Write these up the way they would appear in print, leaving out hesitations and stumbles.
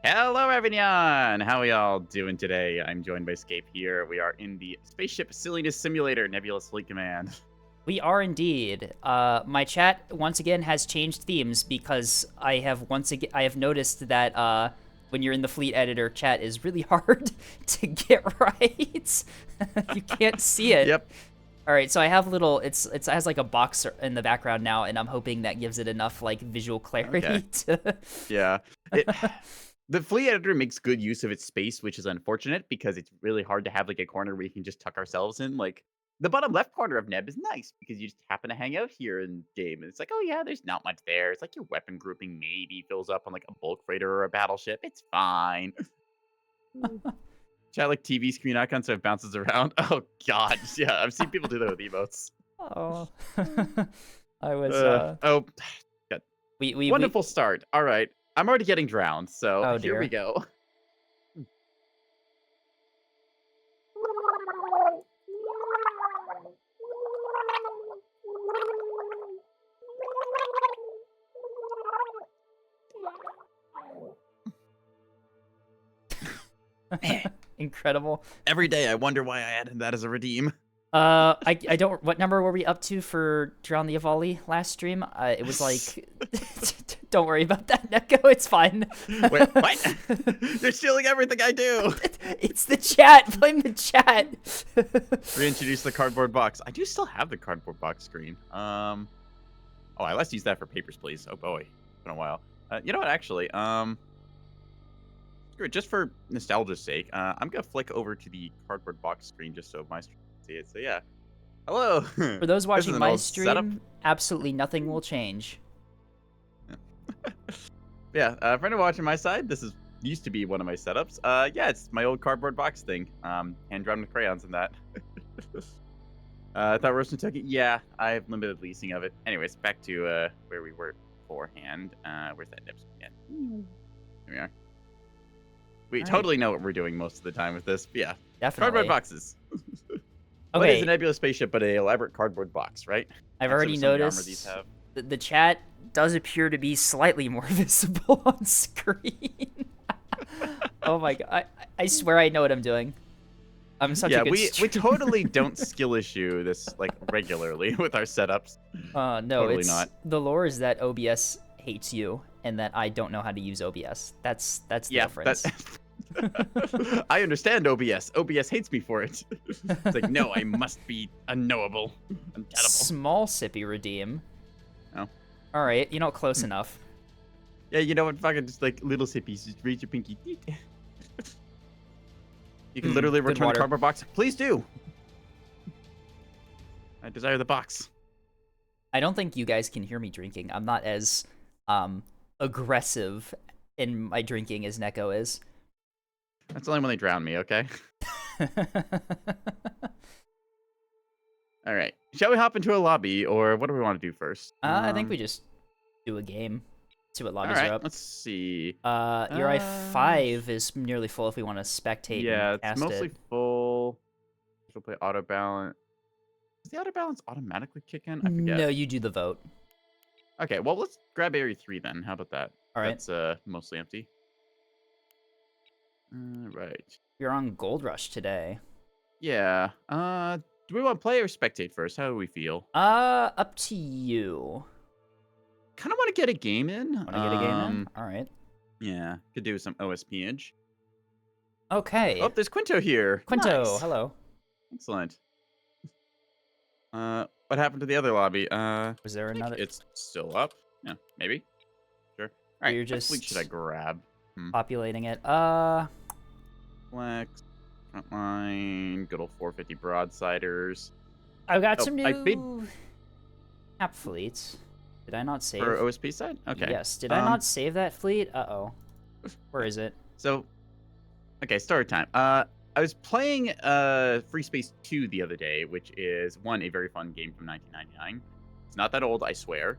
Hello, everyone! How are y'all doing today? I'm joined by Scape here. We are in the Spaceship Silliness Simulator Nebulous Fleet Command. We are indeed. My chat once again has changed themes because I have noticed that when you're in the fleet editor, chat is really hard to get right. You can't see it. Yep. All right, so I have it has like a box in the background now, and I'm hoping that gives it enough like visual clarity Okay. to. Yeah. It, the Fleet Editor makes good use of its space, which is unfortunate because it's really hard to have like a corner where you can just tuck ourselves in. Like the bottom left corner of Neb is nice because you just happen to hang out here in game. And it's like, oh yeah, there's not much there. It's like your weapon grouping maybe fills up on like a bulk freighter or a battleship. It's fine. Chat like TV screen icon so it bounces around. Oh god, yeah, I've seen people do that with emotes. Oh, I was Oh, God. we Wonderful start. All right, I'm already getting drowned, so oh here we dear. go. Incredible. Every day I wonder why I added that as a redeem. I don't. What number were we up to for Drown the Avali last stream? It was like, don't worry about that, Neko. It's fine. Wait, what? You're stealing everything I do. It's the chat. Blame the chat. Reintroduce the cardboard box. I do still have the cardboard box screen. Oh, let's use that for papers, please. Oh boy, it's been a while. You know what? Actually, screw it, just for nostalgia's sake, I'm gonna flick over to the cardboard box screen just so my stream can see it. So yeah, hello. For those This watching is an my old setup. stream, absolutely nothing will change. Yeah, for anyone watching my side, this used to be one of my setups. Yeah, it's my old cardboard box thing. Hand drawn with crayons and that. I thought Roasted took it. Yeah, I have limited leasing of it. Anyways, back to where we were beforehand. Where's that Nips again? Here we are. We All totally know what we're doing most of the time with this. But yeah, Definitely. cardboard boxes. What is Okay, a nebulous spaceship but an elaborate cardboard box, right? I've Except already for some of the armor these noticed have. the chat does appear to be slightly more visible on screen. Oh my god! I swear I know what I'm doing. I'm such Yeah, a good we streamer. totally don't skill issue this like regularly with our setups. No, Totally it's not. the lore is that OBS hates you and that I don't know how to use OBS. That's the difference. I understand OBS. OBS hates me for it. It's like, no, I must be unknowable, untenable. Small sippy redeem. Oh. All right, close enough. Yeah, you know what? Fucking just like little sippies. Just raise your pinky. You can literally good return the water. cardboard box. Please do. I desire the box. I don't think you guys can hear me drinking. I'm not as aggressive in my drinking as Neko is. That's only when they drown me, okay? All right. Shall we hop into a lobby, or what do we want to do first? I think we just do a game. See what All lobbies right. are up. Let's see. Your I5 is nearly full if we want to spectate Yeah, and it's cast mostly it. full. We'll play auto balance. Does the auto balance automatically kick in? I forget. No, you do the vote. Okay, well, let's grab area 3 then. How about that? All right. That's mostly empty. Right. You're on Gold Rush today. Yeah. Do we want to play or spectate first? How do we feel? Up to you. Kind of want to get a game in. Want to get a game in? All right. Yeah, could do some OSPage. Okay. Oh, there's Quinto here. Quinto, Nice. hello. Excellent. What happened to the other lobby? Was there I think another? it's still up. Yeah, maybe. Sure. All right. You're What just fleet should I grab? populating it. Flex, frontline, good old 450 broadsiders. I've got Oh, some I made- new cap fleets. Did I not save? For OSP side? Okay. Yes. Did I not save that fleet? Uh-oh. Where is it? So, okay, story time. I was playing Free Space 2 the other day, which is a very fun game from 1999. It's not that old, I swear.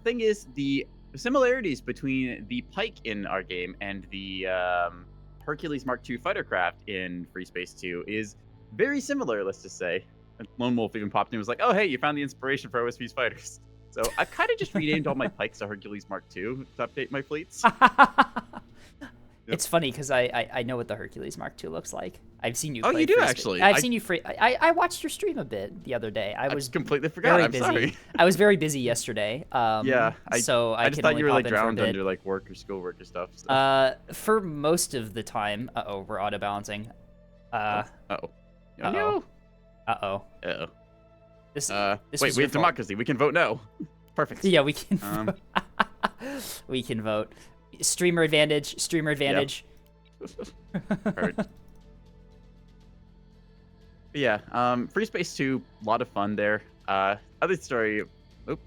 Thing is, the similarities between the Pike in our game and the Hercules Mark II fighter craft in Free Space 2 is very similar, let's just say. And Lone Wolf even popped in and was like, oh, hey, you found the inspiration for OSP's fighters. So I've kind of just renamed all my Pikes to Hercules Mark II to update my fleets. It's funny because I know what the Hercules Mark II looks like. I've seen you. Oh, play you do free actually. I've seen you free. I watched your stream a bit the other day. I was completely forgot. very I'm busy. sorry. I was very busy yesterday. Yeah, so I just could thought only you were pop like in for a drowned bit. under like work or schoolwork or stuff. So. For most of the time. Uh-oh, we're auto balancing. Uh-oh. Uh-oh. Uh-oh. Uh-oh. This Wait, was we your have fault. democracy. We can vote no. Perfect. Yeah, we can Um, vote. We can vote. Streamer advantage. Streamer advantage. Heard. But yeah, Free Space 2, a lot of fun there. Other story. Oop.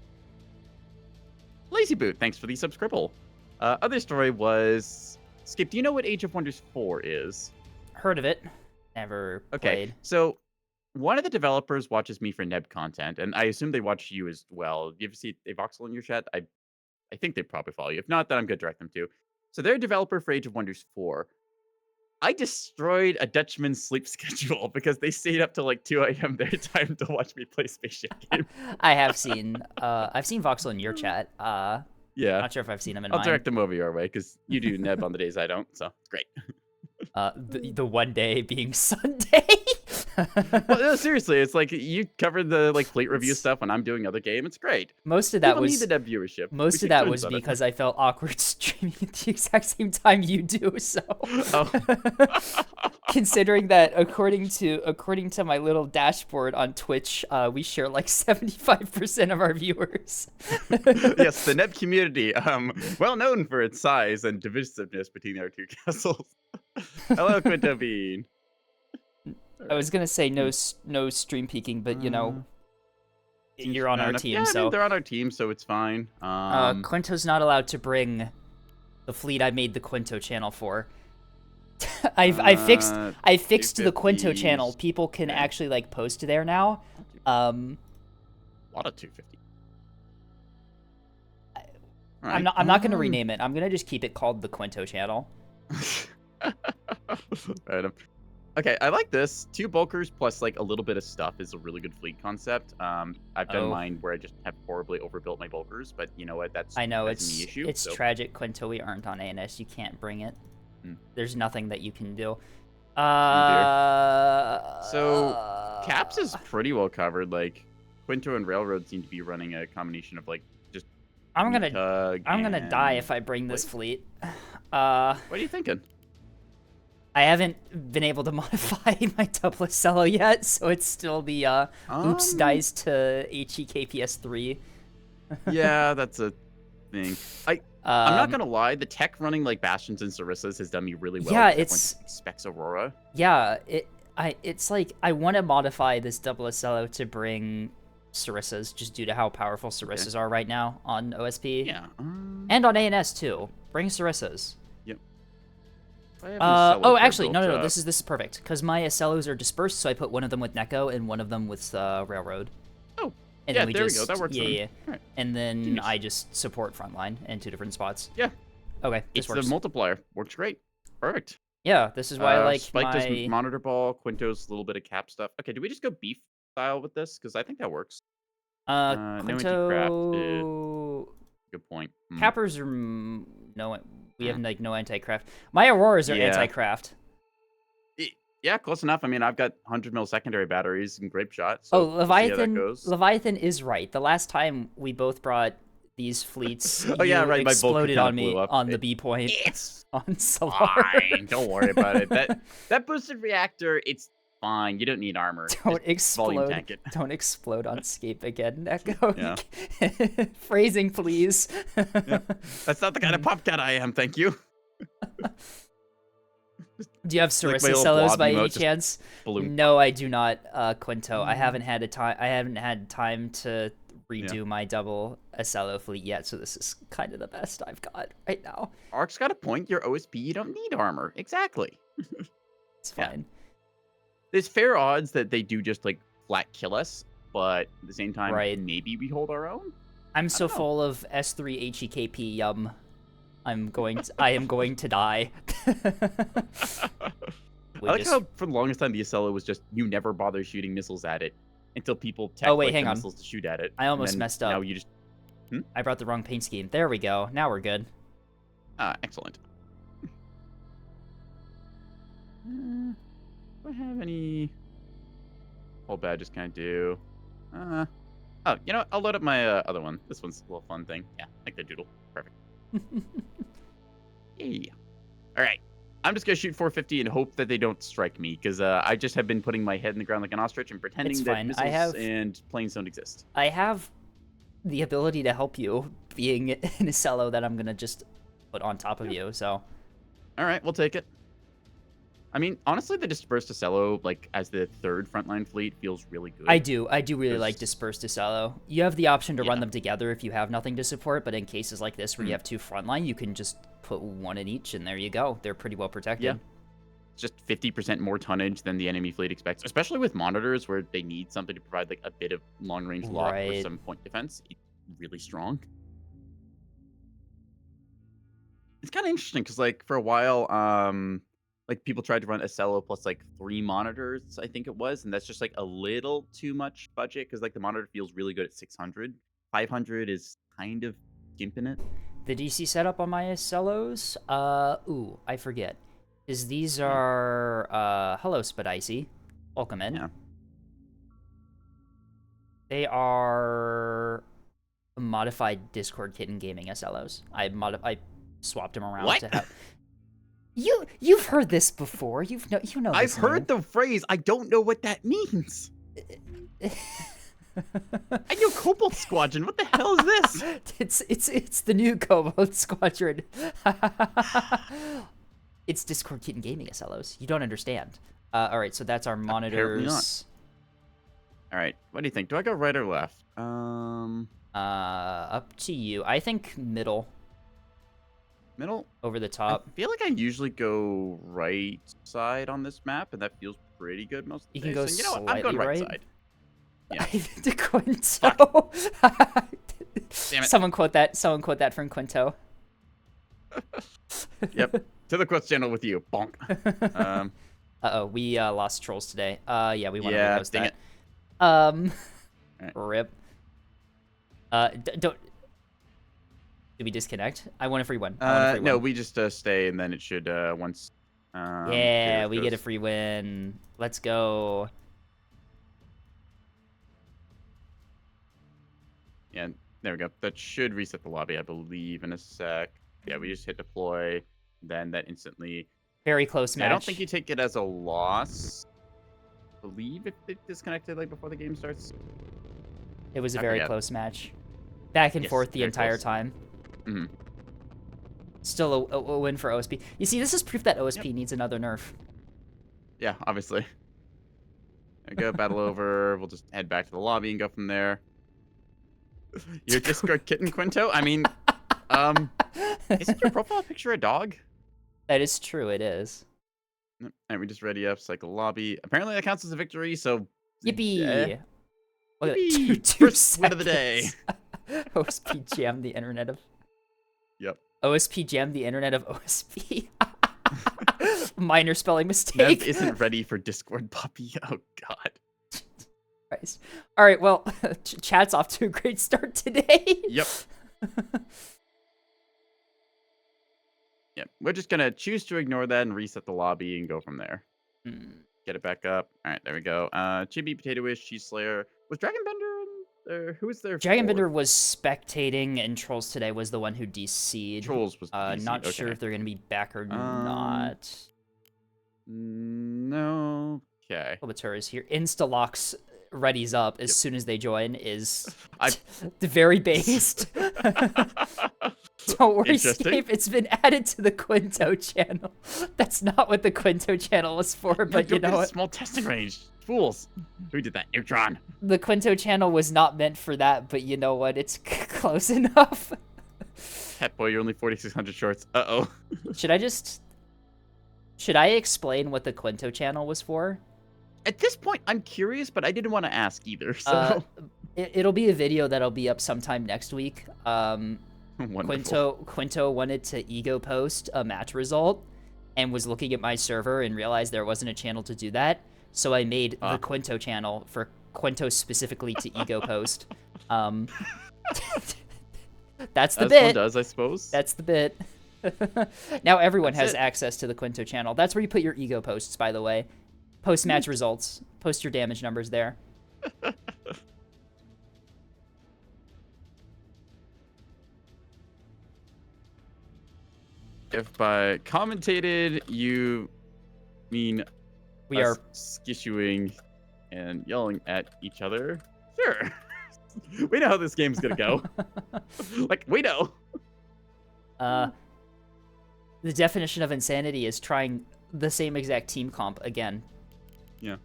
Lazy Boot, thanks for the subscribble. Other story was. Skip, do you know what Age of Wonders 4 is? Heard of it. Never Okay, played. so one of the developers watches me for Neb content, and I assume they watch you as well. You ever see Avoxel in your chat? I think they probably follow you. If not, then I'm going to direct them to. So they're a developer for Age of Wonders 4. I destroyed a Dutchman's sleep schedule because they stayed up till like 2 a.m. their time to watch me play Spaceship Game. I have seen Voxel in your chat. Yeah. Not sure if I've seen him in I'll mine. direct them over your way because you do Neb on the days I don't, so it's great. The one day being Sunday. Well, no, seriously, it's like you covered the like fleet review stuff when I'm doing other game. It's great. Most of that People was need the Neb viewership. most We of that should was on it. because I felt awkward streaming at the exact same time you do. So, considering that according to my little dashboard on Twitch, we share like 75% of our viewers. Yes, the Neb community, well known for its size and divisiveness between our two castles. Hello, Quinto Bean. I was gonna say no stream peeking, but you know, you're on Fair our enough. team, Yeah, I so mean, they're on our team, so it's fine. Quinto's not allowed to bring the fleet I made the Quinto channel for. I fixed the Quinto 250s. channel. People can Okay. actually like post there now. A lot of 250. I'm not gonna rename it. I'm gonna just keep it called the Quinto channel. Fair enough. Okay, I like this. 2 bulkers plus like a little bit of stuff is a really good fleet concept. I've done Oh. mine where I just have horribly overbuilt my bulkers, but you know what? That's I know that's a me issue. it's so. tragic, Quinto. We aren't on ANS. You can't bring it. Hmm. There's nothing that you can do. So, Caps is pretty well covered. Like Quinto and Railroad seem to be running a combination of like just. I'm gonna Tug die and- if I bring this Wait. fleet. What are you thinking? I haven't been able to modify my double Cello yet, so it's still the oops dies to HEKPS3. Yeah, that's a thing. I'm not gonna lie, the tech running like Bastions and Sarissas has done me really well. Yeah, compared to it's- Specs Aurora. Yeah, it's like I want to modify this double Cello to bring Sarissas, just due to how powerful Sarissas are right now on OSP. Yeah. And on ANS too. Bring Sarissas. I have Cello Oh, for actually, no. built up. This is perfect because my Acellos are dispersed, so I put one of them with Neko and one of them with Railroad. Oh, And yeah, then there we go. That works Yeah, then. yeah. Alright. And then Genius. I just support frontline in 2 different spots. Yeah. Okay, this It's works. the multiplier. Works great. Perfect. Yeah, this is why I like Spike my. does monitor ball. Quinto's a little bit of cap stuff. Okay, do we just go beef style with this? Because I think that works. no Quinto. Good point. Hmm. Cappers are no. We have like no anti-craft. My Auroras are Yeah. anti-craft. Yeah, close enough. I mean, I've got 100 mil secondary batteries and grape shot. So Oh, we'll see how that Leviathan. goes. Leviathan is right. The last time we both brought these fleets, Oh, yeah, you right, my Vulcan exploded kinda on me blew up. on the B point It's on Solar. fine. Don't worry about it. That boosted reactor, it's fine. You don't need armor. Don't Just volume explode. tank it. Don't explode on Scape again, Echo. Yeah. Phrasing, please. That's not the kind of popcat I am. Thank you. Do you have Like my Sarissa old Cellos blob by emote, any just chance? Balloon. No, I do not, Quinto. I haven't had time to redo my double Acello fleet yet, so this is kind of the best I've got right now. Ark's got a point. Your OSP, you don't need armor. Exactly. It's Yeah. fine. There's fair odds that they do just like flat kill us, but at the same time, Right. maybe we hold our own. I'm so know. full of S3 HEKP yum. I am going to die. I like how for the longest time the Acela was just you never bother shooting missiles at it until people tech Oh, wait, like, hang the on. missiles to shoot at it. I and almost then messed up. Now you just I brought the wrong paint scheme. There we go. Now we're good. excellent. Do I have any whole badges can I do? Oh, you know what? I'll load up my other one. This one's a little fun thing. Yeah, like the doodle. Perfect. Yay. All right. I'm just gonna shoot 450 and hope that they don't strike me, because I just have been putting my head in the ground like an ostrich and pretending It's that fine. missiles and planes don't exist. I have the ability to help you, being in a cello that I'm gonna just put on top of you. So. All right, we'll take it. I mean, honestly, the Dispersed Ocello, like, as the third frontline fleet, feels really good. I do really like Dispersed Ocello. You have the option to run Yeah. them together if you have nothing to support, but in cases like this where you have two frontline, you can just put one in each, and there you go. They're pretty well protected. Yeah. It's just 50% more tonnage than the enemy fleet expects, especially with monitors where they need something to provide, like, a bit of long-range lock with Right. some point defense. It's really strong. It's kind of interesting because, like, for a while, like, people tried to run Ocello plus, like, 3 monitors, I think it was, and that's just, like, a little too much budget because, like, the monitor feels really good at 600. 500 is kind of skimping it. The DC setup on my Ocellos, ooh, I forget. Is these Yeah. are, hello, Spadicy. Welcome in. Yeah. They are modified Discord Kitten Gaming Ocellos. I swapped them around What? to have... You've heard this before. You know I've this heard the phrase. I don't know what that means. I know Cobalt Squadron. What the hell is this? It's the new Cobalt Squadron. It's Discord Kitten Gaming Ocellos. You don't understand. All right, so that's our Apparently not. monitors. All right. What do you think? Do I go right or left? Up to you. I think middle Middle. over the I top. feel like I usually go right side on this map, and that feels pretty good most of the You can day. go So, you know what? I'm going slightly right right. side. Yeah. The Quinto. Damn it. Someone quote that from Quinto. Yep. To the Quest channel with you. Bonk. Uh-oh, we lost trolls today. Yeah, we want to Yeah, repost dang that. Alright. Rip. Don't. Did we disconnect? I want a free one. I want a free no, one. we just stay, and then it should once. Yeah, Gareth we get a goes- free win. Let's go. Yeah, there we go. That should reset the lobby, I believe, in a sec. Yeah, we just hit deploy, then that instantly. Very close match. I don't think you take it as a loss. I believe if it disconnected like before the game starts. It was a I very forget. close match. Back and Yes, forth the very entire close. time. Mhm. Still a win for OSP. You see, this is proof that OSP needs another nerf. Yeah, obviously. There we go, battle over. We'll just head back to the lobby and go from there. Your Discord kitten, Quinto? I mean, isn't your profile picture a dog? That is true, it is. And we just ready up, cycle lobby. Apparently that counts as a victory, so. Yippee! eh, Look at yippee! two First win of the day. seconds. OSP jammed the internet of... Yep. OSP jammed the internet of OSP. Minor spelling Nev mistake. isn't ready for Discord puppy. Oh, God. Christ. All right, well, chat's off to a great start today. Yep. Yep. We're just going to choose to ignore that and reset the lobby and go from there. Get it back up. All right, there we go. Chibi, Potato Wish, Cheese Slayer. Was Dragonbender in there? Who was there? Dragonbender was spectating, and Trolls today was the one who DC'd. Trolls was DC. Not sure okay. if they're going to be back or not. No. Okay. Kobatur is here. Instalocks readies up as Yep. soon as they join is I- the very based. Don't worry, Interesting. Scape. It's been added to the Quinto channel. That's not what the Quinto channel was for, but you Don't get know a what? small testing range. Fools. Who did that? Neutron. The Quinto channel was not meant for that, but you know what? It's close enough. Pet boy, you're only 4,600 shorts. Uh-oh. Should I explain what the Quinto channel was for? At this point, I'm curious, but I didn't want to ask either, so. It'll be a video that'll be up sometime next week. Wonderful. Quinto wanted to ego post a match result and was looking at my server and realized there wasn't a channel to do that. So I made the Quinto channel for Quinto specifically to ego post. That's the As bit. one does, I suppose. That's the bit. Now everyone That's has it. access to the Quinto channel. That's where you put your ego posts, by the way. Post match results. Post your damage numbers there. If by commentated you mean We are us skissuing and yelling at each other, sure. We know how this game's gonna go. Like, we know. The definition of insanity is trying the same exact team comp again. Yeah.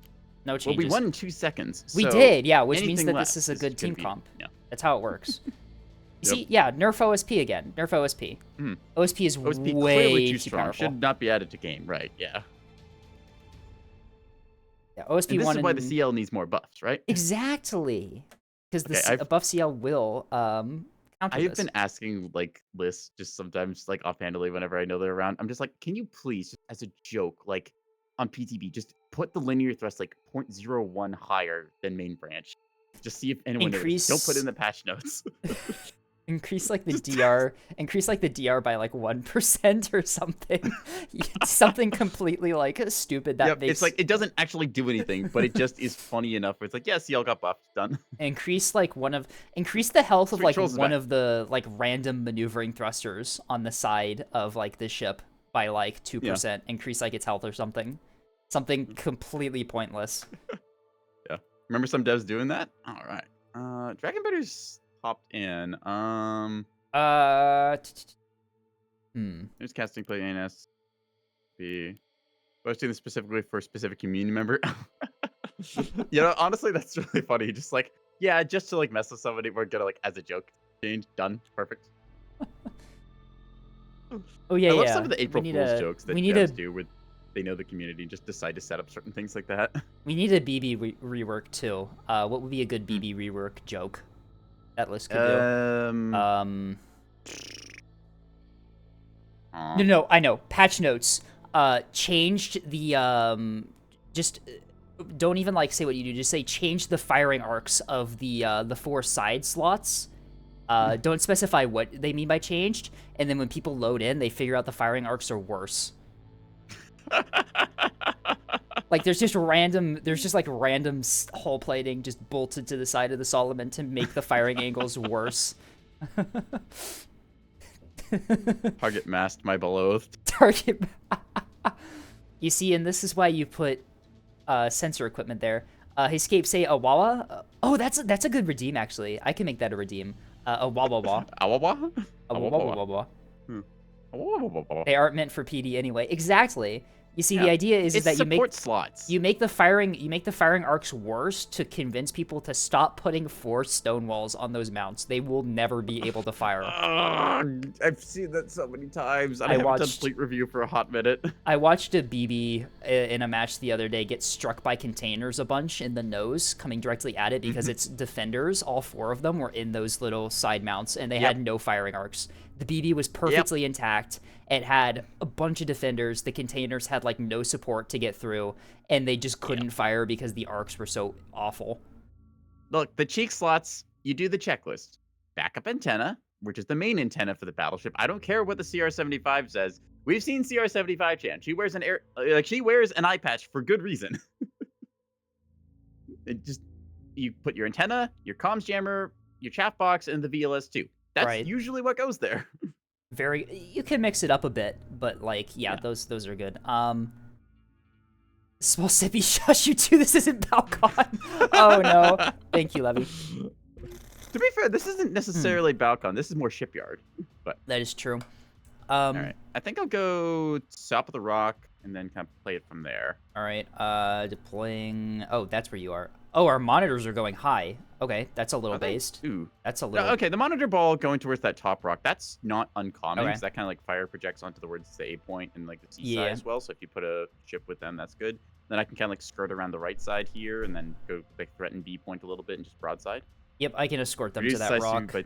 No Well, changes. we won in 2 seconds. We so did, yeah, which means anything that less this is a good gonna team be- comp. Yeah. That's how it works. You Yep. see, yeah, nerf OSP again. Nerf OSP. Mhm. OSP is OSP way clearly too too strong. powerful. Should not be added to game, right? Yeah. Yeah, OSP And this 1 is why the and- CL needs more buffs, right? Exactly. Because the Okay, a buff CL will counter I have this. been asking like lists just sometimes like offhandedly whenever I know they're around. I'm just like, can you please, just as a joke, like on PTB, just put the linear thrust like 0.01 higher than main branch. Just see if anyone notices. Don't put it in the patch notes. Increase like the DR, increase like the DR by like 1% or something. Something completely like stupid that Yep, makes. it's like it doesn't actually do anything, but it just is funny enough where it's like, yeah, CL got buffed, done. Increase like increase the health of Sweet like trolls one back. of the like random maneuvering thrusters on the side of like the ship by like 2%. Increase like its health or something. Something completely pointless. Yeah. Remember some devs doing that? All right. Dragon Bitter's popped in. There's casting play ANS. Posting this specifically for a specific community member. You know, honestly, that's really funny. Just like, yeah, just to like mess with somebody, we're gonna like as a joke. Change, done, perfect. Oh yeah, I love yeah. some of the April We need Fool's a- jokes that we need devs a- do where they know the community and just decide to set up certain things like that. We need a BB rework too. What would be a good Hmm. BB rework joke? That list could do. Aw. No, I know. Patch notes. Changed the just don't even like say what you do. Just say change the firing arcs of the 4 side slots. Don't specify what they mean by changed, and then when people load in, they figure out the firing arcs are worse. Like there's just like random hull plating just bolted to the side of the Solomon to make the firing angles worse. Target masked my beloved. Target. You see, and this is why you put sensor equipment there. Escape say a wawa. Oh, that's a good redeem actually. I can make that a redeem. A wawa. Awawa? A wawa. Awawa. They aren't meant for PD anyway. Exactly. You see, Yeah. the idea is It's that support slots. you make the firing arcs worse to convince people to stop putting 4 stone walls on those mounts. They will never be able to fire. Ugh, I've seen that so many times. And I haven't done watched- Fleet Review for a hot minute. I watched a BB in a match the other day get struck by containers a bunch in the nose, coming directly at it because its defenders, all 4 of them, were in those little side mounts, and they had no firing arcs. The BB was perfectly intact. It had a bunch of defenders. The containers had like no support to get through, and they just couldn't fire because the arcs were so awful. Look, the cheek slots, you do the checklist. Backup antenna, which is the main antenna for the battleship. I don't care what the CR-75 says. We've seen CR-75 Chan. She wears she wears an eye patch for good reason. You put your antenna, your comms jammer, your chat box, and the VLS2. That's Right. usually what goes there. You can mix it up a bit, but like, yeah. those are good. Small sippy, shush you too. This isn't Balcon. Oh no. Thank you, Levy. To be fair, this isn't necessarily Balcon. This is more shipyard. But That is true. all right, I think I'll go top of the rock and then kind of play it from there. All right. Deploying. Oh, that's where you are. Oh, our monitors are going high. Okay, that's a little Are they? based. Ooh. That's a No, little. okay, the monitor ball going towards that top rock, that's not uncommon Okay. because that kind of like fire projects onto the words the A point and like the C Yeah. side as well. So if you put a ship with them, that's good. Then I can kind of like skirt around the right side here and then go like threaten B point a little bit and just broadside. Yep, I can escort them to Reduce that size rock. 2 by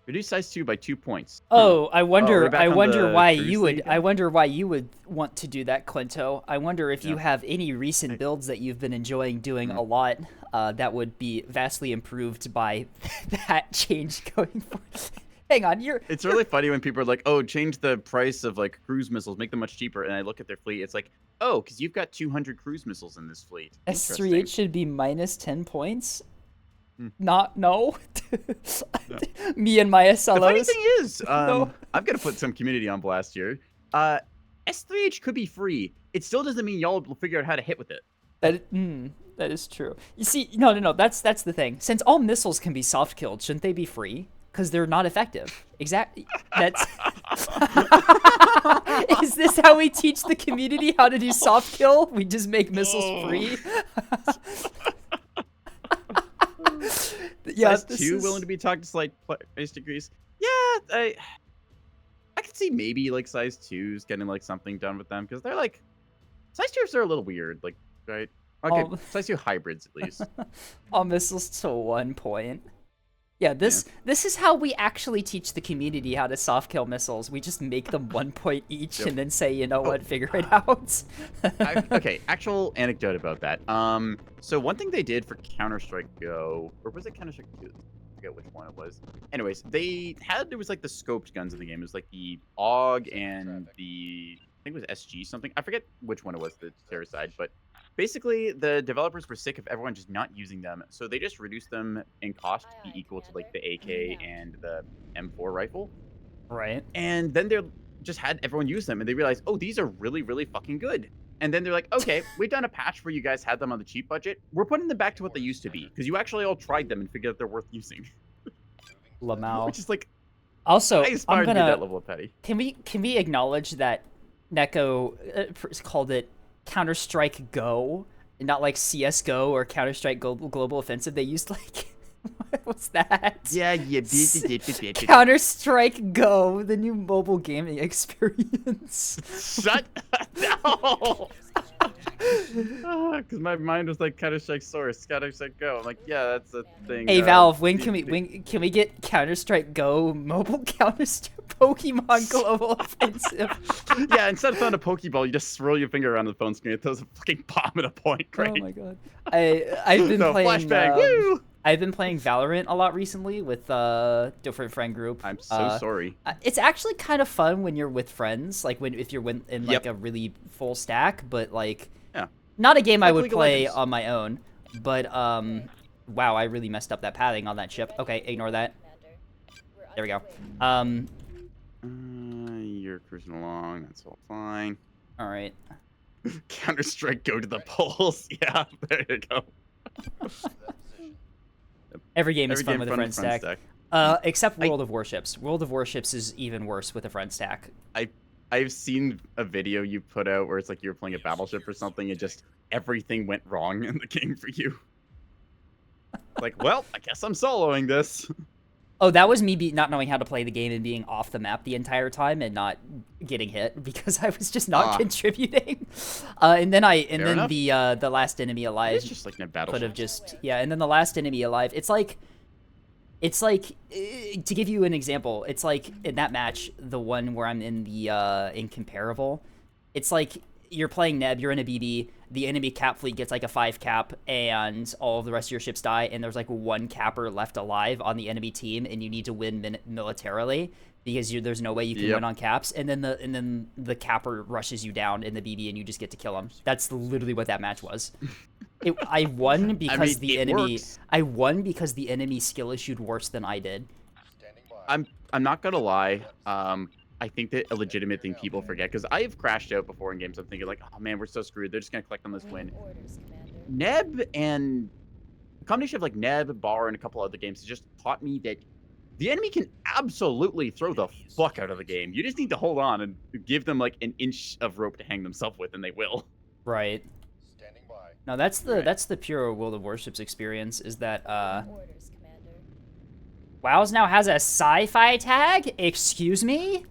reduce size 2 by 2 points. Oh, I wonder. we're back I on wonder the why cruise you thing would. again? I wonder why you would want to do that, Quinto. I wonder if you Yeah. have any recent builds that you've been enjoying doing a lot. That would be vastly improved by that change going forward. Hang on, It's really funny when people are like, "Oh, change the price of like cruise missiles, make them much cheaper." And I look at their fleet, it's like, "Oh, because you've got 200 cruise missiles in this fleet." Interesting. S3H should be minus 10 points. Hmm. Not no. No. Me and my The funny SLOs. thing is, No. I've got to put some community on blast here. S3H could be free. It still doesn't mean y'all will figure out how to hit with it. That is true. You see, no. That's the thing. Since all missiles can be soft killed, shouldn't they be free? Because they're not effective. Exactly. That's. Is this how we teach the community how to do soft kill? We just make missiles free. Yeah, Size 2 willing to be talked to slight price decrease. Yeah, I could see maybe like size 2s getting like something done with them because they're like size 2s are a little weird, like right? Okay, size 2 hybrids at least. All missiles to 1 point. Yeah, this is how we actually teach the community how to soft kill missiles. We just make them 1 point each and then say, you know what, figure it out. Okay, actual anecdote about that. So one thing they did for Counter-Strike Go, or was it Counter-Strike 2? I forget which one it was. Anyways, there was like the scoped guns in the game. It was like the AUG and the, I think it was SG something. I forget which one it was, the terror side, but basically the developers were sick of everyone just not using them, so they just reduced them in cost to be equal to like the AK and the M4 rifle. Right. And then they're just had everyone use them, and they realized, oh, these are really, really fucking good. And then they're like, okay, we've done a patch where you guys had them on the cheap budget. We're putting them back to what they used to be because you actually all tried them and figured out they're worth using. Lamau. Which is like, Also, I aspire to be that level of petty. Can we acknowledge that Neko called it Counter-Strike Go, and not like CS:GO or Counter-Strike Global Offensive? They used like what's that? Yeah, yeah. Counter-Strike Go, the new mobile gaming experience. Shut no. Because my mind was like Counter-Strike Source, Counter-Strike Go. I'm like, yeah, that's a thing. Hey Valve, when can we get Counter-Strike Go mobile Counter-Strike Pokemon Global Offensive? Yeah, instead of throwing a Pokeball, you just swirl your finger around the phone screen. It throws a fucking bomb at a point. Great. Oh my god. I've been playing. Flashbang. Woo! I've been playing Valorant a lot recently with a different friend group. I'm so sorry. It's actually kind of fun when you're with friends, like if you're in like a really full stack, but like not a game I would play on my own. But wow, I really messed up that pathing on that ship. Okay, ignore that. There we go. You're cruising along. That's all fine. All right. Counter-Strike, go to the polls. Yeah, there you go. Every game is fun with a friend stack. Except World of Warships. World of Warships is even worse with a friend stack. I've seen a video you put out where it's like you were playing a battleship or something and just everything went wrong in the game for you. Like, well, I guess I'm soloing this. Oh, that was me not knowing how to play the game and being off the map the entire time and not getting hit because I was just not contributing. And then the last enemy alive it's just like in a battleship. could have just and then the last enemy alive. It's like to give you an example, it's like in that match, the one where I'm in the incomparable. It's like you're playing Neb, you're in a BB, the enemy cap fleet gets like a 5 cap, and all of the rest of your ships die, and there's like 1 capper left alive on the enemy team, and you need to win militarily because there's no way you can win on caps, and then the capper rushes you down in the BB, and you just get to kill him. That's literally what that match was. I won because I won because the enemy skill issued worse than I did. I'm not gonna lie. I think that a legitimate thing people forget, because I've crashed out before in games. I'm thinking like, oh man, we're so screwed. They're just gonna collect on this win. Neb and a combination of like Neb, Bar, and a couple other games has just taught me that the enemy can absolutely throw the fuck out of the game. You just need to hold on and give them like an inch of rope to hang themselves with, and they will. Right. No, that's the pure World of Warships experience. Is that WoW's now has a sci-fi tag? Excuse me?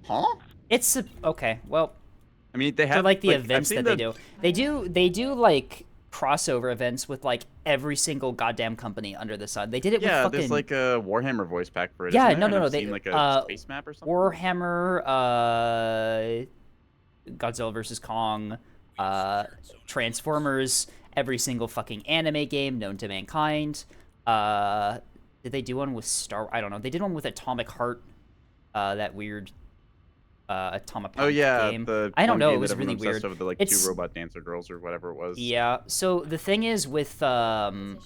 Huh? It's okay. Well, I mean, they have for like the events that they do. They do like crossover events with like every single goddamn company under the sun. They did it with fucking... there's like a Warhammer voice pack for it. Yeah, isn't there? no. I've They seen like a space map or something. Warhammer, Godzilla vs Kong, Transformers, every single fucking anime game known to mankind. Did they do one with Star? I don't know. They did one with Atomic Heart. That weird Atomic Oh yeah, game. the I don't one know. game It was that everyone really obsessed weird. over the like It's two robot dancer girls or whatever it was. yeah. So the thing is with WoWs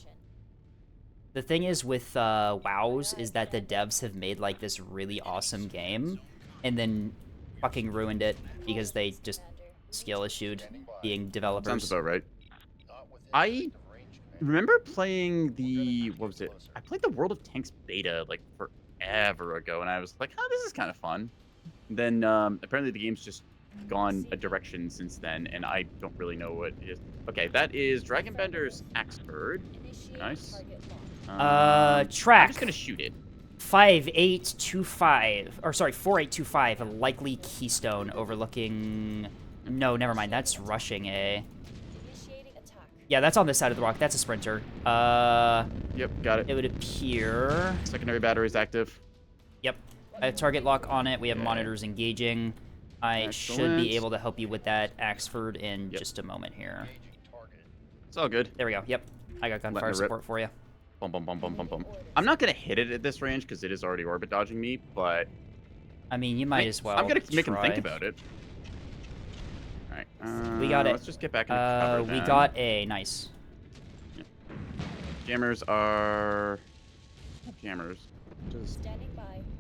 is that the devs have made like this really awesome game, and then fucking ruined it because they just skill issued being developers. Sounds about right. I remember playing the what was it? I played the World of Tanks beta like forever ago, and I was like, "Oh, this is kind of fun." Then apparently the game's just gone a direction since then, and I don't really know what it is. Okay, that is Dragonbender's Axebird. Nice. I'm Track just gonna shoot it. 5825, or sorry, 4825, a likely keystone overlooking. No, never mind. That's rushing a. Yeah, that's on this side of the rock. That's a sprinter. Yep, got it. It would appear. Secondary battery's active. Yep. I have target lock on it. We have Okay. monitors engaging. I should Excellent. be able to help you with that, Axford, in just a moment here. It's all good. There we go. Yep. I got gunfire Letting it rip. support for you. Bum bum bum bum bum bum. I'm not gonna hit it at this range because it is already orbit dodging me, but I mean, you might as well. I'm gonna make him think try. about it. All right. We got it. Let's just get back into cover. We then. got a nice. Jammers are jammers. Just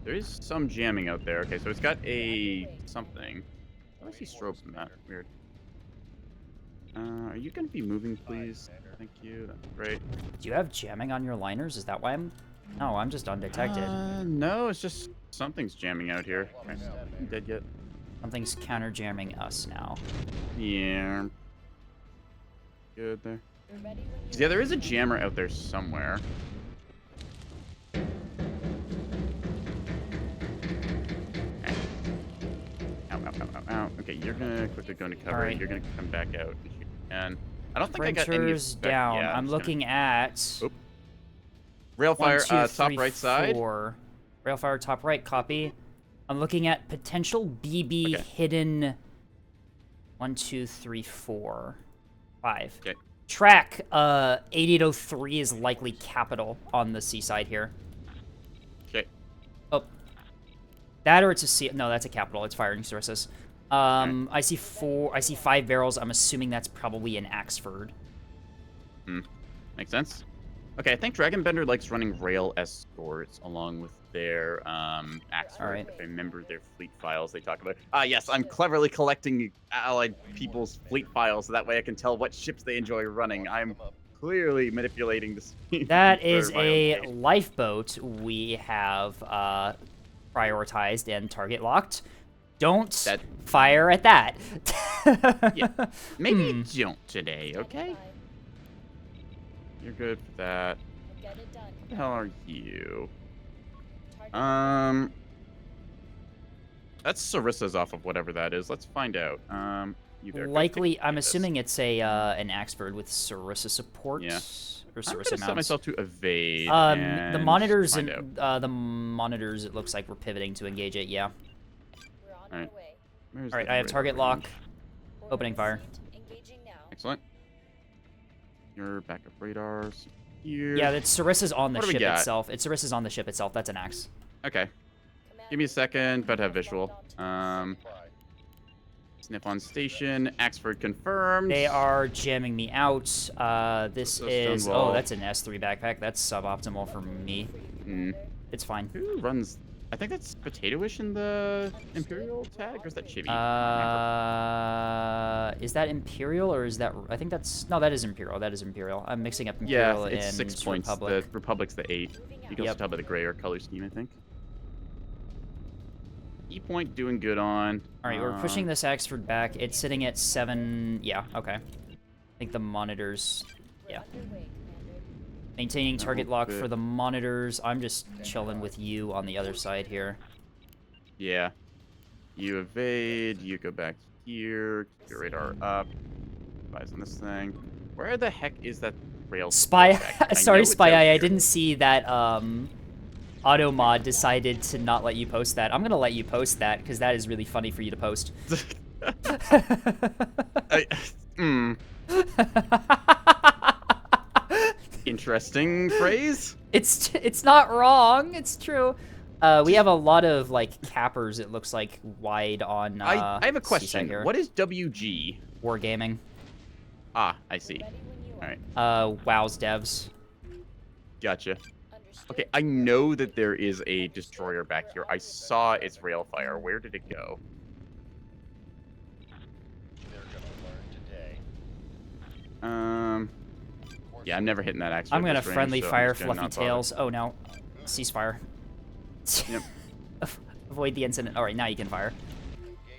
there is some jamming out there. Okay, so it's got a something. How do I see strobes in that? Weird. Are you gonna be moving, please? Thank you. That's great. Do you have jamming on your liners? Is that why I'm? No, I'm just undetected. No, it's just something's jamming out here. Okay. You dead yet? Something's counter jamming us now. Yeah. Good there. Yeah, there is a jammer out there somewhere. Okay. Ow, ow, ow, ow, ow. Okay, you're gonna quickly go into cover. Alright. You're gonna come back out and shoot again. I don't think I got any Sprinters effect- down. Yeah, I'm just looking at. Oop. Railfire, 1, 2, top 3, right side. 4. Railfire top right. Copy. I'm looking at potential BB Okay. hidden. 1, 2, 3, 4, 5. Okay. Track 8803 is likely capital on the seaside here. Okay. Oh, that or it's a C. No, that's a capital. It's firing sources. I see 5 barrels. I'm assuming that's probably an Axford. Makes sense. Okay, I think Dragonbender likes running rail escorts along with their Axford. Alright. If I remember their fleet files they talk about. Ah, yes, I'm cleverly collecting allied people's fleet files so that way I can tell what ships they enjoy running. I'm clearly manipulating this. That is a lifeboat we have prioritized and target locked. Don't fire at that. Yeah. Maybe don't today, okay? You're good for that. What the hell are you? That's Sarissa's off of whatever that is. Let's find out. You there, go Likely, take I'm this. assuming it's a an Axford with Sarissa support. Yeah. Or I'm Sarissa gonna set mounts. myself to evade. The and monitors find and out. the monitors. It looks like we're pivoting to engage it. Yeah. Alright. Where's All right. the I have radar target lock. range? Opening fire. Excellent. Your backup radars here. Yeah, it's Sarissa's on the What do we ship got? itself. It's Sarissa's on the ship itself. That's an axe. Okay. Give me a second, but have visual. Sniff on station. Axford confirmed. They are jamming me out. This So is Stonewall. that's an S3 backpack. That's suboptimal for me. Hmm. It's fine. Who runs? I think that's Potatoish in the Imperial tag, or is that Chibi? Is that Imperial or is that? I think that's no. That is Imperial. That is Imperial. I'm mixing up Yeah, Imperial it's and 6 points. Republic. The Republic's the 8. You can also Yep. tell by the grayer color scheme, I think. E point doing good on. All right, we're pushing this Axford back. It's sitting at 7. Yeah, okay. I think the monitors. Yeah. Maintaining target lock for the monitors. I'm just chilling with you on the other side here. Yeah. You evade. You go back here. Keep your radar up. Eyes on this thing. Where the heck is that rail? Spy. back? I know Sorry, it's Spy out Eye. I here. didn't see that. Automod decided to not let you post that. I'm gonna let you post that because that is really funny for you to post. interesting phrase. It's not wrong. It's true. We have a lot of like cappers. It looks like wide on. I have a Seaside question. here. What is WG? Wargaming? Ah, I see. All right, WoW's devs. gotcha. Okay, I know that there is a destroyer back here. I saw its railfire. Where did it go? Yeah, I'm never hitting that axe. I'm at gonna this range, friendly so I'm fire just gonna fluffy not bother. tails. Oh no, ceasefire. Yep. Avoid the incident. All right, now you can fire.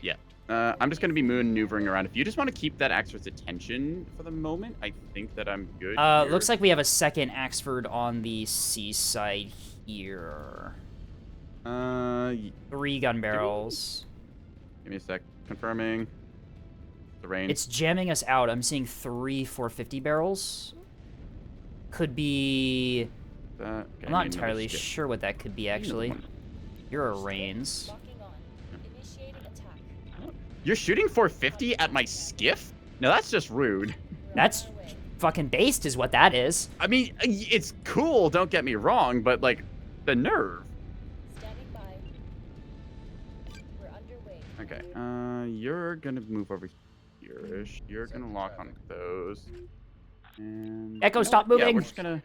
Yeah. I'm just gonna be maneuvering around. If you just want to keep that Axford's attention for the moment, I think that I'm good. Here. Looks like we have a second Axford on the seaside here. 3 gun barrels. Give me a sec. Confirming. The range. It's jamming us out. I'm seeing 3 450 barrels. Could be. Okay, I'm not I need another entirely skip. sure what that could be, I need another actually. one. You're a Reigns. You're shooting 450 at my skiff? No, that's just rude. That's fucking based, is what that is. I mean, it's cool, don't get me wrong, but, like, the nerve. Okay, you're gonna move over here-ish. You're gonna lock on those. And... Echo, you know stop what? Yeah, moving. we're just gonna...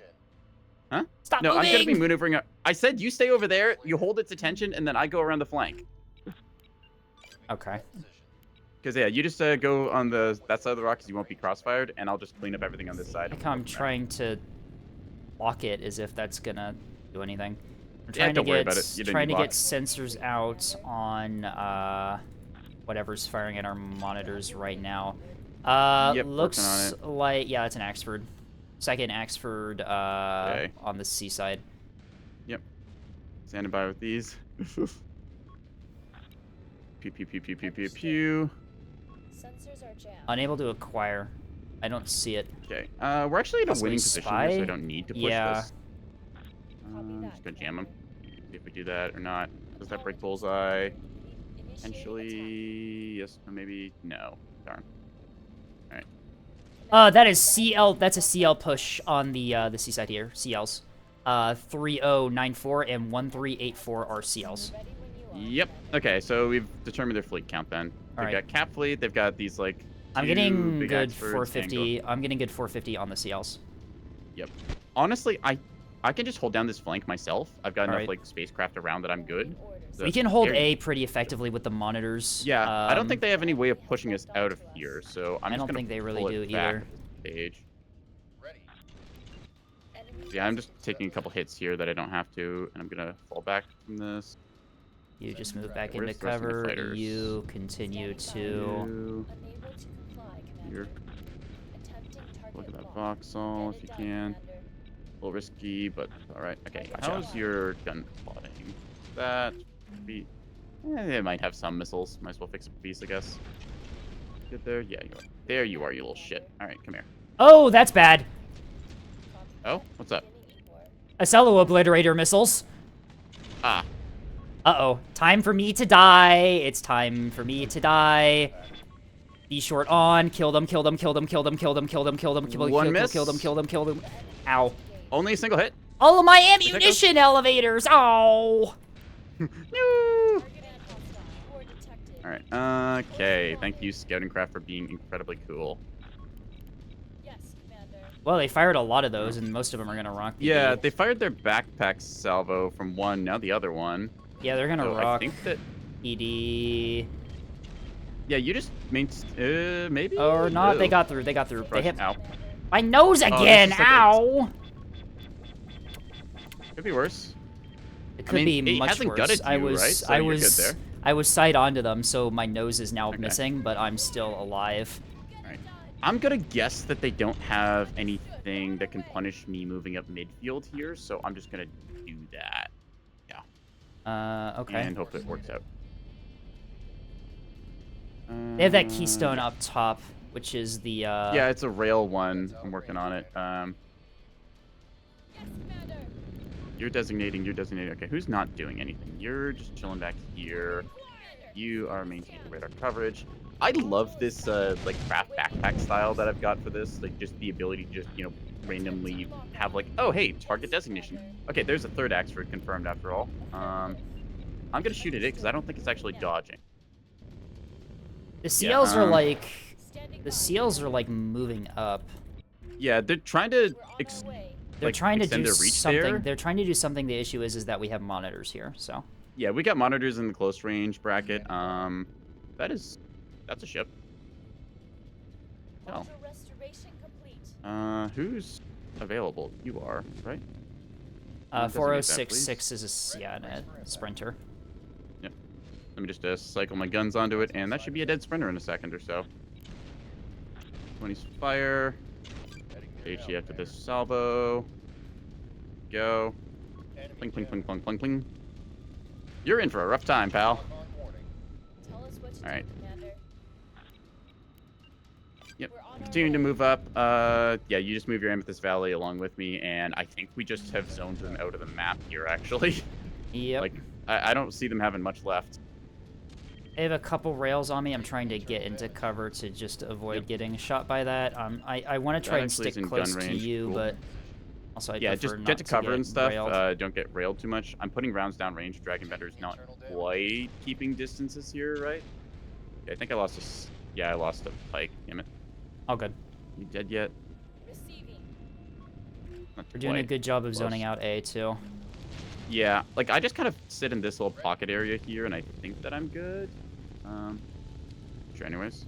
Huh? Stop No, moving! I'm gonna be maneuvering... I said you stay over there, you hold its attention, and then I go around the flank. Okay. Because, yeah, you just go on that side of the rock because you won't be crossfired, and I'll just clean up everything on this side. Like I'm trying to lock it as if that's gonna do anything. I'm Yeah, trying don't to worry get about it. You don't trying need to get lock. sensors out on whatever's firing at our monitors right now. Yep, Looks working on like yeah, it's an Axford. Second Axford Okay. on the seaside. Yep. Standing by with these. Pew, pew, pew, pew, pew, pew, pew. Sensors are jammed. Unable to acquire. I don't see it. Okay. We're actually in a Possibly winning position here, so I spy? don't need to push Yeah. this. Just gonna jam him. See if we do that or not. Does that break bullseye? Potentially. Yes. No, maybe. No. Darn. That is CL. That's a CL push on the seaside here. CLs. 3094 and 1384 are CLs. Yep. Okay, so we've determined their fleet count then. They've Alright. got cap fleet. They've got these like. I'm two getting big good Axfords, 450. I'm getting good 450 on the CLs. Yep. Honestly, I can just hold down this flank myself. I've got enough Alright. like spacecraft around that I'm good. So We can hold they're- A pretty effectively with the monitors. Yeah, I don't Um, think they have any way of pushing us out of here, so I'm I just don't gonna think they really pull do it back either. Stage. Yeah, I'm just taking a couple hits here that I don't have to, and I'm gonna fall back from this. You just move back Where's into the rest of the cover. fighters? You continue to. You- Unable to comply, Here. Commander. Attempting target Look at that lock. voxel if you Edit done, can. Commander. A little risky, but all right. Okay, Gotcha. how's your gun plotting? That be. It might have some missiles. Might as well fix a piece, I guess. Get there. Yeah, you are. There you are, you little shit. All right, come here. Oh, that's bad. Copy Oh, that. what's up? Beginning import. Acello obliterator missiles. Ah, Uh-oh. Time for me to die. It's time for me to die. Be short on. Kill them, kill them, kill them, kill them, kill them, kill them, kill them, kill them, One kill them, miss. kill them, kill them, kill them. Ow. only a single hit. All of my those? ammunition elevators. Oh. No. Target and hostile. Core detected. All right. Okay. Thank you, Scouting Craft, for being incredibly cool. Yes, Commander. Well, they fired a lot of those, and most of them are gonna rock. the Yeah, D. they fired their backpack salvo from one, now the other one. Yeah, they're gonna So I rock think that. ED. Yeah, you just maybe. Or not? They Ew. got through. They got through. They Rush- hit Ow. my nose this again. is like a- Ow. Could be worse. It could mean, be it much hasn't worse. gutted I you, was, right? So I you're good was, there. I was side onto them, so my nose is now Okay. missing, but I'm still alive. Alright. I'm gonna guess that they don't have anything that can punish me moving up midfield here, so I'm just gonna do that. Okay. And hope it works out. They have that keystone up top, which is the. Yeah, it's a rail one. I'm working on it. Yes, Commander. You're designating. Okay, who's not doing anything? You're just chilling back here. You are maintaining radar coverage. I love this like craft backpack style that I've got for this. Like just the ability to just randomly have like, oh hey, target designation. Okay, there's a third Axford confirmed after all. I'm gonna shoot at it because I don't think it's actually dodging. The seals are um, like Standing the by. seals are like moving up. Yeah, they're trying to We're on our way. They're like, trying to extend do their reach something. there. They're trying to do something. The issue is that we have monitors here. So Yeah, we got monitors in the close range bracket. That's a ship. Oh. Module restoration complete. Who's available? You are, right? Designate that, 4066 is a sprinter. Yep. Let me just cycle my guns onto it, and that should be a dead sprinter in a second or so. 20's fire. HE after this salvo. Go. Pling, pling, pling, pling, pling, pling. You're in for a rough time, pal. Tell us what to Alright. do, Commander. Yep. We're on our Continuing to way. move up. Yeah, you just move your Amethyst Valley along with me, and I think we just have zoned them out of the map here, actually. Yep. Like, I don't see them having much left. I have a couple rails on me. I'm trying to get into cover to just avoid Yep. getting shot by that. I want to try and actually is stick in close gun to range, you, cool. but also I Yeah, prefer just not get to cover get and stuff. railed. Don't get railed too much. I'm putting rounds down range. Dragon Bender's not quite keeping distances here, right? Okay, I think I lost a... Yeah, I lost a pike. Damn it. All good. You dead yet? Receiving. Not We're doing a quite. good job of Close. zoning out A too. Yeah, like I just kind of sit in this little pocket area here, and I think that I'm good. Sure. Anyways,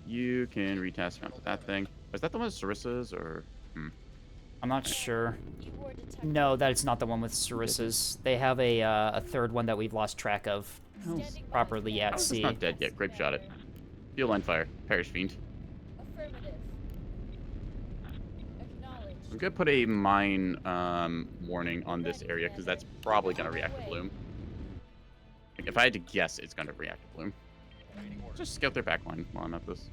you can retask around with that thing. Was that the one with Sarissa's or? I'm not sure. Ewar detected. No, that is not the one with Sarissa's. They have a third one that we've lost track of Standing by, properly Commander. at How is sea. this not dead yet? Grape shot it. Field line fire. Perish fiend. Affirmative. Acknowledged. I'm gonna put a mine warning on this area because that's probably gonna react to bloom. Like, if I had to guess, it's gonna react to bloom. Just scout their back line while I'm at this.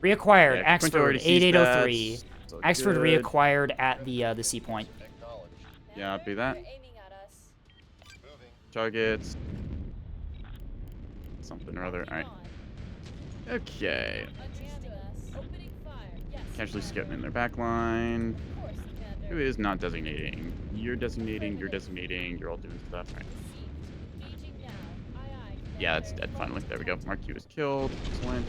Reacquired, Yeah, Quinto Axford, already sees 8803. that, so Axford good. reacquired at the sea point. Yeah, I'll do that. They're aiming at us. Targets. Something or other. Moving Alright. on. Okay. Understood. Opening fire. Yes. Casually Commander. scouting in their back line. Of course, Who Commander. is not designating? You're designating, you're designating, you're all doing stuff. Right. Received. Engaging now. Aye, aye. Yeah, it's Commander. dead finally. There we go. Mark Q is killed. Excellent.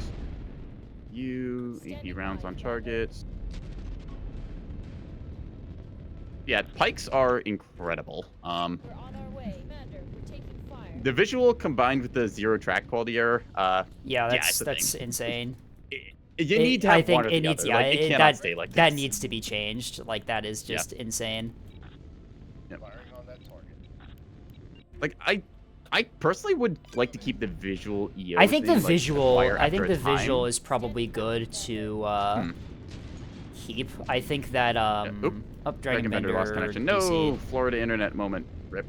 You, 80 rounds on target. Yeah, pikes are incredible. We're on our way. Commander, we're taking fire. The visual combined with the zero track quality error, Yeah, it's a that's thing. insane. you need to have I think one or it the needs, other. yeah, Like, it cannot that stay like that this. needs to be changed. Like that is Yeah. just insane. Like I personally would like to keep the visual EO. I think the thing, like, visual, fire I think after the a time. visual is probably good to keep. I think that Oop. oh, Dragon Bender lost Bender connection. No, DC'd. Florida internet moment. Rip.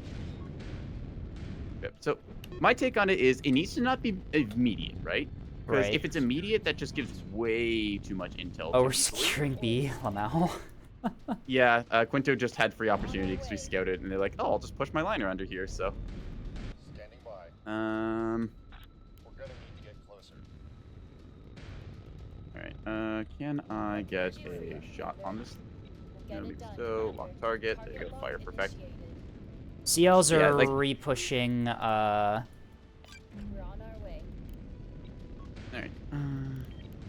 So my take on it is it needs to not be immediate, right? Because Right. if it's immediate, that just gives way too much intel. Oh, too we're easily. securing B, Lamau. Yeah, Quinto just had free opportunity because we scouted, and they're like, "Oh, I'll just push my liner under here." So, Standing by. all We're gonna need to get closer. right. Can I get a shot on this? We'll There get we it done, go. Commander. Lock target. There you go. Target Fire lock perfect. initiated. CLs are Yeah, like- repushing. We're on our way. All right.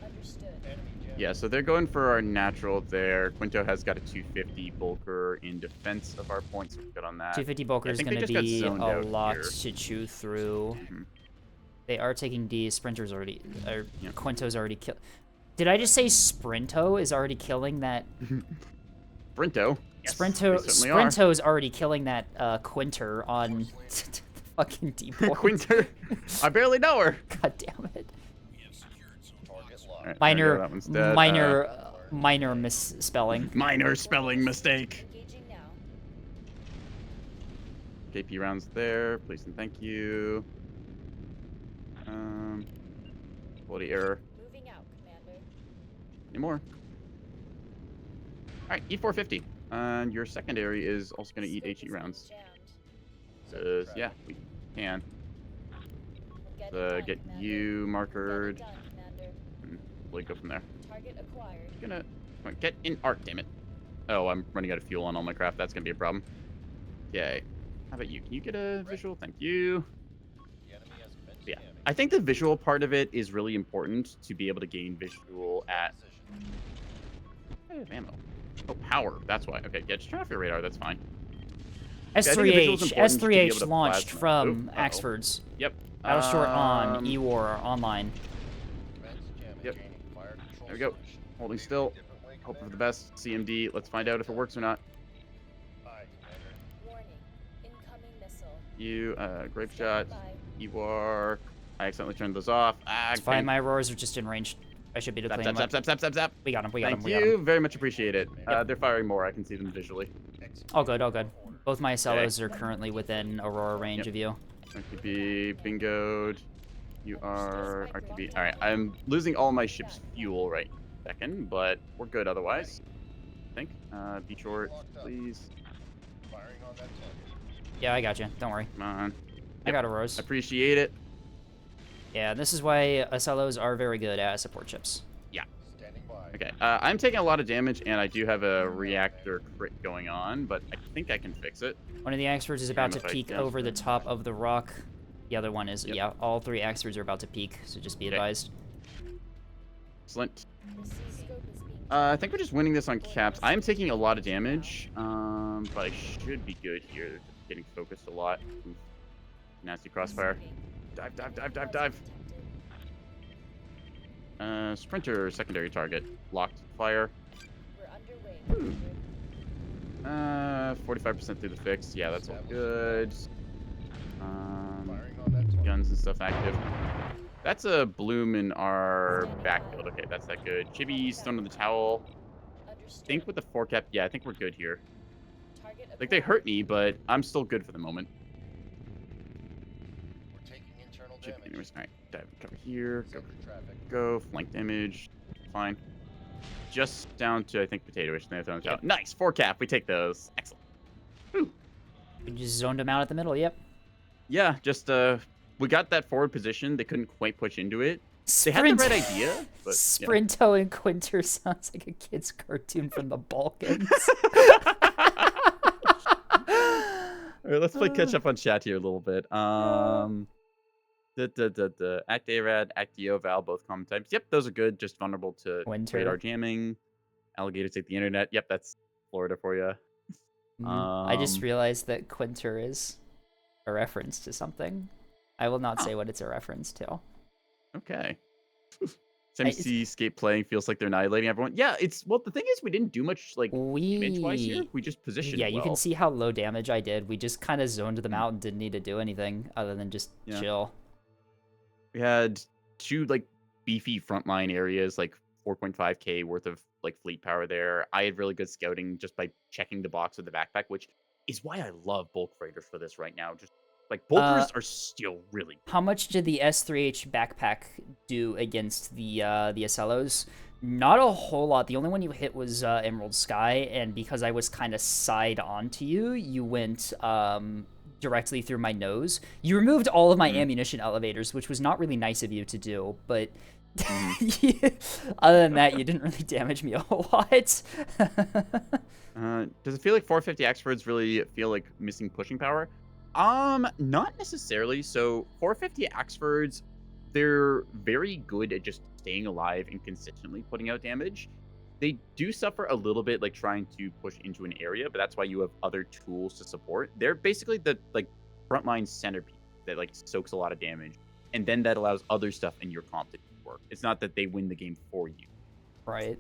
Understood. Enemy jet. Yeah, so they're going for our natural there. Quinto has got a 250 Bulker in defense of our points. So we're good on that. 250 Bulker is think they going to just got be zoned a out lot here. to chew through. Mhm. They are taking D. Sprinter's already, or Yeah. Quinto's already killed. Did I just say Sprinto is already killing that? Sprinto. Yes, Sprinto, they certainly are. Sprinto's already killing that Quinter on the fucking D point. Quinter. I barely know her. God damn it. Target locked. All right, there we go, Minor, that one's dead. minor misspelling. Minor spelling mistake. Engaging now. KP rounds there. Please and thank you. Quality error. Moving out, Commander. Any more? All right, E450. And your secondary is also going to eat Scope HE is rounds. jammed. Yeah, we can. We'll get it done, Get Commander. you We'll markered. get it done, Commander. And we'll go from there. Target acquired. Gonna come on, get in art, damn it. Oh, I'm running out of fuel on all my craft. That's gonna be a problem. Okay. How about you? Can you get a visual? Thank you. The enemy has commenced Yeah. jamming. I think the visual part of it is really important to be able to gain visual at. Position. I have ammo. Oh, power. That's why. Okay, yeah, just turn off your radar. That's fine. S3H. visual's important to be able S3H to launched plasma- from Oop, uh-oh. Axfords. Yep. Battle short on Um, E-War online. Commence jamming. Yep. Gaining fire control There we go. solution. Holding still. Differently, Hope for the Commander. best. CMD. Let's find out if it works or not. Aye, Commander. Warning. Incoming missile. You, grape Stand shot. by. Ewar. I accidentally turned those off. Ah, It's fine. okay. My roars are just in range. I should be able to Zap, clean zap, them zap, up. zap, zap, zap, zap. We got him. We got him. Thank We got him. you. Very much appreciate it. Yep. They're firing more. I can see them visually. All good. All good. Both my Cellos are currently within Aurora range Yep. of you. RTB, bingoed. You are RTB. All right, I'm losing all my ship's fuel right second, but we're good otherwise. I think. Be short, please. Firing on that target. Yeah, I got you. Don't worry. Come on. I got Auroras. Appreciate it. Yeah, this is why Cellos are very good as support chips. Standing by. Okay. I'm taking a lot of damage, and I do have a reactor crit going on, but I think I can fix it. One of the Axfords is about to if I peek can. over the top of the rock. The other one is, Yep. yeah, all three Axfords are about to peek, so just be Okay. advised. Excellent. The sea scope is being I think we're just winning this on caps. I'm taking a lot of damage, but I should be good here. Getting focused a lot. Oof. Nasty crossfire. receiving. Dive, dive, dive, dive, dive. Sprinter, secondary target. Locked fire. We're underway, Commander. 45% through the fix. Yeah, that's all good. Firing on that target. Guns and stuff active. That's a bloom in our backfield. Okay, that's that good. Chibi's thrown in the towel. I Understood. think with the 4-cap, yeah, I think we're good here. Target Like, they acquired. hurt me, but I'm still good for the moment. We're taking internal Chip, damage. anyways, alright, dive, cover here, go, Sector traffic. go, flank damage, fine. Just down to, I think, potato-ish. They have thrown the Yep. towel. Nice, 4-cap, we take those. Excellent. We just zoned him out at the middle, yep. Yeah, just, we got that forward position. They couldn't quite push into it. They had the right idea, but, yeah. Sprinto and Quinter sounds like a kid's cartoon from the Balkans. All right, let's play catch up on chat here a little bit. Act ARAD, Act Val, both common types. Yep, those are good. Just vulnerable to Winter. radar jamming. Alligators take the internet. Yep, that's Florida for you. I just realized that Quinter is a reference to something. I will not say what it's a reference to. Okay. it's- MC skate playing feels like they're annihilating everyone. Yeah, it's the thing is we didn't do much like damage wise here. We just positioned. Yeah, you well. can see how low damage I did. We just kind of zoned them out and didn't need to do anything other than just Yeah. chill. We had two like beefy frontline areas, like 4.5k worth of like fleet power there. I had really good scouting just by checking the box with the backpack, which is why I love bulk freighters for this right now. Just like bulkers are still really How much did the S3H backpack do against the Acellos? Not a whole lot. The only one you hit was Emerald Sky, and because I was kind of side onto you, you went directly through my nose. You removed all of my ammunition elevators, which was not really nice of you to do, but other than that, you didn't really damage me a whole lot. does it feel like 450 Axfords really feel like missing pushing power? Not necessarily. So 450 Axfords, they're very good at just staying alive and consistently putting out damage. They do suffer a little bit like trying to push into an area, but that's why you have other tools to support. They're basically the like frontline centerpiece that like soaks a lot of damage, and then that allows other stuff in your comp to work. It's not that they win the game for you. Right.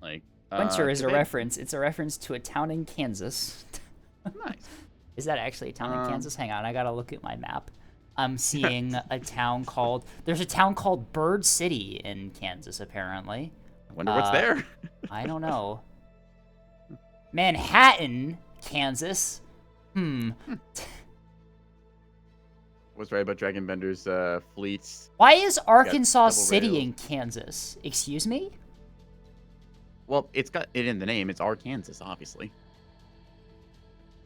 Like Winter is a Quebec- reference. It's a reference to a town in Kansas. Nice. Is that actually a town in Kansas? Hang on, I gotta look at my map. I'm seeing a town called... There's a town called Bird City in Kansas, apparently. I wonder what's there. I don't know. Manhattan, Kansas. Was right about Dragon Bender's fleets. Why is Arkansas double City rails. in Kansas? Excuse me? Well, it's got it in the name. It's Arkansas, obviously.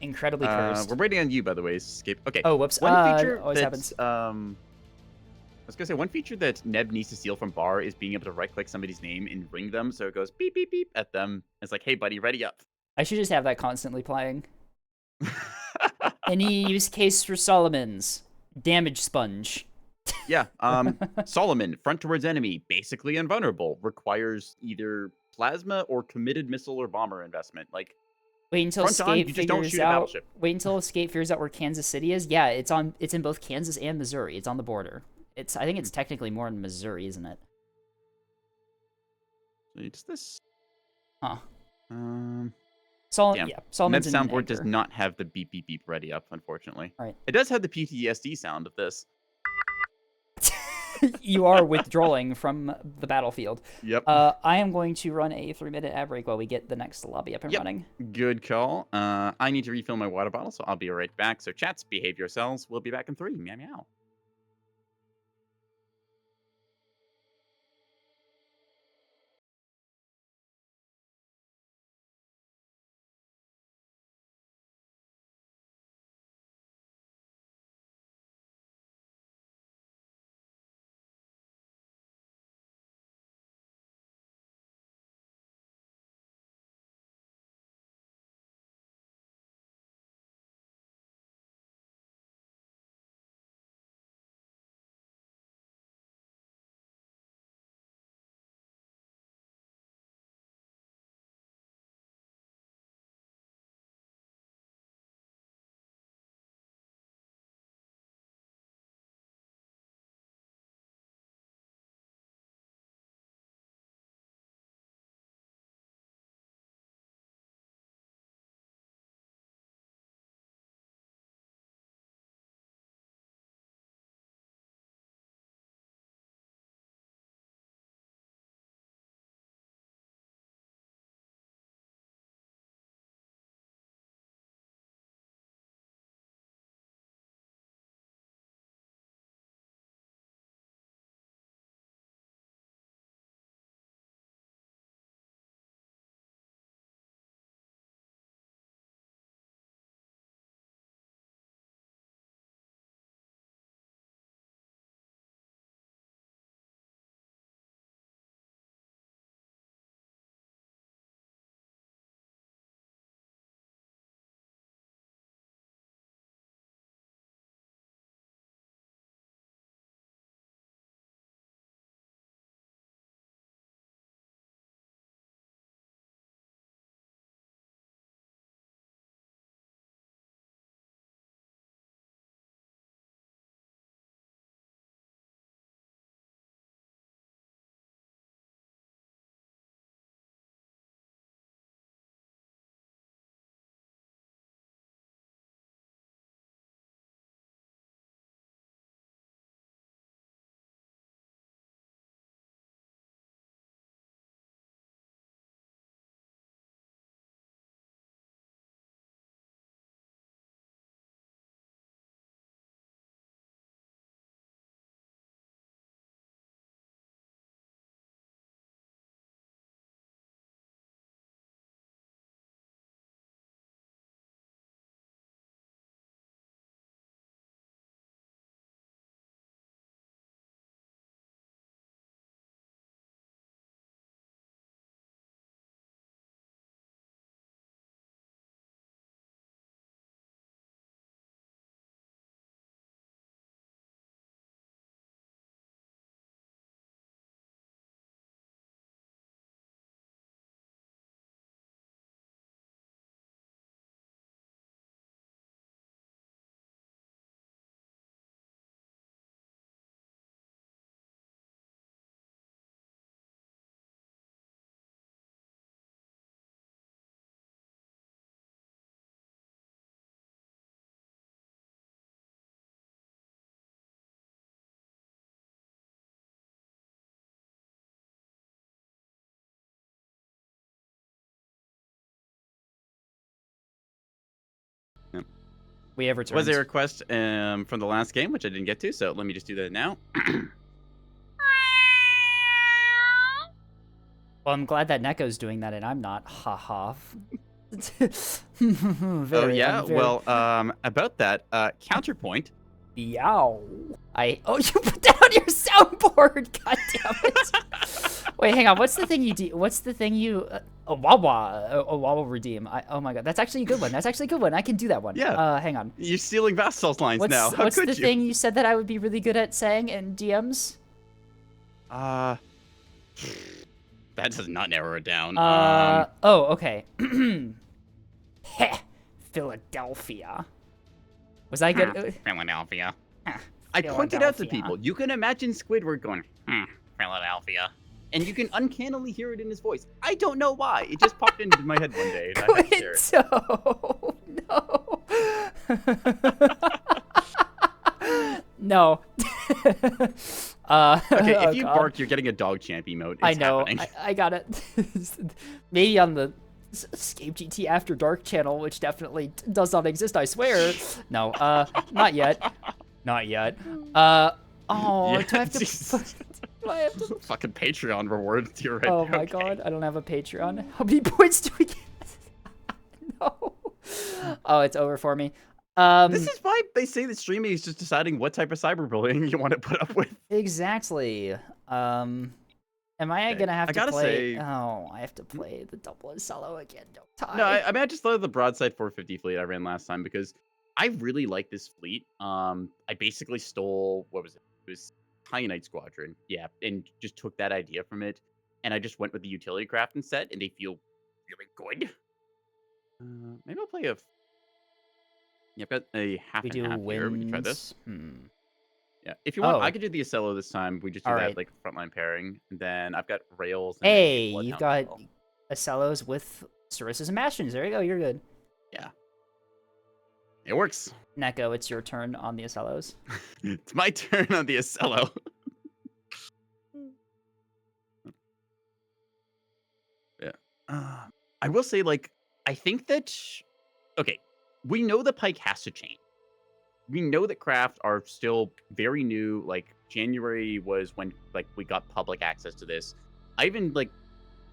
Incredibly cursed. We're waiting on you, by the way, Escape. Okay. Oh, whoops. One feature always that's happens. I was gonna say one feature that Neb needs to steal from Bar is being able to right-click somebody's name and ring them, so it goes beep beep beep at them. It's like, hey buddy, ready up. I should just have that constantly playing. Any use case for Solomons? Damage sponge. Yeah. Solomon, front towards enemy, basically invulnerable. Requires either plasma or committed missile or bomber investment. Like, Wait until front on, Escape you just don't figures shoot a out. battleship. Wait until Escape figures out where Kansas City is. Yeah, it's in both Kansas and Missouri. It's on the border. I think it's technically more in Missouri, isn't it? It's this. Huh. Damn. Yeah, Solomon's Neb's in soundboard does Anchor. not have the beep beep beep ready up, unfortunately. Right. It does have the PTSD sound of this. You are withdrawing from the battlefield. Yep. I am going to run a 3-minute ad break while we get the next lobby up and Yep. running. Good call. I need to refill my water bottle, so I'll be right back. So chats, behave yourselves. We'll be back in 3. Meow meow. Yep. We have returned. Was a request from the last game, which I didn't get to, so let me just do that now. Well, I'm glad that Neko's doing that and I'm not. Ha ha. Oh yeah. Well, about that, counterpoint. Yow. Oh, you put that on your soundboard. God damn it. Wait, hang on. What's the thing you do? What's the thing you? A Wawa redeem. Oh my god, that's actually a good one. That's actually a good one. I can do that one. Yeah. Hang on. You're stealing Vassals lines now. How What's could the you? thing you said that I would be really good at saying in DMs? That does not narrow it down. Oh, okay. Heh, Philadelphia. Was I good? Philadelphia. I pointed out to people, you can imagine Squidward going, Philadelphia. And you can uncannily hear it in his voice. I don't know why. It just popped into my head one day. And I had to share it. No. Okay, if you God. bark, you're getting a dog champ emote. It's I know. happening. I got it. Maybe on the Escape GT After Dark channel, which definitely does not exist, I swear. No, not yet. Not yet. Oh, Yeah, do I have to... Jesus. Do I have to... Fucking Patreon reward to your right. Oh my god, I don't have a Patreon. How many points do we get? No. Oh, it's over for me. This is why they say that streaming is just deciding what type of cyberbullying you want to put up with. Exactly. Am I Okay, gonna have I to gotta play? say- Oh, I have to play the double and solo again. Don't tie. No, I mean, I just love the broadside 450 fleet I ran last time because I really like this fleet. I basically stole, what was it? It was Kyanite Squadron. Yeah, and just took that idea from it. And I just went with the utility craft instead, and they feel really good. Maybe I'll play a... Yeah, I've got a half we and do half here. We can try wins. this. Hmm. Yeah, if you want, Oh. I could do the Acello this time. We just do that Alright. like frontline pairing, and then I've got rails. And Hey, maybe you've Bloodhound got as well. Acellos with Sarisas and Bastions. There you go. You're good. It works. Neko, it's your turn on the Acellos. It's my turn on the Acello. Yeah. I will say, like, I think that okay, we know the Pike has to change. We know that craft are still very new. Like January was when like we got public access to this. I even like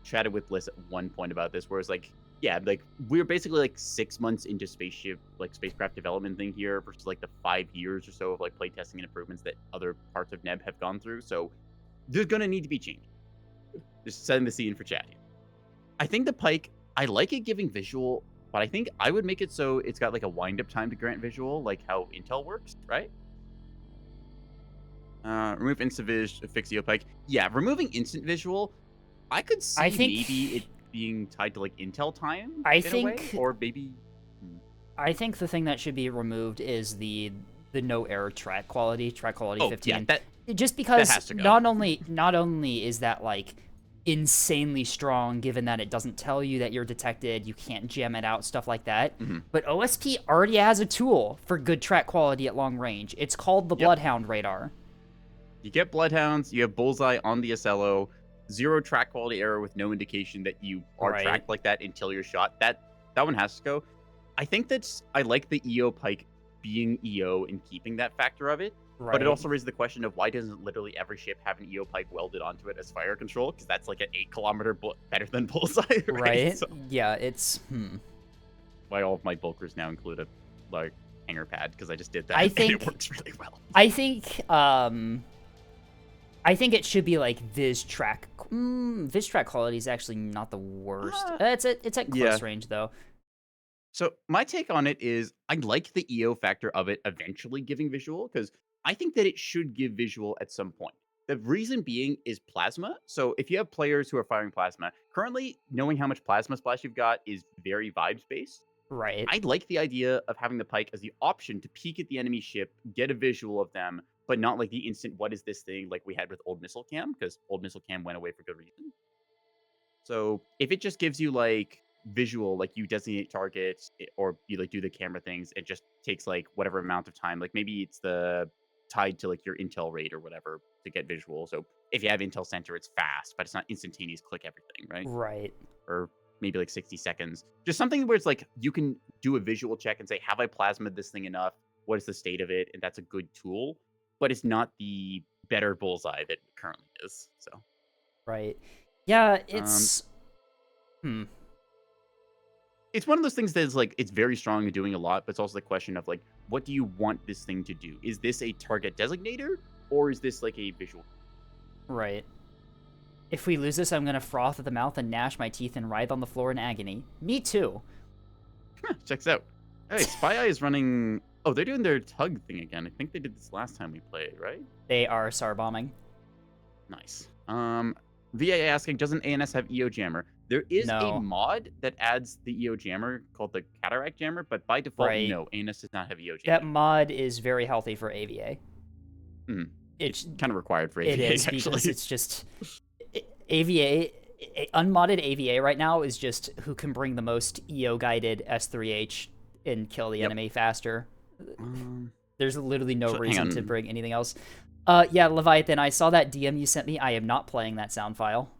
chatted with Liz at one point about this, where it's like, yeah, like we're basically like 6 months into spacecraft development thing here versus like the 5 years or so of like playtesting and improvements that other parts of NEB have gone through. So there's gonna need to be change. Just setting the scene for chat here. I think the Pike, I like it giving visual, but I think I would make it so it's got like a wind-up time to grant visual, like how Intel works, right? Remove instant vis, fix EO Pike. Yeah, removing instant visual, I could see I think- maybe it being tied to like Intel time. I in a way, think- or maybe. I think the thing that should be removed is the no error track quality Oh 15. yeah, that Just because has to go. not only is that like insanely strong, given that it doesn't tell you that you're detected, you can't jam it out, stuff like that. Mhm. But OSP already has a tool for good track quality at long range. It's called the Yep. Bloodhound radar. you get Bloodhounds, you have Bullseye on the Acello, 0 track quality error with no indication that you are Right. tracked like that until you're shot. That one has to go. I think I like the EO Pike being EO and keeping that factor of it. Right. But it also raises the question of why doesn't literally every ship have an EO Pike welded onto it as fire control? Because that's like an 8-kilometer better than Bullseye, right? right. So Yeah, it's why all of my bulkers now include a like hanger pad because I just did that. I and think- it works really well. I think it should be like Viz track. Viz track quality is actually not the worst. It's at close Yeah. range though. So my take on it is I like the EO factor of it eventually giving visual because I think that it should give visual at some point. The reason being is plasma. So if you have players who are firing plasma, currently knowing how much plasma splash you've got is very vibes based. Right. I like the idea of having the Pike as the option to peek at the enemy ship, get a visual of them, but not like the instant what is this thing like we had with Old Missile Cam, because Old Missile Cam went away for good reason. So if it just gives you like visual, like you designate targets or you like do the camera things, it just takes like whatever amount of time. Like maybe it's the tied to like your intel rate or whatever to get visual. So if you have intel center, it's fast, but it's not instantaneous click everything, right? Right. Or maybe like 60 seconds. Just something where it's like you can do a visual check and say, have I plasmid this thing enough? What is the state of it? And that's a good tool, but it's not the better Bullseye that it currently is. So Right. Yeah, it's It's one of those things that is like it's very strong and doing a lot, but it's also the question of like, what do you want this thing to do? Is this a target designator or is this like a visual? right. If we lose this, I'm gonna froth at the mouth and gnash my teeth and writhe on the floor in agony. Me too. Checks out. Hey, Spy Eye is running. Oh, they're doing their tug thing again. I think they did this last time we played, right? They are SAR bombing. Nice. VA asking, doesn't ANS have EO Jammer? There is No. a mod that adds the EO Jammer called the Cataract Jammer, but by default, Right. no, ANS does not have EO That Jammer. mod is very healthy for AVA. Mhm. It's Kind of required for it AVA, is actually. because it's just AVA. Unmodded AVA right now is just who can bring the most EO guided S3H and kill the Yep. enemy faster. Um, There's literally no So, hang reason to on. bring anything else. Yeah, Leviathan, I saw that DM you sent me. I am not playing that sound file.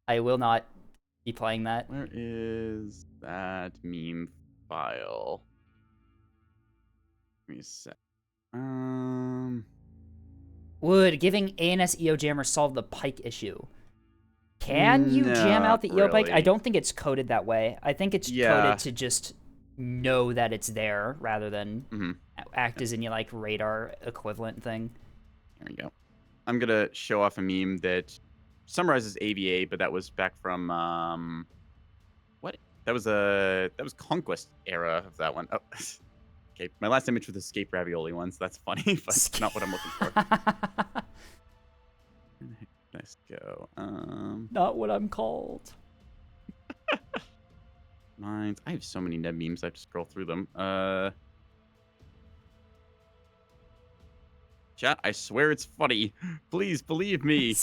I will not be playing that. Where is that meme file? Give me a sec. Would giving ANS EO Jammer solve the pike issue? Can you jam out the Not EO pike? I really. don't think it's coded that way. I think it's Yeah. coded to just know that it's there rather than Mhm. act as any like radar equivalent thing. There we go. I'm gonna show off a meme that summarizes AVA, but that was back from what? That was Conquest era of that one. Oh, okay. My last image was Escape Ravioli one, so that's funny, but not what I'm looking for. Where the heck did this go? Not what I'm called. Mines. I have so many Neb memes. I have to scroll through them. Chat. I swear it's funny. Please believe me.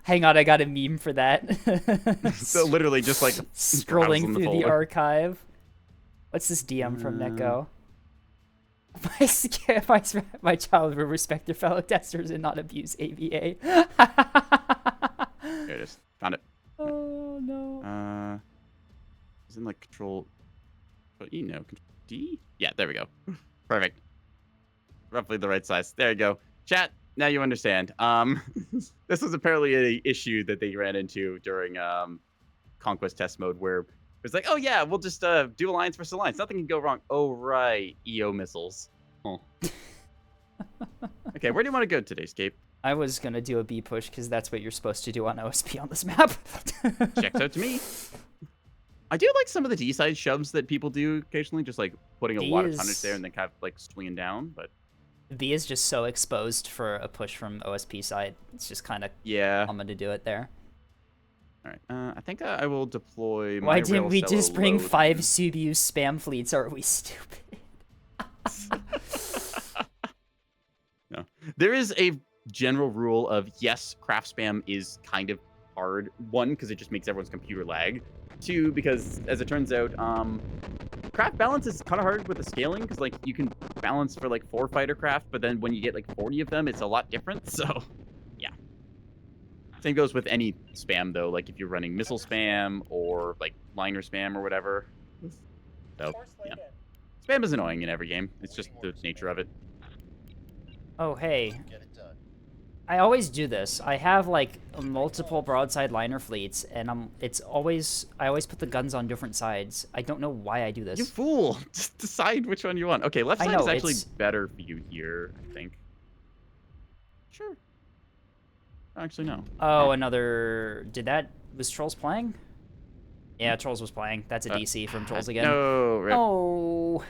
Hang on, I got a meme for that. So literally just like Scrolling browse in through the folder. archive. What's this DM from Netgo? My child will respect their fellow testers and not abuse AVA. There it is. Found it. Oh no. Is in like control. Oh, E no. Control D. Yeah, there we go. Perfect. Roughly the right size. There you go. Chat. Now you understand. This was apparently an issue that they ran into during Conquest test mode, where it's like, oh yeah, we'll just do alliance versus alliance. Nothing can go wrong. Oh right, EO missiles. Oh. Okay, where do you want to go today, Scape? I was gonna do a B push because that's what you're supposed to do on OSP on this map. Checks out to me. I do like some of the D-side shoves that people do occasionally, just like putting a D lot of is- tonnage there and then kind of like swinging down. But B is just so exposed for a push from OSP side. It's just kind of yeah. common to do it there. All right. I think I will deploy. Why my didn't we Rail just Cello bring load 5 in. Subiu spam fleets? Or are we stupid? No. There is a general rule of yes, craft spam is kind of hard. One, because it just makes everyone's computer lag. Two, because as it turns out, craft balance is kind of hard with the scaling because like you can balance for like 4 fighter craft, but then when you get like 40 of them, it's a lot different. So, yeah. Same goes with any spam though. Like if you're running missile spam or like liner spam or whatever. So, yeah. Spam is annoying in every game. It's just the nature of it. Oh, hey. Get it done. I always do this. I have like multiple broadside liner fleets, and I always put the guns on different sides. I don't know why I do this. You fool! Just decide which one you want. Okay, left I side is know, actually it's- better for you here, I think. Sure. Actually, no. Oh, another. Was Trolls playing? Yeah, Trolls was playing. That's a DC from Trolls again. No. Rip. Oh.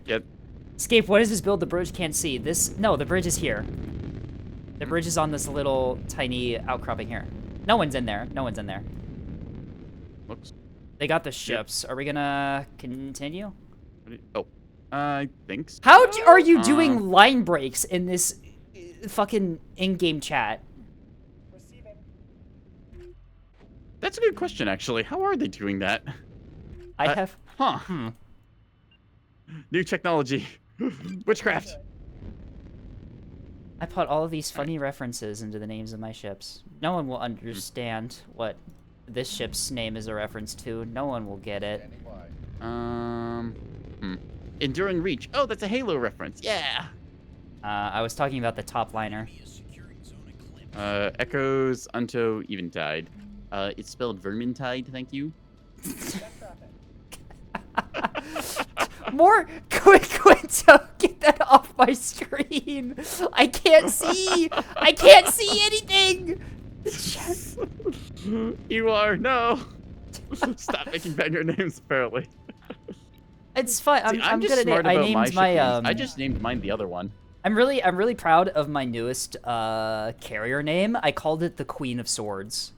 Yep. Escape, what is this build the bridge can't see? No, the bridge is here. The bridge is on this little tiny outcropping here. No one's in there. No one's in there. Looks. They got the ships. Are we gonna continue? Oh, I think so. How are you doing line breaks in this fucking in-game chat? That's a good question, actually. How are they doing that? I Uh, have... Huh. New technology. Witchcraft. I put all of these funny references into the names of my ships. No one will understand what this ship's name is a reference to. No one will get it. Standing by. Enduring Reach. Oh, that's a Halo reference. Yeah. I was talking about the top liner. Echoes unto Eventide. It's spelled Vermintide, thank you. More Quinto, get that off my screen. I can't see. I can't see anything. You are no. Stop making banger names. Apparently. It's fine. See, I'm just good at smart it. I about named my my ship names. I just named mine the other one. I'm really proud of my newest carrier name. I called it the Queen of Swords.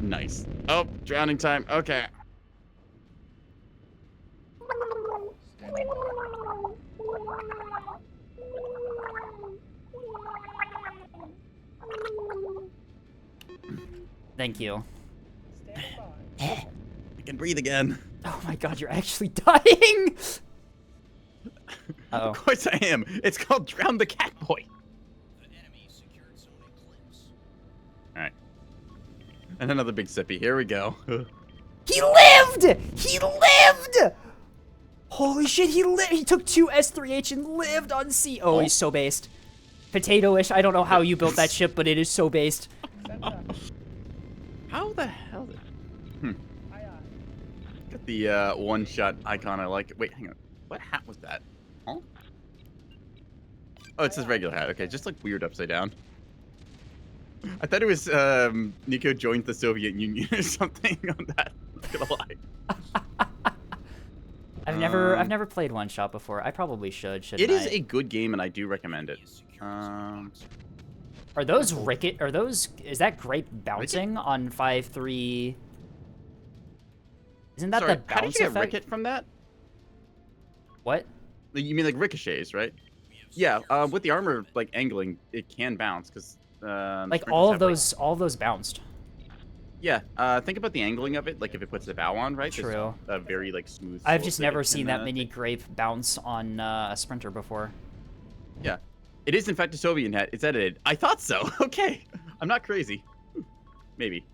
Nice. Oh, drowning time. Okay. Standing by. Thank you. I can breathe again. Oh my god, you're actually dying! Uh-oh. Of course I am. It's called Drown the Cat Boy. Alright. And another big sippy. Here we go. He lived! He lived! Holy shit, he lived! He took 2 S3H and lived on sea. Oh, he's so based. Potato-ish. I don't know how you built that ship, but it is so based. How the hell did... Got the one-shot icon I like. Wait, hang on. What hat was that? Huh? Oh, it's his regular hat. Okay, just like weird upside down. I thought it was Nico joined the Soviet Union or something on that. Not gonna lie. I've never played One Shot before. I probably should, shouldn't It I? is a good game, and I do recommend it. Are those ricket? Are those? Is that grape bouncing on 5-3? Isn't that Sorry, the bounce how did you get effect? ricket from that? What? You mean like ricochets, right? Yeah. With the armor like angling, it can bounce because Like all of those bounced. Yeah. Think about the angling of it. Like if it puts the bow on, right? There's True. a very like smooth. I've slope just that never it seen can, that many grape bounce on a sprinter before. Yeah. It is in fact a Soviet hat. It's edited. I thought so. Okay. I'm not crazy. Maybe.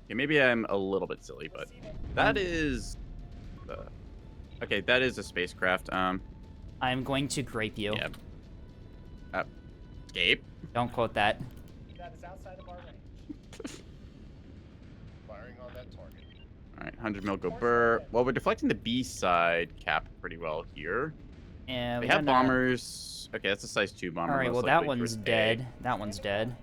Yeah, maybe I'm a little bit silly, but that is. Okay, that is a spacecraft. I'm going to grape you. Yeah. Escape. Don't quote that. That is outside of our range. Firing on that target. All right, 100 mil go burr. Well, we're deflecting the B side cap pretty well here. And They have bombers. Okay, that's a size 2 bomber. All right, most well that likely one's towards A. dead. That one's dead.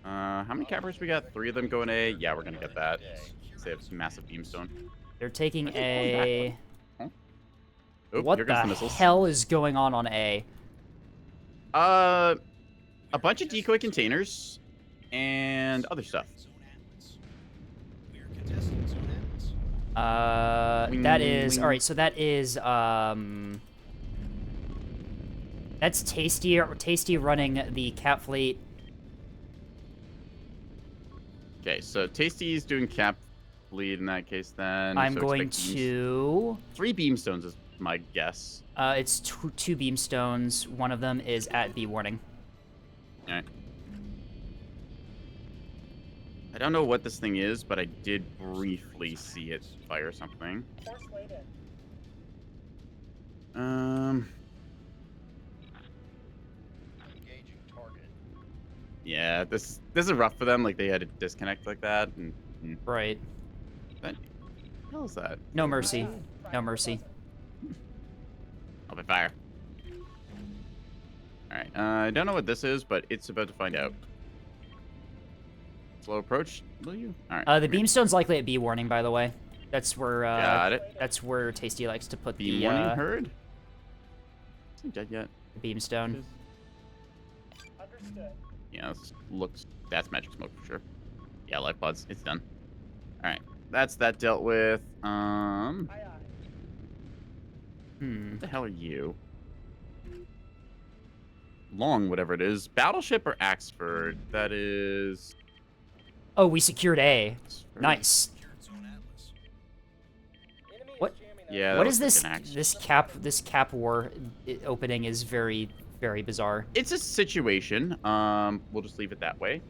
How many cappers we got? 3 of them going A. Yeah, we're gonna get that. They have some massive beamstone. They're taking Why are they pulling A. back? Oh, What here goes the the missiles. hell is going on A? A bunch of decoy containers and other stuff. That is Wing. all right. So that is that's Tasty running the Cat Fleet. Okay, so Tasty's doing cap lead in that case then. I'm so going expect to. 3 beamstones is my guess. It's two beamstones. One of them is at B warning. Alright. I don't know what this thing is, but I did briefly see it fire something. Force laid in. Engaging target. Yeah, this is rough for them. Like they had to disconnect like that, and Right. what the hell is that? No mercy. No mercy. Open fire. All right. I don't know what this is, but it's about to find out. Slow approach, will you? All right. The beamstone's likely at B warning, by the way. That's where Got it. that's where Tasty likes to put Beam the warning heard. Isn't dead yet? beamstone. Understood. Yeah, this looks. That's magic smoke for sure. Yeah, life pods. It's done. All right. That's that dealt with. Aye, aye. Hmm. What the hell are you? Long, whatever it is. Battleship or Axford? That is. Oh, we secured A. Axford. Nice. Enemy What? is jamming us. Yeah. that What is looks this? like an Axford. This cap war opening is very bizarre. It's a situation. We'll just leave it that way.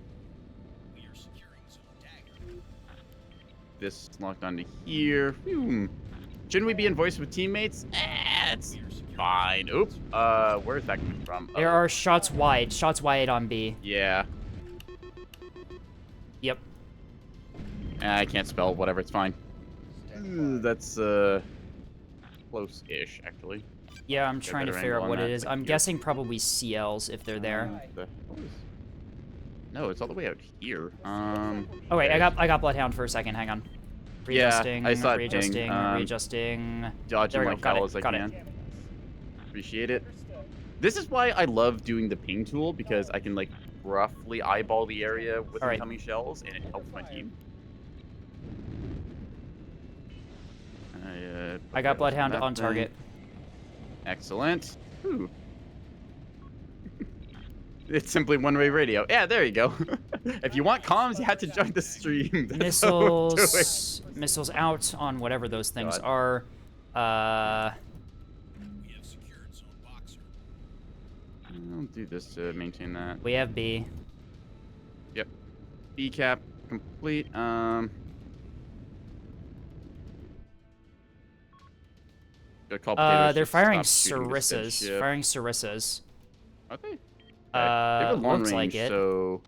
This locked onto here. Shouldn't we be in voice with teammates? It's fine. Oop. Where's that coming from? There Oh, are shots wide on B. Yeah. Yep. I can't spell. Whatever. It's fine. Standing by. That's close-ish actually. Yeah, I'm Get a trying to better figure angle out on what that, it is. like I'm here. guessing probably CLs if they're there. No, it's all the way out here. Oh wait, okay. I got Bloodhound for a second. Hang on. Yeah, Readjusting, I saw it ping, readjusting, um, readjusting. Dodging There we go, like got hell it, as I got it. can. Jamming us. Appreciate it. Understood. This is why I love doing the ping tool, because I can like roughly eyeball the area with Alright. incoming shells, and it helps my team. I got Bloodhound that on thing. target. Excellent. Ooh. It's simply one-way radio. Yeah, there you go. If you want comms, you have to join the stream. That's how we'll do it. Missiles out on whatever those things God. are. I'll do this to maintain that. We have B. Yep. B cap complete. Gotta call potatoes They're just to firing stop shooting this dead Sarissas. ship. Firing Sarissas. Are they? Okay. They have a long Looks like range, it. so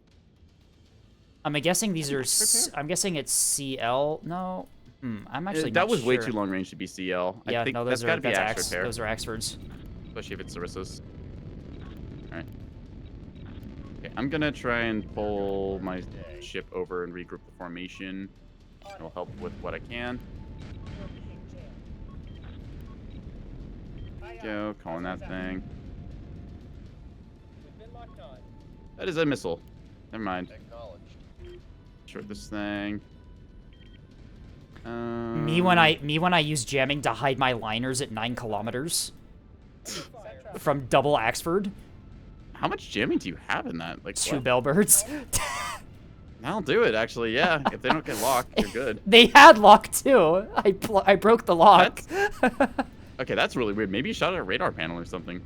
I'm guessing these are. Prepare. I'm guessing it's CL. No. I'm actually. that not was way sure. too long range to be CL. Yeah, I think no, that's those are gotta be that's axe repair, those are Axfords. especially if it's Sarissas. All right. Okay, I'm gonna try and pull my ship over and regroup the formation. I'll help with what I can. We're being jammed. Aye, aye. Go, calling that thing. We've been locked on. That is a missile. Never mind. Acknowledged. Short this thing. Me when I use jamming to hide my liners at 9 kilometers Fire. from double Axford. How much jamming do you have in that? Like, 2 what? bellbirds. That'll do it, actually, yeah. If they don't get locked, you're good. They had lock too. I broke the lock. Okay, that's really weird. Maybe you shot at a radar panel or something.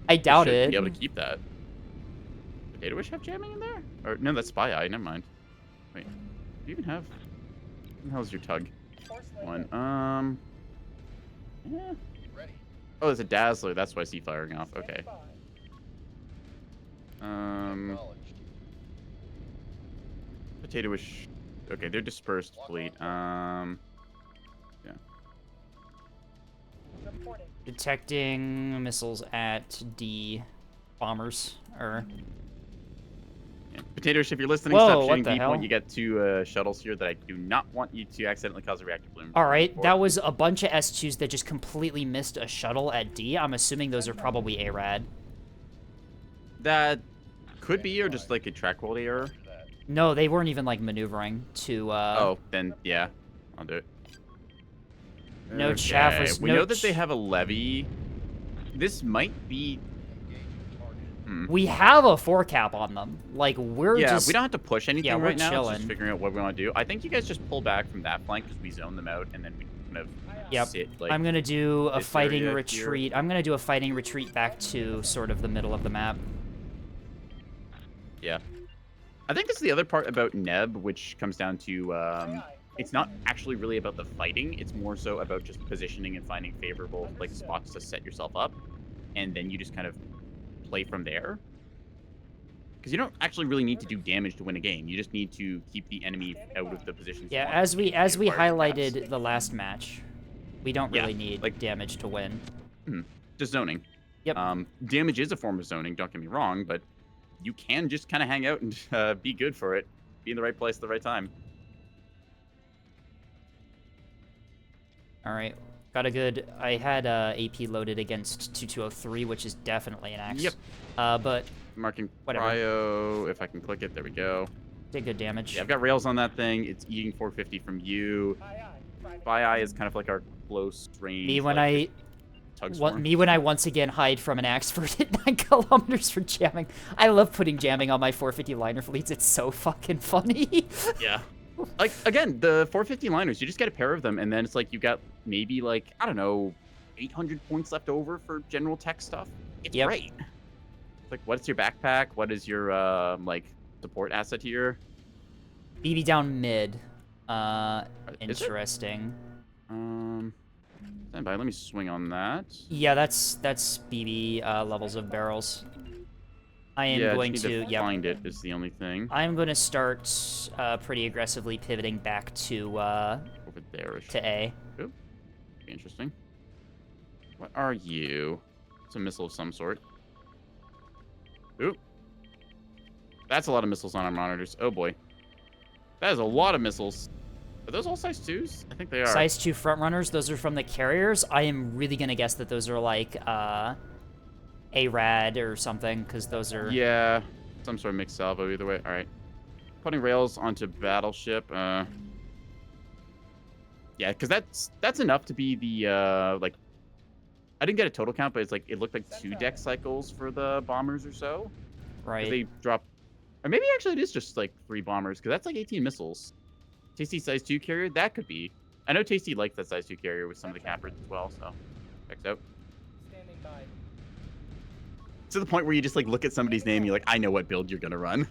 I You doubt should it. be able to keep that. Potato Wish have jamming in there? Or no, that's Spy Eye. Never mind. Wait, do you even have? What the hell is your tug? Force One. laser. Yeah. Ready. Oh, it's a Dazzler. That's why I see firing off. Stand Okay. by. Acknowledged. Potato Wish. Okay, they're dispersed fleet. Reporting. Detecting missiles at D bombers. Or Yeah. Potato Wish, if you're listening, Whoa, stop what shooting the people. hell? You get 2 shuttles here that I do not want you to accidentally cause a reactor bloom. all right, Or- that was a bunch of S2s that just completely missed a shuttle at D. I'm assuming those are probably ARAD. That could be, or just like a track quality error. That. No, they weren't even like maneuvering to. Oh, then yeah, I'll do it. No chaffers, We no know that they have a levy. This might be. Engaging target. We have a 4 cap on them. Like we're Yeah, just. we don't have to push anything we're right now. It's chilling. just figuring out what we want to do. I think you guys just pull back from that flank because we zone them out, and then we kind of Yep. sit like. I'm gonna do a this fighting area here. retreat. I'm gonna do a fighting retreat back to sort of the middle of the map. Yeah. I think this is the other part about Neb, which comes down to it's not actually really about the fighting. It's more so about just positioning and finding favorable like spots to set yourself up, and then you just kind of play from there. Because you don't actually really need to do damage to win a game. You just need to keep the enemy out of the positions. you Yeah, want as we to acquire your highlighted caps. the last match, we don't Yeah, really need like- damage to win. Just zoning. Yep. Damage is a form of zoning. Don't get me wrong, but you can just kind of hang out and be good for it. Be in the right place at the right time. All right, got a good. I had AP loaded against 2203, which is definitely an axe. Yep. But Marking Whatever. cryo. If I can click it, there we go. did good damage. Yeah, I've got rails on that thing. It's eating 450 from you. Aye, aye. Private. Spy Eye is kind of like our close range. Me when like, I tug What, swarm. me when I once again hide from an Axford at 9 kilometers for jamming. I love putting jamming on my 450 liner fleets. It's so fucking funny. Yeah. Like, again, the 450 liners, you just get a pair of them, and then it's like you got maybe, like, I don't know, 800 points left over for general tech stuff. It's Yep. great. It's like, what's your backpack? What is your, like, support asset here? BB down mid. Is it? Interesting. Is Stand by. Let me swing on that. Yeah, that's BB levels of barrels. I am yeah, going just need to, to yep. find it is the only thing. I'm going to start pretty aggressively pivoting back to Over there. A. Oop. Be interesting. What are you? It's a missile of some sort. Oop. That's a lot of missiles on our monitors. Oh boy. That is a lot of missiles. Are those all size 2s? I think they are. Size 2 front runners, those are from the carriers. I am really going to guess that those are like ARAD or something, because those are... Yeah. Some sort of mixed salvo either way. All right. Putting rails onto battleship. Yeah, because that's enough to be the, like... I didn't get a total count, but it's like, it looked like 2 deck cycles for the bombers or so. 'Cause Right. they drop... Or maybe actually it is just like 3 bombers, because that's like 18 missiles. Tasty size 2 carrier, that could be. I know Tasty likes that size 2 carrier with some of the cappers as well, so checks out. Standing by. To the point where you just like look at somebody's name, you're like, I know what build you're gonna run.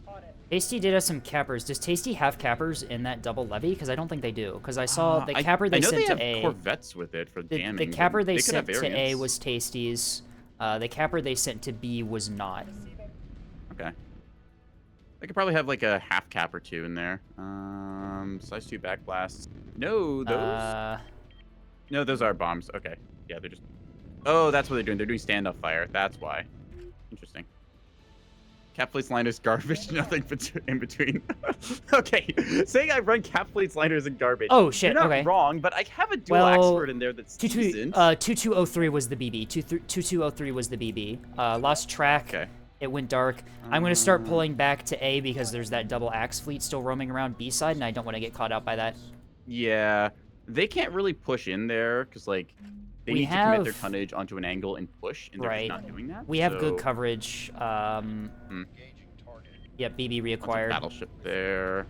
On it. Tasty did have some cappers. Does Tasty have cappers in that double levy? Because I don't think they do. Because I saw the capper they I know sent they have to A. Corvettes with it for The jamming. capper but they could sent have to A variants. was Tasty's. The capper they sent to B was not. Receiving. Okay. They could probably have like a half cap or 2 in there. Size 2 back blasts. No, those. No, those are bombs. Okay. Yeah, they're just. Oh, that's what they're doing. They're doing standoff fire. That's why. Interesting. Cap plates liners garbage. Nothing in between. Okay. Saying I run cap plates liners and garbage. Oh shit. You're not Okay. wrong, but I have a dual Well, expert in there that's decent. 2203 was the BB. 2203 was the BB. Lost track. Okay. It went dark. I'm going to start pulling back to A because there's that double axe fleet still roaming around B side, and I don't want to get caught out by that. Yeah, they can't really push in there because like they We need to commit their have- tonnage onto an angle and push, and they're Right. just not doing that. We have good so- coverage. Engaging target. Yep, BB Lots of reacquired. battleship there.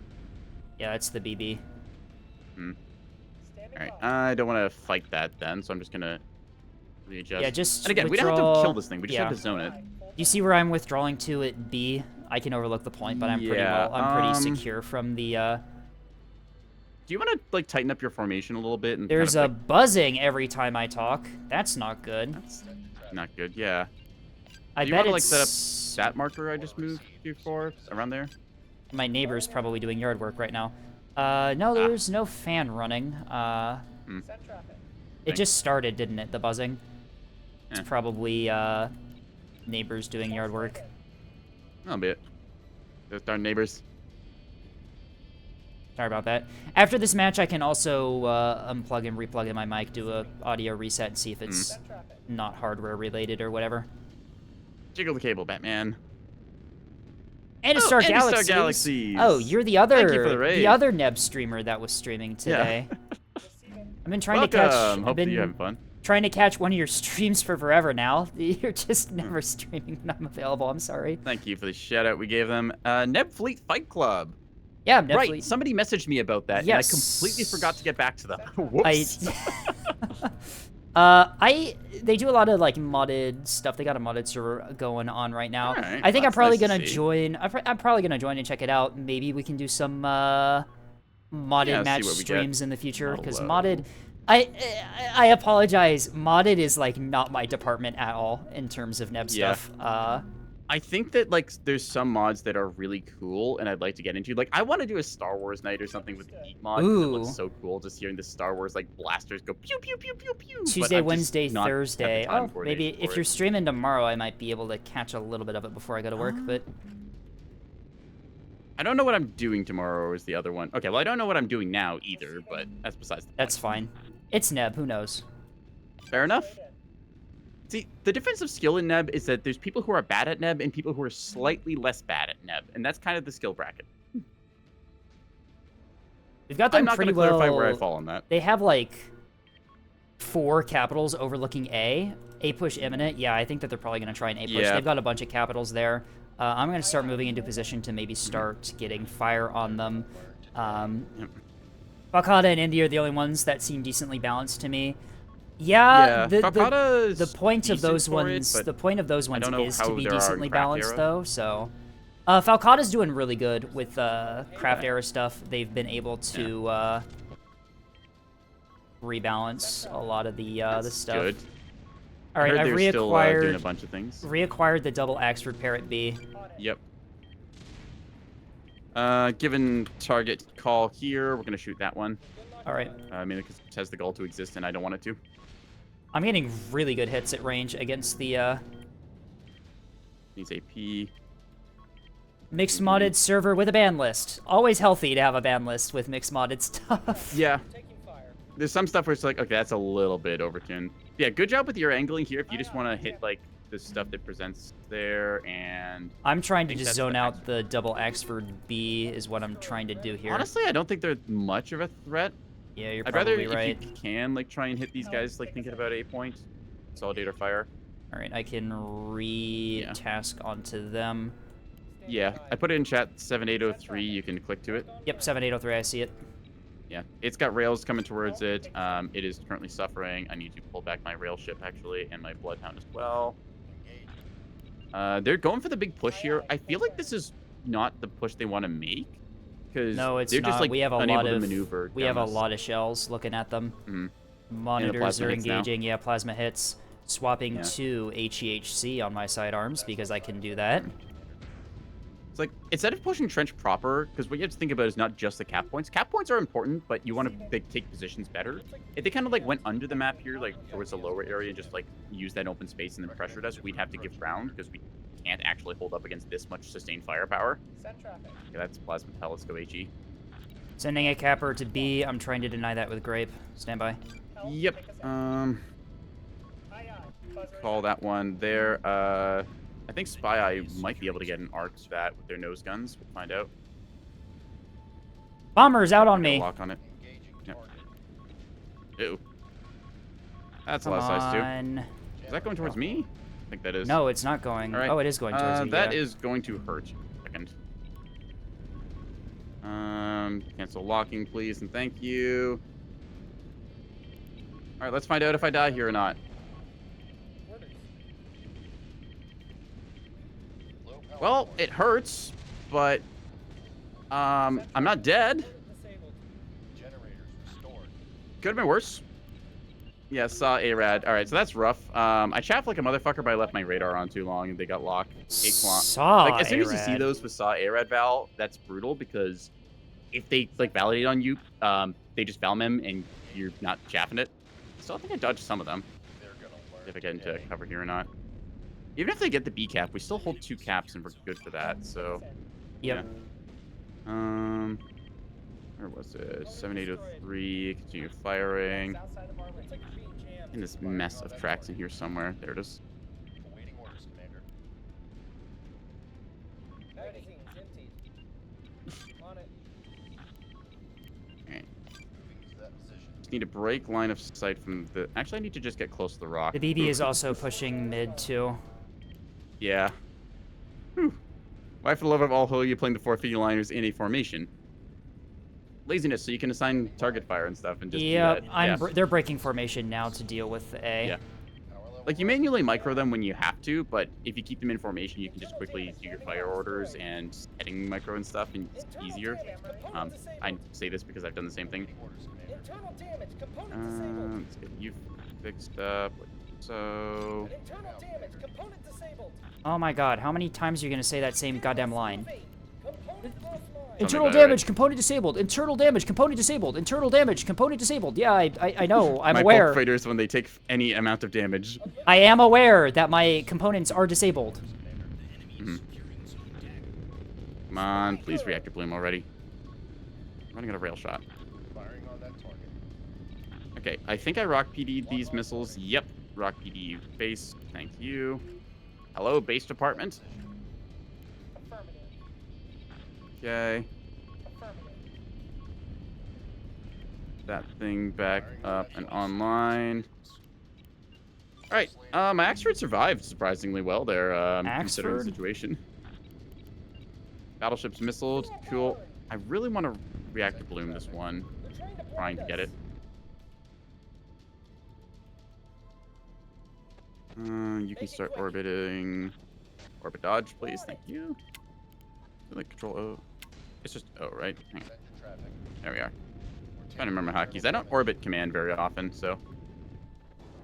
Yeah, that's the BB. Standing All right, by. I don't want to fight that then, so I'm just gonna readjust. Yeah, just And again, we don't have to kill this thing. We just have to zone it. You see where I'm withdrawing to at B? I can overlook the point, but I'm pretty Yeah, well. I'm pretty um, secure from the. Do you want to like tighten up your formation a little bit? And There's kind a of, like, buzzing every time I talk. That's not good. That's not good. Yeah. I Do you bet want to like it's set up that marker I just moved you for around there? my neighbor's probably doing yard work right now. No, there's no fan running. Set traffic. It just started, didn't it? The buzzing. Eh. It's probably neighbors doing yard work. That'll be it. Those darn neighbors. Sorry about that. After this match, I can also unplug and replug in my mic, do a audio reset, and see if it's Set traffic. not hardware related or whatever. Jiggle the cable, Batman. And Oh, Star and Star Galaxies. Galaxies. Oh, you're the other Thank you for the raid. other Neb streamer that was streaming today. Receiving. I've been trying Welcome. to catch. I've Hopefully been you're having fun. trying to catch one of your streams for forever now. You're just Hmm. never streaming when I'm available. I'm sorry. Thank you for the shout out we gave them. Neb Fleet Fight Club. Yeah, I'm Right. definitely. Somebody messaged me about that, Yes. and I completely forgot to get back to them. I, Whoops. they do a lot of like modded stuff. They got a modded server going on right now. Alright, I think well, I'm probably that's nice gonna to see. join. I'm probably gonna join and check it out. Maybe we can do some modded Yeah, see match what we get. streams in the future because Hello. modded. I apologize. Modded is like not my department at all in terms of Neb Yeah. stuff. I think that like there's some mods that are really cool, and I'd like to get into. Like I want to do a Star Wars night or something with the Geek mod. 'Cause It looks Ooh. so cool just hearing the Star Wars like blasters go pew pew pew pew pew. but Tuesday, I've just Wednesday, not had the Thursday. time Oh, for maybe days if for you're it. streaming tomorrow, I might be able to catch a little bit of it before I go to work. But I don't know what I'm doing tomorrow. Or is the other one? Okay, well I don't know what I'm doing now either, but that's besides the that's point. fine. It's Neb. Who knows? Fair enough. See, the difference of skill in Neb is that there's people who are bad at Neb and people who are slightly less bad at Neb, and that's kind of the skill bracket. We've got them I'm not pretty going to clarify well. where I fall on that. They have like 4 capitals overlooking A. A push imminent. Yeah, I think that they're probably going to try and A push. Yeah. They've got a bunch of capitals there. I'm going to start moving into position to maybe start getting fire on them. Yep. Fakada and India are the only ones that seem decently balanced to me. Yeah, Fakada's the point of decent those for it, ones, but the point of those I ones don't know is how to be there are in decently Craft balanced, Era. though. So, Falcada's doing really good with craft era stuff. They've been able to rebalance a lot of the That's stuff. good. All right, I I've heard they're still doing a reacquired bunch of things. the double Axford Parrot B. On it. Yep. Given target call here, we're gonna shoot that one. All right, I mean, because it has the goal to exist, and I don't want it to. I'm getting really good hits at range against the Needs AP. mixed modded server with a ban list. Always healthy to have a ban list with mixed modded stuff. Yeah. Taking fire. There's some stuff where it's like, okay, that's a little bit overkill. Yeah, good job with your angling here. If you just want to hit like the stuff that presents there, and I'm trying to think just that's zone the out the double Axford B is what I'm trying to do here. honestly, I don't think they're much of a threat. Yeah, you're I'd rather probably right. if you can like try and hit these guys like thinking about a point, Consolidator Fire. All right, I can re-task onto them. Yeah, I put it in chat 7803. You can click to it. Yep, 7803, I see it. Yeah, it's got rails coming towards it. It is currently suffering. I need to pull back my rail ship actually, and my Bloodhound as well. They're going for the big push here. I feel like this is not the push they want to make, because No, it's they're not. just like We have a unable lot to of maneuver. we down have a this. lot of shells looking at them. Mhm. Monitors plasma are hits now. engaging. Yeah, plasma hits. Swapping Yeah. to HEHC on my sidearms because I can do that. It's like, instead of pushing trench proper, because what you have to think about is not just the cap points. Cap points are important, but you want to take positions better. If they kind of like went under the map here, like towards the lower area, and just like use that open space and then pressured us, we'd have to give ground because we can't actually hold up against this much sustained firepower. Send traffic. Okay, that's plasma pellets, go HE. Sending a capper to B. I'm trying to deny that with Grape. Stand by. Help, Yep. take us out. Aye, aye. Buzzer Call that one there. I think Spy Eye might be able to get an arc to that with their nose guns. We'll find out. Bombers out on Get a me. lock on it. Engaging Yep. target. Ew. That's a Come lot of size too. on. Is that going towards me? I think that is. No, it's not going. All right. Oh, it is going towards you. That yeah. is going to hurt. Second. Cancel locking, please, and thank you. All right, let's find out if I die here or not. orders. Low power Well, point. it hurts, but I'm not dead. Disabled. Generators restored. Could have been worse. Yeah, saw ARAD. All right, so that's rough. I chaffed like a motherfucker, but I left my radar on too long and they got locked. Saw Like as soon as you see ARAD. those with saw ARAD Val, that's brutal because if they like validate on you, they just Val mem and you're not chaffing it. So I think I dodged some of them. They're gonna learn If I get into today. cover here or not. Even if they get the B cap, we still hold 2 caps and we're good for that. So Yep. yeah. Where was it? 7803. Continue firing. It's outside of our range. It's like being jammed. In this mess of tracks in here somewhere. There it is. Awaiting orders, Commander. Magazines emptied. On it. Alright. Moving to that position. Just need to break line of sight from the. Actually, I need to just get close to the rock. The BB is also pushing mid too. Yeah. Whew. Why, for the love of all, are you playing the 450 liners in a formation? Laziness, so you can assign target fire and stuff and just do Yep, that. I'm. Yeah. They're breaking formation now to deal with A. Yeah. Power level Like, you manually micro them when you have to, but if you keep them in formation, you can just quickly do your fire orders and heading micro and stuff, and it's easier. I say this because I've done the same thing. awaiting orders, Commander. Internal damage. Component disabled. Let's get you fixed up. Like so. An internal damage. Component disabled. Oh my God, how many times are you gonna say that same goddamn line? Component offline. Internal about it, damage, component disabled. Internal damage, component disabled. Internal damage, component disabled. Yeah, I know. I'm My aware. bulk fighters, when they take any amount of damage. I am aware that my components are disabled. Come on, please reactor bloom already. I'm running out of rail shot. Firing on that target. Okay, I think I rock PD'd these missiles. Yep, rock PD base. Thank you. Hello, base department. Affirmative. Okay, Affirmative. that thing back up and online. All right, my Axford survived surprisingly well there, considering the Axford? situation. Battleship's missiled. Cool. I really want to reactor bloom this one. They're trying to Trying to blind get us. it. You can start orbiting. Orbit dodge, please. Thank you. Like control O. It's just O, right? Hang on. Send to traffic. There we are. We're Trying to remember hotkeys. I don't orbit command very often, so.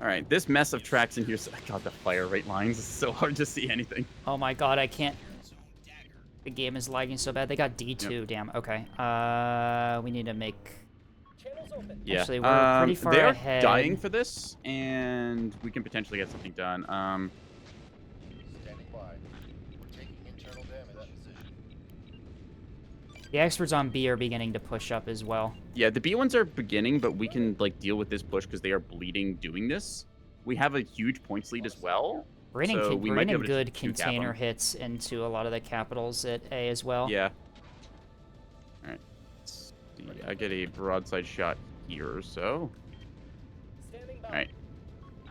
All right, this mess of tracks in here. God, the fire rate lines is so hard to see anything. Oh my god, I can't. The game is lagging so bad. They got D2. Damn. Okay. We need to make. Channels open. Yeah. Actually, we're pretty far they're ahead. dying for this, and we can potentially get something done. Standing by. We're taking internal damage. That position. The experts on B are beginning to push up as well. Yeah, the B ones are beginning, but we can like deal with this push because they are bleeding doing this. We have a huge points lead as well. We're getting, So we we're might be getting able to good two-cap 'em. container hits into a lot of the capitals at A as well. Yeah. All right. Let's see. I get a broadside shot here, so. Standing by. All right.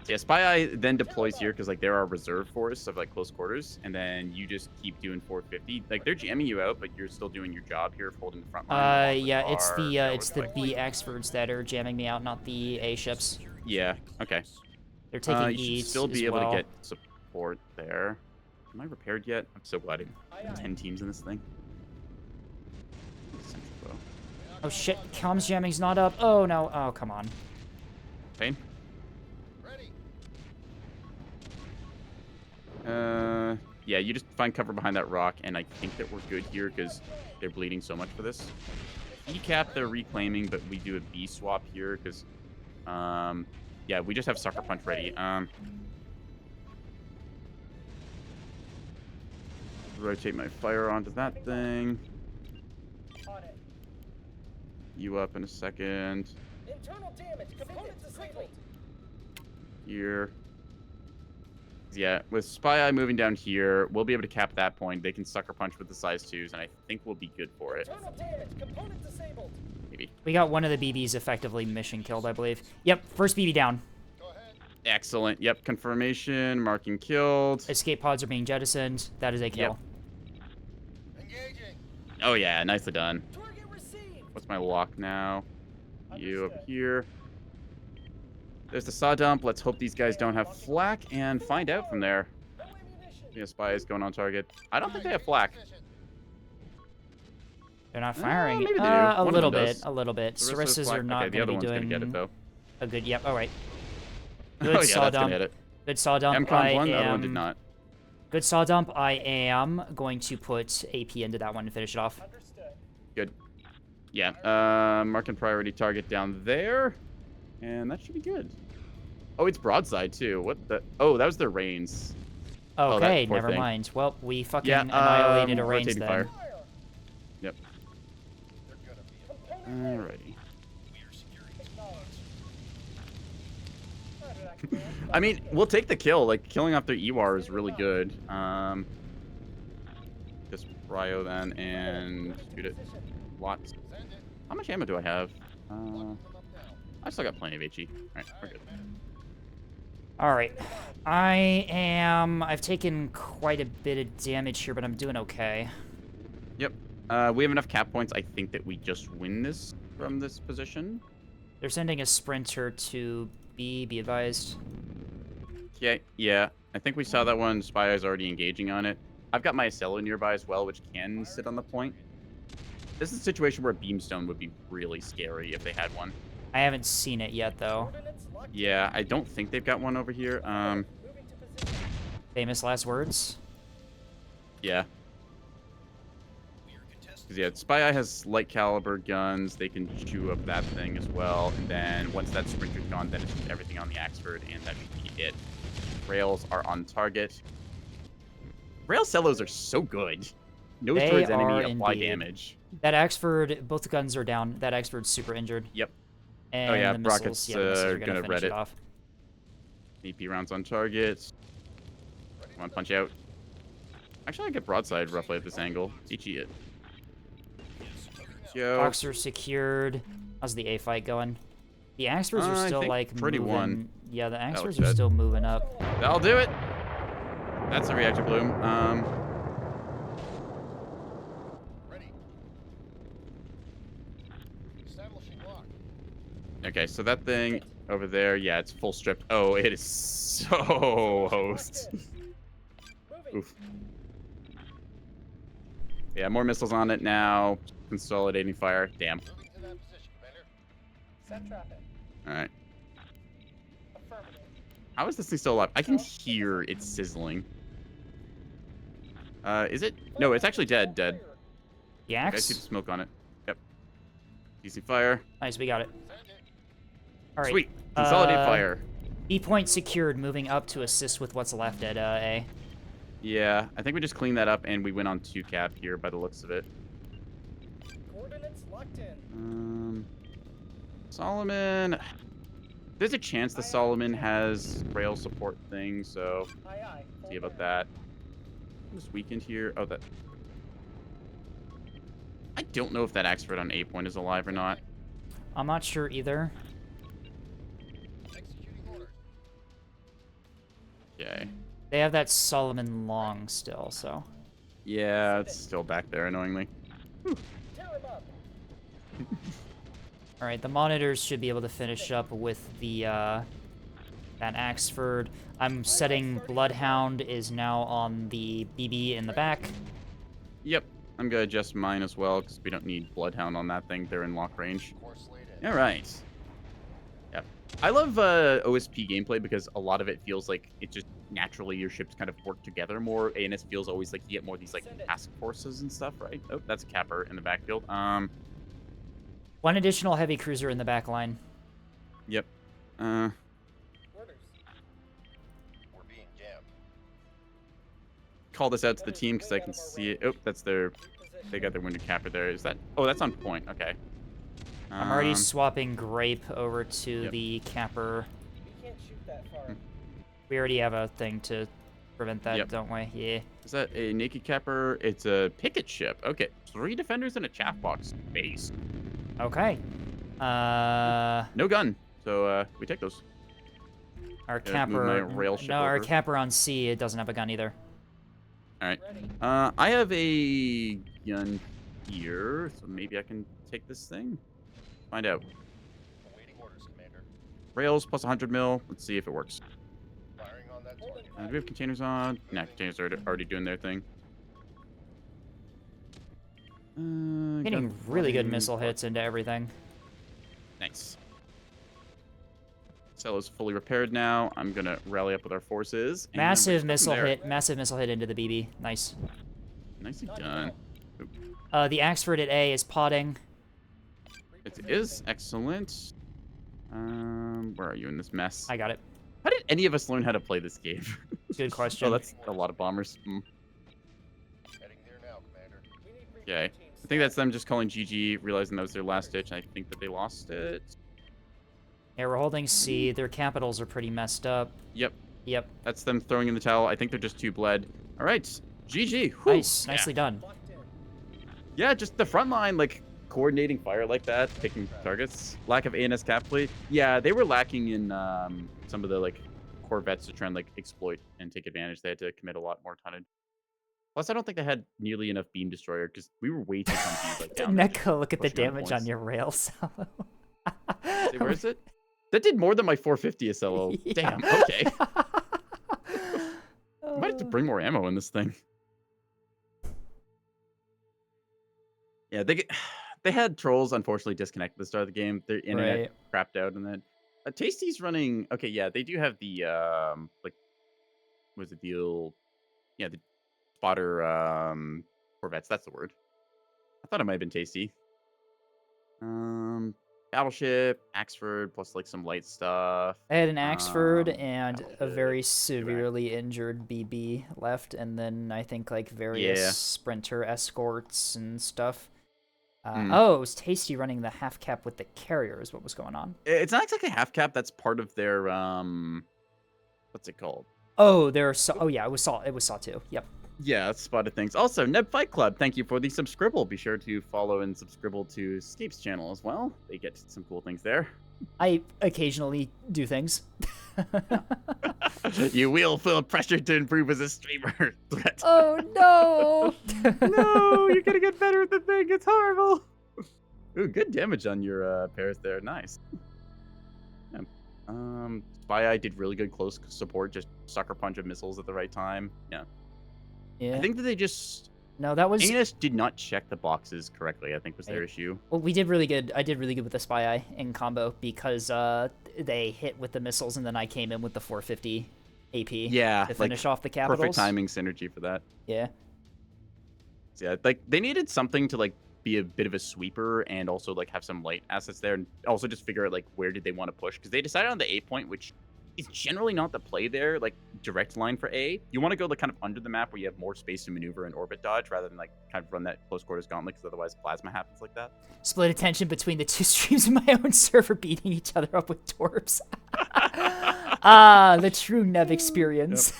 Yeah, Spy Eye then deploys here because like there are reserve forests of like close quarters, and then you just keep doing 450. Like they're jamming you out, but you're still doing your job here of holding the front line. while Yeah, it's our the railroad it's the like- B experts that are jamming me out, not the A ships. Yeah. Okay. They're taking You E should still be as able well. to get support there. Am I repaired yet? I'm so glad I Aye, have aye. 10 teams in this thing. Central bow. Oh shit, comms jamming's not up. Oh no. Oh come on. Pain. Ready. Yeah, you just find cover behind that rock, and I think that we're good here because they're bleeding so much for this. E cap they're reclaiming, but we do a B swap here because, yeah, we just have sucker punch ready. Rotate my fire onto that thing. On it. You up in a second. Internal damage. Component disabled. Here. Yeah, with Spy Eye moving down here, we'll be able to cap that point. They can sucker punch with the size 2s, and I think we'll be good for it. Internal damage. Component disabled. Maybe. We got one of the BBs effectively mission killed, I believe. Yep, first BB down. Go ahead. Excellent. Yep, confirmation. Marking killed. Escape pods are being jettisoned. That is a kill. Engaging. Oh, yeah, nicely done. Target received. What's my lock now? You up Understood. here. There's the saw dump. Let's hope these guys don't have flak and find out from there. No ammunition. Yeah, Spy is going on target. I don't think they have flak. They're not firing. maybe they do. A One of little them bit, does. a little bit. The rest of Sarissa's the flak- are not okay, the going other to one's be gonna doing get it though. a good. Yep. All right. Oh Good yeah, saw that's dump. gonna hit it. Good saw dump. MCON one, the other one did am- not. Good saw dump. I am going to put AP into that one and finish it off. Understood. Good. Yeah. Marking priority target down there, and that should be good. Oh, it's broadside too. What the? Oh, that was their reins. Oh, that Okay, poor never thing. mind. Well, we fucking Yeah, annihilated a range rotating then. fire. Fire. Yep. They're gonna be Component Alrighty. acknowledged. Roger that, command. I mean, we'll take the kill. Like killing off their EWAR is really good. Just Ryo then and shoot it. Lots. Send it. How much ammo do I have? Them up now. I still got plenty of HE. Alright, we're good. All right. I've taken quite a bit of damage here, but I'm doing okay. Yep. We have enough cap points. I think that we just win this from this position. They're sending a sprinter to B. Be advised. Yeah, yeah. I think we saw that one. Spy Eye's already engaging on it. I've got my Acello nearby as well, which can sit on the point. This is a situation where Beamstone would be really scary if they had one. I haven't seen it yet, though. Coordinates locked. Yeah, I don't think they've got one over here. Moving to position. Famous last words. Yeah. 'Cause, yeah, Spy Eye has light caliber guns. They can chew up that thing as well. And then once that sprinter's gone, then it's just everything on the Axford, and that should be it. Rails are on target. Rail cellos are so good. Nose They towards enemy, are apply indeed. damage. That Axford, both guns are down. That Axford's super injured. Yep. And yeah, the missiles, rockets, yeah, the missiles are are gonna gonna finish red it it. off. AP rounds on target. Come on, punch out. Actually, I get broadside roughly at this angle. HE it. Yo. Boxer secured. How's the A fight going? The Axfords are I still think like pretty moving. one. Yeah, the was Axfords are good. still moving up. That'll do it. That's a reactor bloom. Ready. Establishing lock. Okay, so that thing over there, yeah, it's full stripped. Oh, it is so host. Moving. Oof. Yeah, more missiles on it now. Consolidating fire. Damn. Moving to that position, Commander. Set traffic. All right. Affirmative. How is this thing still alive? I can hear it sizzling. Is it? No, it's actually dead. Dead. The I see the axe. smoke on it. Yep. Easy fire. Nice, we got it. Send it. All right. Sweet. Consolidate fire. B point secured. Moving up to assist with what's left at A. Yeah, I think we just cleaned that up and we went on 2 cap here by the looks of it. Coordinates locked in. Solomon. There's a chance the Solomon has rail support thing, so Aye, aye. see about that. This weekend here. Oh, that. I don't know if that Axford on A point is alive or not. I'm not sure either. Executing orders. Okay. They have that Solomon long still, so. Yeah, it's still back there, annoyingly. Tear him up. All right, the monitors should be able to finish up with the that Axford. I'm setting Bloodhound is now on the BB in the back. Yep. I'm gonna adjust mine as well, because we don't need Bloodhound on that thing. They're in lock range. Course laid in. All right. Yep. I love OSP gameplay because a lot of it feels like it just naturally your ships kind of work together more. ANS feels always like you get more of these like task forces and stuff, right? Oh, that's a capper in the backfield. One additional heavy cruiser in the back line. Yep. Orders. We're being jammed. Call this out to the team because I can see it. Oh, that's their. They got their wounded capper there. Is that? Oh, that's on point. Okay. I'm already swapping Grape over to Yep. the Capper. We can't shoot that far. We already have a thing to prevent that, Yep. don't we? Yeah. Is that a naked capper? It's a picket ship. Okay. 3 defenders and a chaff box base. Okay. No gun. So we take those. Our Gotta move my Capper. rail ship No, our over. Capper on C, it doesn't have a gun either. All right. Ready. I have a gun here, so maybe I can take this thing. Find out. Awaiting orders, Commander. Rails plus 100 mil. Let's see if it works. Firing on that target. Do we have containers on? Nah, containers are already doing their thing. Getting gun really good flying. missile hits into everything. Nice. Cell is fully repaired now. I'm gonna rally up with our forces. and we're Massive just missile going there. hit. Massive missile hit into the BB. Nice. Nicely done. The Axford at A is potting. It is excellent. Where are you in this mess? I got it. How did any of us learn how to play this game? Good question. Oh, that's a lot of bombers. Heading there now, Commander. We need recon Okay. teams. I think that's them just calling GG, realizing that was their last ditch, and I think that they lost it. Yeah, we're holding C. Their capitals are pretty messed up. Yep, Yep. that's them throwing in the towel. I think they're just too bled. All right, GG. Whew. Nice. Yeah. Nicely done. Locked in. Yeah, just the front line, like, coordinating fire like that, picking targets. Lack of ANS cap fleet. Yeah, they were lacking in some of the, like, corvettes to try and, like, exploit and take advantage. They had to commit a lot more tonnage. Plus, I don't think they had nearly enough beam destroyer, because we were way too confused. Like, down there, just Neko, look at the pushing on damage on points. your rail solo. See, where is it? That did more than my 450 SLO. Yeah. Damn, okay. I might have to bring more ammo in this thing. Yeah, they had trolls unfortunately disconnect at the start of the game. Their internet Right. crapped out, and then Tasty's running. Okay, yeah, they do have the like, what's the deal? Yeah, the spotter corvettes. That's the word. I thought it might have been Tasty. Battleship, Axford, plus like some light stuff. I had an Axford Um, and a Battleship, very Iraq. severely injured BB left, and then I think like various Yeah. sprinter escorts and stuff. Hmm. Oh, it was Tasty running the half cap with the carrier is what was going on. It's not exactly half cap. That's part of their what's it called? Oh, oh yeah, it was Saw 2. Yep. Yeah, that's spotted things. Also, Neb Fight Club, thank you for the subscribble. Be sure to follow and subscribe to Escape's channel as well. They get some cool things there. I occasionally do things. You will feel pressure to improve as a streamer. Threat. Oh no! No, you're gonna get better at the thing. It's horrible. Ooh, good damage on your pairs there. Nice. Yeah. Spy Eye did really good close support. Just sucker punch of missiles at the right time. Yeah. Yeah. I think that they just No, that was ANS did not check the boxes correctly, I think was their Right. issue. well. We did really good. I did really good with the Spy Eye in combo because they hit with the missiles, and then I came in with the 450 AP Yeah, to finish off the capitals. perfect timing synergy for that. Yeah. So, yeah, like they needed something to like be a bit of a sweeper and also like have some light assets there, and also just figure out like where did they want to push, because they decided on the A point, which is generally not the play there. Like direct line for A, you want to go like kind of under the map where you have more space to maneuver and orbit dodge rather than like kind of run that close quarters gauntlet, because otherwise plasma happens like that. Split attention between the two streams of my own server beating each other up with torps. The true Nev experience.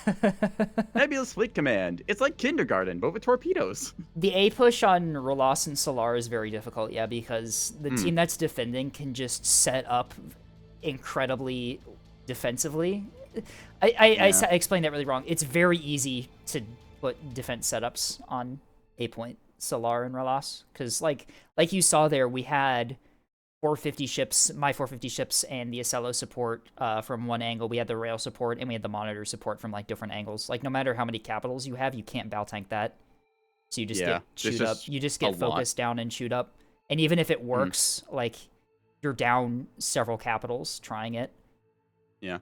Nebulous Fleet Command. It's like kindergarten, but with torpedoes. The A push on Rolas and Solar is very difficult, yeah, because the team that's defending can just set up incredibly defensively. I explained that really wrong. It's very easy to put defense setups on A point, Solar and Rolas, because like you saw there, we had 450 ships, my 450 ships, and the Acello support from one angle. We had the rail support, and we had the monitor support from like different angles. Like no matter how many capitals you have, you can't bow tank that. So you just Yeah, get there's shoot up. just You just a get focused down and shoot up. And even if it works, like you're down several capitals trying it. Yeah.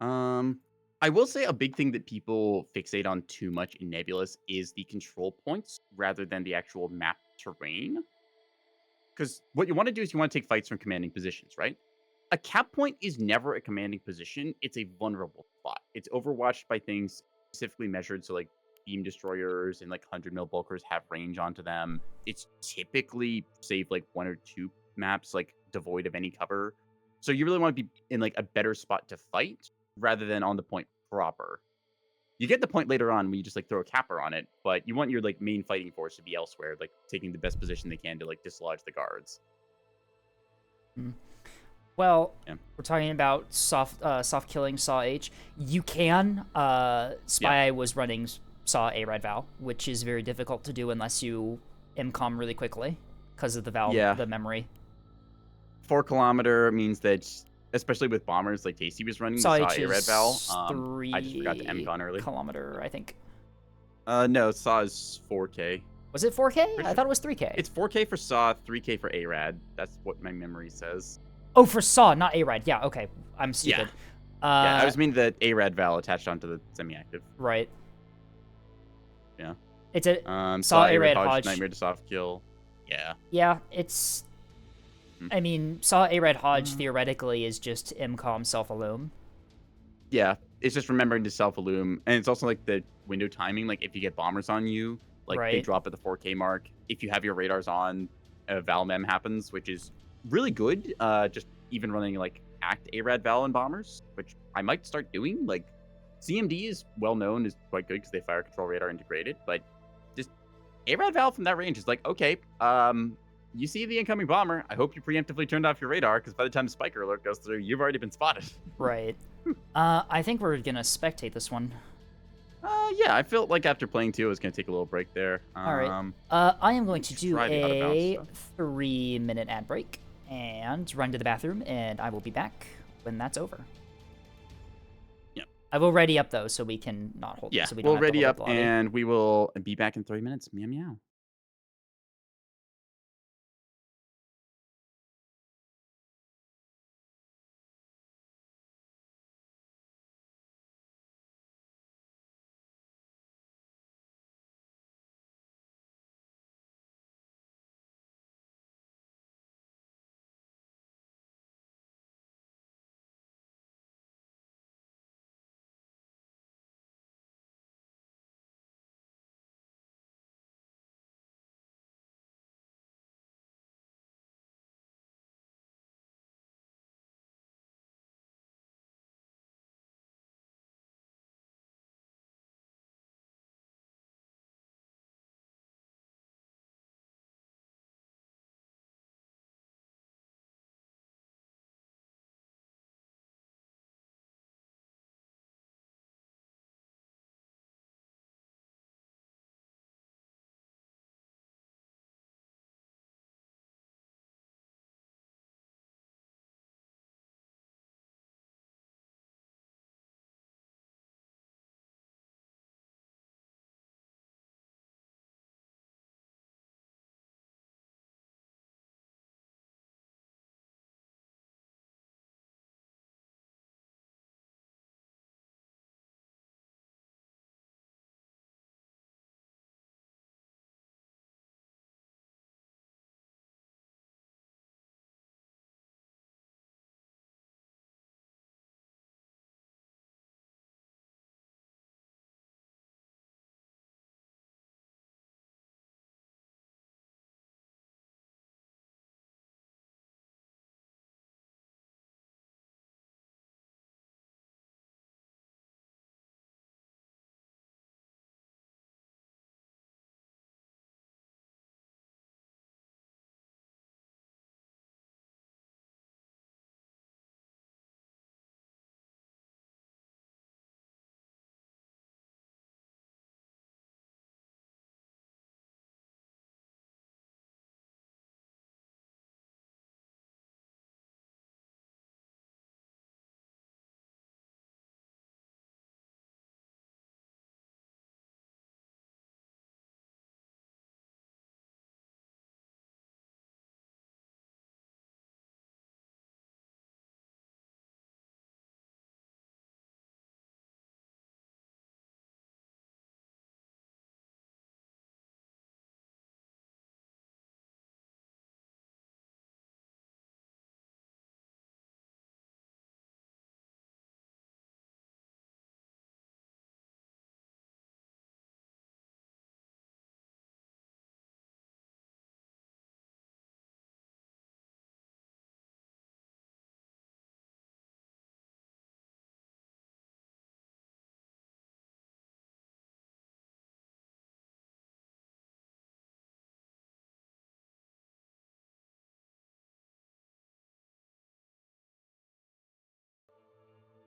I will say a big thing that people fixate on too much in Nebulous is the control points rather than the actual map terrain. Because what you want to do is you want to take fights from commanding positions, right? A cap point is never a commanding position. It's a vulnerable spot. It's overwatched by things specifically measured. So like beam destroyers and like 100 mil bulkers have range onto them. It's typically save like 1 or 2 maps like devoid of any cover. So you really want to be in like a better spot to fight rather than on the point proper. You get the point later on when you just like throw a capper on it, but you want your like main fighting force to be elsewhere, like taking the best position they can to like dislodge the guards. Well, Yeah. we're talking about soft killing Saw H. You can. Spy was running Saw A-Rad Val, which is very difficult to do unless you MCOM really quickly because of the Val, Yeah. the memory. 4 kilometer means that, especially with bombers like Tasty was running, Saw the H Saw A-Red Val. is I just forgot to 3 MCon early. kilometer, I think. No, Saw is 4K. Was it 4K? I sure. thought it was 3K. It's 4K for Saw, 3K for A-Rad. That's what my memory says. Oh, for Saw, not A-Rad. Yeah, okay. I'm stupid. Yeah, I was meaning the A-Rad Val attached onto the semi-active. Right. Yeah. It's a Saw A-Rad A-Rad Hodge. Nightmare to soft kill. Yeah. Yeah, it's. I mean, Saw A-Red Hodge theoretically is just MCOM self-illume. Yeah, it's just remembering to self-illume, and it's also like the window timing. Like if you get bombers on you, like they Right. drop at the 4K mark. If you have your radars on, Val Mem happens, which is really good. Just even running like Act A-Rad Val and bombers, which I might start doing. Like CMD is well known, is quite good because they fire control radar integrated, but just A-Rad Val from that range is like, okay, you see the incoming bomber. I hope you preemptively turned off your radar, because by the time the spiker alert goes through, you've already been spotted. Right. I think we're gonna spectate this one. Yeah, I felt like after playing 2, I was going to take a little break there. All right. I am going to do try the out-of-bounds a stuff. 3-minute ad break and run to the bathroom, and I will be back when that's over. Yep. I will ready up though, so we can not hold. Yeah, so we don't we'll have to ready hold up, the lobby. and we will be back in 3 minutes. Meow meow.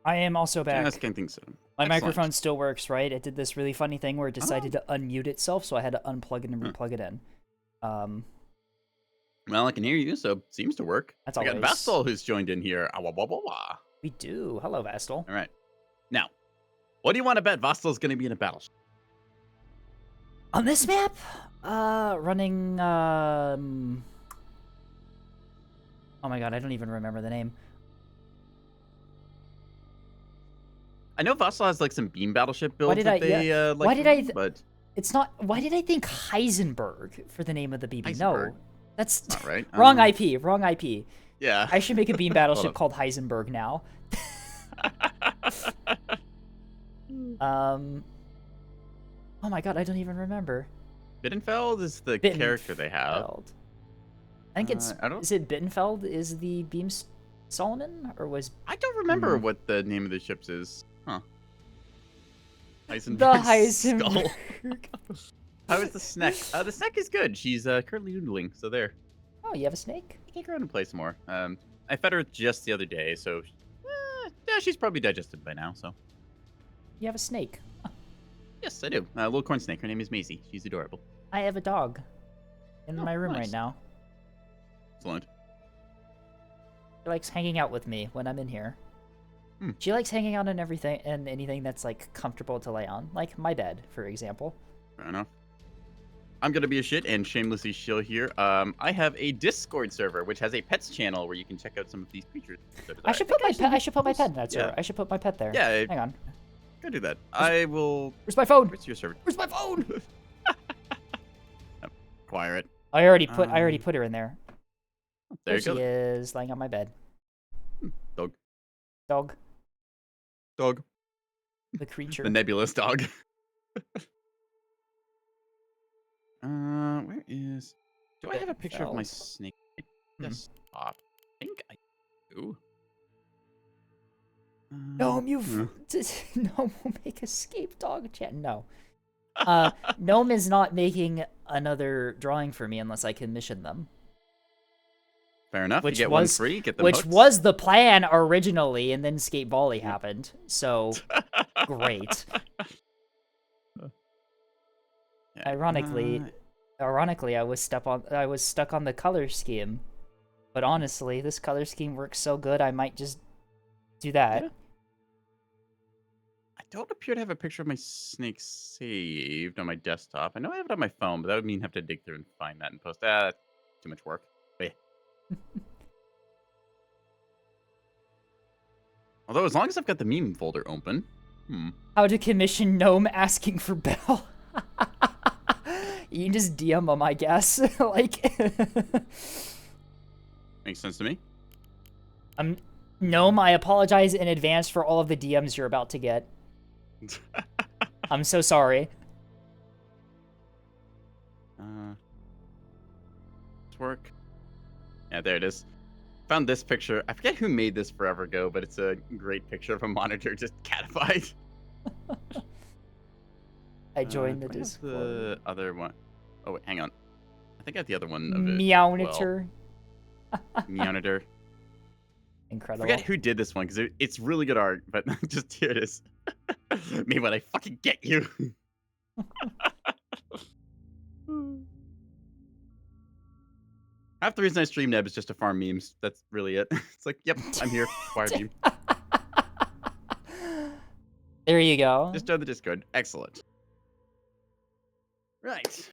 I am also back. Just can't think so. My Excellent. microphone still works, right? It did this really funny thing where it decided to unmute itself, so I had to unplug it and replug it in. Well, I can hear you, so seems to work. That's I got always- Vastal who's joined in here. Ah, wah, wah, wah, wah. We do. Hello, Vastal. All right. Now, what do you want to bet Vastal's going to be in a battleship? On this map, running, oh my god, I don't even remember the name. I know Vastal has like some beam battleship builds did that I- they yeah. like. Why did I But It's not, why did I think Heisenberg for the name of the BB? Heisenberg? No, that's not right. wrong IP, wrong IP. Yeah. I should make a beam battleship on. called Heisenberg now. Oh my god, I don't even remember. Bittenfeld is the character they have. Bittenfeld. I think it's. I don't- Is it Bittenfeld? Is the beam Solomon or was I don't remember what the name of the ships is. Huh. Heisenberg the skull. Heisenberg? How is the snack? The snack is good. She's currently noodling, so there. Oh, you have a snake? Take her out and play some more. I fed her just the other day, so yeah, she's probably digested by now. So You have a snake. yes, I do. Little corn snake. Her name is Maisie. She's adorable. I have a dog in Oh, my room nice. right now. Excellent. She likes hanging out with me when I'm in here. Hmm. She likes hanging out in everything and anything that's like comfortable to lay on, like my bed, for example. Fair enough. I'm gonna be a shit and shamelessly shill here. I have a Discord server which has a pets channel where you can check out some of these creatures. I should put my pet. I should put my pet in that server. Yeah. I should put my pet there. Yeah, Hang on. go do that. I will. Where's my phone? Where's your server? Where's my phone? Acquire it. I already put her in there. There you she go. is, laying on my bed. Dog. Dog, Dog. the creature. The nebulous dog. Where is? Do I have a picture of my Bittenfeld. snake? Hmm. Desktop. I think I do. Gnome, you've hmm. Gnome will make escape dog chat. No. Gnome is not making another drawing for me unless I commission them. Fair enough. Which you get one was- free. Get them Which hooked. was the plan originally, and then Skate Volley happened. So great. Yeah, Ironically, I was stuck on the color scheme. But honestly, this color scheme works so good, I might just do that. Yeah. I don't appear to have a picture of my snake saved on my desktop. I know I have it on my phone, but that would mean I have to dig through and find that and post. That's too much work. But yeah. Although, as long as I've got the meme folder open. How to commission Gnome asking for Bell. You can just DM him, I guess. Like, Makes sense to me. Gnome, I apologize in advance for all of the DMs you're about to get. I'm so sorry. Work. Yeah, there it is. Found this picture. I forget who made this forever ago, but it's a great picture of a monitor just catified. I joined the do I have Discord. The other one. Oh wait, hang on. I think I have the other one of it. Meownitor. Meownitor. Incredible. Forget who did this one because it's really good art, but just here it is. Me when I fucking get you. Half the reason I stream Neb is just to farm memes. That's really it. It's like, yep, I'm here. Acquire meme. There you go. Just join the Discord. Excellent. Right.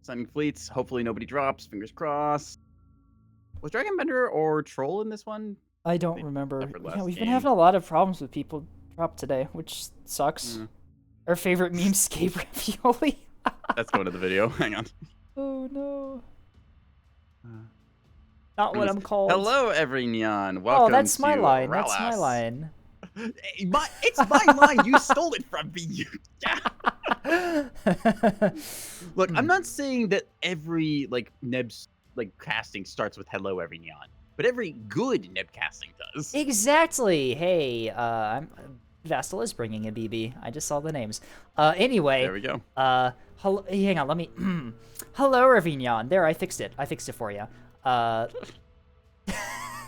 Signing fleets. Hopefully nobody drops. Fingers crossed. Was Dragonbender or Troll in this one? I don't They remember. suffered Yeah, last we've been game. having a lot of problems with people drop today, which sucks. Mm. Our favorite meme, Scape Ravioli. That's going to the video. Hang on. Oh no. Uh, Not what I'm called. Hello, every neon. Welcome Oh, that's my to line. That's my Ralas. line. Hey, it's my line. You stole it from me. Look, I'm not saying that every Neb's casting starts with "Hello, every neon," but every good Neb casting does. Exactly. Hey, Vastal is bringing a BB. I just saw the names. Anyway. There we go. Hello, hang on. Let me. Hello, Ravignon. There, I fixed it. I fixed it for you.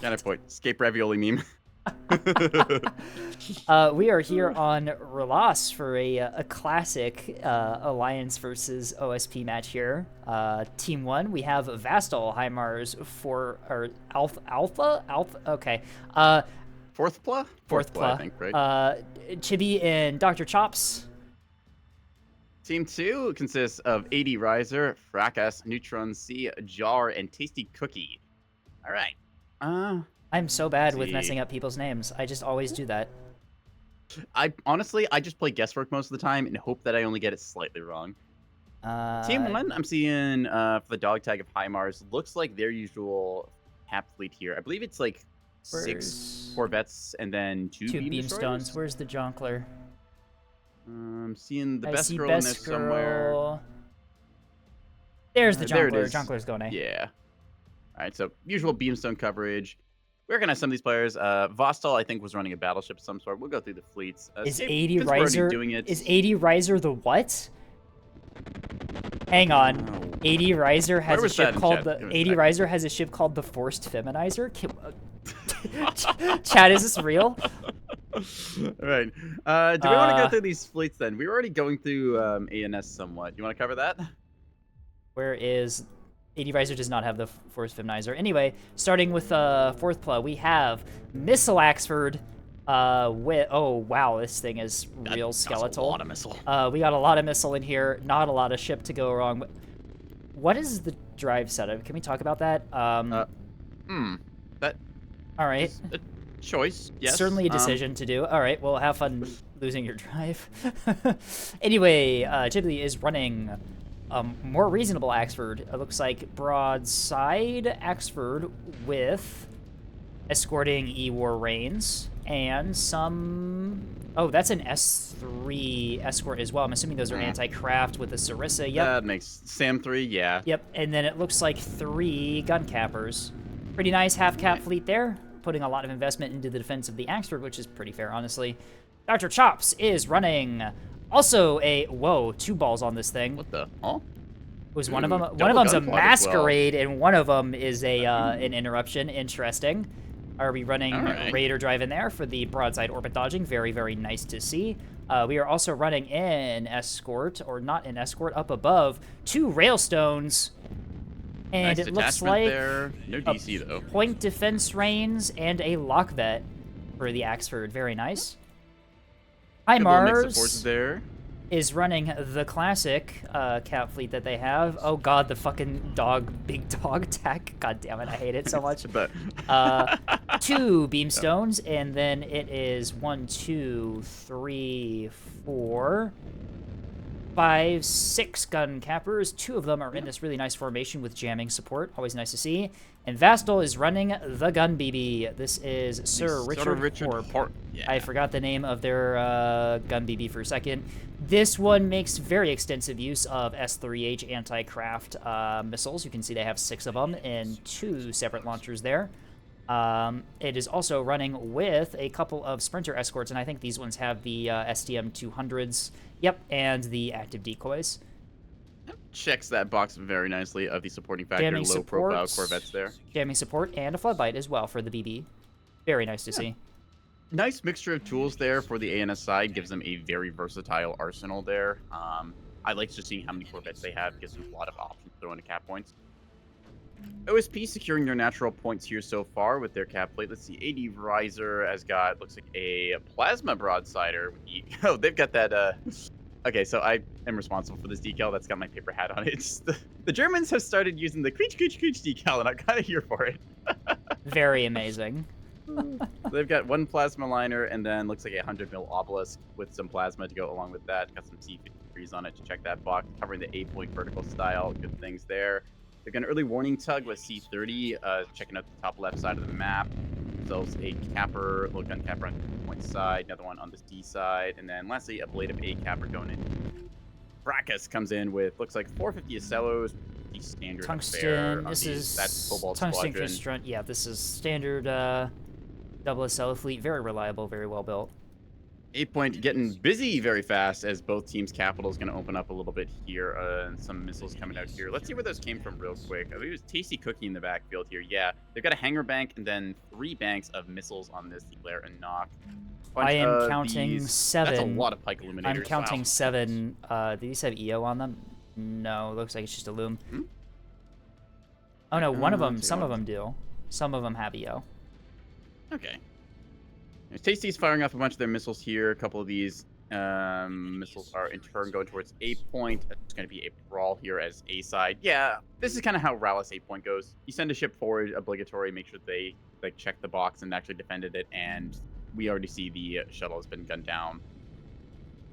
Counterpoint. Escape ravioli meme. We are here on Relas for a classic Alliance versus OSP match here. Team 1, we have Vastal, HIMARS, or Alpha? Okay. Fourth pla? Fourth pla, I pla. think, right? Chibi and Dr. Chops. Team 2 consists of AD Riser, Fracas, Neutron C, Jar, and Tasty Cookie. All right. I'm so bad with see. messing up people's names. I just always do that. I just play guesswork most of the time and hope that I only get it slightly wrong. Team 1, I'm seeing for the dog tag of HIMARS, looks like their usual cap fleet here. I believe it's like 6 Where's- Corvettes and then 2 Two beam beamstones. destroyers. Where's the Jonkler? I'm seeing the I best see girl in there Best somewhere. Girl. There's the There it Jonkler. is. Jonkler's going A. Yeah. All right, so usual beamstone coverage. We're gonna have some of these players. Vostal, I think, was running a battleship of some sort. We'll go through the fleets. Is see if- 80 since we're already Riser doing it. is 80 Riser the what? Hang on. Oh. 80 Riser has Where a was that ship in called chat? the Give me a 80 sec. Riser has a ship called the Forced Feminizer. Chad, is this real? All right. Do we want to go Uh, through these fleets then? We were already going through ANS somewhat. You want to cover that? Where is 80 Riser does not have the Forced Feminizer. Anyway, starting with fourth pla, we have Missile Axford. With oh wow, this thing is real That's skeletal. a lot of missile. We got a lot of missile in here, not a lot of ship to go wrong. What is the drive setup? Can we talk about that? That All right. is a choice. Yes. Certainly a decision to do. All right, well, have fun losing your drive. Anyway, Ghibli is running more reasonable Axford. It looks like broadside Axford with escorting E-War Reigns and some... Oh, that's an S3 escort as well. I'm assuming those are anti-craft with a Sarissa. Yep. That makes Sam 3. Yeah. Yep, and then it looks like 3 gun cappers. Pretty nice half-cap fleet there, putting a lot of investment into the defense of the Axford, which is pretty fair, honestly. Dr. Chops is running also a... Whoa, 2 balls on this thing. What the? Huh? Was one of them? double One of them's a gun plug as well. masquerade, and one of them is a an interruption. Interesting. Are we running All right. Raider drive in there for the broadside orbit dodging? Very, very nice to see. We are also running an escort, or not an escort, up above 2 railstones. And Nice it looks detachment like there. No DC though. point defense reins and a lock vet for the Axford. Very nice. Good little mix of HIMARS forces there. is running the classic cap fleet that they have. Oh god, the fucking big dog tech. God damn it, I hate it so much. But 2 beamstones, and then it is 1, 2, 3, 4, 5, 6 gun cappers. 2 of them are in this really nice formation with jamming support. Always nice to see. And Vastal is running the gun BB. This is Sir Richard Horp. Yeah. I forgot the name of their gun BB for a second. This one makes very extensive use of S3H anti-craft missiles. You can see they have 6 of them and 2 separate launchers there. It is also running with a couple of Sprinter escorts, and I think these ones have the STM 200s. Yep, and the active decoys. Checks that box very nicely of the supporting factor, Jamming low profile support. Corvettes there. Jamming support and a floodlight as well for the BB. Very nice to see. Nice mixture of tools there for the ANS side. Gives them a very versatile arsenal there. I like just seeing how many Corvettes they have. Gives them a lot of options to throw into cap points. OSP securing their natural points here so far with their cap plate. Let's see, AD Riser has got, looks like a plasma broadsider. Oh, they've got that, okay, so I am responsible for this decal. That's got my paper hat on it. It's the Germans have started using the creech decal, and I'm kind of here for it. Very amazing. They've got 1 plasma liner, and then looks like a 100 mil obelisk with some plasma to go along with that. Got some C53s on it to check that box, covering the 8-point vertical style. Good things there. They've got an early warning tug with C30, checking out the top left side of the map. Themselves a capper, little gun capper on the point side, another one on this D side, and then lastly a blade of A capper going in. Brackus comes in with, looks like 450 Acellos, the standard affair Tungsten. on This these. is That's Cobalt Tungsten Squadron. Constraint. Yeah, this is standard double Acela fleet. Very reliable, very well built. 8 Point getting busy very fast as both teams' capital is going to open up a little bit here. And some missiles coming out here. Let's see where those came from real quick. I believe it was Tasty Cookie in the backfield here. Yeah, they've got a hangar bank and then 3 banks of missiles on this Flare and Knock. I am counting these. 7. That's a lot of Pike Illuminators. I'm counting Wow. 7. Do these have EO on them? No, looks like it's just a loom. Hmm? Oh no, one of them. let's see Some of what- them do. Some of them have EO. Okay. Tasty's firing off a bunch of their missiles here. A couple of these missiles are in turn going towards A Point. It's going to be a brawl here as A side. Yeah, this is kind of how Rallus A Point goes. You send a ship forward, obligatory, make sure they like check the box and actually defended it, and we already see the shuttle has been gunned down.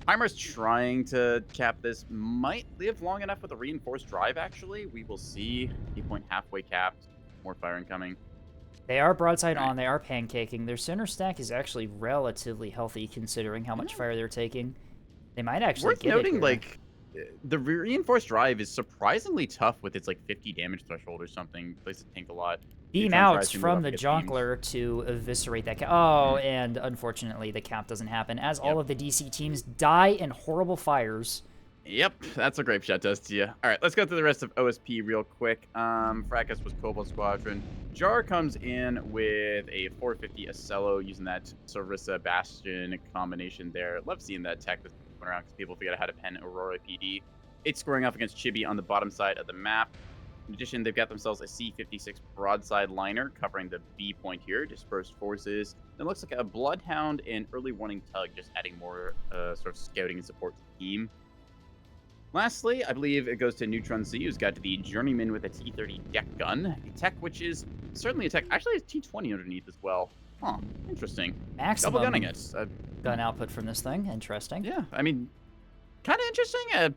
Heimer's trying to cap this. Might live long enough with a reinforced drive, actually. We will see. A Point halfway capped. More firing coming. They are broadside Right. on. They are pancaking. Their center stack is actually relatively healthy considering how much fire they're taking. They might actually Worth get it noting, here. like, the reinforced drive is surprisingly tough with its, like, 50 damage threshold or something. Plays the tank a lot. beam Neutron tries outs to move from up the against beams. Jonkler to eviscerate that cap. Oh, and unfortunately the cap doesn't happen as all Yep. of the DC teams die in horrible fires. Yep, that's what Grape Shot does to you. All right, let's go through the rest of OSP real quick. Fracas was Cobalt Squadron. Jar comes in with a 450 Acello using that Sarissa Bastion combination there. Love seeing that tech that's going around because people forget how to pen Aurora PD. It's scoring off against Chibi on the bottom side of the map. In addition, they've got themselves a C-56 broadside liner covering the B point here, dispersed forces. It looks like a Bloodhound and early warning tug, just adding more sort of scouting and support to the team. Lastly, I believe it goes to Neutron Z, who's got the Journeyman with a T-30 deck gun, a tech which is certainly a tech. Actually, it's T-20 underneath as well. Huh, interesting. Maximum Double gunning it. gun output from this thing. Interesting. Yeah, I mean, kind of interesting.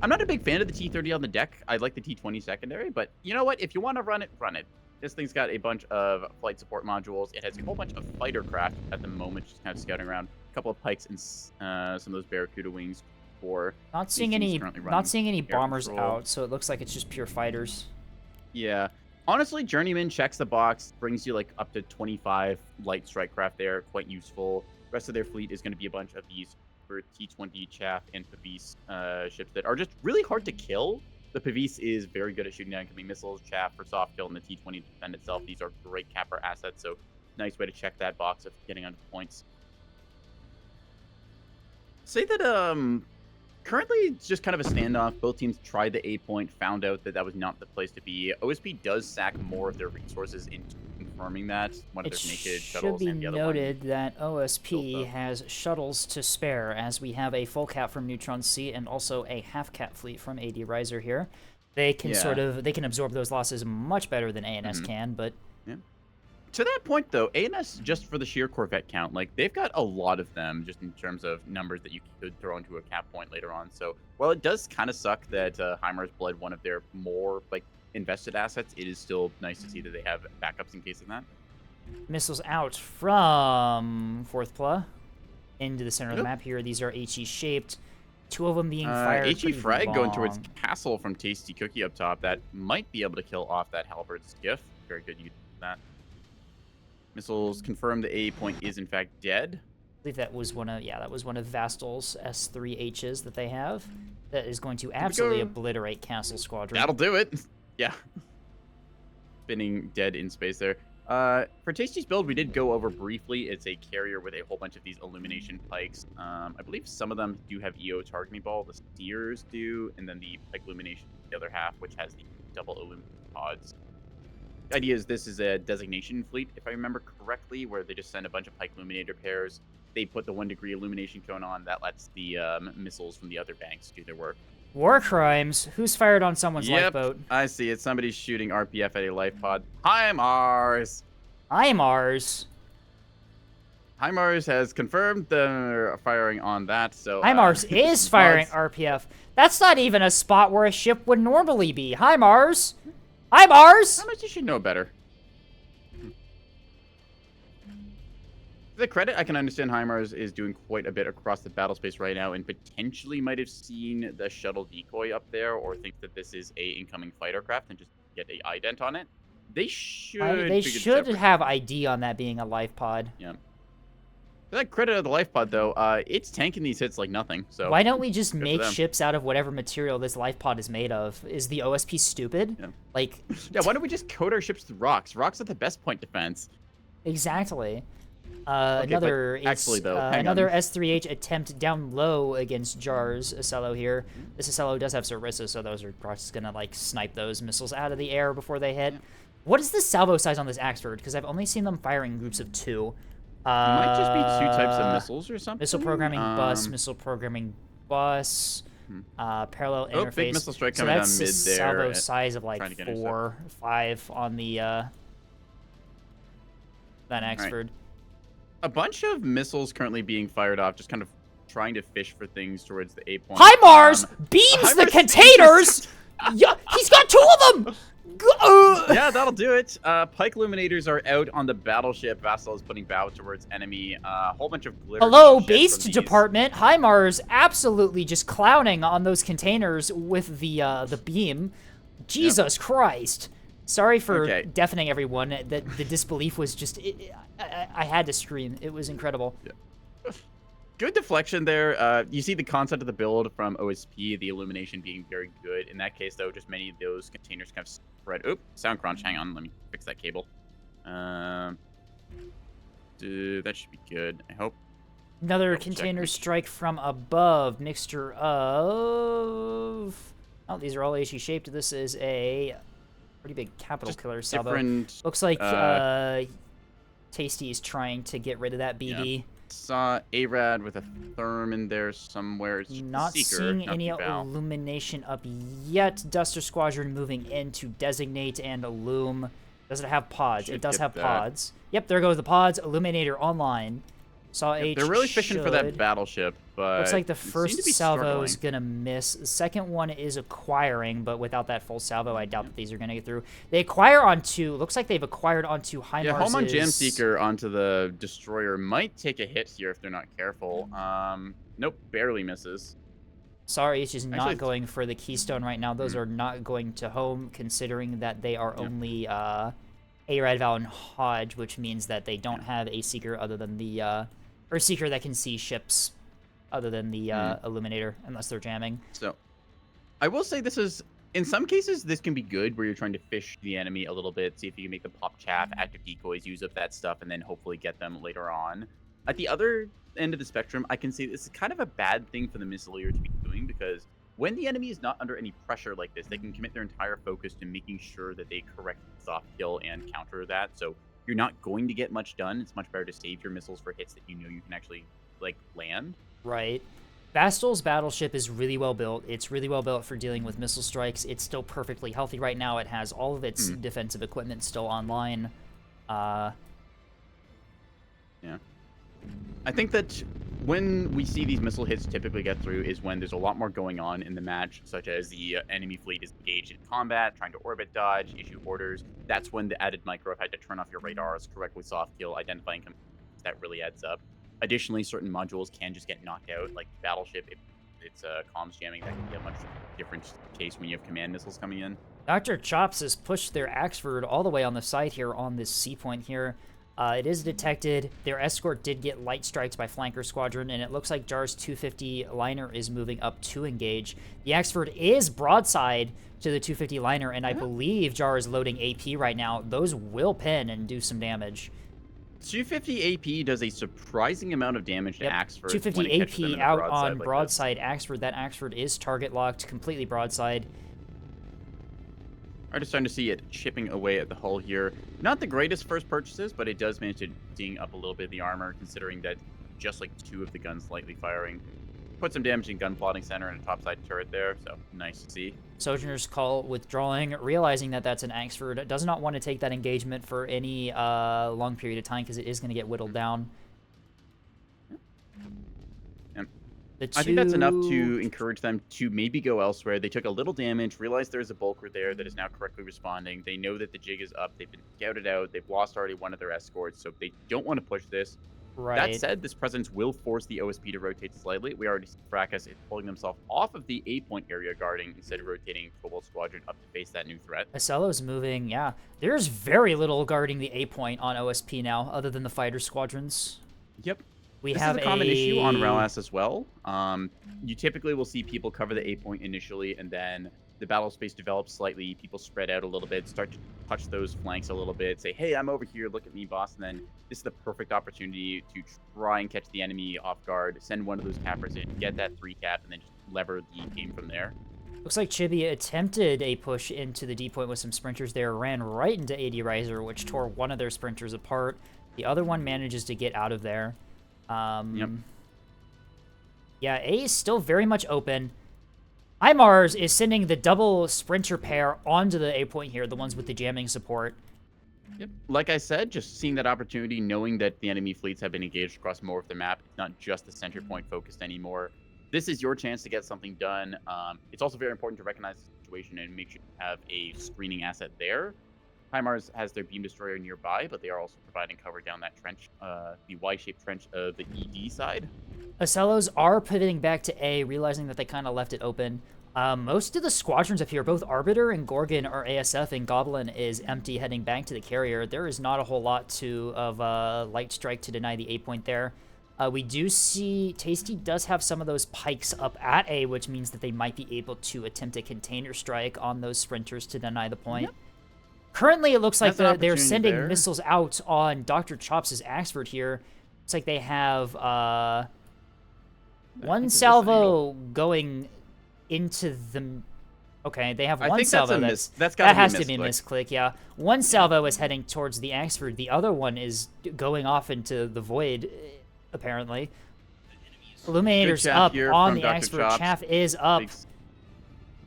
I'm not a big fan of the T-30 on the deck. I like the T-20 secondary, but you know what? If you want to run it, run it. This thing's got a bunch of flight support modules. It has a whole bunch of fighter craft at the moment, just kind of scouting around. A couple of pikes and some of those Barracuda wings for. Not seeing teams any currently running not seeing any air bombers control. out, so it looks like it's just pure fighters. Yeah. Honestly, Journeyman checks the box, brings you like up to 25 light strike craft there, quite useful. The rest of their fleet is going to be a bunch of these for T-20 Chaff and Pavis ships that are just really hard to kill. The Pavis is very good at shooting down incoming missiles. Chaff for soft kill, and the T-20 to defend itself. These are great capper assets, so nice way to check that box of getting onto points. Say that currently it's just kind of a standoff. Both teams tried the A point, found out that that was not the place to be. OSP does sack more of their resources into confirming that. One of It their naked should shuttles be and the other noted that built OSP up. has shuttles to spare, as we have a full cap from Neutron C and also a half cap fleet from AD Riser here. They can they can absorb those losses much better than ANS Mhm. can, but To that point, though, ANS, just for the sheer Corvette count, like, they've got a lot of them just in terms of numbers that you could throw into a cap point later on. So, while it does kind of suck that Heimer's bled one of their more, like, invested assets, it is still nice to see that they have backups in case of that. missiles out from Fourth Pla into the center of the Yep. map here. These are HE shaped. 2 of them being fired. HE pretty Frag going towards long. Castle from Tasty Cookie up top. That might be able to kill off that Halberd skiff. Very good use of that. Missiles confirm the A point is in fact dead. I believe that was one of Vastal's S3Hs that they have. That is going to absolutely go. obliterate Castle Squadron. That'll do it. Yeah. Spinning dead in space there. For Tasty's build, we did go over briefly. It's a carrier with a whole bunch of these illumination pikes. I believe some of them do have EO targeting ball. The Steers do, and then the pike illumination, the other half, which has the double illumination pods. The idea is this is a designation fleet, if I remember correctly, where they just send a bunch of pike illuminator pairs. They put the 1 degree illumination cone on. That lets the missiles from the other banks do their work. War crimes. Who's fired on someone's lifeboat? I see it. Somebody's shooting RPF at a life pod. HIMARS! HIMARS. HIMARS has confirmed they're firing on that, so... HIMARS is firing pods- RPF. That's not even a spot where a ship would normally be. HIMARS. HIMARS. How much you should know better? To the credit, I can understand HIMARS is doing quite a bit across the battle space right now and potentially might have seen the shuttle decoy up there or think that this is a incoming fighter craft and just get a ident on it. They should... They figure this should out pretty- have ID on that being a life pod. Yeah. For that credit of the life pod, though, it's tanking these hits like nothing. So Why don't we just good for make them. ships out of whatever material this life pod is made of? Is the OSP stupid? Yeah. Like, Yeah, why don't we just coat our ships with rocks? Rocks are the best point defense. exactly. but Another actually, though, hang another on. S3H attempt down low against Jar's Acello here. This Acello does have Sarissa, so those are just gonna like snipe those missiles out of the air before they hit. What is the salvo size on this Axford? Because I've only seen them firing groups of 2. Might just be 2 types of missiles or something. Missile programming bus, missile programming bus, parallel Oh, interface. big missile strike so coming down that's mid a there, salvo size of trying like to get intercept. 4, 5 on the that Axford. A bunch of missiles currently being fired off, just kind of trying to fish for things towards the A point. HIMARS beams the HIMARS containers. Yeah, he's got 2 of them. Yeah, that'll do it. Pike Illuminators are out on the battleship. Vassal is putting bow towards enemy. A whole bunch of glitter. Hello, being shed based from these. department. HIMARS absolutely just clowning on those containers with the beam. Jesus Christ. Sorry for Okay. deafening everyone. That the disbelief was just. I had to scream. It was incredible. Good deflection there. You see the concept of the build from OSP, the illumination being very good. In that case, though, just many of those containers kind of spread. Oop, sound crunch. Hang on, let me fix that cable. That should be good, I hope. Another Double check container me. strike from above. Mixture of. Oh, these are all HE shaped. This is a pretty big capital Just killer salvo. different. Looks like Tasty is trying to get rid of that BD. Saw Arad with a therm in there somewhere. It's just a Not seeker, seeing not any the bow. illumination up yet. Duster Squadron moving in to designate and illume. Does it have pods? Should It does get have that. pods. Yep, there goes the pods. Illuminator online. Saw H. They're really fishing for that should. battleship, but Looks like the it seemed first to be salvo is struggling. gonna miss. The second one is acquiring, but without that full salvo, I doubt that these are gonna get through. They acquire onto. Looks like they've acquired onto HIMARS. Yeah, home on Jam Seeker onto the destroyer might take a hit here if they're not careful. Nope, barely misses. Sorry, it's just not Actually, going for the Keystone right now. Those are not going to home, considering that they are only Arad, Val, and Hodge, which means that they don't have a Seeker other than the or Seeker that can see ships other than the Illuminator, unless they're jamming. So, I will say this is, in some cases, this can be good where you're trying to fish the enemy a little bit, see if you can make them pop chaff, active decoys, use up that stuff, and then hopefully get them later on. At the other end of the spectrum, I can see this is kind of a bad thing for the Missileer to be doing, because when the enemy is not under any pressure like this, they can commit their entire focus to making sure that they correct soft kill and counter that. So you're not going to get much done. It's much better to save your missiles for hits that you know you can actually like land. Right. Vastal's battleship is really well built. It's really well built for dealing with missile strikes. It's still perfectly healthy right now. It has all of its defensive equipment still online. Yeah. I think that when we see these missile hits typically get through is when there's a lot more going on in the match, such as the enemy fleet is engaged in combat, trying to orbit dodge, issue orders. That's when the added micro had to turn off your radars, correctly soft kill, identifying that really adds up. Additionally, certain modules can just get knocked out, like Battleship. If it's comms jamming, that can be a much different case when you have command missiles coming in. Dr. Chops has pushed their Axford all the way on the side here on this C point here. It is detected. Their escort did get light strikes by Flanker Squadron, and it looks like Jar's 250 liner is moving up to engage. The Axford is broadside to the 250 liner, and I believe Jar is loading AP right now. Those will pin and do some damage. 250 AP does a surprising amount of damage to Yep. Axford. 250 when it catches them in AP a out broadside on like this. broadside Axford. That Axford is target locked, completely broadside. I'm just starting to see it chipping away at the hull here. Not the greatest first purchases, but it does manage to ding up a little bit of the armor, considering that just like 2 of the guns slightly firing. Put some damage in gun plotting center and a topside turret there, so nice to see. Sojourners call withdrawing, realizing that that's an Axford. Does not want to take that engagement for any long period of time because it is going to get whittled down. I think that's enough to encourage them to maybe go elsewhere. They took a little damage, realized there's a Bulker there that is now correctly responding. They know that the jig is up. They've been scouted out. They've lost already one of their escorts, so they don't want to push this. Right. That said, this presence will force the OSP to rotate slightly. We already see Fracas is pulling themselves off of the A-point area guarding, instead of rotating Cobalt Squadron up to face that new threat. Acello's moving, yeah. There's very little guarding the A point on OSP now, other than the fighter squadrons. Yep. We This have is a common issue on a- Relas as well. You typically will see people cover the A point initially, and then the battle space develops slightly. People spread out a little bit, start to touch those flanks a little bit, say, "Hey, I'm over here. Look at me, boss." And then this is the perfect opportunity to try and catch the enemy off guard, send one of those cappers in, get that 3 cap, and then just lever the game from there. Looks like Chibi attempted a push into the D point with some sprinters there, ran right into AD Riser, which tore one of their sprinters apart. The other one manages to get out of there. Yep. Yeah, A is still very much open. HIMARS is sending the double sprinter pair onto the A point here, the ones with the jamming support. Yep. Like I said, just seeing that opportunity, knowing that the enemy fleets have been engaged across more of the map, it's not just the center point focused anymore. This is your chance to get something done. It's also very important to recognize the situation and make sure you have a screening asset there. HIMARS has their beam destroyer nearby, but they are also providing cover down that trench, the Y-shaped trench of the ED side. Acellos are pivoting back to A, realizing that they kind of left it open. Most of the squadrons up here, both Arbiter and Gorgon are ASF, and Goblin is empty, heading back to the carrier. There is not a whole lot of Light Strike to deny the A point there. We do see Tasty does have some of those pikes up at A, which means that they might be able to attempt a container strike on those sprinters to deny the point. Yep. Currently, it looks like That's an they're opportunity sending there. missiles out on Dr. Chops' Axford here. Looks like they have think one it's this salvo going into the... Okay, they have I one think salvo that's gotta that be a has to be a misclick. misclick, yeah. One salvo is heading towards the Axford. The other one is going off into the void, apparently. Illuminator's chaff up here on from the Dr. Axford. Chops. Chaff is up. Big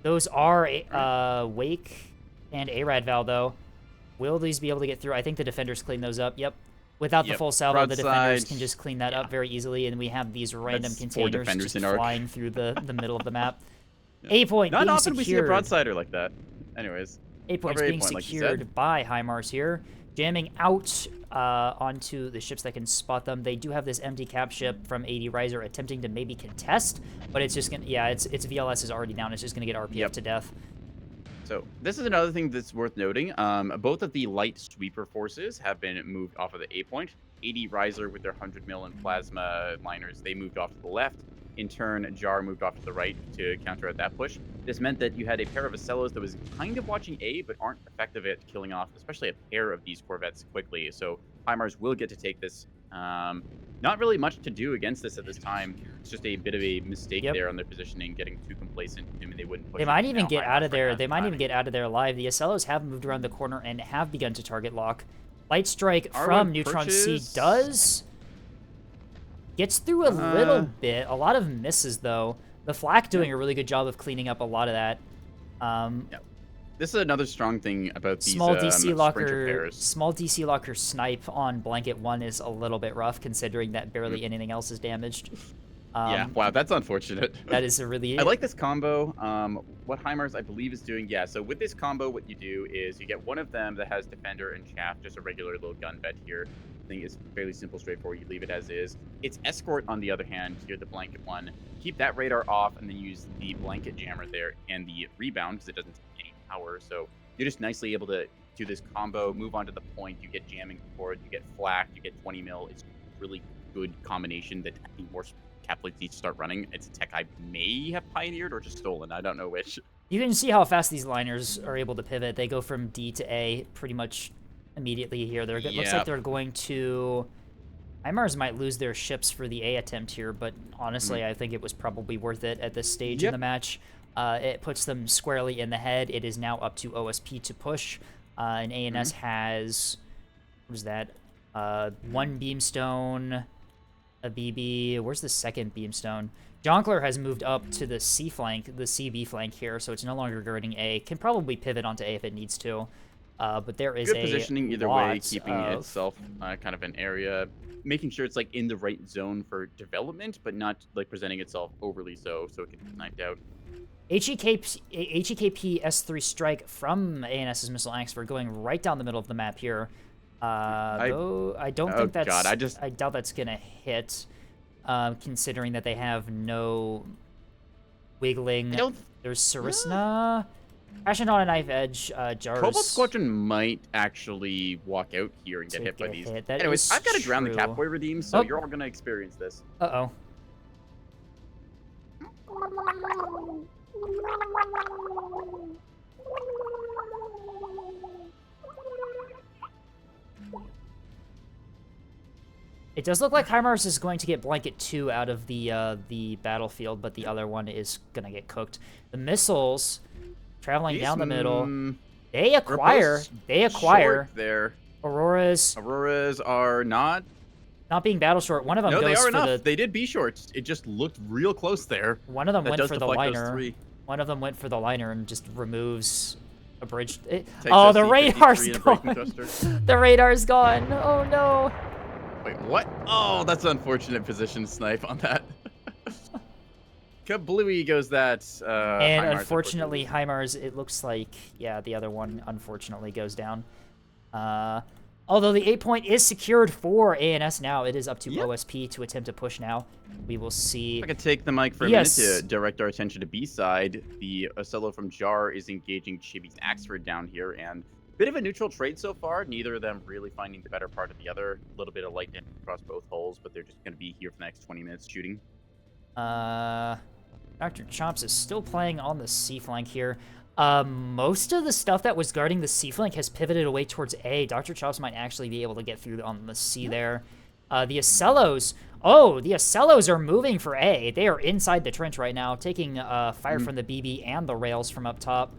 Those are Wake and Arad Val, though. Will these be able to get through? I think the defenders clean those up. Yep. Without the Yep. full salvo, the defenders Broadside. can just clean that up very easily, and we have these random That's 4 containers defenders just in arc. flying through the middle of the map. A point Not being often we see a secured. broadsider like that. Anyways. A point's Over A being point, like you said. secured by HIMARS here, jamming out onto the ships that can spot them. They do have this empty cap ship from AD Riser attempting to maybe contest, but it's just gonna, yeah, its VLS is already down. It's just gonna get RPF Yep. to death. So this is another thing that's worth noting. Both of the light sweeper forces have been moved off of the A point. AD Riser with their 100 mil and plasma liners, they moved off to the left. In turn, Jar moved off to the right to counter at that push. This meant that you had a pair of Acellos that was kind of watching A, but aren't effective at killing off, especially a pair of these Corvettes quickly. So HIMARS will get to take this. Not really much to do against this at this time. It's just a bit of a mistake Yep. there on their positioning, getting too complacent, assuming they wouldn't push They it. might even Now get HIMARS out of right there. now They is might even timing. get out of there alive. The Acellos have moved around the corner and have begun to target lock. Light Strike Arwen from Neutron C purchase? does. Gets through a little bit. A lot of misses, though. The Flak doing a really good job of cleaning up a lot of that. This is another strong thing about these Small DC sprinter locker, pairs. small DC locker snipe on blanket 1 is a little bit rough, considering that barely anything else is damaged. Yeah, wow, that's unfortunate. That is a really. I like this combo. What HIMARS, I believe, is doing, yeah, so with this combo, what you do is you get one of them that has Defender and Chaff, just a regular little gun vet here. I think it's fairly simple, straightforward. You leave it as is. It's Escort, on the other hand, here, the blanket one. Keep that radar off, and then use the blanket jammer there and the rebound, because it doesn't take any power. So you're just nicely able to do this combo, move on to the point. You get jamming forward, you get flak, you get 20 mil. It's a really good combination that I think more cap fleets need to start running. It's a tech I may have pioneered or just stolen. I don't know which. You can see how fast these liners are able to pivot. They go from D to A pretty much immediately here. Looks like Yep. they're going to... HIMARS might lose their ships for the A attempt here, but honestly, I think it was probably worth it at this stage in Yep. the match. It puts them squarely in the head. It is now up to OSP to push, and ANS has... What is that? One Beamstone, a BB. Where's the second Beamstone? Jonkler has moved up to the C flank, the CB flank here, so it's no longer guarding A. Can probably pivot onto A if it needs to. But there is Good a positioning either lot way, keeping of... itself kind of an area, making sure it's like in the right zone for development, but not like presenting itself overly so it can be sniped out. HEKP S3 strike from ANS's missile Axford going right down the middle of the map here. Though I don't Oh think that's... God, I doubt that's gonna hit, considering that they have no wiggling. I don't. There's Sarisna. Crashing on a knife edge, Jars. Cobalt Squadron might actually walk out here and get To hit by get these. hit. That Anyways, is I've got to drown the true. Catboy redeem, so Oh. you're all gonna experience this. Uh-oh. It does look like HIMARS is going to get Blanket 2 out of the battlefield, but the other one is going to get cooked. The missiles traveling These, down the middle, mm, they they're acquire, both they acquire. short there. Auroras Auroras are not. not being battle short. One of them No, they goes are for enough. the, They did be short. It just looked real close there. one of them That went does for the deflect those liner. three. One of them went for the liner and just removes a bridge. Takes Oh, a the C-53 radar's and a braking gone. thruster. The radar's gone. Oh no. Wait, what? Oh, that's an unfortunate position snipe on that. Kablooey goes that. And HIMARS, unfortunately, HIMARS, it looks like, yeah, the other one unfortunately goes down. Although the 8-point is secured for ANS now, it is up to Yep. OSP to attempt to push now. We will see. I could take the mic for a Yes. minute to direct our attention to B-side. The Ocello from Jar is engaging Chibi's Axford down here, and bit of a neutral trade so far. Neither of them really finding the better part of the other. A little bit of light damage across both holes, but they're just going to be here for the next 20 minutes shooting. Dr. Chomps is still playing on the C flank here. Most of the stuff that was guarding the C flank has pivoted away towards A. Dr. Chomps might actually be able to get through on the C there. The Ocellos, the Ocellos are moving for A. They are inside the trench right now, taking fire from the BB and the rails from up top.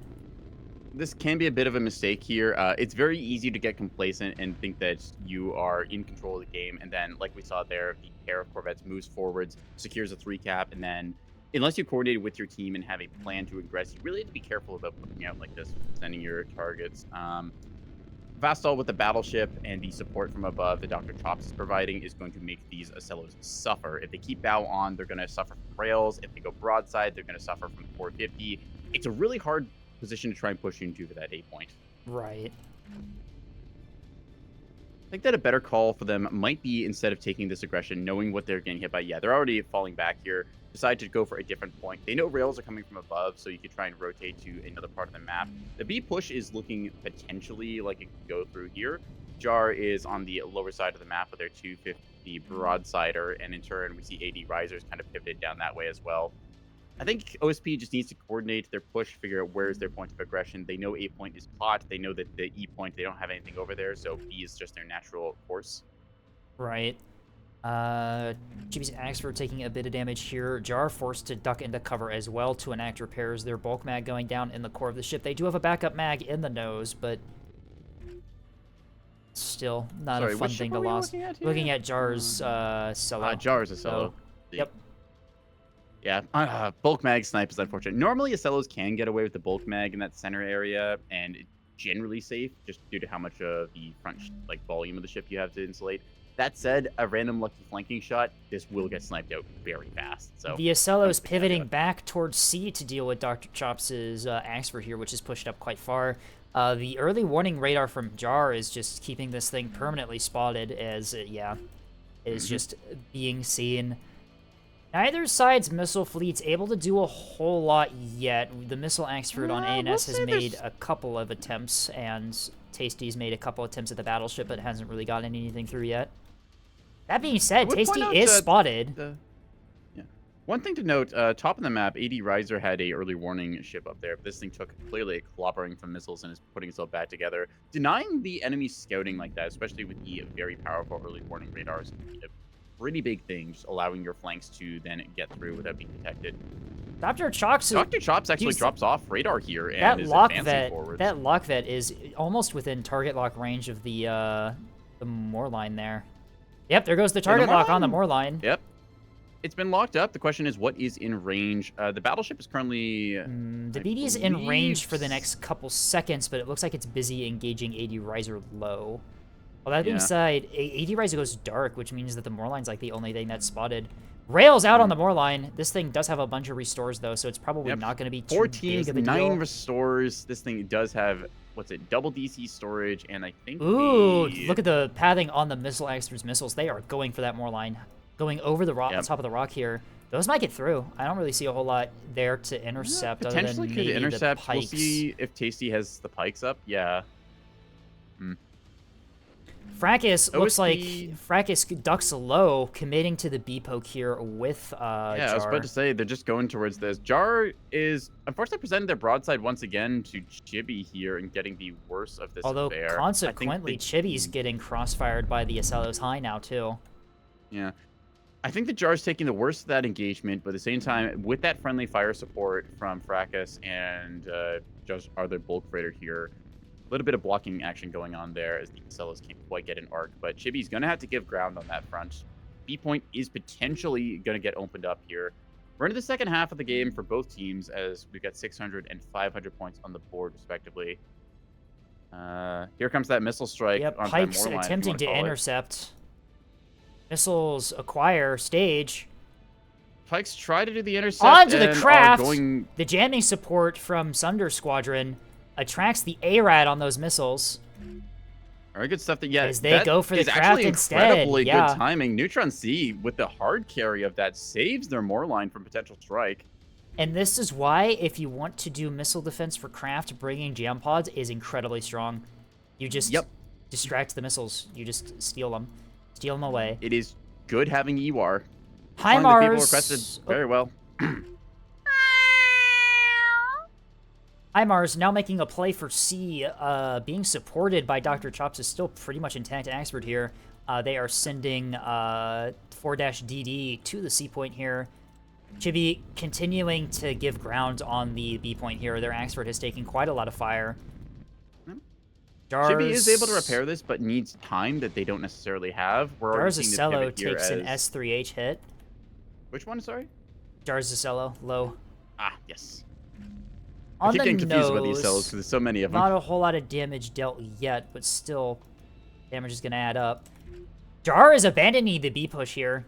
This can be a bit of a mistake here. It's very easy to get complacent and think that you are in control of the game, and then, like we saw there, the pair of Corvettes moves forwards, secures a 3-cap, and then, unless you coordinate with your team and have a plan to aggress, you really have to be careful about putting out like this, sending your targets. Vastal with the battleship and the support from above that Dr. Chops is providing is going to make these Ocellos suffer. If they keep bow on, they're going to suffer from rails. If they go broadside, they're going to suffer from 450. It's a really hard position to try and push you into for that 8-point. Right. I think that a better call for them might be, instead of taking this aggression, knowing what they're getting hit by. Yeah, they're already falling back here. Decide to go for a different point. They know rails are coming from above, so you could try and rotate to another part of the map. The B push is looking potentially like it could go through here. Jar is on the lower side of the map with their 250 broadsider, and in turn we see AD Risers kind of pivoted down that way as well. I think OSP just needs to coordinate their push, figure out where's their point of aggression. They know A point is hot. They know that the E point, they don't have anything over there, so B is just their natural course. Right. GB's Axford taking a bit of damage here. Jar forced to duck into cover as well to enact repairs. Their bulk mag going down in the core of the ship. They do have a backup mag in the nose, but still not Sorry, a fun which thing ship to are we lose. looking at here? Looking at Jar's solo. Jar's a solo. Yep. Yeah, bulk mag snipe is unfortunate. Normally, Ocellos can get away with the bulk mag in that center area, and it's generally safe, just due to how much of the front volume of the ship you have to insulate. That said, a random lucky flanking shot, this will get sniped out very fast. So The Ocello's pivoting back towards C to deal with Dr. Chops' Axford here, which is pushed up quite far. The early warning radar from Jar is just keeping this thing permanently spotted as, is just being seen. Neither side's missile fleet's able to do a whole lot yet. The missile Axford on ANS has made a couple of attempts, and Tasty's made a couple attempts at the battleship, but hasn't really gotten anything through yet. That being said, would Tasty point out is that spotted. One thing to note, top of the map, AD Riser had a early warning ship up there. This thing took clearly a clobbering from missiles and is putting itself back together. Denying the enemy scouting like that, especially with the very powerful early warning radars, a pretty big thing, just allowing your flanks to then get through without being detected. Dr. Chops actually He's- drops off radar here and that is lock advancing vet, forwards. that lock vet is almost within target lock range of the moorline there. Yep, there goes the target lock on the moorline. Yep. It's been locked up. The question is, what is in range? The battleship is currently... The BD is in range for the next couple seconds, but it looks like it's busy engaging AD Riser low. Well, that being said, AD Riser goes dark, which means that the moorline's like the only thing that's spotted. Rails out on the moorline. This thing does have a bunch of restores, though, so it's probably not going to be too 4 big teams, of a 9 deal. restores. This thing does have, double DC storage, and I think... Ooh, look at the pathing on the missile Axford's missiles. They are going for that moorline. Going over the rock, on top of the rock here. Those might get through. I don't really see a whole lot there to intercept. Other Potentially than could maybe intercept. The We'll pikes. see if Tasty has the pikes up. Yeah. Fracas looks like OSP Fracas ducks low, committing to the B poke here with Yeah, I was Jar. about to say they're just going towards this. Jar is unfortunately presented their broadside once again to Chibi here and getting the worst of this Although affair. I think consequently, they- Chibi's getting crossfired by the Acellos High now too. Yeah. I think the Jar's taking the worst of that engagement, but at the same time, with that friendly fire support from Fracas and just other bulk freighter here, a little bit of blocking action going on there as the Acellos can't quite get an arc, but Chibi's going to have to give ground on that front. B point is potentially going to get opened up here. We're into the second half of the game for both teams as we've got 600 and 500 points on the board, respectively. Here comes that missile strike. Yep, on Pikes Moorline, if you attempting wanna to call it. intercept. Missiles acquire stage. Pikes try to do the intercept Onto the and are craft. going The jamming support from Sunder Squadron attracts the ARAD on those missiles. Very good stuff. That As they go for the is craft actually instead, incredibly yeah. good timing. Neutron C with the hard carry of that saves their Moorline from potential strike. And this is why, if you want to do missile defense for craft, bringing jam pods is incredibly strong. You just distract the missiles. You just steal them. Steal them away. It is good having EWAR. One that people requested HIMARS. very well. HIMARS now making a play for C, being supported by Dr. Chops is still pretty much intact and expert here. They are sending 4-DD to the C point here. Chibi continuing to give ground on the B point here. Their expert has taken quite a lot of fire. Chibi is able to repair this, but needs time that they don't necessarily have. We're already Jars seeing the Acello pivot here takes an as... S3H hit. Which one, sorry? Jars Acello, low. Ah, yes. I On keep the getting confused about these nose, cells because there's so many of them. not a whole lot of damage dealt yet, but still, damage is going to add up. Jar is abandoning the B push here.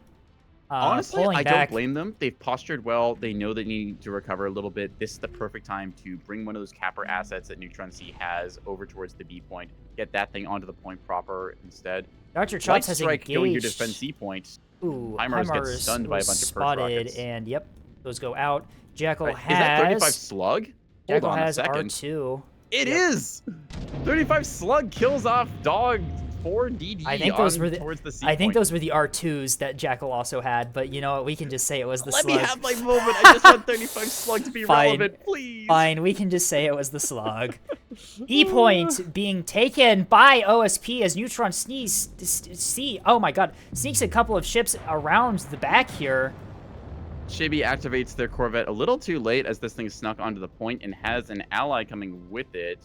Honestly, pulling I back. don't blame them. They've postured well. They know they need to recover a little bit. This is the perfect time to bring one of those capper assets that Neutron C has over towards the B point. Get that thing onto the point proper instead. Dr. Light Chops has strike engaged. going to defend C point. Ooh, HIMARS gets stunned by a was bunch of purge spotted, rockets. and yep, those go out. Jackal Right, has. Is that 35 slug? Hold Jackal on has a second. R2. It is. 35 slug kills off dog 4DD I think those on were the. towards the C I think point. those were the R2s that Jackal also had, but you know what? We can just say it was the Let slug. me have my moment. I just want 35 slug to be Fine. relevant, please. Fine, we can just say it was the slug. E point being taken by OSP as Neutron oh my god, sneaks a couple of ships around the back here. Chibi activates their Corvette a little too late as this thing snuck onto the point and has an ally coming with it.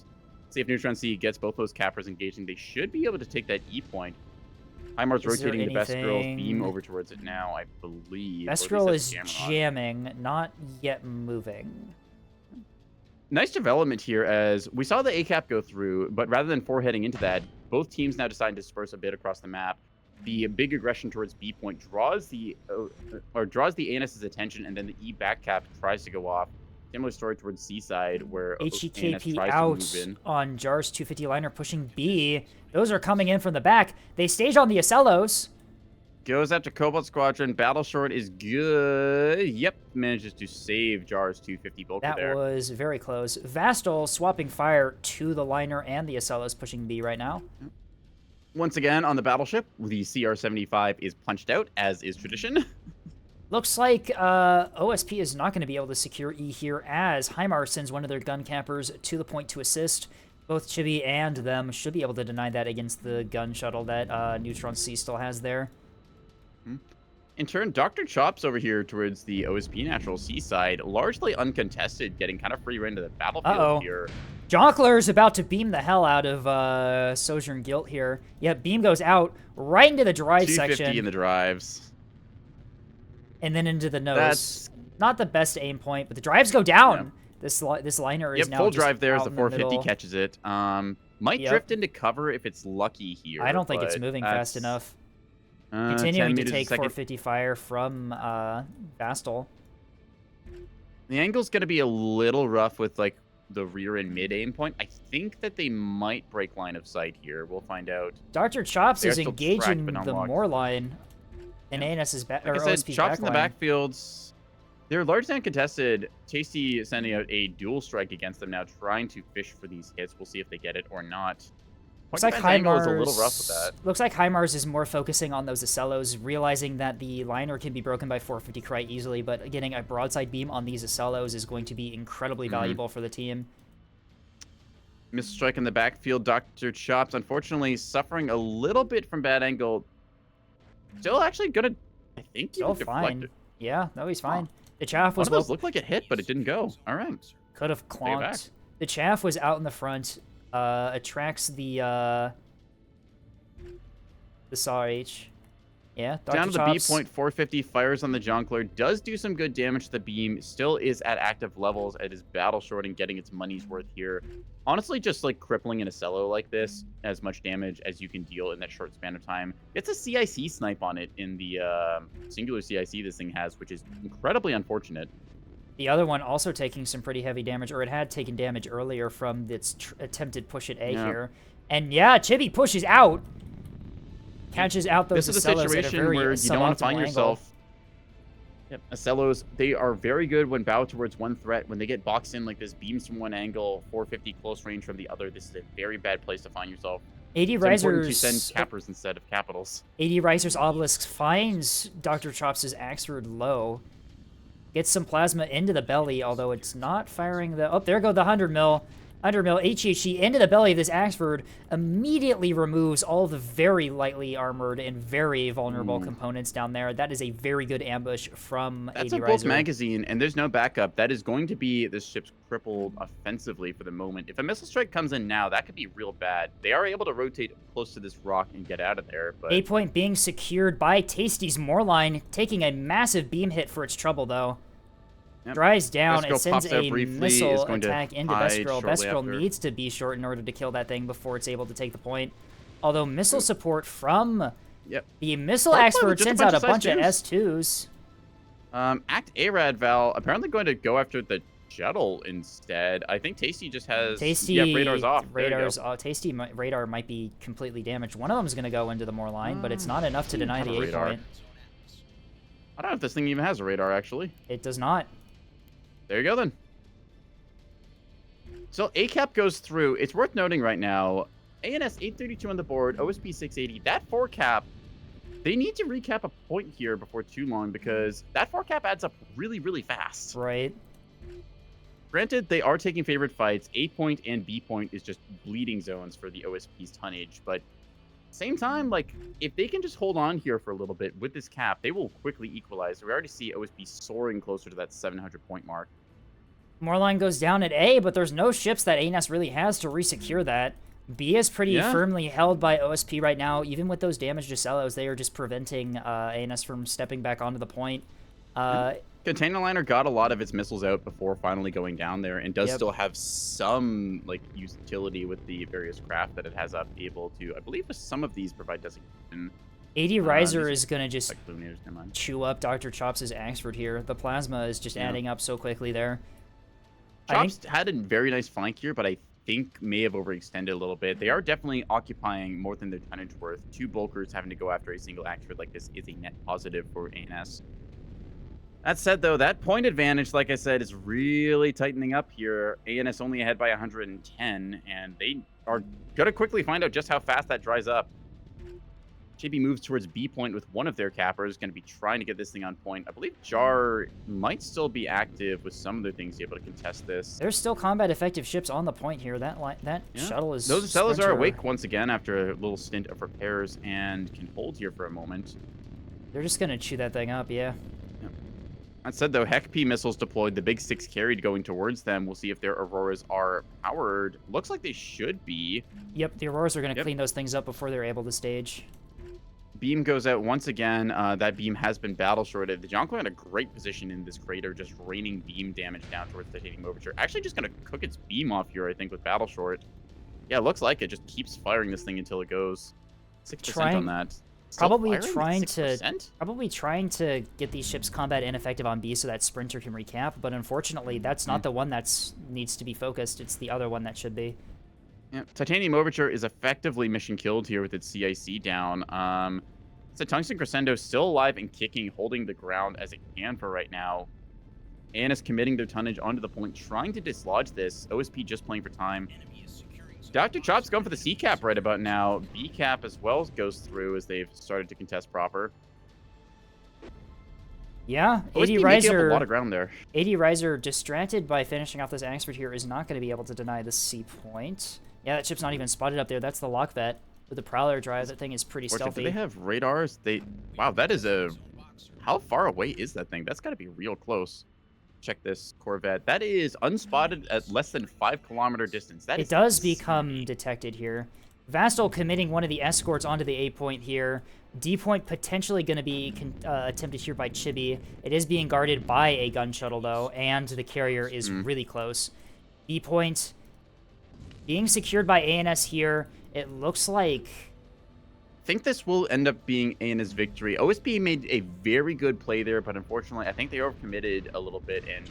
See if Neutron C gets both those cappers engaging. They should be able to take that E point. HIMARS Is there rotating the best girl's beam anything- over towards it now, I believe. Best or at Girl least is that's the camera on. jamming, not yet moving. Nice development here as we saw the ACAP go through, but rather than heading into that, both teams now decide to disperse a bit across the map. The big aggression towards B point draws the ANS's attention, and then the E back cap tries to go off. Similar story towards C side where ANS HEKP tries out to move in. on Jar's 250 liner pushing B. Those are coming in from the back. They stage on the Acellos. Goes after Cobalt Squadron. Battle Short is good. Yep, manages to save Jar's 250 bulker That there. was very close. Vastal swapping fire to the liner and the Acellos pushing B right now. Once again, on the battleship, the CR-75 is punched out, as is tradition. Looks like OSP is not going to be able to secure E here as HIMARS sends one of their gun cappers to the point to assist. Both Chibi and them should be able to deny that against the gun shuttle that Neutron C still has there. In turn, Dr. Chops over here towards the OSP Natural C side, largely uncontested, getting kind of free reign to the battlefield Uh-oh. here. Jonkler's about to beam the hell out of Sojourn Guilt here. Yep, beam goes out right into the drive 250 section in the drives. and then into the nose. That's Not the best aim point, but the drives go down. Yeah. This liner is yep, now full just drive there as out the in 450 middle. catches it. Might Yep. drift into cover if it's lucky here. I don't think it's but moving that's, fast enough. 10 Continuing to meters a take second. 450 fire from Vastal. The angle's going to be a little rough with like the rear and mid aim point. I think that they might break line of sight here. We'll find out. Dr. Chops They are is still engaging tracked, but the unlocked. Moorline. And ANS is back, or Like I said, OSP's Chops in the backline. backfields. They're largely uncontested. Tasty sending out a dual strike against them now, trying to fish for these hits. We'll see if they get it or not. Looks Point like defense angle is a little rough with HIMARS. that. Looks like HIMARS is more focusing on those Acellos, realizing that the liner can be broken by 450 quite easily, but getting a broadside beam on these Acellos is going to be incredibly valuable for the team. Missile strike in the backfield. Dr. Chops, unfortunately, suffering a little bit from bad angle. Still actually gonna, I think, Still even deflect fine. it. Yeah, no, he's fine. The chaff One was of those looked like it hit, but it didn't go. All right. could have Take it back. clonked. The chaff was out in the front. Attracts the Saw H. Yeah, Dr. Down to the Chops. B point, 450 fires on the Jonkler. Does do some good damage to the beam. Still is at active levels. It is battle shorting, getting its money's worth here. Honestly, just like crippling an Acello like this, as much damage as you can deal in that short span of time. Gets a CIC snipe on it in the singular CIC this thing has, which is incredibly unfortunate. The other one also taking some pretty heavy damage, or it had taken damage earlier from its attempted push at A Yeah. here. And yeah, Chibi pushes out. Catches out those This is a Acellos at a situation very where you don't want to suboptimal find angle. yourself. Yep, Acellos, they are very good when bow towards one threat. When they get boxed in like this, beams from one angle, 450 close range from the other, this is a very bad place to find yourself. 80 It's important to Risers, send cappers instead of capitals. 80 Risers Obelisk finds Dr. Chops' Axford low. Gets some plasma into the belly, although it's not firing the... Oh, there go the 100 mil. 100 mil HHC into the belly of this Axford. Immediately removes all the very lightly armored and very vulnerable components down there. That is a very good ambush from That's 80 a bulk Riser. magazine, and there's no backup. That is going to be this ship's crippled offensively for the moment. If a missile strike comes in now, that could be real bad. They are able to rotate close to this rock and get out of there, but... A point being secured by Tasty's Moorline, taking a massive beam hit for its trouble, though. Yep. Dries down Beskro and sends pops out a briefly, is missile going to attack into hide Beskro. shortly Beskro after. needs to be short in order to kill that thing before it's able to take the point. Although missile support from Yep. the missile Well, Axford just a sends bunch out a of bunch of size S2s. Act A-Rad Val apparently going to go after the shuttle instead. I think Tasty just has... Tasty Yeah, radar's off. There you go. Radar's Tasty radar might be completely damaged. One of them is going to go into the Moorline, but it's not enough to deny have the a A radar. point. I don't know if this thing even has a radar, actually. It does not. There you go, then. So ACAP goes through. It's worth noting right now, ANS 832 on the board, OSP 680. That 4-cap, they need to recap a point here before too long because that 4-cap adds up really, really fast. Right. Granted, they are taking favorite fights. A point and B point is just bleeding zones for the OSP's tonnage, but same time, like, if they can just hold on here for a little bit with this cap, they will quickly equalize. We already see OSP soaring closer to that 700-point mark. Moorline goes down at A, but there's no ships that ANS really has to resecure that. B is pretty Yeah. firmly held by OSP right now. Even with those damaged Acellos, they are just preventing ANS from stepping back onto the point. Container Liner got a lot of its missiles out before finally going down there and does Yep. still have some, like, utility with the various craft that it has up, able to, I believe some of these provide designation. 80 Riser these- is going to just Like, Luminators, never mind. chew up Dr. Chops' Axford here. The plasma is just Yeah. adding up so quickly there. I Chops had a very nice flank here, but I think may have overextended a little bit. They are definitely occupying more than their tonnage worth. Two bulkers having to go after a single Axford like this is a net positive for ANS. That said, though, that point advantage, like I said, is really tightening up here. ANS only ahead by 110, and they are going to quickly find out just how fast that dries up. JB moves towards B point with one of their cappers, going to be trying to get this thing on point. I believe Jar might still be active with some of their things able to contest this. There's still combat effective ships on the point here. That Yeah. shuttle is Those Acellos are Sprinter. awake once again after a little stint of repairs and can hold here for a moment. They're just going to chew that thing up, yeah. That said, though, Heck P missiles deployed, the big 6 carried going towards them. We'll see if their Auroras are powered. Looks like they should be. Yep, the Auroras are going to Yep. clean those things up before they're able to stage. Beam goes out once again. That beam has been battle shorted. The Jonker in a great position in this crater, just raining beam damage down towards the Titanium Overture. Actually just going to cook its beam off here, I think, with battle short. Yeah, it looks like it. Just keeps firing this thing until it goes 6% on that. Still Probably firing at trying 6%? Probably trying to get these ships combat ineffective on B so that Sprinter can recap, but unfortunately that's not the one that's needs to be focused. It's the other one that should be. Yeah, Titanium Overture is effectively mission killed here with its CIC down. So Tungsten Crescendo still alive and kicking, holding the ground as it can for right now. And is committing their tonnage onto the point, trying to dislodge this. OSP just playing for time. Dr. Chop's going for the C cap right about now. B cap as well goes through as they've started to contest proper. Yeah, OSP 80 making up a lot Riser. of ground there. 80 Riser, distracted by finishing off this Axford here, is not going to be able to deny the C point. Yeah, that ship's not even spotted up there. That's the lock vet with the Prowler drive. That thing is pretty Do stealthy. they have radars? Wow, that is a... How far away is that thing? That's got to be real close. Check this Corvette. That is unspotted at less than 5-kilometer distance. That It is does insane. become detected here. Vastal committing one of the escorts onto the A point here. D point potentially going to be attempted here by Chibi. It is being guarded by a gun shuttle, though, and the carrier is really close. B point being secured by ANS here. It looks like... I think this will end up being ANS victory. OSP made a very good play there, but unfortunately, I think they overcommitted a little bit and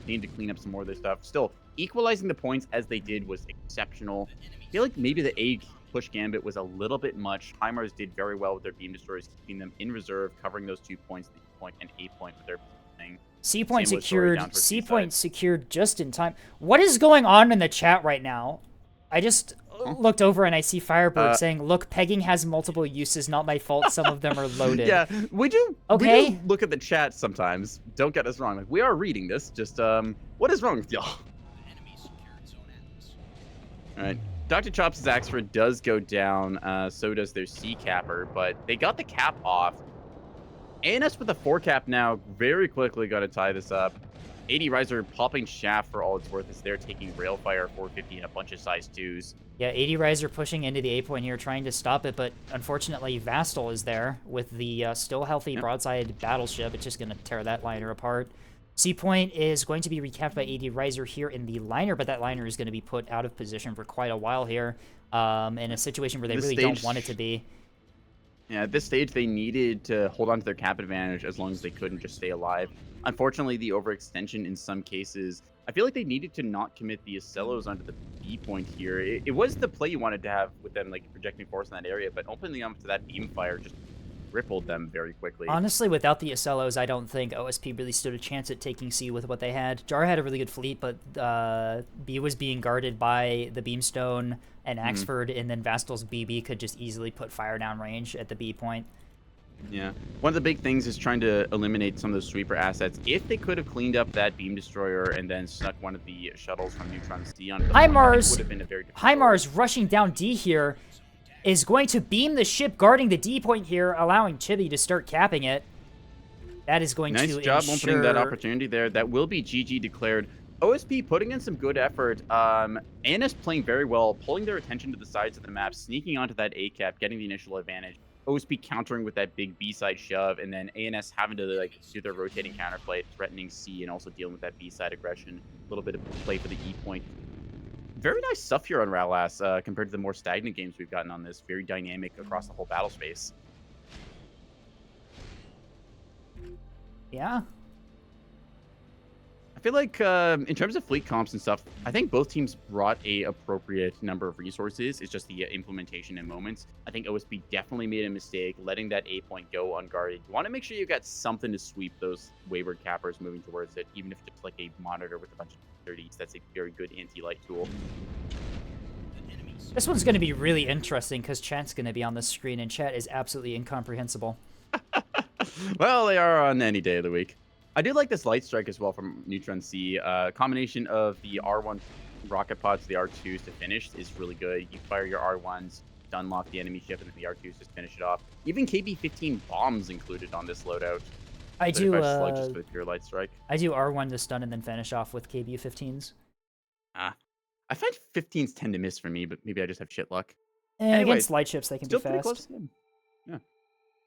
need to clean up some more of their stuff. Still, equalizing the points as they did was exceptional. I feel like maybe the A push gambit was a little bit much. HIMARS did very well with their beam destroyers, keeping them in reserve, covering those 2 points, the E point and A point with their thing. C point Same with story down secured. for C C point side. secured just in time. What is going on in the chat right now? I just looked over and I see Firebird saying, "Look, pegging has multiple uses. Not my fault. Some of them are loaded." Yeah, we do. Okay. We do look at the chat sometimes. Don't get us wrong. Like, we are reading this. Just what is wrong with y'all? All right. Dr. Chops' Axford does go down. So does their C capper, but they got the cap off. ANS with a 4 cap now. Very quickly got to tie this up. 80 Riser popping shaft for all it's worth as they're taking Railfire 450 and a bunch of size 2s. Yeah, 80 Riser pushing into the A point here, trying to stop it, but unfortunately Vastal is there with the still healthy broadside battleship. It's just going to tear that liner apart. C point is going to be recapped by 80 Riser here in the liner, but that liner is going to be put out of position for quite a while here, in a situation where they really don't want it to be. Yeah, at this stage, they needed to hold on to their cap advantage as long as they could and just stay alive. Unfortunately, the overextension in some cases, I feel like they needed to not commit the Acellos onto the B point here. It was the play you wanted to have with them, like projecting force in that area, but opening them to that beam fire just crippled them very quickly. Honestly, without the Acellos, I don't think OSP really stood a chance at taking C with what they had. Jar had a really good fleet, but B was being guarded by the Beamstone and Axford, and then Vastal's BB could just easily put fire down range at the B point. Yeah. One of the big things is trying to eliminate some of those sweeper assets. If they could have cleaned up that beam destroyer and then snuck one of the shuttles from Neutron C onto the point, HIMARS, it would have been a very different story. HIMARS rushing down D here is going to beam the ship guarding the D point here, allowing Chibi to start capping it. That is going Nice to job ensure... opening that opportunity there. That will be GG declared. OSP putting in some good effort. ANS playing very well, pulling their attention to the sides of the map, sneaking onto that A cap, getting the initial advantage. OSP countering with that big B side shove, and then ANS having to like do their rotating counterplay, threatening C, and also dealing with that B side aggression. A little bit of play for the E point. Very nice stuff here on Ralas compared to the more stagnant games we've gotten on this. Very dynamic across the whole battle space. Yeah. I feel like in terms of fleet comps and stuff, I think both teams brought a appropriate number of resources. It's just the implementation in moments. I think OSP definitely made a mistake letting that A point go unguarded. You want to make sure you got something to sweep those wayward cappers moving towards it, even if it's like a monitor with a bunch of 30s. That's a very good anti-light tool. This one's going to be really interesting because chat's going to be on the screen, and chat is absolutely incomprehensible. Well, they are on any day of the week. I do like this light strike as well from Neutron C. Combination of the R1 rocket pods to the R2s to finish is really good. You fire your R1s to unlock the enemy ship, and then the R2s just finish it off. Even KB-15 bombs included on this loadout. I do Slug just for the pure light strike. I do R1 to stun and then finish off with KB-15s. I find 15s tend to miss for me, but maybe I just have shit luck. Against Anyways, light ships, they can Still be pretty fast. close. Yeah.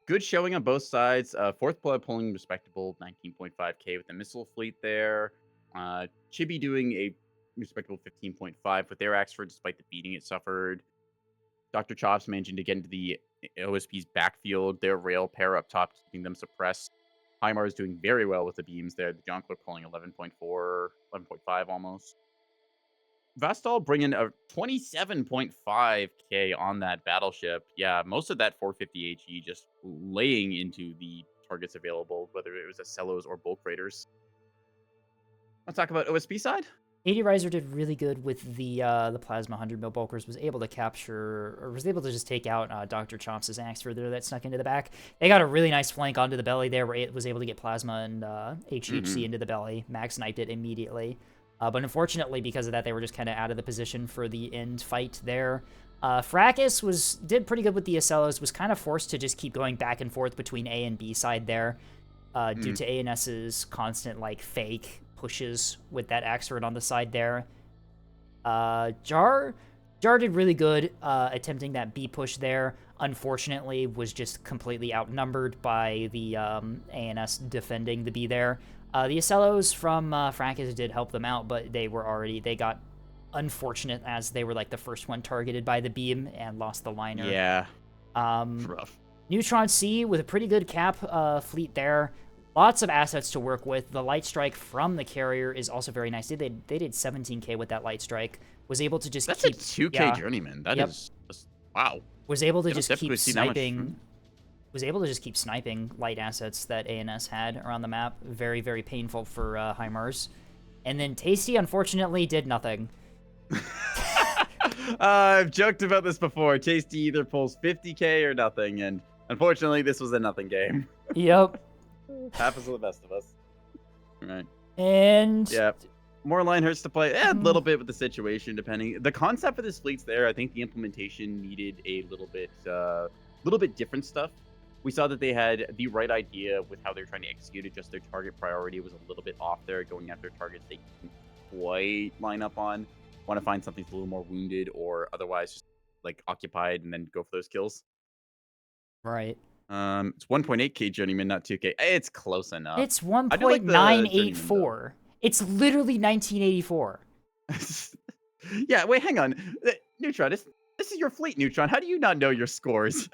Good showing on both sides. Fourth Blood pulling respectable 19.5k with the missile fleet there. Chibi doing a respectable 15.5 with their Axford despite the beating it suffered. Dr. Chops managing to get into the OSP's backfield. Their rail pair up top keeping them suppressed. HIMAR is doing very well with the beams there. The Jonquil pulling 11.4, 11.5 almost. Vastal bringing a 27.5k on that battleship. Yeah, most of that 450 HE just laying into the targets available, whether it was Acellos or bulk raiders. Let's talk about OSP side. 80 Riser did really good with the Plasma 100 mil bulkers, was able to capture, or was able to just take out Dr. Chomps' axe further that snuck into the back. They got a really nice flank onto the belly there where it was able to get Plasma and HHC into the belly. Mag sniped it immediately. But unfortunately, because of that, they were just kind of out of the position for the end fight there. Fracas did pretty good with the Acellos, was kind of forced to just keep going back and forth between A and B side there due to ANS's constant, like, fake pushes with that Axford on the side there. Jar did really good attempting that B push there. Unfortunately, was just completely outnumbered by the ANS defending the B there. The Acellos from Fracas did help them out, but they got unfortunate as they were like the first one targeted by the beam and lost the liner. Yeah. Rough. Neutron C with a pretty good cap fleet there. Lots of assets to work with. The Light Strike from the carrier is also very nice. They did 17k with that Light Strike. Was able to just That's keep... a 2k yeah, journeyman. That is just, wow. was able to They don't just typically keep see that much. sniping... Was able to just keep sniping light assets that ANS had around the map. Very, very painful for HIMARS. And then Tasty, unfortunately, did nothing. I've joked about this before. Tasty either pulls 50k or nothing, and unfortunately, this was a nothing game. Yep. Happens to the best of us. Right. And... Yeah. More line hurts to play. A little bit with the situation, depending. The concept for this fleet's there. I think the implementation needed a little bit different stuff. We saw that they had the right idea with how they're trying to execute it. Just their target priority was a little bit off there, going after targets they couldn't quite line up on. Want to find something that's a little more wounded or otherwise just like occupied and then go for those kills. Right. It's 1.8k journeyman, not 2k. It's close enough. It's I do like the journeyman, 1.984. It's literally 1984. Yeah, wait, hang on. Neutron, this is your fleet, Neutron. How do you not know your scores?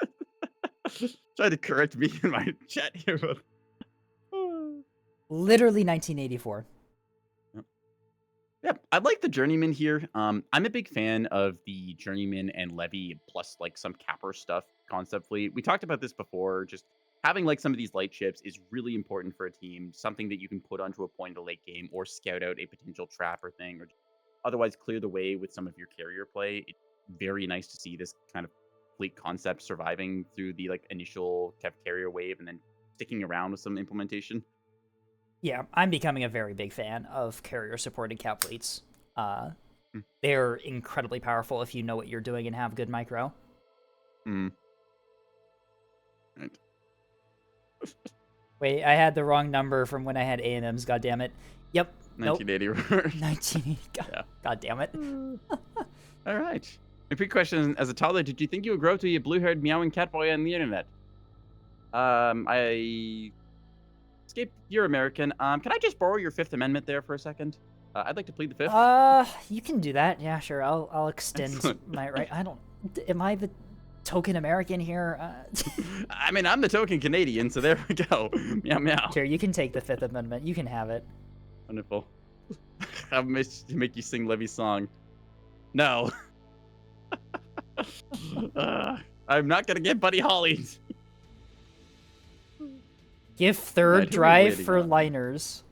Try to correct me in my chat here. But... Literally 1984. Yeah, I like the journeyman here. I'm a big fan of the journeyman and levy plus like some capper stuff concept fleet. We talked about this before. Just having like some of these light ships is really important for a team. Something that you can put onto a point in the late game or scout out a potential trap or thing, or otherwise clear the way with some of your carrier play. It's very nice to see this kind of fleet concept surviving through the like initial carrier wave and then sticking around with some implementation. Yeah, I'm becoming a very big fan of carrier-supported cap fleets. They're incredibly powerful if you know what you're doing and have good micro. Right. Wait, I had the wrong number from when I had A&Ms, goddammit. Yep, nope. 1980. 1980, Yeah. God damn it. All right. My pre-question: as a toddler, did you think you would grow to be a blue-haired meowing cat boy on the internet? I escape. You're American. Can I just borrow your Fifth Amendment there for a second? I'd like to plead the Fifth. You can do that. Yeah, sure. I'll extend my right. Am I the token American here? I mean, I'm the token Canadian, so there we go. Meow meow. Sure, you can take the Fifth Amendment. You can have it. Wonderful. I'll make you sing Levy's song. No. I'm not gonna get Buddy Holly. Give third Right, who are we drive waiting for on? liners.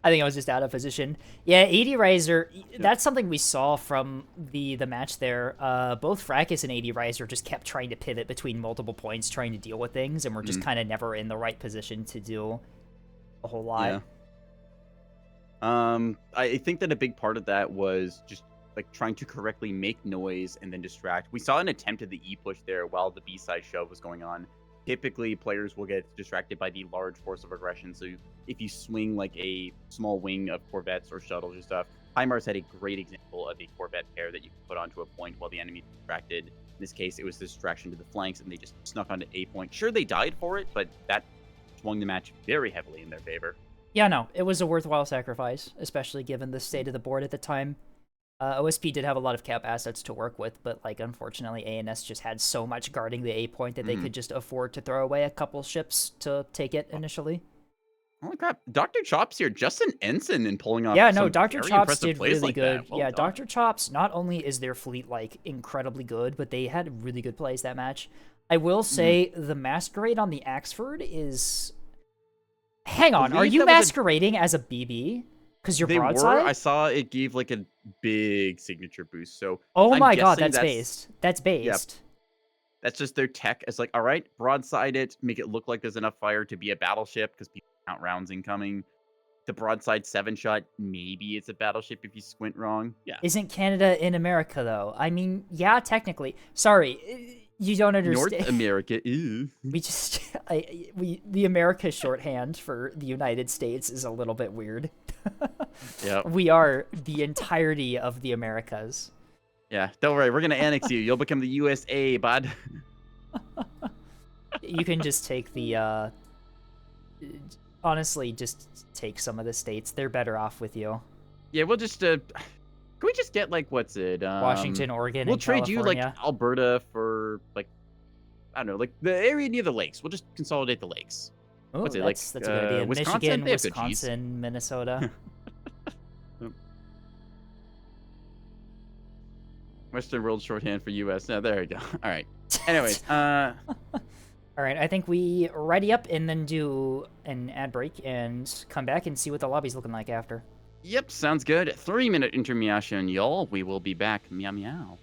I think I was just out of position. Yeah, 80 Riser, that's something we saw from the match there. Both Fracas and 80 Riser just kept trying to pivot between multiple points, trying to deal with things, and we're just kind of never in the right position to do a whole lot. Yeah. I think that a big part of that was just like trying to correctly make noise and then distract. We saw an attempt at the E push there while the B side shove was going on. Typically, players will get distracted by the large force of aggression. So if you swing like a small wing of corvettes or shuttles or stuff, HIMARS had a great example of a corvette pair that you could put onto a point while the enemy is distracted. In this case, it was the distraction to the flanks, and they just snuck onto a point. Sure, they died for it, but that swung the match very heavily in their favor. Yeah, no, it was a worthwhile sacrifice, especially given the state of the board at the time. OSP did have a lot of cap assets to work with, but like unfortunately ANS just had so much guarding the A point that they could just afford to throw away a couple ships to take it initially. Holy crap. Dr. Chops here, just an ensign and pulling off Yeah, no, some Dr. very Chops impressive did plays really like good. that. Well Yeah, done. Dr. Chops, not only is their fleet like incredibly good, but they had really good plays that match. I will say the Masquerade on the Axford is. Hang on, are Believe you that was a- masquerading as a BB? Because you're They broadside? were. I saw it gave like a big signature boost. So Oh I'm my god, guessing that's based. That's based. that's just their tech. It's like, all right, broadside it, make it look like there's enough fire to be a battleship because people count rounds incoming. The broadside 7-shot, maybe it's a battleship if you squint wrong. Yeah. Isn't Canada in America though? I mean, yeah, technically. Sorry, you don't understand. North America, ew. We just, the America shorthand for the United States is a little bit weird. Yeah. We are the entirety of the Americas. Yeah. Don't worry, we're gonna annex you. You'll become the USA, bud. You can just take the, honestly, just take some of the states. They're better off with you. Yeah, we'll just can we just get like what's it? Washington, Oregon, We'll and trade you like California. Alberta for like I don't know, like the area near the lakes. We'll just consolidate the lakes. Ooh, what's it, like, that's a good idea. Wisconsin? Michigan, They have good cheese. Wisconsin, Minnesota. Western World shorthand for US. No, there we go. All right. Anyways, All right, I think we ready up and then do an ad break and come back and see what the lobby's looking like after. yep, sounds good. 3-minute intermission, y'all. We will be back. Meow meow.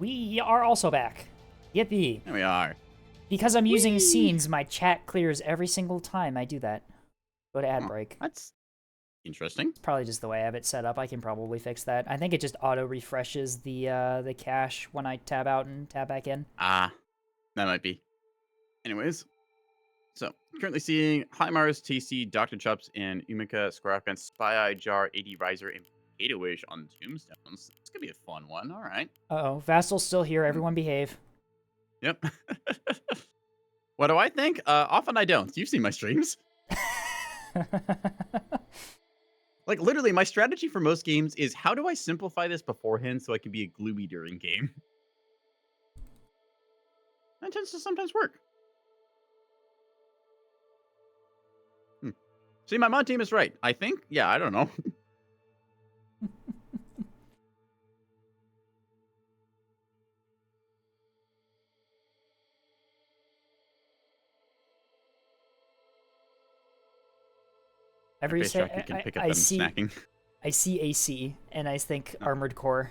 We are also back. Yippee. There we are. Because I'm using scenes, my chat clears every single time I do that. Go to ad Huh. break. That's interesting. It's probably just the way I have it set up. I can probably fix that. I think it just auto refreshes the cache when I tab out and tab back in. Ah, that might be. Anyways, so currently seeing Hi Mars, TC, Dr. Chops, and Umika, Square and Spy Eye, Jar, AD Riser, and Potato Wish on Tombstones. It's gonna be a fun one. All right. Uh-oh, Vassal's still here. Everyone behave. Yep. What do I think? Often I don't. You've seen my streams. Like, literally, my strategy for most games is how do I simplify this beforehand so I can be a gloomy during game? That tends to sometimes work. See, my mod team is right. I think? Yeah, I don't know. Every Face say, track, you can pick up them snacking. I see AC, and I think Armored Core.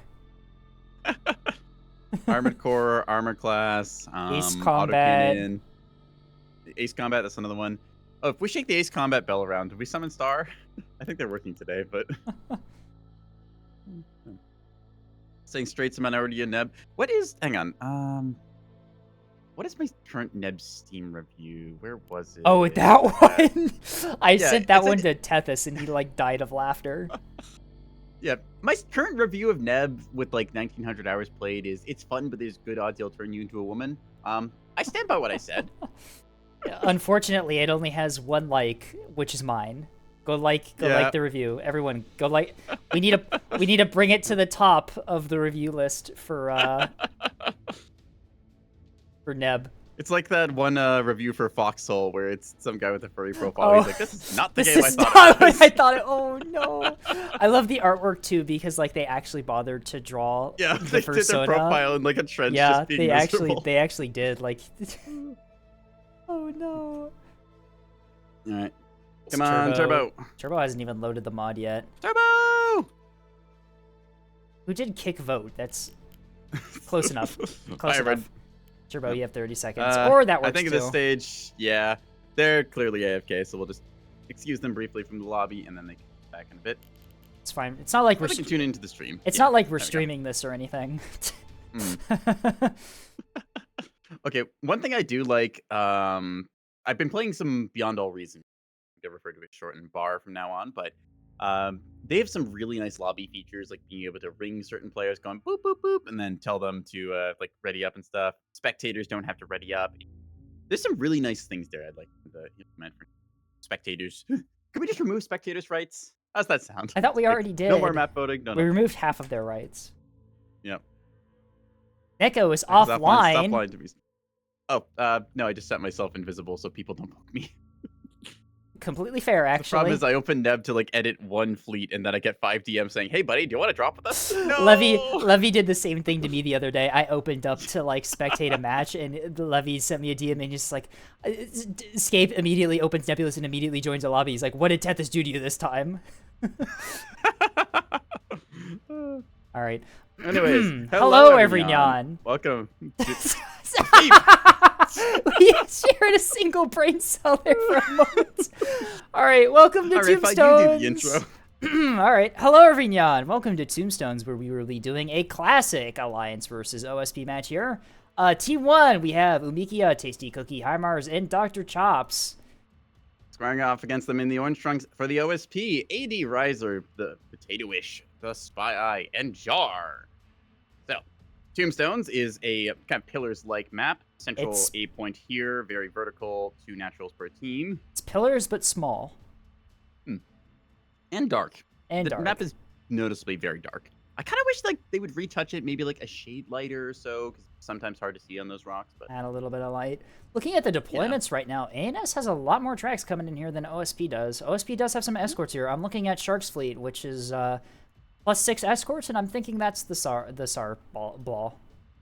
Armored Core, Armor Class, Ace Combat. Autocannon. Ace Combat, that's another one. Oh, if we shake the Ace Combat bell around, did we summon Star? I think they're working today, but... Saying straight to minority and Neb. What is... Hang on. What is my current Neb Steam review? Where was it? Oh, that one? I Yeah, sent that it's one like- to Tethys, and he, like, died of laughter. Yeah, my current review of Neb with like 1900 hours played is it's fun, but there's good odds he'll turn you into a woman. I stand by what I said. Unfortunately, it only has one like, which is mine. Go like the review. Everyone, go like. We need to bring it to the top of the review list for Neb. It's like that one review for Foxhole where it's some guy with a furry profile. He's like, "This is not the This game I is thought not it was." what I thought it. Oh no! I love the artwork too because like they actually bothered to draw Yeah, the they did persona. their profile in like a trench. Yeah, just being miserable. they actually did like. Oh no! All right, It's come on, Turbo. Turbo hasn't even loaded the mod yet. Turbo. Who did kick vote? That's close enough. Close Hi, Red. enough. Turbo, you have 30 seconds. Or that works I think too. at this stage, yeah, they're clearly AFK, so we'll just excuse them briefly from the lobby, and then they can come back in a bit. It's fine. It's not like Or we're they can tune into the stream. It's Yeah, not like we're there we go. streaming this or anything. Okay, one thing I do like, I've been playing some Beyond All Reason. They refer to it shortened bar from now on, but they have some really nice lobby features, like being able to ring certain players, going boop boop boop, and then tell them to like ready up and stuff. Spectators don't have to ready up. There's some really nice things there I'd like to implement for spectators. Can we just remove spectators' rights? How's that sound? I thought we Like, already did. No more map voting. No, We no. removed half of their rights. Yep. Neko is Stop offline. line to me. Oh, no, I just set myself invisible so people don't poke me. Completely fair, The problem actually. is I open Neb to like edit one fleet and then I get 5 DMs saying, "Hey buddy, do you want to drop with us?" No! Levy did the same thing to me the other day. I opened up to like spectate a match, and Levy sent me a DM and just like, escape immediately opens Nebulous and immediately joins the lobby. He's like, "What did Tethys do to you this time?" All right. Anyways, Hello, everyone. everyone. Welcome. We shared a single brain cell there for a moment. All right, welcome to All right, if I Tombstones. do the intro. All right, hello everyone. Welcome to Tombstones, where we will be doing a classic Alliance versus OSP match here. Team 1, we have Umikia, Tasty Cookie, Himars, and Dr. Chops. Squaring off against them in the orange trunks for the OSP, AD Riser, the Potato-ish, the Spy Eye, and Jar. So, Tombstones is a kind of pillars-like map. Central It's- A point here, very vertical, 2 naturals per team, It's pillars, but small and dark. and The dark. map is noticeably very dark. I kind of wish like they would retouch it, maybe like a shade lighter or so, because sometimes hard to see on those rocks. But Add a little bit of light. Looking at the deployments right now, ANS has a lot more tracks coming in here than OSP does. OSP does have some escorts here. I'm looking at Shark's fleet, which is +6 escorts, and I'm thinking that's the SAR ball.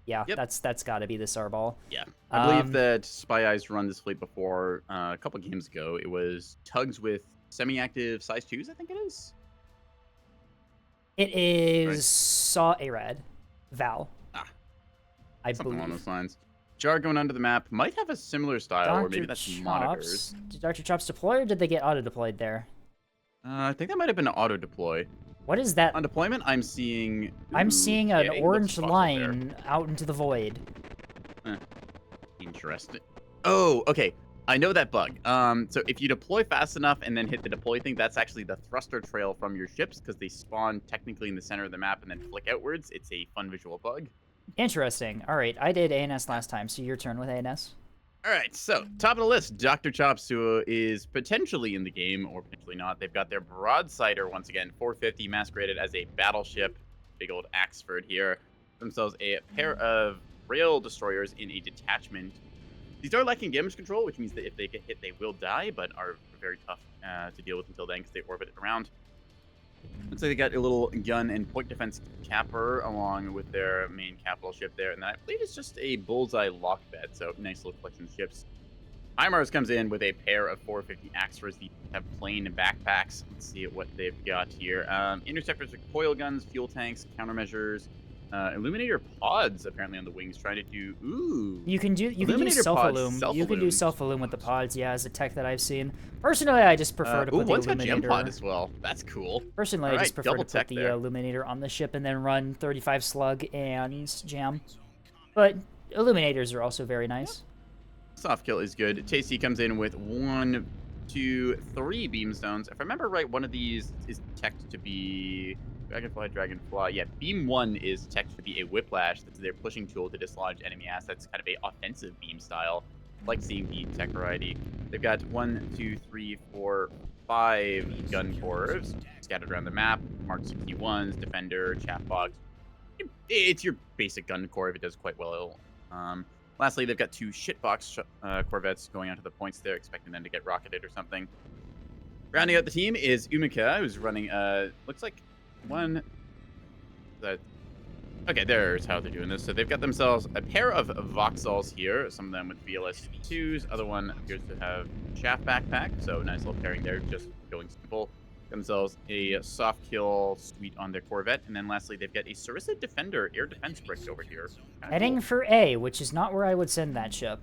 Yeah, Yep. that's got to be the SAR ball. yeah, I believe Um, that Spy Eyes run this fleet before a couple games ago. It was tugs with semi-active size 2s, I think it is. It is Saw Arad, Val. I Something along believe. those lines. Jar going onto the map might have a similar style, or maybe that's monitors. Did Dr. Chops deploy, or did they get auto-deployed there? I think that might have been an auto deploy. What is that? On deployment, I'm seeing. I'm Ooh, seeing an okay, orange looks possible there. line out into the void. Interesting. Oh, okay. I know that bug. So if you deploy fast enough and then hit the deploy thing, that's actually the thruster trail from your ships because they spawn technically in the center of the map and then flick outwards. It's a fun visual bug. Interesting. All right, I did ANS last time, so your turn with ANS. All right, so top of the list, Dr. Chops, who is potentially in the game or potentially not. They've got their broadsider once again, 450, masqueraded as a battleship. Big old Axford here. Themselves a pair of rail destroyers in a detachment. These are lacking damage control, which means that if they get hit, they will die, but are very tough to deal with until then because they orbit around. Looks like they got a little gun and point defense capper along with their main capital ship there, and then I believe it's just a bullseye lock bed, so nice little collection of ships. HIMARS comes in with a pair of 450 Axfors. These have plain backpacks. Let's see what they've got here. Interceptors with coil guns, fuel tanks, countermeasures, Illuminator pods apparently on the wings, trying to do. Ooh. You can do Illuminator self pods, illume. You can do self-illume. self illume with the pods. Yeah, as a tech that I've seen. Personally, I just prefer to Ooh, put the one's got gem illuminator. pod as well. That's cool. Personally, I Alright, just prefer double to put tech the there. illuminator on the ship and then run 35 slug and jam. But illuminators are also very nice. Soft kill is good. Tasty comes in with 1, 2, 3 beamstones. If I remember right, one of these is teched to be Dragonfly. Yeah, beam 1 is teched to be a whiplash. That's their pushing tool to dislodge enemy assets, kind of a offensive beam style. Like seeing the tech variety. They've got 1, 2, 3, 4, 5 gun cores scattered around the map. Mark 61s, Defender, Chaff Box. It's your basic gun core if it does quite well. Lastly, they've got 2 shitbox corvettes going onto the points there, expecting them to get rocketed or something. Rounding out the team is Umika, who's running, looks like one... Okay, there's how they're doing this. So they've got themselves a pair of Voxels here, some of them with VLS-2s. Other one appears to have Chaff backpack, so nice little pairing there, just going simple. Themselves a soft kill suite on their Corvette, and then lastly they've got a Sarissa Defender air defense brick over here. Kinda Heading cool. for A, which is not where I would send that ship.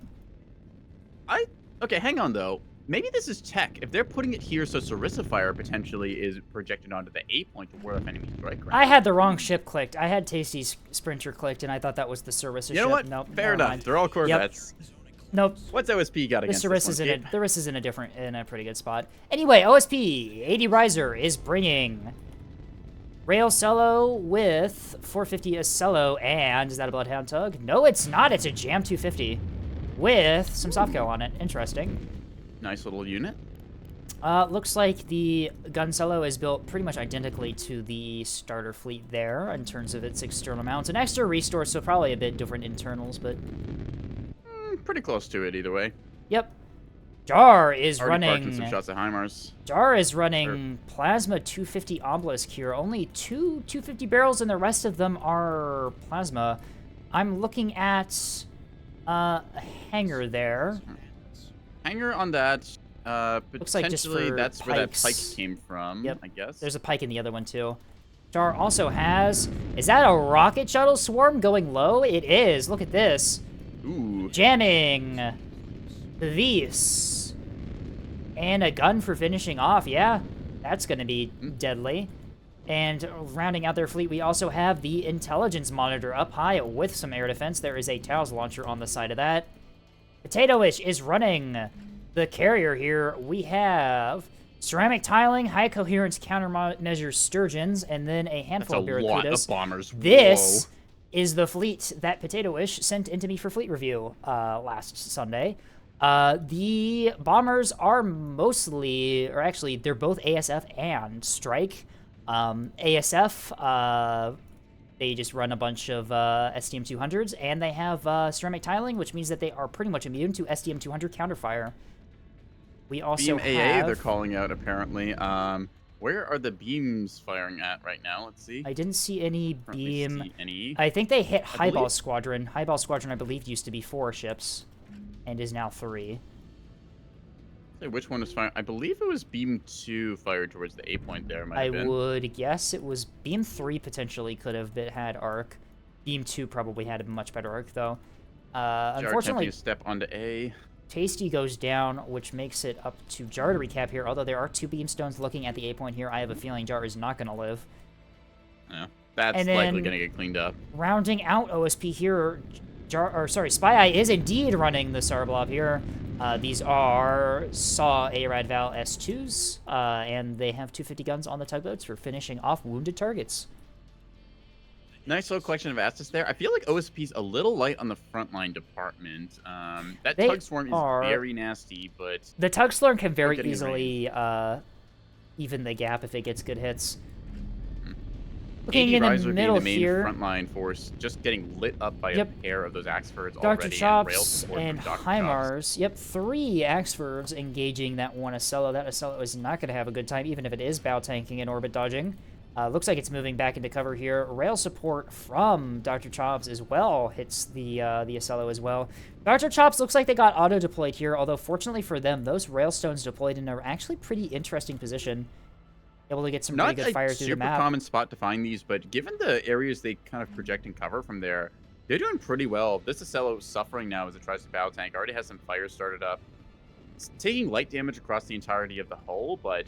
Okay, hang on though. Maybe this is tech. If they're putting it here so Sarissa Fire potentially is projected onto the A point to ward off enemy strike range. I had the wrong ship clicked. I had Tasty's Sprinter clicked, and I thought that was the Sarissa ship. You know what? Nope, Fair never enough. mind. They're all Corvettes. Nope. What's OSP got The against this Sarissa's one, in Gabe? the Sarissa's in a pretty good spot. Anyway, OSP 80 Riser is bringing Rail Cello with 450 Acello, and is that a Bloodhound Tug? No, it's not. It's a Jam 250 with some soft kill on it. Interesting. Nice little unit. Looks like the Guncello is built pretty much identically to the starter fleet there in terms of its external mounts. An extra restore, so probably a bit different internals, but Pretty close to it either way. yep. Jar is Already parked in running. some shots at HIMARS. Jar is running Plasma 250 Obelisk here. Only 250 barrels, and the rest of them are Plasma. I'm looking at a hangar there. Hanger on that. Looks like just Potentially for that's where that pikes. pike came from, Yep. I guess. There's a pike in the other one too. Jar also has. Is that a rocket shuttle swarm going low? It is. Look at this. Ooh. Jamming these. And a gun for finishing off. Yeah, that's going to be deadly. And rounding out their fleet, we also have the intelligence monitor up high with some air defense. There is a Taos launcher on the side of that. Potatoish is running the carrier here. We have ceramic tiling, high coherence countermeasure sturgeons, and then a That's handful a of lot of barracudas. bombers. This is the fleet that Potatoish sent into me for fleet review last Sunday. The bombers are mostly, or actually, they're both ASF and Strike. ASF, they just run a bunch of STM-200s, and they have ceramic tiling, which means that they are pretty much immune to STM-200 counterfire. We also Beam AA, have... they're calling out apparently. Where are the beams firing at right now? Let's see. I didn't see any Currently beam... see any. I think they hit Highball believe- Squadron. Highball Squadron, I believe, used to be 4 ships, and is now 3. Say which one is firing? I believe it was beam 2 fired towards the A point there. Might I have been. would guess it was Beam 3 potentially could have had arc. Beam 2 probably had a much better arc, though. Jar Unfortunately, attempting to step onto A. Tasty goes down, which makes it up to Jar to recap here. Although there are 2 Beamstones looking at the A point here, I have a feeling Jar is not going to live. Yeah, that's And likely then- going to get cleaned up. Rounding out OSP here, Spy Eye is indeed running the Sarblob here. These are Saw Arad Val S2s, and they have 250 guns on the tugboats for finishing off wounded targets. Nice little collection of assets there. I feel like OSP's a little light on the frontline department. That They Tug Swarm is are. very nasty, but The Tug Slurm can very getting easily even the gap if it gets good hits. Looking 80 in Rise the would be middle the main here, frontline force, just getting lit up by Yep. a pair of those Axefords Dr. already. Chops rail support and from Dr. Chops. Hymars. Yep, 3 Axefords engaging that one Acello. That Acello is not going to have a good time, even if it is bow tanking and orbit dodging. Looks like it's moving back into cover here. Rail support from Dr. Chops as well hits the Acello as well. Dr. Chops looks like they got auto-deployed here, although fortunately for them, those Railstones deployed in an actually pretty interesting position. Able to get some Not pretty good fire a through the super map. common spot to find these, but given the areas they kind of project and cover from there, they're doing pretty well. This Acello is suffering now as it tries to bow tank. Already has some fires started up. It's taking light damage across the entirety of the hull, but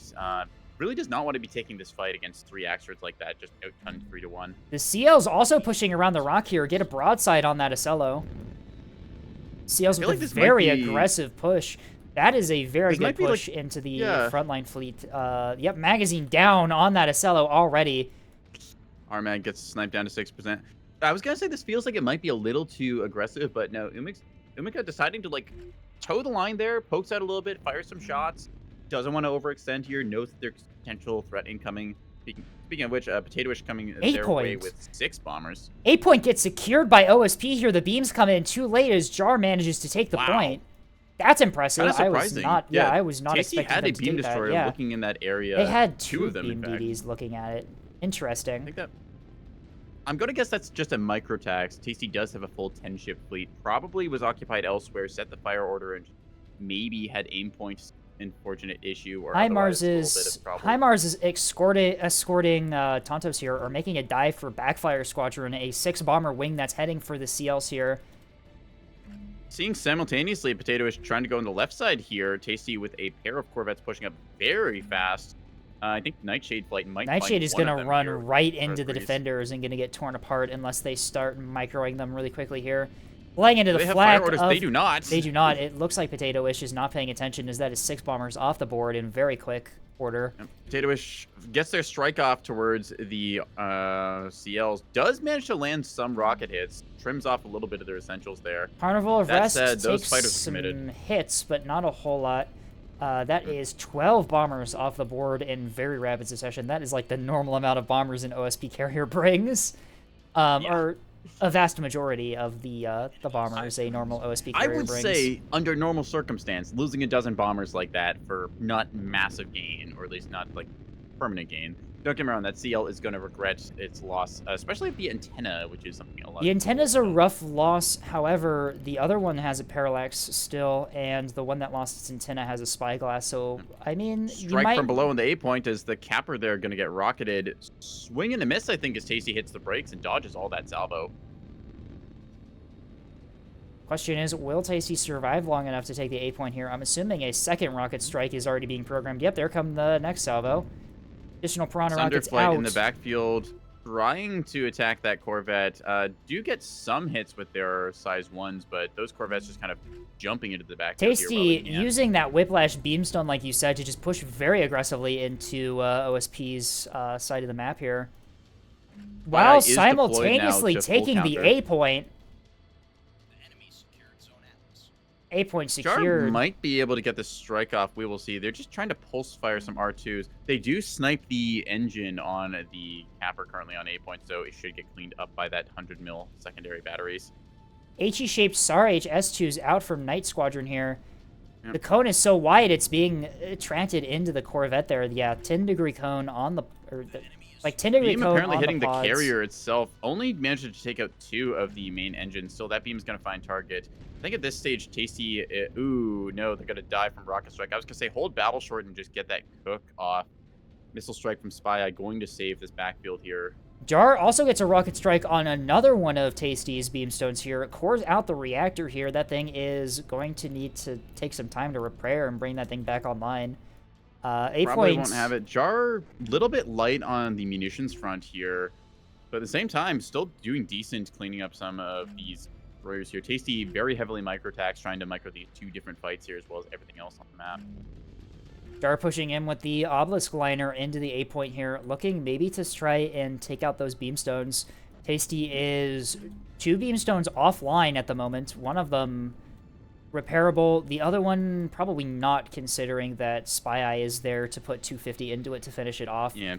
really does not want to be taking this fight against 3 Axefords like that, just outgunned 3-1. The CL's also pushing around the rock here. Get a broadside on that Acello. CL's feel with like a this might very be- aggressive push. That is a very This good might be, like- push into the yeah. frontline fleet. Yep, magazine down on that Acello already. Armag gets sniped down to 6%. I was going to say this feels like it might be a little too aggressive, but no, Umika deciding to, like, toe the line there, pokes out a little bit, fires some shots, doesn't want to overextend here, knows that there's potential threat incoming. Speaking of which, Potatoish coming their way point. with 6 bombers. 8 point gets secured by OSP here. The beams come in too late as Jar manages to take the Wow. point. That's impressive. Kind of I was surprising. not. Yeah, I was not Tasty expecting had them a to beam take that. destroyer Yeah, looking in that area. they had 2 two of them, in beam fact. DDs looking at it. I Interesting. think that. I'm going to guess that's just a micro tax. Tasty does have a full 10-ship fleet. Probably was occupied elsewhere, set the fire order, and maybe had aim points. Unfortunate issue. Or Hymars otherwise a little bit is of problem. Hymars is escorting Tontos here, or making a dive for Backfire Squadron, a 6-bomber wing that's heading for the CLs here. Seeing simultaneously Potatoish trying to go on the left side here. Tasty with a pair of Corvettes pushing up very fast. I think Nightshade Flight might. Nightshade find is one going of to them run here right for into the threes. defenders and going to get torn apart unless they start microing them really quickly here. Laying into Do the they have flag fire orders? of... They do not. They do not. It looks like Potatoish is not paying attention as that is 6 bombers off the board in very quick order. Yep. Potatoish gets their strike off towards the CLs. Does manage to land some rocket hits. Trims off a little bit of their essentials there. Carnival of That Rest said, those takes fighters are some committed. hits, but not a whole lot. That is 12 bombers off the board in very rapid succession. That is like the normal amount of bombers an OSP carrier brings. Or a vast majority of the bombers a normal OSP I carrier would brings. say, under normal circumstance, losing a dozen bombers like that for not massive gain, or at least not like permanent gain. Don't get me wrong, that CL is going to regret its loss, especially the antenna, which is something a lot. The of antenna's people a rough loss. However, the other one has a parallax still, and the one that lost its antenna has a spyglass. So, I mean, you Strike might... from below in the A point as the capper there going to get rocketed. Swing and a miss, I think, as Tasty hits the brakes and dodges all that salvo. Question is, will Tasty survive long enough to take the A point here? I'm assuming a second rocket strike is already being programmed. Yep, there come the next salvo. Additional Piranha rockets Thunderflight out. in the backfield, trying to attack that Corvette. Do get some hits with their size 1s, but those Corvettes just kind of jumping into the backfield. Tasty using that Whiplash Beamstone, like you said, to just push very aggressively into OSP's side of the map here. While is deployed now simultaneously to full taking the counter. A point. A point Jar secured. might be able to get this strike off. We will see. They're just trying to pulse fire some R2s. They do snipe the engine on the capper currently on A point, so it should get cleaned up by that 100 mil secondary batteries. HE-shaped SAR HS2's out from Night Squadron here. Yep. The cone is so wide, it's being attracted into the Corvette there. Yeah, 10-degree cone on the... Like 10-degree Beam cone apparently on hitting the pods. carrier itself. Only managed to take out 2 of the main engines. Still, that beam's going to find target. I think at this stage, Tasty... ooh, no, they're going to die from rocket strike. I was going to say hold battle short and just get that cook off. Missile strike from Spy Eye going to save this backfield here. Jar also gets a rocket strike on another one of Tasty's beamstones here. It cores out the reactor here. That thing is going to need to take some time to repair and bring that thing back online. 8 Probably points. won't have it. Jar, little bit light on the munitions front here, but at the same time, still doing decent cleaning up some of these destroyers here. Tasty very heavily micro-attacks, trying to micro these 2 different fights here, as well as everything else on the map. Jar pushing in with the Obelisk liner into the 8 point here, looking maybe to try and take out those beamstones. Tasty is 2 beamstones offline at the moment. One of them repairable. The other one probably not, considering that Spy Eye is there to put 250 into it to finish it off. Yeah.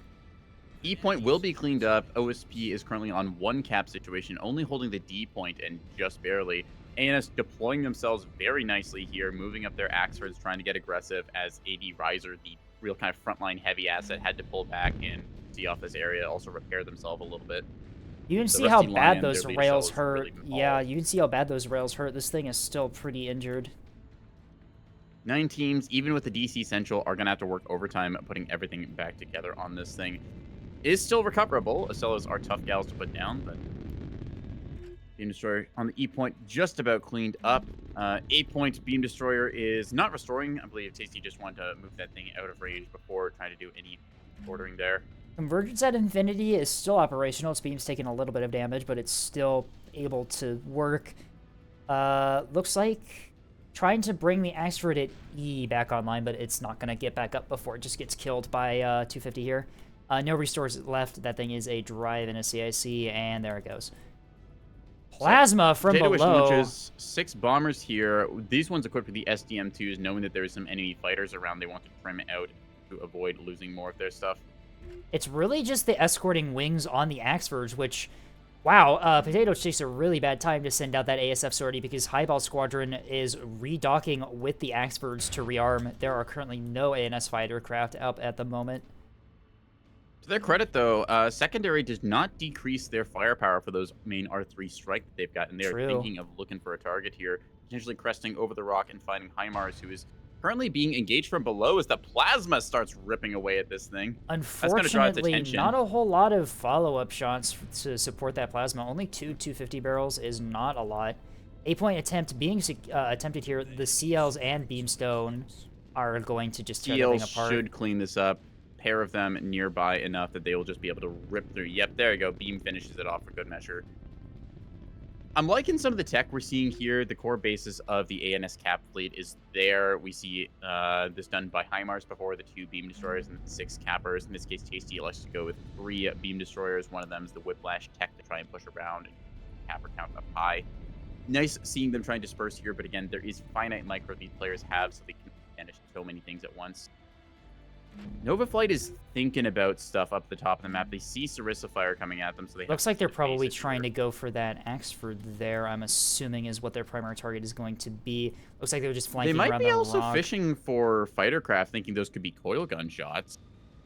E point will be cleaned up. OSP is currently on 1 cap situation, only holding the D point and just barely. ANS deploying themselves very nicely here, moving up their Axfords, trying to get aggressive as AD Riser, the real kind of frontline heavy asset, had to pull back and see off this area, also repair themselves a little bit. You can The see how Rusty bad Lion, those their leader rails cell is hurt. really been Yeah, mauled. you can see how bad those rails hurt. This thing is still pretty injured. 9 teams, even with the DC Central, are going to have to work overtime putting everything back together on this thing. It is still recoverable. Acellos are tough gals to put down, but Beam Destroyer on the E point just about cleaned up. 8 point Beam Destroyer is not restoring. I believe Tasty just wanted to move that thing out of range before trying to do any ordering there. Convergence at Infinity is still operational. Its beam's taking a little bit of damage, but it's still able to work. Looks like trying to bring the Axford at E back online, but it's not going to get back up before it just gets killed by 250 here. No restores left. That thing is a drive and a CIC, and there it goes. Plasma from Potato Wish below. launches 6 bombers here. These ones equipped with the SDM2s, knowing that there's some enemy fighters around. They want to trim it out to avoid losing more of their stuff. It's really just the escorting wings on the Axfords, which, wow, Potato takes a really bad time to send out that ASF sortie because Highball Squadron is redocking with the Axfords to rearm. There are currently no ANS fighter craft up at the moment. To their credit, though, Secondary does not decrease their firepower for those main R3 strike that they've got, and they're True. thinking of looking for a target here, potentially cresting over the rock and finding HIMARS, who is currently being engaged from below as the plasma starts ripping away at this thing. gonna draw its Unfortunately, attention. not a whole lot of follow-up shots to support that plasma. Only 2 250 barrels is not a lot. 8-point attempt being attempted here. The CLs and Beamstone are going to just tear the thing CLs apart. should clean this up. Pair of them nearby enough that they will just be able to rip through. Yep, there you go. Beam finishes it off for good measure. I'm liking some of the tech we're seeing here. The core basis of the ANS cap fleet is there. We see this done by HIMARS before, the 2 beam destroyers and 6 cappers. In this case, Tasty elects to go with 3 beam destroyers. One of them is the Whiplash tech to try and push around and capper count up high. Nice seeing them try and disperse here, but again, there is finite micro these players have, so they can manage so many things at once. Nova Flight is thinking about stuff up the top of the map. They see Sarissa Fire coming at them, so they Looks have like they're to probably base it trying to here. go for that Axford there, I'm assuming is what their primary target is going to be. Looks like they were just They flanking might around be the also rock. fishing for fighter craft, thinking those could be coil gun shots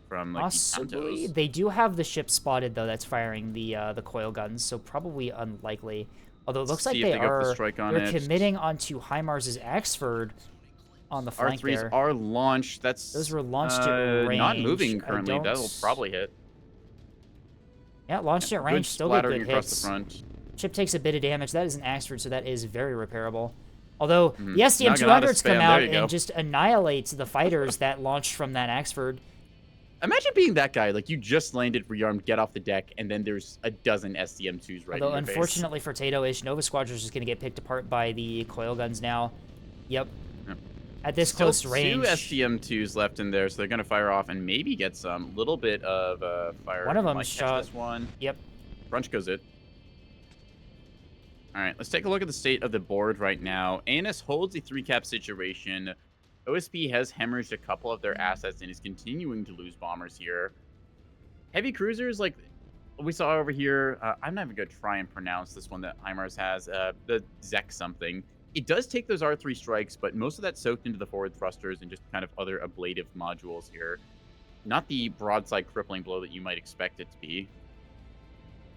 from like the Possibly. Tantos. They do have the ship spotted, though, that's firing the coil guns, so probably unlikely. Although it looks like See if they they go for the are strike on they're it. committing onto HIMARS' Axford on the flank R3s there. are launched. That's Those were launched at not range. moving I currently. don't- That'll probably hit. Yeah, launched at range, Good still get splattering good across hits. the front. Chip takes a bit of damage. That is an Axford, so that is very repairable. Although the Now get out of SDM-200s come spam. out There you go. and just annihilate the fighters that launched from that Axford. Imagine being that guy. Like, you just landed, rearmed, get off the deck, and then there's a dozen SDM2s right Although in your face. unfortunately for Tato-ish, Nova Squadron is just going to get picked apart by the coil guns now. Yep. Yep. At this Still close range. 2 SDM2s left in there, so they're going to fire off and maybe get some little bit of fire. One of them Might catch shot- this one. Yep. Brunch goes it. All right, let's take a look at the state of the board right now. ANS holds a 3-cap situation. OSP has hemorrhaged a couple of their assets and is continuing to lose bombers here. Heavy cruisers, like we saw over here, I'm not even going to try and pronounce this one that HIMARS has, the Zek something. It does take those R3 strikes, but most of that soaked into the forward thrusters and just kind of other ablative modules here. Not the broadside crippling blow that you might expect it to be.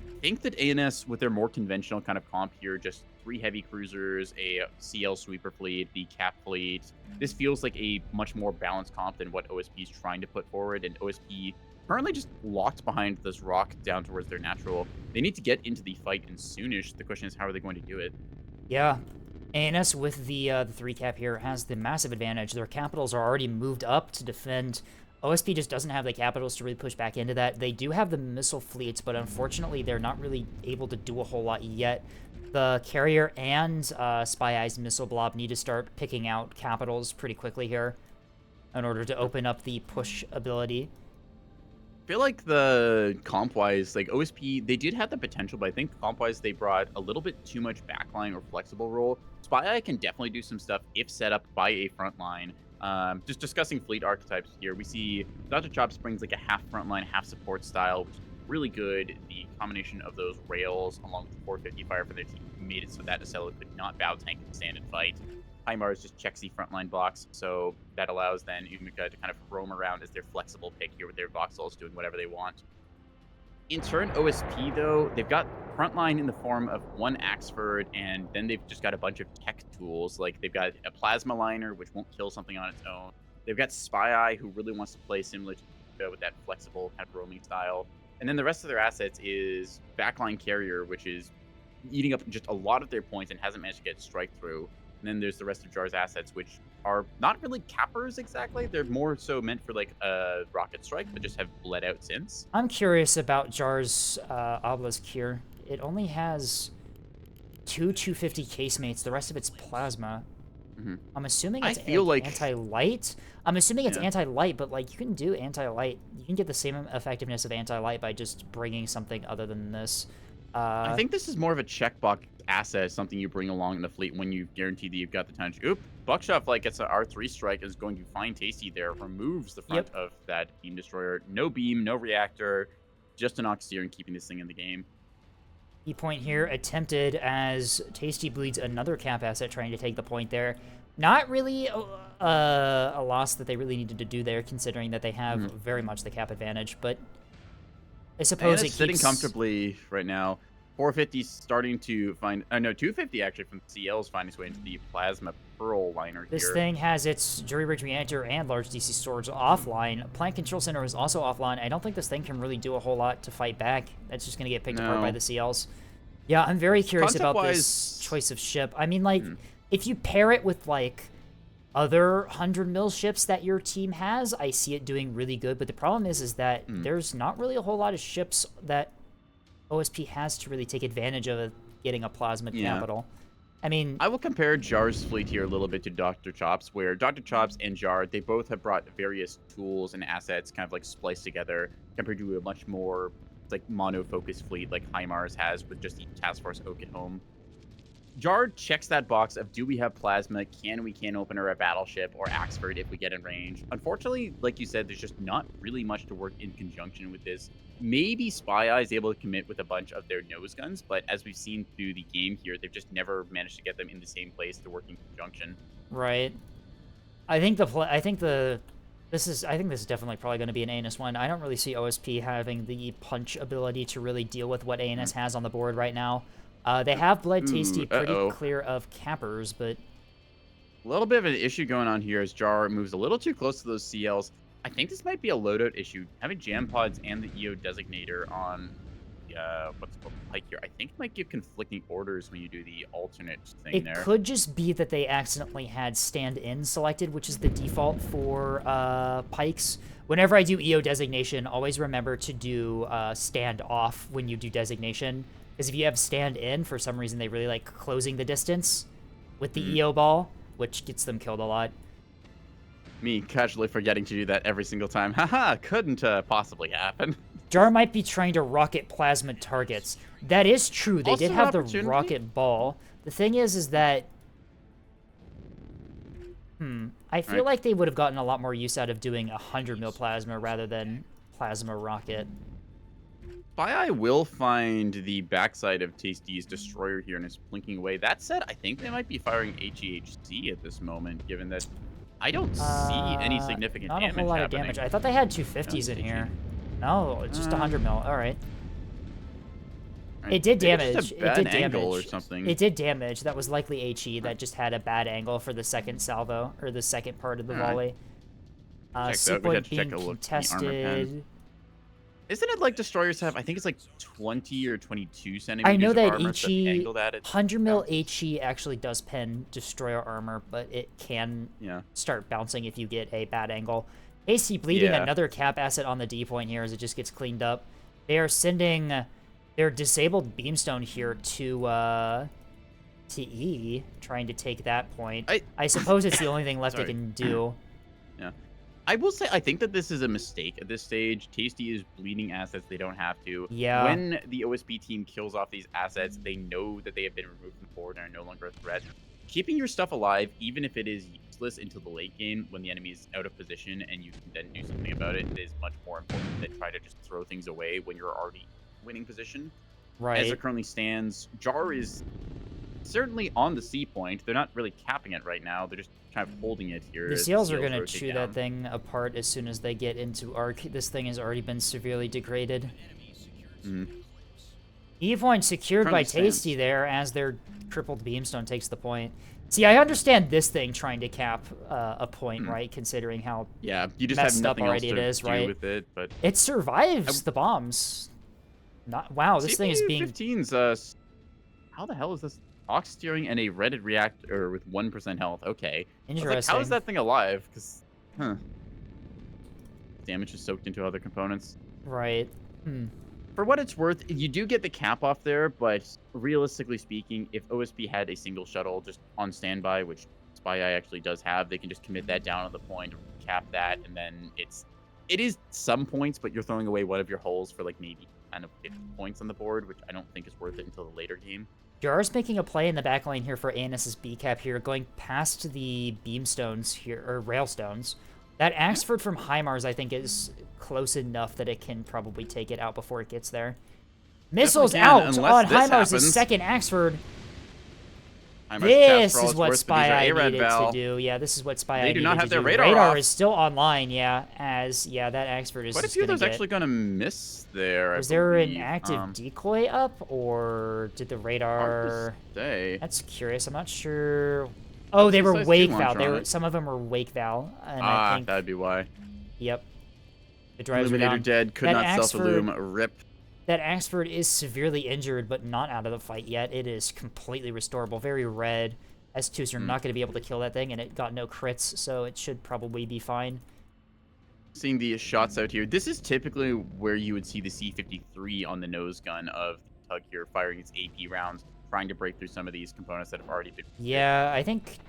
I think that ANS, with their more conventional kind of comp here, just 3 heavy cruisers, a CL sweeper fleet, the cap fleet, this feels like a much more balanced comp than what OSP is trying to put forward, and OSP currently just locked behind this rock down towards their natural. They need to get into the fight, and soonish. The question is, how are they going to do it? Yeah. ANS with the 3 cap here has the massive advantage. Their capitals are already moved up to defend. OSP just doesn't have the capitals to really push back into that. They do have the missile fleets, but unfortunately they're not really able to do a whole lot yet. The carrier and Spy Eyes missile blob need to start picking out capitals pretty quickly here in order to open up the push ability. I feel like the comp-wise, like OSP, they did have the potential, but I think comp-wise they brought a little bit too much backline or flexible role. Spy Eye can definitely do some stuff if set up by a front line. Just discussing fleet archetypes here, we see Dr. Chops brings like a half frontline, half support style, which is really good. The combination of those rails along with the 450 fire for their team made it so that Acela could not bow tank and stand and fight. HIMARS just checks the frontline blocks, so that allows then Umika to kind of roam around as their flexible pick here with their Voxels doing whatever they want. In turn, OSP, though, they've got frontline in the form of one Axford, and then they've just got a bunch of tech tools. Like, they've got a Plasma Liner, which won't kill something on its own. They've got Spy Eye, who really wants to play similar to Umika with that flexible kind of roaming style. And then the rest of their assets is Backline Carrier, which is eating up just a lot of their points and hasn't managed to get strike through. And then there's the rest of Jar's assets, which are not really cappers exactly. They're more so meant for like a rocket strike, but just have bled out since. I'm curious about Jar's obelisk here. It only has 2 250 casemates. The rest of it's plasma. Mm-hmm. I'm assuming I it's feel like- anti-light. I'm assuming it's Yeah. anti-light, but like you can do anti-light. You can get the same effectiveness of anti-light by just bringing something other than this. I think this is more of a checkbox asset, something you bring along in the fleet when you guarantee that you've got the time to. Oop, Buckshot, like it's an R3 strike, is going to find Tasty there, removes the front of that beam destroyer. No beam, no reactor, just an Oxteer and keeping this thing in the game. Key point here attempted as Tasty bleeds another cap asset trying to take the point there. Not really a loss that they really needed to do there, considering that they have very much the cap advantage, but I suppose And it it's sitting keeps... comfortably right now. 450 starting to find, no, 250 actually from CL's finding its way into the Plasma Pearl liner This here. thing has its Jury Ridge Reactor and large DC storage offline. Plant Control Center is also offline. I don't think this thing can really do a whole lot to fight back. That's just going to get picked apart by the CLs. Yeah, I'm very curious about this choice of ship. I mean, like, if you pair it with, like, other 100 mil ships that your team has, I see it doing really good. But the problem is that there's not really a whole lot of ships that OSP has to really take advantage of getting a plasma capital. I mean, I will compare Jar's fleet here a little bit to Dr. Chops, where Dr. Chops and Jar, they both have brought various tools and assets kind of like spliced together compared to a much more like mono-focused fleet like HIMARS has with just the Task Force Oak at home. Jar checks that box of do we have plasma, can we opener a battleship or Axford if we get in range. Unfortunately, like you said, there's just not really much to work in conjunction with this. Maybe Spy Eye is able to commit with a bunch of their nose guns, but as we've seen through the game here, they've just never managed to get them in the same place to work in conjunction. right. I think this is definitely probably going to be an ANS one. I don't really see OSP having the punch ability to really deal with what ANS has on the board right now. They have bled Tasty pretty clear of cappers, but A little bit of an issue going on here as Jar moves a little too close to those CLs. I think this might be a loadout issue. Having jam pods and the EO designator on what's called Pike here, I think might give conflicting orders when you do the alternate thing there. it could just be that they accidentally had stand-in selected, which is the default for Pikes. Whenever I do EO designation, always remember to do stand off when you do designation. Because if you have stand-in, for some reason they really like closing the distance with the EO ball, which gets them killed a lot. Me casually forgetting to do that every single time. Haha, couldn't possibly happen. Jar might be trying to rocket plasma targets. That is true. They Also did an have the opportunity. rocket ball. The thing is that... I feel like they would have gotten a lot more use out of doing 100 mil plasma rather than plasma rocket. Spy Eye will find the backside of Tasty's destroyer here and is blinking away. That said, I think they might be firing HEHC at this moment, given that I don't see any significant Not damage a whole lot happening. of damage. I thought they had 250s in here. No, it's just 100 mil. All right. Right. It did Maybe it's damage. just a It bad did angle damage. or something. It did damage. That was likely HE that just had a bad angle for the second salvo, or the second part of the All right. volley. Check that. We Seapoint had to check being a look at the armor pen. contested. Isn't it like destroyers have? I think it's like 20 or 22 centimeters. I know of that armor, so the HE angle that it 100 mil bounces. HE actually does pen destroyer armor, but it can Yeah. start bouncing if you get a bad angle. AC bleeding Yeah. another cap asset on the D point here as it just gets cleaned up. They are sending their disabled beamstone here to E, trying to take that point. I suppose it's the only thing left they Sorry. can do. Yeah. I will say, I think that this is a mistake at this stage. Tasty is bleeding assets they don't have to. Yeah. When the OSB team kills off these assets, they know that they have been removed from the board and are no longer a threat. Keeping your stuff alive, even if it is useless until the late game when the enemy is out of position and you can then do something about it, is much more important than try to just throw things away when you're already winning position. Right. As it currently stands, Jar is certainly on the C point. They're not really capping it right now. They're just kind of holding it here. The as seals are Seals going to rotate chew down. that thing apart as soon as they get into arc. This thing has already been severely degraded. Mhm. E-point secured by Currently stands. Tasty there as their crippled beamstone takes the point. See, I understand this thing trying to cap a point, right? Considering how Yeah, you just messed have up nothing else already to it is, do right? with it. But it survives the bombs. Not wow, this thing is being 15's how the hell is this? Ox steering and a Reddit reactor with 1% health. Okay. I was like, how interesting. is that thing alive? Because, damage is soaked into other components. Right. For what it's worth, you do get the cap off there, but realistically speaking, if OSB had a single shuttle just on standby, which Spy Eye actually does have, they can just commit that down on the point, cap that, and then it is some points, but you're throwing away one of your hulls for like maybe kind of 50 points on the board, which I don't think is worth it until the later game. Jar's making a play in the back lane here for Anis's B cap here, going past the beamstones here, or railstones. That Axford from HIMARS, I think, is close enough that it can probably take it out before it gets there. Missiles can, out unless on this HIMARS' happens. second Axford. HIMARS This Caps for all is it's what worth, Spy because Eye our ARAD needed to Val, do. Yeah, this is what Spy Eye They do not needed have to their do. radar off. is still online, yeah, as, yeah, that Axford is Quite a just few of gonna those get... actually going to miss there. I Was there an believe. active decoy up, or did the Hard to radar... say. That's curious. I'm not sure. Oh, they What's were the size wake two val. launcher They on were it? some of them were wake val, and I think That'd be why. yep. The drives were Illuminator down. dead, could That not Axford- self-illume, rip. That Axford is severely injured, but not out of the fight yet. It is completely restorable. Very red. S2s are not going to be able to kill that thing, and it got no crits, so it should probably be fine. Seeing the shots out here, this is typically where you would see the C-53 on the nose gun of the Tug here, firing its AP rounds, trying to break through some of these components that have already been... Yeah, I think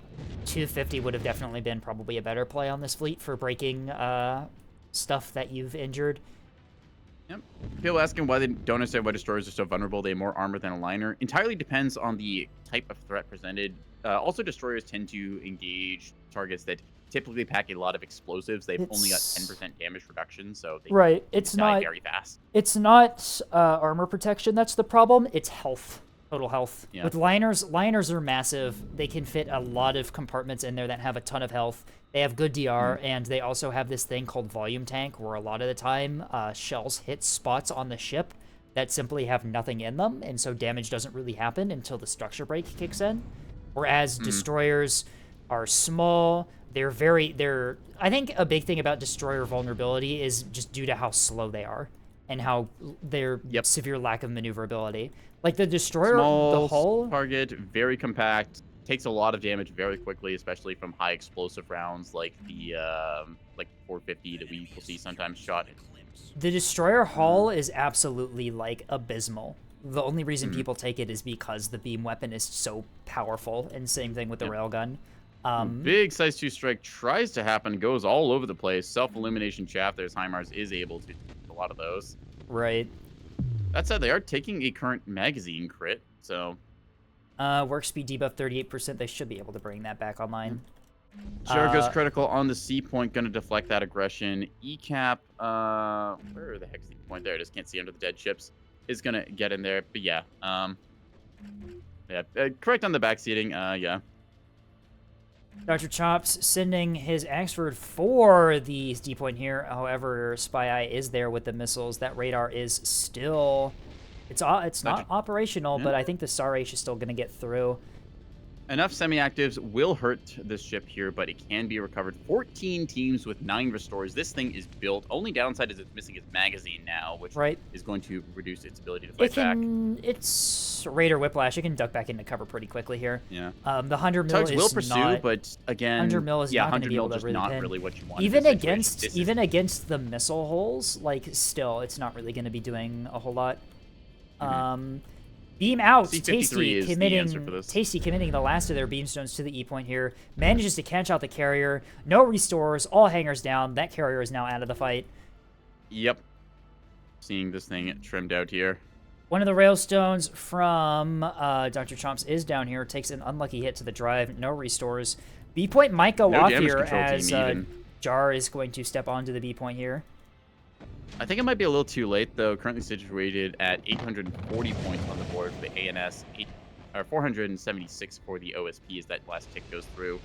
250 would have definitely been probably a better play on this fleet for breaking stuff that you've injured. Yep. People asking why they don't understand why destroyers are so vulnerable. They have more armor than a liner. Entirely depends on the type of threat presented. Also, destroyers tend to engage targets that typically pack a lot of explosives. They've only got It's- 10% damage reduction, so they Right, it's die not very fast. It's not armor protection that's the problem. It's health, total health. Yeah. With liners are massive. They can fit a lot of compartments in there that have a ton of health. They have good DR, and they also have this thing called volume tank, where a lot of the time shells hit spots on the ship that simply have nothing in them, and so damage doesn't really happen until the structure break kicks in. Whereas destroyers are small. I think a big thing about destroyer vulnerability is just due to how slow they are and how their severe lack of maneuverability. Like the destroyer, Small the hull. target, very compact, takes a lot of damage very quickly, especially from high explosive rounds like the 450 that we will see sometimes shot. The destroyer hull is absolutely like abysmal. The only reason people take it is because the beam weapon is so powerful, and same thing with the railgun. Big size 2 strike tries to happen, goes all over the place. Self-elimination chaff, there's HIMARS is able to do a lot of those. Right. That said, they are taking a current magazine crit, so Work speed debuff 38%. They should be able to bring that back online. Jar goes critical on the C point, gonna deflect that aggression. ECAP, where the heck's the point? There it is, can't see under the dead ships. Is gonna get in there, but yeah. Correct on the backseating, yeah. Dr. Chops sending his Axford for the D point here. However, Spy Eye is there with the missiles. That radar is still... It's not operational, but I think the SAR H is still going to get through. Enough semi-actives will hurt this ship here, but it can be recovered. 14 teams with 9 restores. This thing is built. Only downside is it's missing its magazine now, which Right. is going to reduce its ability to It fight back. can. It's Raider Whiplash. It can duck back into cover pretty quickly here. Yeah. The 100 mil Tugs is will pursue, not. but again, 100 mil is yeah, not gonna 100 be mil able to just really not pin. really what you want. in Even this situation. against This is- even against the missile holes, like still, it's not really going to be doing a whole lot. Beam out. C-53 Tasty is the committing. answer for this. Tasty committing the last of their beamstones to the E point here. Manages to catch out the carrier. No restores. All hangers down. That carrier is now out of the fight. Yep. Seeing this thing trimmed out here. One of the railstones from Dr. Chomps is down here. Takes an unlucky hit to the drive. No restores. B point might go No off damage here control as team even. Jar is going to step onto the B point here. I think it might be a little too late, though. Currently situated at 840 points on the board for the ANS, 476 for the OSP as that last tick goes through.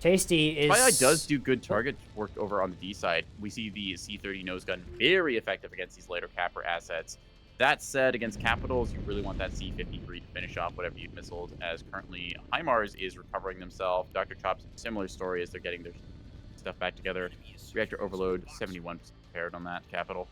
Tasty is. Spy Eye does do good target work over on the D side. We see the C-30 nose gun very effective against these later capper assets. That said, against Capitals, you really want that C-53 to finish off whatever you've missiled, as currently HIMARS is recovering themselves. Dr. Chop's similar story as they're getting their stuff back together. Reactor overload, 71% repaired on that Capital.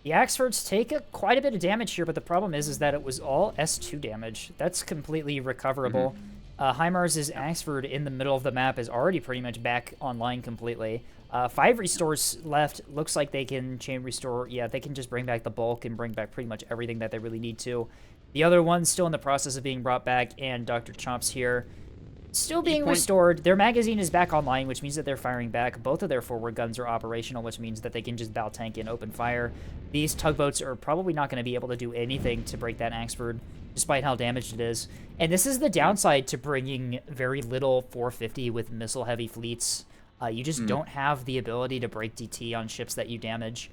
The Axfords take quite a bit of damage here, but the problem is that it was all S2 damage. That's completely recoverable. HIMARS' Axford in the middle of the map is already pretty much back online completely. 5 restores left. Looks like they can chain restore. Yeah, they can just bring back the bulk and bring back pretty much everything that they really need to. The other one's still in the process of being brought back, and Dr. Chomps here still being point- restored. Their magazine is back online, which means that they're firing back. Both of their forward guns are operational, which means that they can just bow tank and open fire. These tugboats are probably not going to be able to do anything to break that Axford, despite how damaged it is. And this is the downside to bringing very little 450 with missile-heavy fleets. You just don't have the ability to break DT on ships that you damage.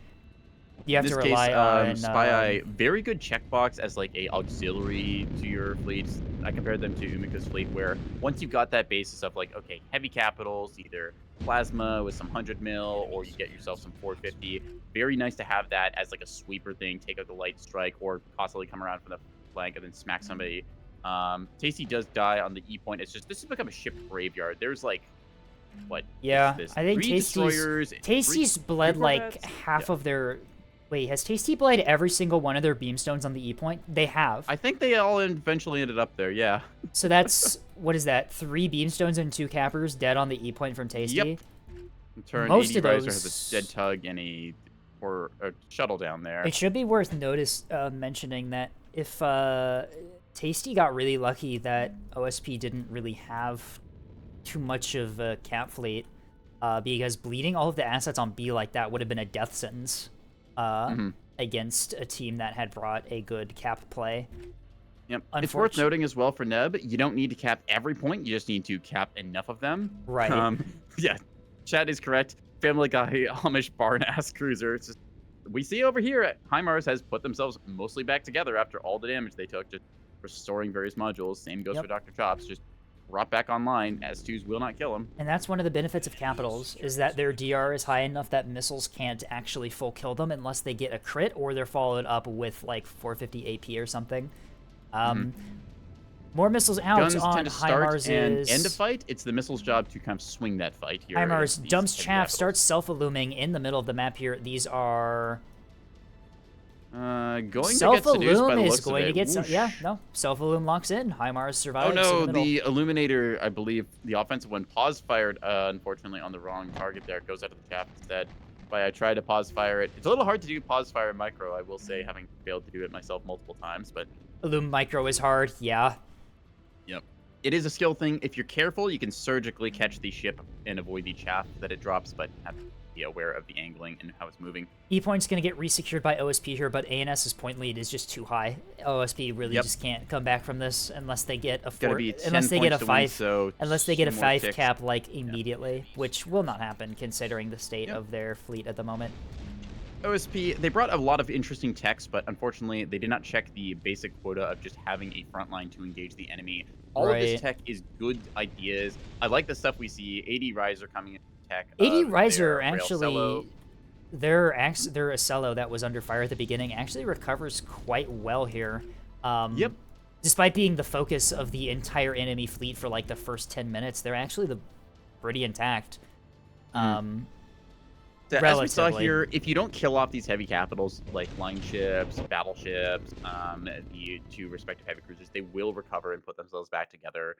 You have In to this rely case, on Spy Eye, very good checkbox as like a auxiliary to your fleets. I compared them to Umika's fleet, where once you've got that basis of like, okay, heavy capitals, either plasma with some 100 mil, or you get yourself some 450. Very nice to have that as like a sweeper thing, take out the light strike, or possibly come around from the flank and then smack somebody. Tasty does die on the E point. It's just, this has become a ship graveyard. There's like, what? Yeah, is this? I think 3 destroyers, Tasty's bled three like corvettes? half Yeah. of their... Wait, has Tasty bled every single one of their beamstones on the E point? They have. I think they all eventually ended up there, yeah. So that's, what is that, 3 beamstones and 2 cappers dead on the E point from Tasty? Yep. In turn, Most 80 of Riser those- has a dead tug and a shuttle down there. It should be worth mentioning that if Tasty got really lucky that OSP didn't really have too much of a cap fleet, because bleeding all of the assets on B like that would have been a death sentence against a team that had brought a good cap play. Yep. It's worth Unfortunate- noting as well for Neb, you don't need to cap every point, you just need to cap enough of them. Right. Yeah, Chad is correct. Family Guy, Amish barn-ass cruiser. It's just, we see over here, HIMARS has put themselves mostly back together after all the damage they took, just restoring various modules. Same goes Yep. for Dr. Chops, just brought back online. S2s will not kill him. And that's one of the benefits of capitals, is that their DR is high enough that missiles can't actually full kill them unless they get a crit or they're followed up with like 450 AP or something. More missiles out Guns on tend to start HIMARS and is... end a fight. It's the missile's job to kind of swing that fight here. HIMARS against these dumps heavy chaff, capitals. starts self-illuming in the middle of the map here. These are... Going to get seduced by Self-illume the is looks going of to it. get... Whoosh. Yeah, no. Self-illume locks in. HIMARS survives Oh in no, the middle. the Illuminator, I believe, the offensive one, pause fired, unfortunately, on the wrong target there. It goes out of the chaff instead. But I tried to pause fire it. It's a little hard to do pause fire in micro, I will say, having failed to do it myself multiple times. But Illume micro is hard, yeah. yep, it is a skill thing. If you're careful, you can surgically catch the ship and avoid the chaff that it drops, but have to be aware of the angling and how it's moving. E point's going to get resecured by OSP here, but ANS's point lead is just too high. OSP really Yep. just can't come back from this unless they get a Gotta 4, be 10 unless they get a points to win, 5, so unless they get a two more 5 ticks. cap like immediately, which will not happen considering the state Yep. of their fleet at the moment. OSP, they brought a lot of interesting techs, but unfortunately, they did not check the basic quota of just having a front line to engage the enemy. All of Right. this tech is good ideas. I like the stuff we see. 80 Riser coming in tech. 80 their Riser Rail actually, Cello. their Acello that was under fire at the beginning actually recovers quite well here. Yep. despite being the focus of the entire enemy fleet for like the first 10 minutes, they're actually pretty intact. So as we saw Relatively. here, if you don't kill off these heavy capitals like line ships, battleships, the two respective heavy cruisers, they will recover and put themselves back together.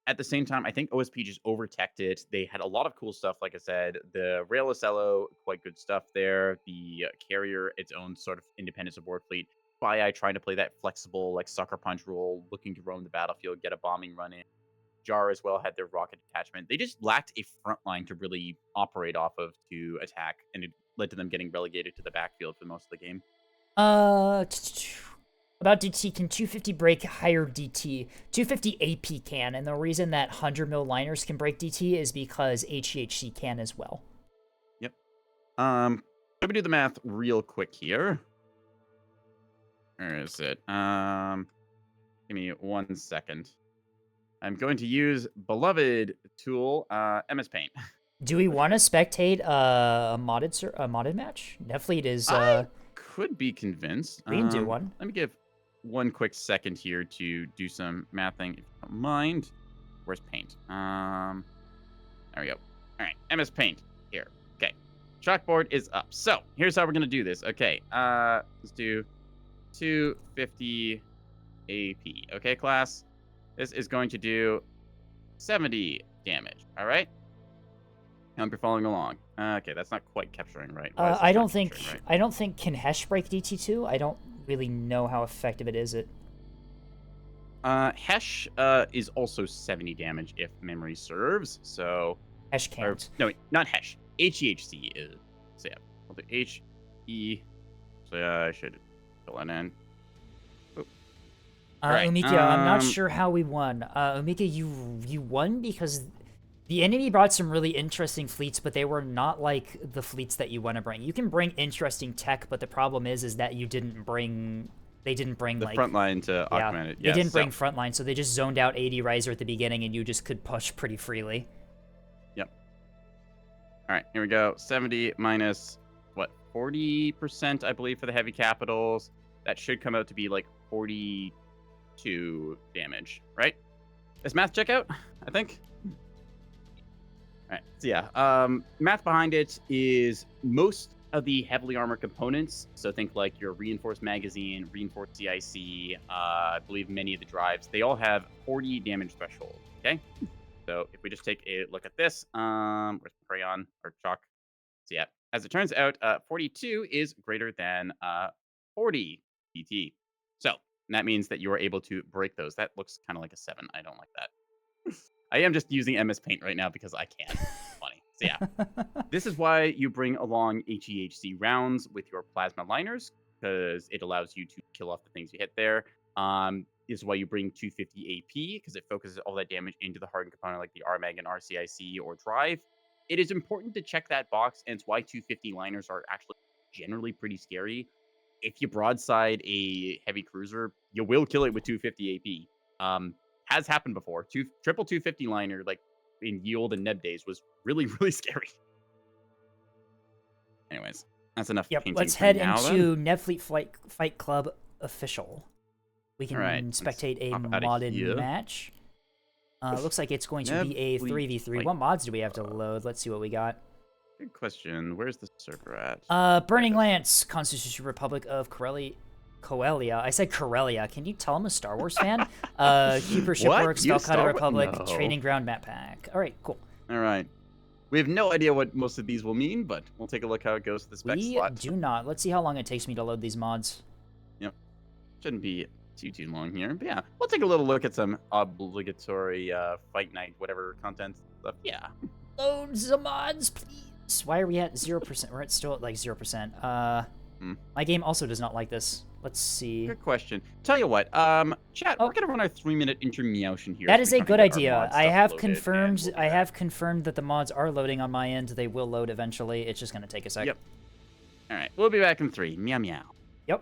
At the same time, I think OSP just over-teched it. They had a lot of cool stuff, like I said. The Rail Ocello, quite good stuff there. The carrier, its own sort of independent support fleet. Spy trying to play that flexible, like sucker punch role, looking to roam the battlefield, get a bombing run in. Jar as well had their rocket detachment. They just lacked a front line to really operate off of to attack, and it led to them getting relegated to the backfield for most of the game. About DT, can 250 break higher DT? 250 AP can, and the reason that 100 mil liners can break DT is because HEHC can as well. Yep. Let me do the math real quick here. Where is it? Give me 1 second. I'm going to use beloved tool, MS Paint. Do we want to spectate a modded match? Netfleet is I could be convinced. we can do one. Let me give 1 quick second here to do some mathing, if you don't mind. Where's Paint? There we go. All right, MS Paint here. Okay, chalkboard is up. So here's how we're gonna do this. Okay, let's do 250 AP. Okay, class. This is going to do 70 damage. All right. I hope you're following along. Okay, that's not quite capturing right. Why is this I not don't think capturing right? can Hesh break DT2. I don't really know how effective it is. Hesh is also 70 damage if memory serves. So, Hesh or, can't. no, wait, not Hesh. HEHC is. So yeah, we'll do HE. So yeah, I should fill that in. Right, Umika, I'm not sure how we won. Umika, you won because the enemy brought some really interesting fleets, but they were not like the fleets that you want to bring. You can bring interesting tech, but the problem is that you didn't bring. They didn't bring the like front line to yeah. augment it. They Yes, didn't bring so, front line, so they just zoned out 80 riser at the beginning, and you just could push pretty freely. Yep. All right, here we go. 70 minus what? 40%, I believe, for the heavy capitals. That should come out to be like 42 damage, right? Does math check out? I think. All right. So yeah, math behind it is most of the heavily armored components. So think like your reinforced magazine, reinforced CIC. I believe many of the drives. They all have 40 damage threshold. Okay. So if we just take a look at this, where's crayon or chalk? So yeah, as it turns out, 42 is greater than 40 DT. So that means that you are able to break those. That looks kind of like a 7. I don't like that. I am just using MS Paint right now because I can. It's funny. So yeah, this is why you bring along HEHC rounds with your plasma liners, because it allows you to kill off the things you hit there. This is why you bring 250 AP, because it focuses all that damage into the hardened component like the RMAG and RCIC or drive. It is important to check that box, and it's why 250 liners are actually generally pretty scary. If you broadside a heavy cruiser, you will kill it with 250 AP. Has happened before. Triple 250 liner, like in Yield and Neb days, was really, really scary. Anyways, that's enough. Yep. painting Let's for head now, into Netfleet Fight Club official. We can Alright, let's spectate a hop outta modded here. match. Looks like it's going to be a Netfleet 3v3. Fight What mods do we have to load? Let's see what we got. Good question. Where's the server at? Burning Lance, Constitution Republic of Coelia. I said Corellia. Can you tell I'm a Star Wars fan? Cooper Shipworks, You Spellcutter Star Wa- Republic, No. Training Ground Map Pack. All right, cool. All right. We have no idea what most of these will mean, but we'll take a look how it goes to the spec We slot. do not. Let's see how long it takes me to load these mods. Shouldn't be too long here. But yeah, we'll take a little look at some obligatory fight night, whatever content stuff. Yeah. Load some mods, please. Why are we at 0%? We're still at like 0%. My game also does not like this. Let's see. Good question. Tell you what, chat, Oh. we're gonna run our 3-minute intermission here. That so is we a can good get our idea. mod I stuff have loaded, and confirmed. we'll be I back. have confirmed that the mods are loading on my end. They will load eventually. It's just gonna take a sec. Yep. All right, we'll be back in 3. Meow meow. Yep.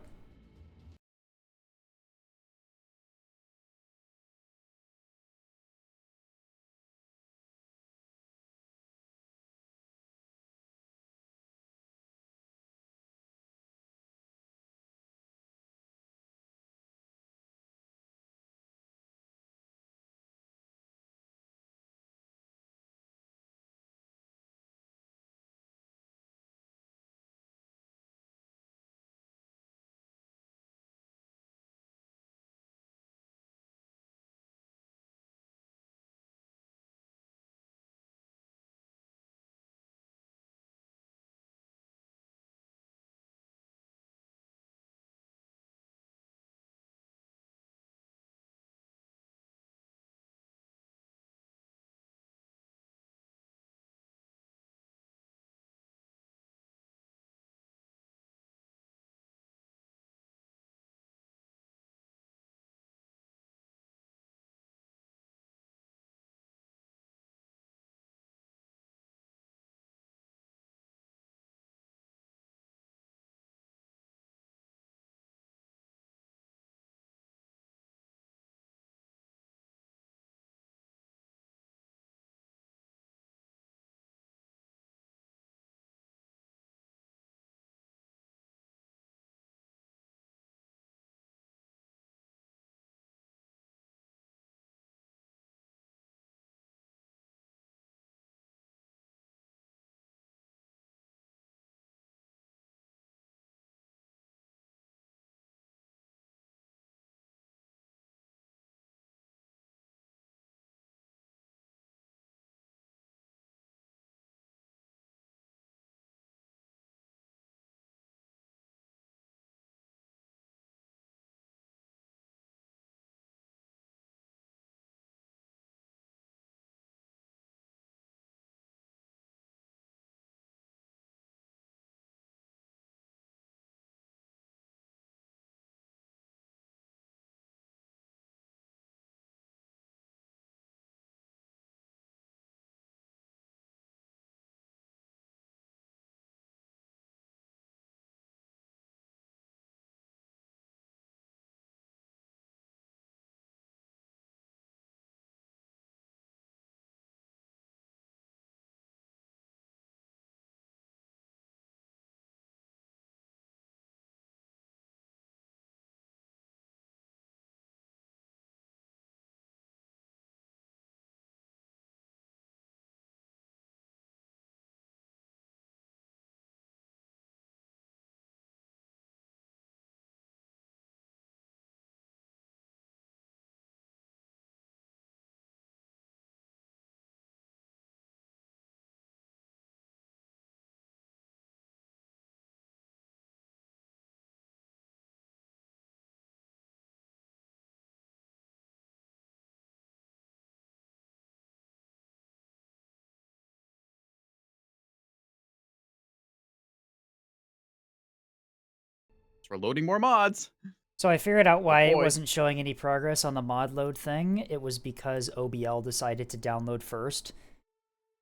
we're loading more mods. So I figured out why it boy. wasn't showing any progress on the mod load thing. It was because OBL decided to download first.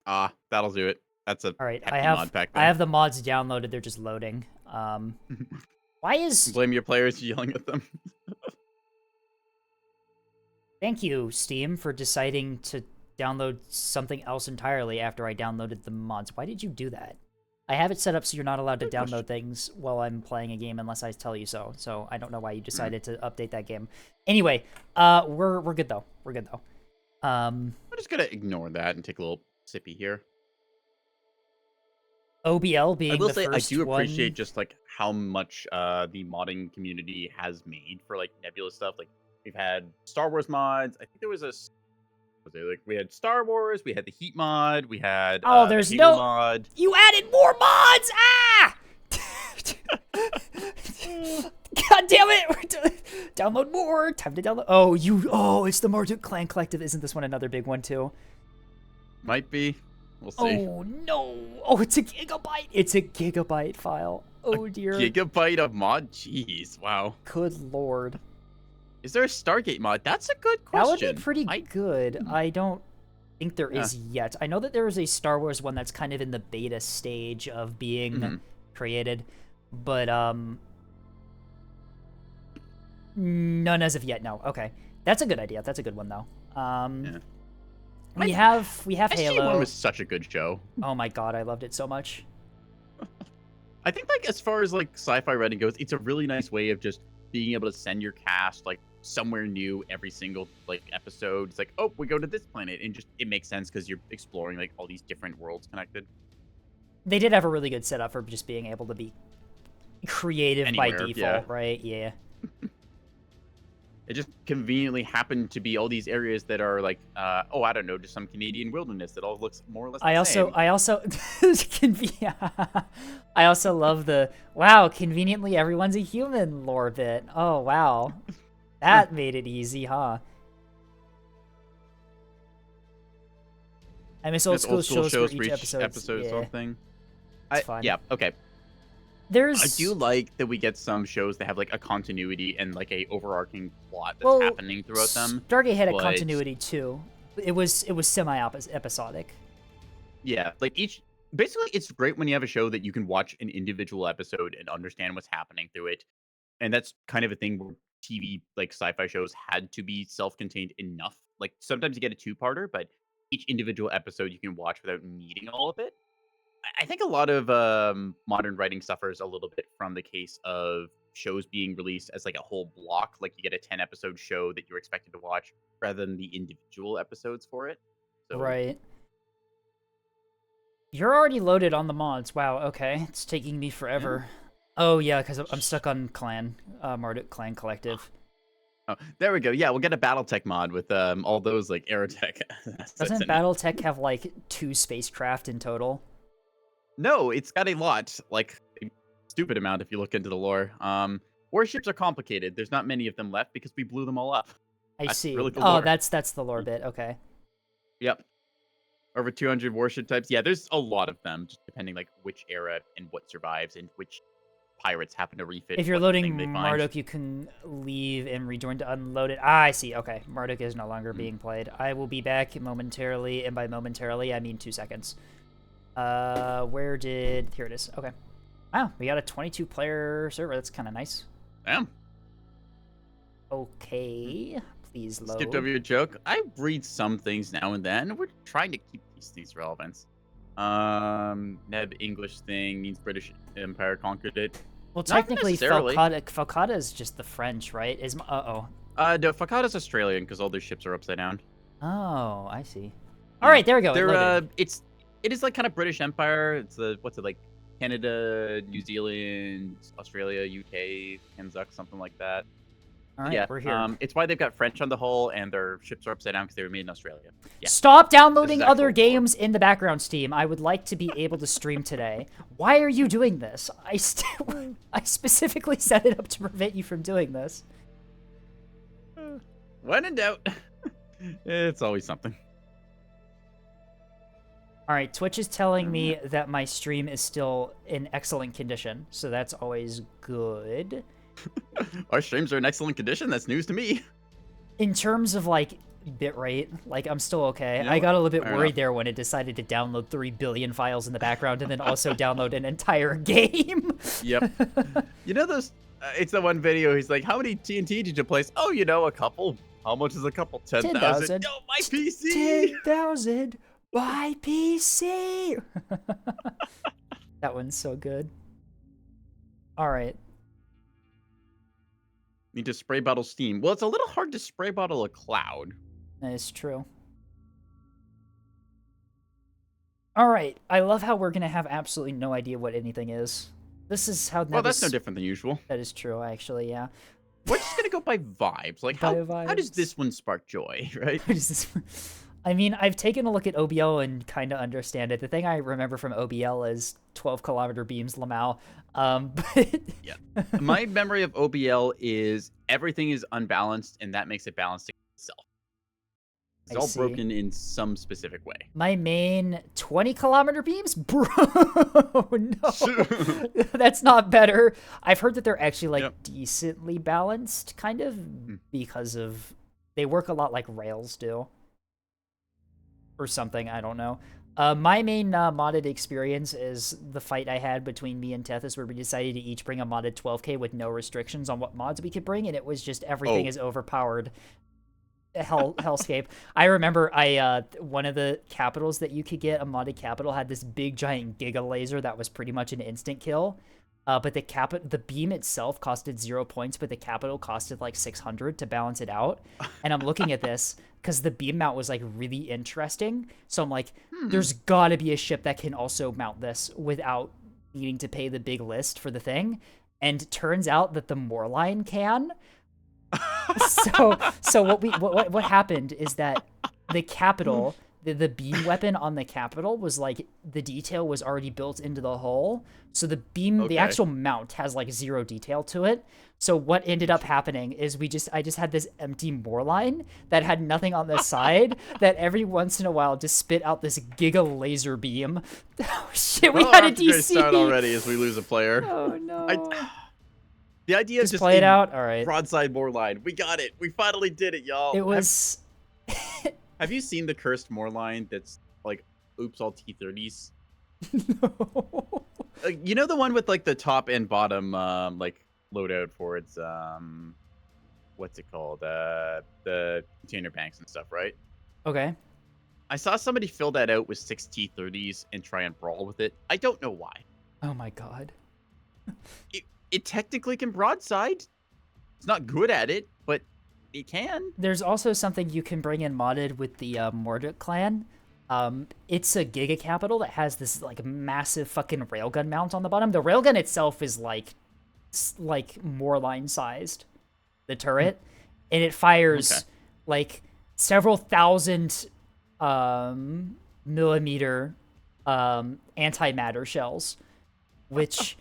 Ah, that'll do it. That's a All right, hefty mod pack I there. have the mods downloaded. They're just loading. Why is Blame your players yelling at them. Thank you, Steam, for deciding to download something else entirely after I downloaded the mods. Why did you do that? I have it set up so you're not allowed to Good download question. things while I'm playing a game unless I tell you so. So I don't know why Hmm. you decided to update that game. Anyway, we're good though. We're good though. I'm just gonna ignore that and take a little sippy here. OBL being I will the say I first do appreciate one. just like how much the modding community has made for like Nebula stuff. Like we've had Star Wars mods. I think there was we had Star Wars, we had the Heat mod, we had Oh, there's the Halo no- mod. You added more mods! Ah! God damn it! Download more! Time to download. Oh, it's the Marduk Clan Collective. Isn't this one another big one too? Might be. We'll see. Oh no! Oh, it's a gigabyte! It's a gigabyte file. Oh dear. Gigabyte of mod? Jeez, wow. Good lord. Is there a Stargate mod? That's a good That question. would be pretty good. I don't think there Yeah. is yet. I know that there is a Star Wars one that's kind of in the beta stage of being Mhm. created, but none as of yet. No. Okay, that's a good idea. That's a good one though. Yeah. We have SG1 Halo. was such a good show. Oh my god, I loved it so much. I think like as far as like sci-fi writing goes, it's a really nice way of just being able to send your cast like somewhere new every single like episode. It's like, oh, we go to this planet, and just it makes sense because you're exploring like all these different worlds connected. They did have a really good setup for just being able to be creative by Anywhere, default, yeah. right? Yeah. It just conveniently happened to be all these areas that are like, oh, I don't know, just some Canadian wilderness that all looks more or less. I the also same. I also love the wow, conveniently everyone's a human lore bit. Oh wow. That made it easy, huh? I miss old Just school shows for each episode. or Yeah, something. it's fine. Yeah, okay. There's I do like that we get some shows that have like a continuity and like a overarching plot that's Well, happening throughout them. Stargate had a but- continuity too. It was semi episodic. Yeah, like basically it's great when you have a show that you can watch an individual episode and understand what's happening through it. And that's kind of a thing where TV like sci-fi shows had to be self-contained enough. Like sometimes you get a two-parter, but each individual episode you can watch without needing all of it. I think a lot of modern writing suffers a little bit from the case of shows being released as like a whole block. Like you get a 10-episode show that you're expected to watch rather than the individual episodes for it. So, Right. You're already loaded on the mods. Wow, okay. It's taking me forever. Oh, yeah, because I'm stuck on Marduk Clan Collective. Oh, there we go. Yeah, we'll get a BattleTech mod with all those like Aerotech. assets Doesn't in it. BattleTech have, like, 2 spacecraft in total? No, it's got a lot, like a stupid amount if you look into the lore. Warships are complicated. There's not many of them left because we blew them all up. I That's see. really cool Oh, lore. that's the lore bit. Okay. Yep. Over 200 warship types. Yeah, there's a lot of them, just depending like which era and what survives and which pirates happen to refit. If you're what loading thing they find. Marduk, you can leave and rejoin to unload it. Ah, I see. Okay. Marduk is no longer being played. I will be back momentarily, and by momentarily, I mean 2 seconds. Here it is. Okay. Wow, we got a 22-player server. That's kind of nice. Damn. Okay. Please load. Skipped over your joke. I read some things now and then. We're trying to keep these things relevant. Neb English thing means British Empire conquered it. Well, Not technically, necessarily. Falcata is just the French, right? No, Fakata's Australian because all their ships are upside down. Oh, I see. All right, there we go. it They're loaded. it is like kind of British Empire. It's what's it like? Canada, New Zealand, Australia, UK, Kanzuk, something like that. All right, Yeah, we're here. it's why they've got French on the hull and their ships are upside down because they were made in Australia. Yeah. Stop downloading actual other lore. games in the background, Steam. I would like to be able to stream today. Why are you doing this? I specifically set it up to prevent you from doing this. When in doubt, it's always something. All right, Twitch is telling me that my stream is still in excellent condition, so that's always good. Our streams are in excellent condition. That's news to me. In terms of like bitrate, like I'm still okay. You know I got a little bit Fair worried enough. there when it decided to download 3 billion files in the background and then also download an entire game. Yep. You know those? It's the one video. He's like, "How many TNT did you place?" Oh, you know, a couple. How much is a couple? 10,000. 10,000. Yo, my PC. 10,000 by PC. That one's so good. All right. Need to spray bottle steam. Well, it's a little hard to spray bottle a cloud. That is true. All right. I love how we're going to have absolutely no idea what anything is. This is how Well, that's no Nevis- different than usual. That is true, actually, yeah. We're just gonna go by vibes. Like, how does vibes. this one spark joy, right? What is this? I mean, I've taken a look at OBL and kind of understand it. The thing I remember from OBL is 12-kilometer beams, Lamau. But Yeah. My memory of OBL is everything is unbalanced, and that makes it balanced itself. It's I all see. broken in some specific way. my main 20-kilometer beams? Bro, no. That's not better. I've heard that they're actually, like, Yep. decently balanced, kind of, because of... They work a lot like Rails do. Or something, I don't know. My main modded experience is the fight I had between me and Tethys, where we decided to each bring a modded 12k with no restrictions on what mods we could bring, and it was just everything Oh. is overpowered. Hellscape. I remember one of the capitals that you could get, a modded capital, had this big giant giga laser that was pretty much an instant kill. But the beam itself costed 0 points, but the capital costed like 600 to balance it out. And I'm looking at this because the beam mount was like really interesting. So I'm like, there's gotta be a ship that can also mount this without needing to pay the big list for the thing. And turns out that the Moorline can. So what happened is that the capital, the beam weapon on the capital was like, the detail was already built into the hull. So the beam, the Okay. actual mount has like 0 detail to it. So what ended up happening is I just had this empty Moorline that had nothing on the side that every once in a while just spit out this giga laser beam. Oh shit, we Well, had a off to great DC. start already as we lose a player. Oh no. The idea Just of just play it a out. All right. broadside Moorline. We got it. We finally did it, y'all. It was. Have you seen the cursed Moorline that's like, oops, all T30s? You know the one with like the top and bottom like loadout for its what's it called? The container banks and stuff, right? Okay. I saw somebody fill that out with 6 T30s and try and brawl with it. I don't know why. Oh my god. It technically can broadside. It's not good at it, but it can. There's also something you can bring in modded with the Morduk clan. It's a giga capital that has this like massive fucking railgun mount on the bottom. The railgun itself is like Moorline sized, the turret, and it fires Okay. like several thousand millimeter antimatter shells, which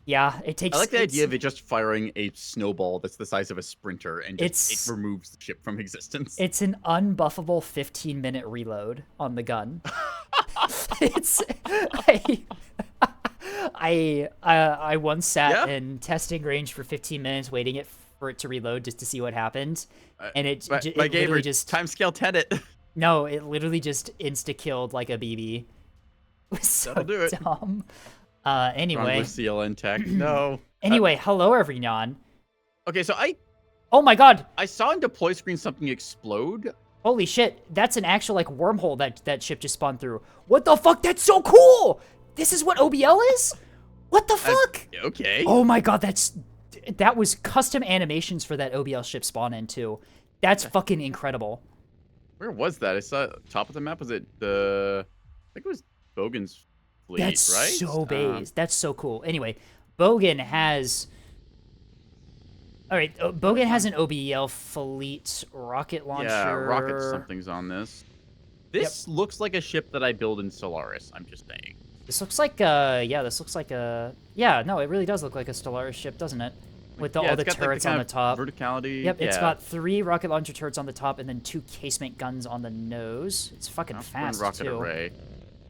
yeah, it takes. I like the it's- idea of it just firing a snowball that's the size of a sprinter and just, It's- it removes the ship from existence. It's an unbuffable 15-minute reload on the gun. It's I once sat Yeah. in testing range for 15 minutes waiting for it to reload just to see what happened, and it my it gamer literally just timescale tenet. no, it literally just insta killed like a BB. It was so That'll do it. dumb. Wrong Anyway, with CLN tech. No. anyway, hello everyone. Okay, so I Oh my god. saw in deploy screen something explode. Holy shit, that's an actual, like, wormhole that ship just spawned through. What the fuck? That's so cool! This is what OBL is? What the fuck? Okay. Oh my god, that was custom animations for that OBL ship spawn in, too. That's fucking incredible. Where was that? I saw top of the map. Was it the? I think it was Bogan's fleet, That's right? so base. That's so cool. Anyway, Bogan has... Alright, Bogan has an OBL fleet rocket launcher. Yeah, rocket something's on this. This looks like a ship that I build in Solaris. I'm just saying. This looks like yeah, no, it really does look like a Stellaris ship, doesn't it? With all the it's got, turrets like, on kind the top. of verticality. Yep, it's yeah. got 3 rocket launcher turrets on the top and then 2 casement guns on the nose. It's fucking Alpha fast, rocket too. array.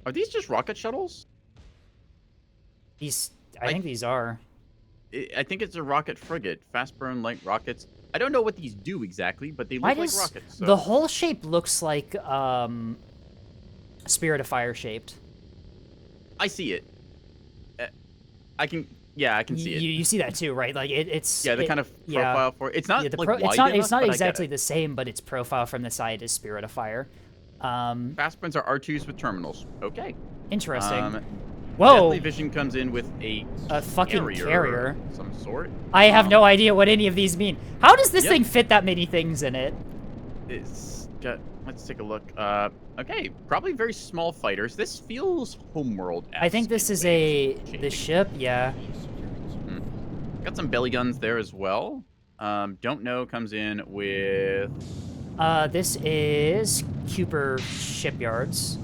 Are these just rocket shuttles? I think these are. I think it's a rocket frigate. Fast burn light rockets. I don't know what these do exactly, but they Why look like does rockets. So. the whole shape looks like Spirit of Fire shaped? I see it. I can. Yeah, I can see it. You see that too, right? Like it's Yeah, the kind of profile for it. It's not yeah, like it's wide not enough, it's not but I get exactly it. the same, but its profile from the side is Spirit of Fire. Fast burns are R2s with terminals. Okay. Interesting. Deadly Whoa, Vision comes in with a fucking carrier. of some sort. I have no idea what any of these mean. How does this Yep. thing fit that many things in it? It's got. Let's take a look. Okay, probably very small fighters. This feels Homeworld. I think this is the ship. Yeah. Got some belly guns there as well. Don't know comes in with. This is Cooper Shipyards.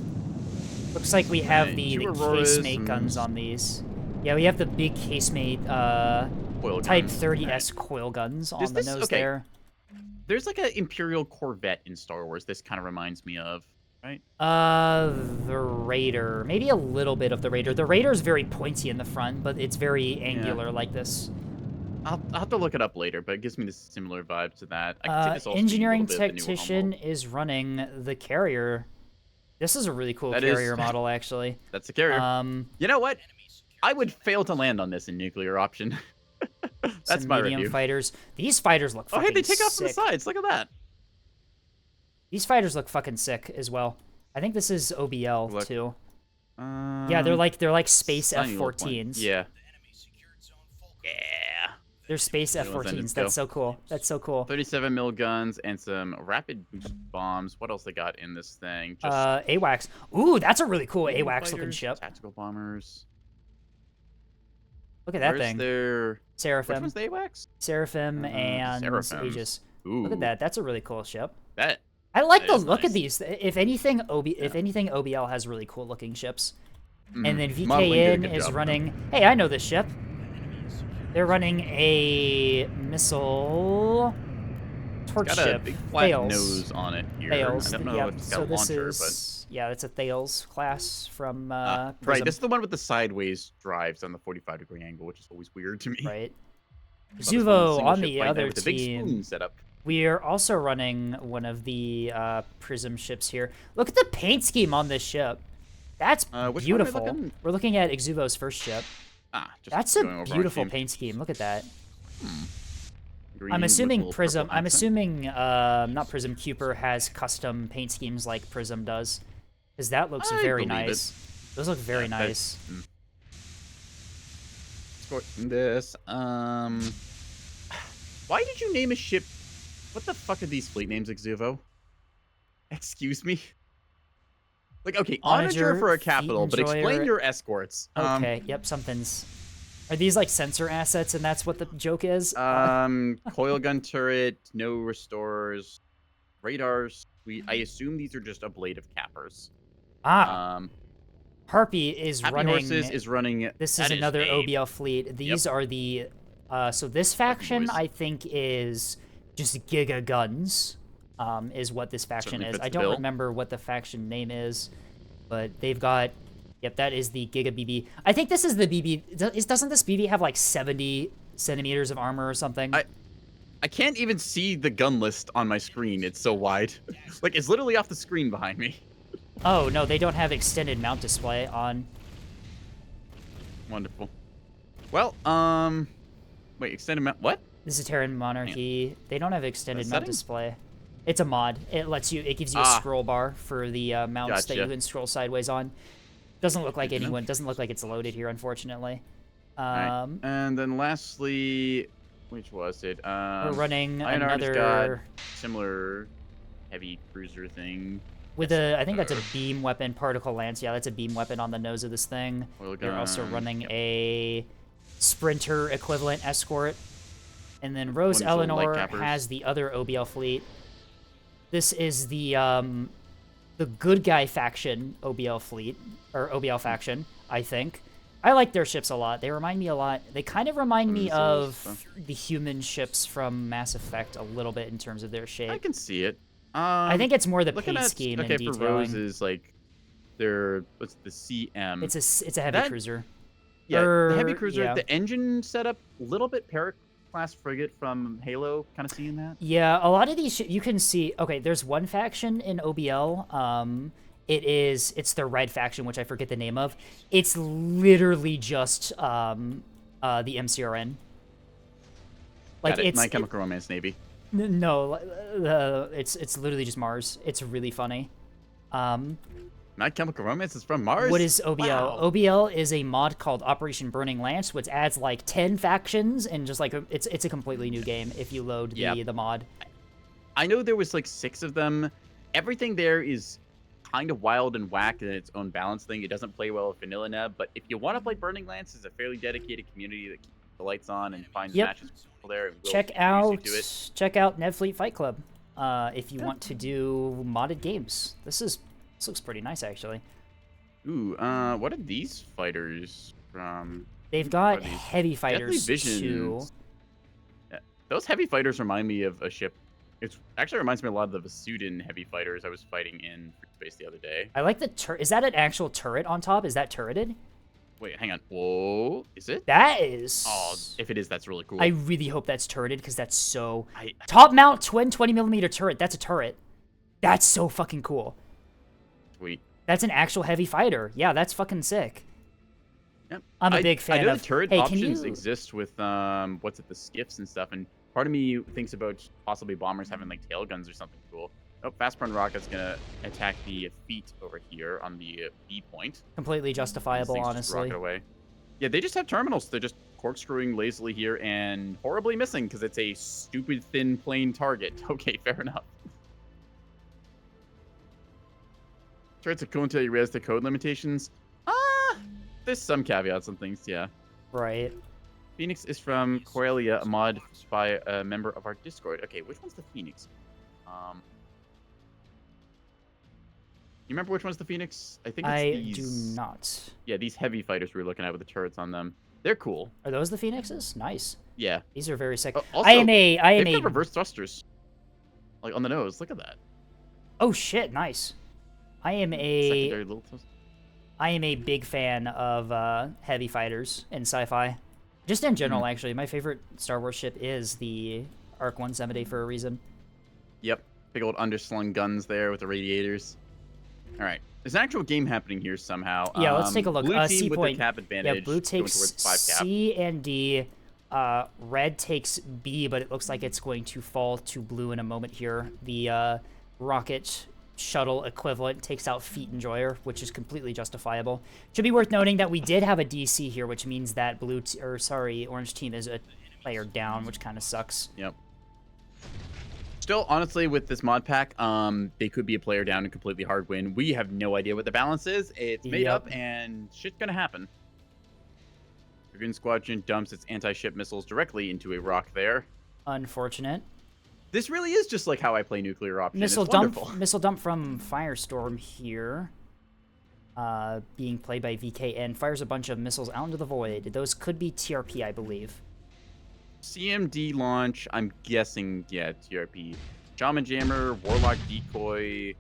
Looks like we have Right, the two Auroras, casemate guns on these. Yeah, we have the big casemate Coil Type guns. 30S coil guns on Does the this- nose okay. there. There's like an Imperial Corvette in Star Wars. This kind of reminds me of, right? The Raider. Maybe a little bit of the Raider. The Raider is very pointy in the front, but it's very angular like this. I'll have to look it up later, but it gives me this similar vibe to that. I can see this also being a Engineering little bit of the newer technician Homeworld. is running the carrier. This is a really cool That is- carrier model, actually. That's a carrier. You know what? I would fail to land on this in nuclear option. That's some my medium review. fighters. These fighters look Oh, fucking hey, they take off from the sick. sides. Look at that. These fighters look fucking sick as well. I think this is OBL Look. too. Yeah, they're like space tiny little point. F-14s. Yeah. Yeah. They're space Good ones, F-14s. let's That's go. so cool. That's so cool. 37 mil guns and some rapid boost bombs. What else they got in this thing? Just AWACS. Ooh, that's a really cool medium AWACS looking fighters, ship. Tactical bombers. Look at that Where's thing. their... Which Seraphim. one's the AWACS? Seraphim and Seraphims. Aegis. Ooh. Look at that. That's a really cool ship. That. I like That the is look nice. of these. If anything, OBL has really cool looking ships. And then Mhm. Modeling did a VKN good is job. running. Hey, I know this ship. They're running a missile torch Got a ship. big flat Thales. nose on it here. Thales. I don't know Yep. if it's So got a this launcher, is it's a Thales class from right. Prism, This is the one with the sideways drives on the 45-degree angle, which is always weird to me. right? Saw this one Zuvo single on ship the right there other with a big team. spoon setup. We are also running one of the Prism ships here. Look at the paint scheme on this ship. That's Which one am I beautiful. looking? We're looking at Exuvo's first ship. Just That's going a over on beautiful team. paint scheme. Look at that. Green I'm with assuming little Prism. purple I'm accent. assuming not Prism. Cooper has custom paint schemes like Prism does, because that looks I very believe it. nice. Those look very Yeah, nice. Score this. Why did you name a ship? What the fuck are these fleet names, Exuvo? Excuse me. Like, okay, Onager for a Fleet capital, but explain Enjoyer. your escorts. Okay. Yep. Something's. Are these like sensor assets, and that's what the joke is? Coil gun turret, no restorers, radars. I assume these are just ablative cappers. Harpy is Happy running. Horses is running. This that is another a- OBL fleet. These are the. So this faction, boys. I think, is just Giga Guns. Is what this faction Certainly is. fits I the don't bill. remember what the faction name is, but they've got. Yep, that is the Giga BB. I think this is the BB. Doesn't this BB have like 70 centimeters of armor or something? I can't even see the gun list on my screen. It's so wide. Like, it's literally off the screen behind me. Oh no, they don't have extended mount display on. Wonderful. Well, wait, extended mount. What? This is Terran Monarchy. They don't have extended mount setting? display. It's a mod. It gives you a scroll bar for the mounts that you Gotcha. can scroll sideways on. Doesn't look like Good to know. anyone. Doesn't look like it's loaded here, unfortunately. Right. And then lastly, which was it? We're running Lionheart has another got similar heavy cruiser thing. with a. I think that's a beam weapon, particle lance. Yeah, that's a beam weapon on the nose of this thing. Oil They're also gun, running yep. a sprinter equivalent escort. And then Rose One of these little light Eleanor cappers. has the other OBL fleet. This is the good guy faction OBL fleet, or OBL faction, I think. I like their ships a lot. They remind me a lot. They kind of remind me Themselves, of the human ships from Mass Effect a little bit in terms of their shape. I can see it. I think it's more the looking paint at scheme okay and for detailing. Roses, like their what's the CM? It's a heavy That- cruiser. Yeah, the heavy Er, cruiser, yeah. the engine setup, a little bit Parrot class frigate from Halo, kind of seeing that. Yeah, a lot of these you can see. Okay, there's one faction in OBL. It's the red faction, which I forget the name of. It's literally just the MCRN. Like Got it. it's My Chemical Romance Navy. no, it's literally just Mars. It's really funny. My Chemical Romance is from Mars. What is OBL? Wow. OBL is a mod called Operation Burning Lance, which adds like 10 factions and just like it's a completely new game if you load the mod. I know there was like 6 of them. Everything there is kind of wild and whack in its own balance thing. It doesn't play well with Vanilla Neb, but if you want to play Burning Lance, it's a fairly dedicated community that keeps the lights on and finds matches with people there. And will Check introduce you to it. out Netfleet Fight Club if you want to do modded games. This looks pretty nice actually. Ooh, what are these fighters from? They've got are these? heavy Deadly fighters too. Visions. Yeah, those heavy fighters remind me of a ship. It actually reminds me a lot of the Vasudin heavy fighters I was fighting in space the other day. I like the turret. Is that an actual turret on top? Is that turreted? Wait, hang on. Whoa, is it? That is. Oh, if it is, that's really cool. I really hope that's turreted because that's so. I- Top mount twin 20mm turret. That's a turret. That's so fucking cool. Sweet. That's an actual heavy fighter. Yeah, that's fucking sick. Yep. I'm a big fan I know of. the turret Hey, can options you- exist with what's it, the skiffs and stuff, and part of me thinks about possibly bombers having like tail guns or something cool. Oh, fast burn rocket's gonna attack the feet over here on the B point. Completely These justifiable, things just rocket honestly. away. Yeah, they just have terminals. They're just corkscrewing lazily here and horribly missing because it's a stupid thin plane target. Okay, fair enough. Turrets are cool until you realize the code limitations. There's some caveats on things, yeah. Right. Phoenix is from Coelia, a mod by a member of our Discord. Okay, which one's the Phoenix? You remember which one's the Phoenix? I think it's I these. do not. Yeah, these heavy fighters we were looking at with the turrets on them. They're cool. Are those the Phoenixes? Nice. Yeah. These are very sick. Also, I am They've got a. reverse thrusters. Like on the nose. Look at that. Oh shit! Nice. I am Secondary a. little thrust. I am a big fan of heavy fighters in sci-fi. Just in general, Mm-hmm. actually, my favorite Star Wars ship is the Arc 170 for a reason. Yep. Big old underslung guns there with the radiators. All right. There's an actual game happening here somehow. Yeah, let's take a look. Blue team C with point. the cap advantage. Yeah, blue going takes towards 5 cap. C and D. Red takes B, but it looks like it's going to fall to blue in a moment here. The rocket shuttle equivalent takes out Feet Enjoyer, which is completely justifiable. Should be worth noting that we did have a DC here, which means that orange team is a player down, which kind of sucks. Yep. Still, honestly, with this mod pack, they could be a player down and completely hard win. We have no idea what the balance is. It's made Yep. up, and shit's gonna happen. Dragoon Squadron dumps its anti-ship missiles directly into a rock there. Unfortunate. This really is just like how I play nuclear option. Missile it's dump. wonderful. Missile dump from Firestorm here. Being played by VKN fires a bunch of missiles out into the void. Those could be TRP, I believe. CMD launch, I'm guessing, yeah, TRP. Shaman Jammer, Warlock Decoy,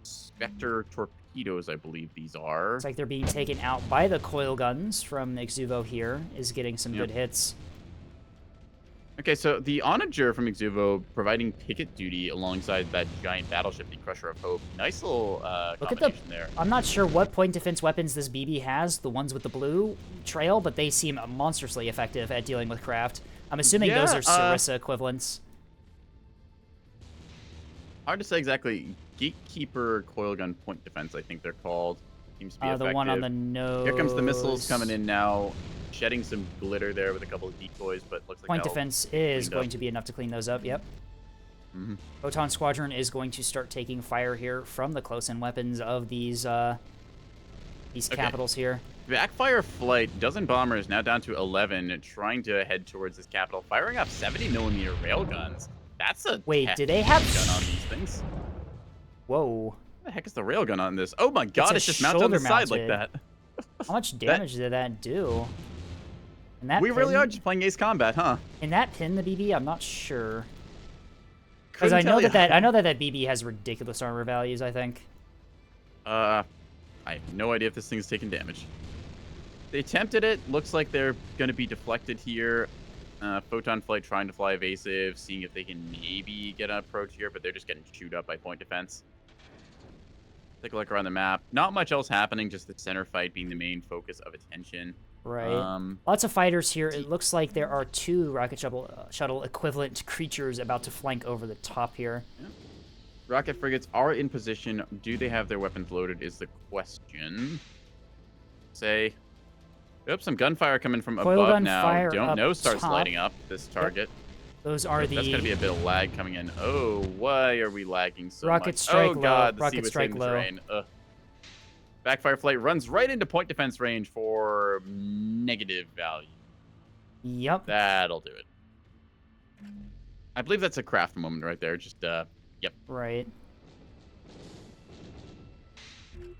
Spectre Torpedoes, I believe these are. Looks like they're being taken out by the coil guns from Exuvo here. Is getting some Yep. good hits. Okay, so the Onager from Exuvo providing picket duty alongside that giant battleship, the Crusher of Hope. Nice little Look at combination there. I'm not sure what point defense weapons this BB has, the ones with the blue trail, but they seem monstrously effective at dealing with craft. I'm assuming those Yeah, are Sarissa equivalents. Hard to say exactly. Gatekeeper coil gun point defense, I think they're called. Seems to be effective. The one on the nose. Here comes the missiles coming in now, shedding some glitter there with a couple of decoys, but looks like Point that'll defense is cleaned going up. to be enough to clean those up, yep. Mhm. Photon Squadron is going to start taking fire here from the close-in weapons of these Okay. capitals here. Backfire flight, dozen bombers now down to 11, trying to head towards this capital, firing off 70mm railguns. That's a Wait, hefty do they have gun on these things? Whoa. What the heck is the railgun on this? Oh my god, a it's just mounted on the side like shoulder-mounted. that. How much damage did that do? In that We really pin- are just playing Ace Combat, huh? In that pin, the BB, I'm not sure. Because Couldn't I know tell that ya. I know that BB has ridiculous armor values, I think. I have no idea if this thing is taking damage. They attempted it. Looks like they're going to be deflected here. Photon Flight trying to fly evasive, seeing if they can maybe get an approach here, but they're just getting chewed up by point defense. Take a look around the map. Not much else happening, just the center fight being the main focus of attention. Right. Lots of fighters here. It looks like there are 2 rocket shuttle equivalent creatures about to flank over the top here. Yeah. Rocket frigates are in position. Do they have their weapons loaded is the question. Say, oops, some gunfire coming from Coil above gun now. fire Don't up know starts top. lighting up this target. Those are That's going to be a bit of lag coming in. Oh, why are we lagging so Rocket much? strike Oh, low, God, the rocket sea was strike hitting the low. terrain. Ugh. Backfire flight runs right into point defense range for negative value. Yep. That'll do it. I believe that's a craft moment right there. Just, yep. Right.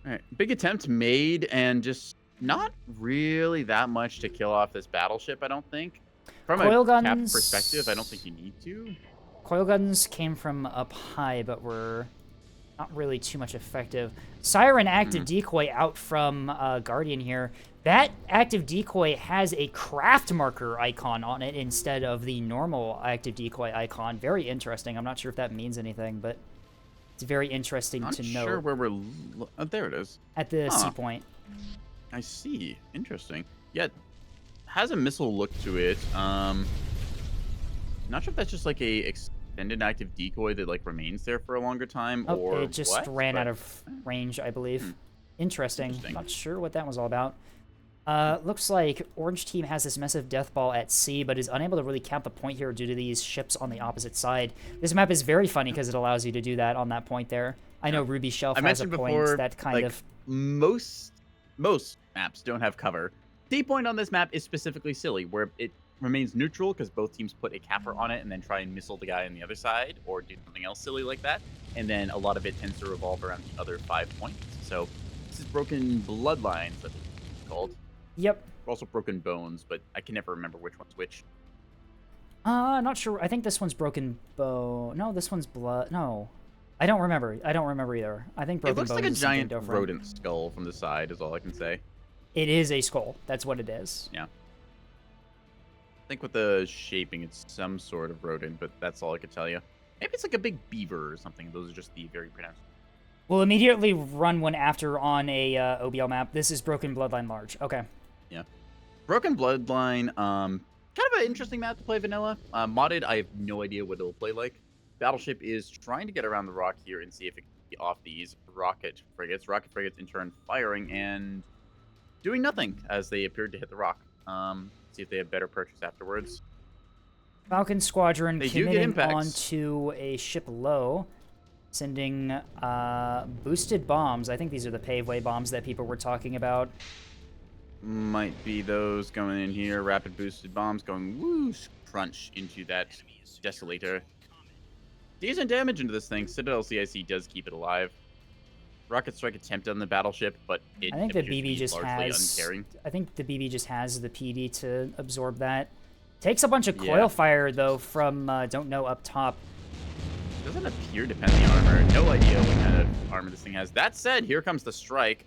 All right. Big attempt made, and just not really that much to kill off this battleship, I don't think. From Coil a cap guns- perspective, I don't think you need to. Coil guns came from up high, but were not really too much effective. Siren active decoy out from Guardian here. That active decoy has a craft marker icon on it instead of the normal active decoy icon. Very interesting. I'm not sure if that means anything, but it's very interesting Not to sure know where we're... Oh, there it is. at the Huh. sea point. I see. Interesting. Yeah, it has a missile look to it. Not sure if that's just like a extended active decoy that like remains there for a longer time, Oh, or it just what, ran but- out of range, I believe. Hmm. Interesting. Interesting. Not sure what that was all about. Looks like Orange Team has this massive death ball at sea, but is unable to really count the point here due to these ships on the opposite side. This map is very funny because it allows you to do that on that point there. I know Ruby Shelf I has a mentioned point before, that kind like, of... most maps don't have cover. D point on this map is specifically silly, where it remains neutral because both teams put a capper on it and then try and missile the guy on the other side or do something else silly like that. And then a lot of it tends to revolve around the other 5 points. So this is Broken Bloodlines, I think it's called. Yep. Also Broken Bones, but I can never remember which one's which. Not sure. I think this one's Broken Bow. No, this one's Blood. No. I don't remember. I don't remember either. I think Broken It looks Bones like a is something giant different. rodent skull from the side is all I can say. It is a skull. That's what it is. Yeah. I think with the shaping, it's some sort of rodent, but that's all I could tell you. Maybe it's like a big beaver or something. Those are just the very pronounced. We'll immediately run one after on a OBL map. This is Broken Bloodline Large. Okay. Yeah. Broken Bloodline, kind of an interesting map to play vanilla. Modded, I have no idea what it'll play like. Battleship is trying to get around the rock here and see if it can get off these rocket frigates. Rocket frigates in turn firing and doing nothing as they appeared to hit the rock. See if they have better purchase afterwards. Falcon Squadron They do get committing impacts. onto a ship low, sending boosted bombs. I think these are the paveway bombs that people were talking about. Might be those going in here. Rapid boosted bombs going whoosh, crunch into that desolator. Decent damage into this thing. Citadel CIC does keep it alive. Rocket strike attempt on the battleship, but it I think the appears to BB be just largely has. uncaring. I think the BB just has the PD to absorb that. Takes a bunch of Yeah. coil fire though from don't know up top. Doesn't appear to depend the armor. No idea what kind of armor this thing has. That said, here comes the strike.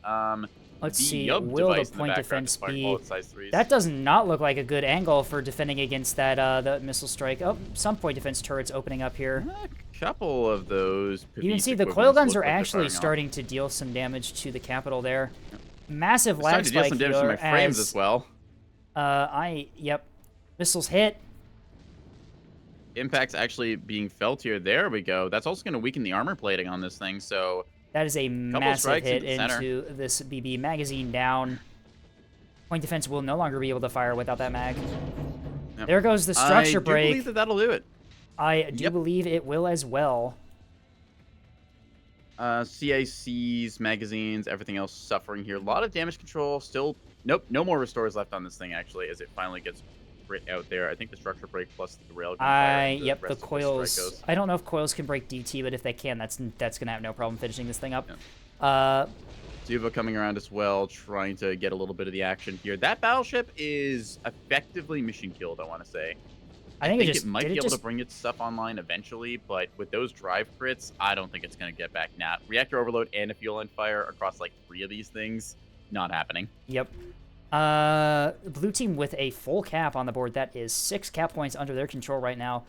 Let's the see. Yub Will the device in point background defense is firing be? all its size 3s. That does not look like a good angle for defending against that the missile strike. Oh, some point defense turrets opening up here. A couple of those. You can Pavise see the coil equivalents guns look are like they're actually firing off. starting to deal some damage to the capital there. Massive They're lag starting to deal spike some damage to here my frames as, as well. Yep. Missiles hit. Impact's actually being felt here. There we go. That's also going to weaken the armor plating on this thing, so... That is a Couple massive strikes hit into the center. into this BB. Magazine down. Point defense will no longer be able to fire without that mag. Yep. There goes the structure I break. do believe that that'll do it. I do Yep. believe it will as well. CICs, magazines, everything else suffering here. A lot of damage control. Still, nope, no more restores left on this thing, actually, as it finally gets crit out there. I think the structure break plus the railgun fire. and Yep, the rest of strike coils. goes. I don't know if coils can break DT, but if they can, that's gonna have no problem finishing this thing up. Yeah. Zuva coming around as well, trying to get a little bit of the action here. That battleship is effectively mission killed, I want to say. I think it might did be it able just, to bring its stuff online eventually, but with those drive crits, I don't think it's going to get back now. Reactor overload and a fuel line fire across like 3 of these things, not happening. Yep. Blue team with a full cap on the board. That is 6 cap points under their control right now.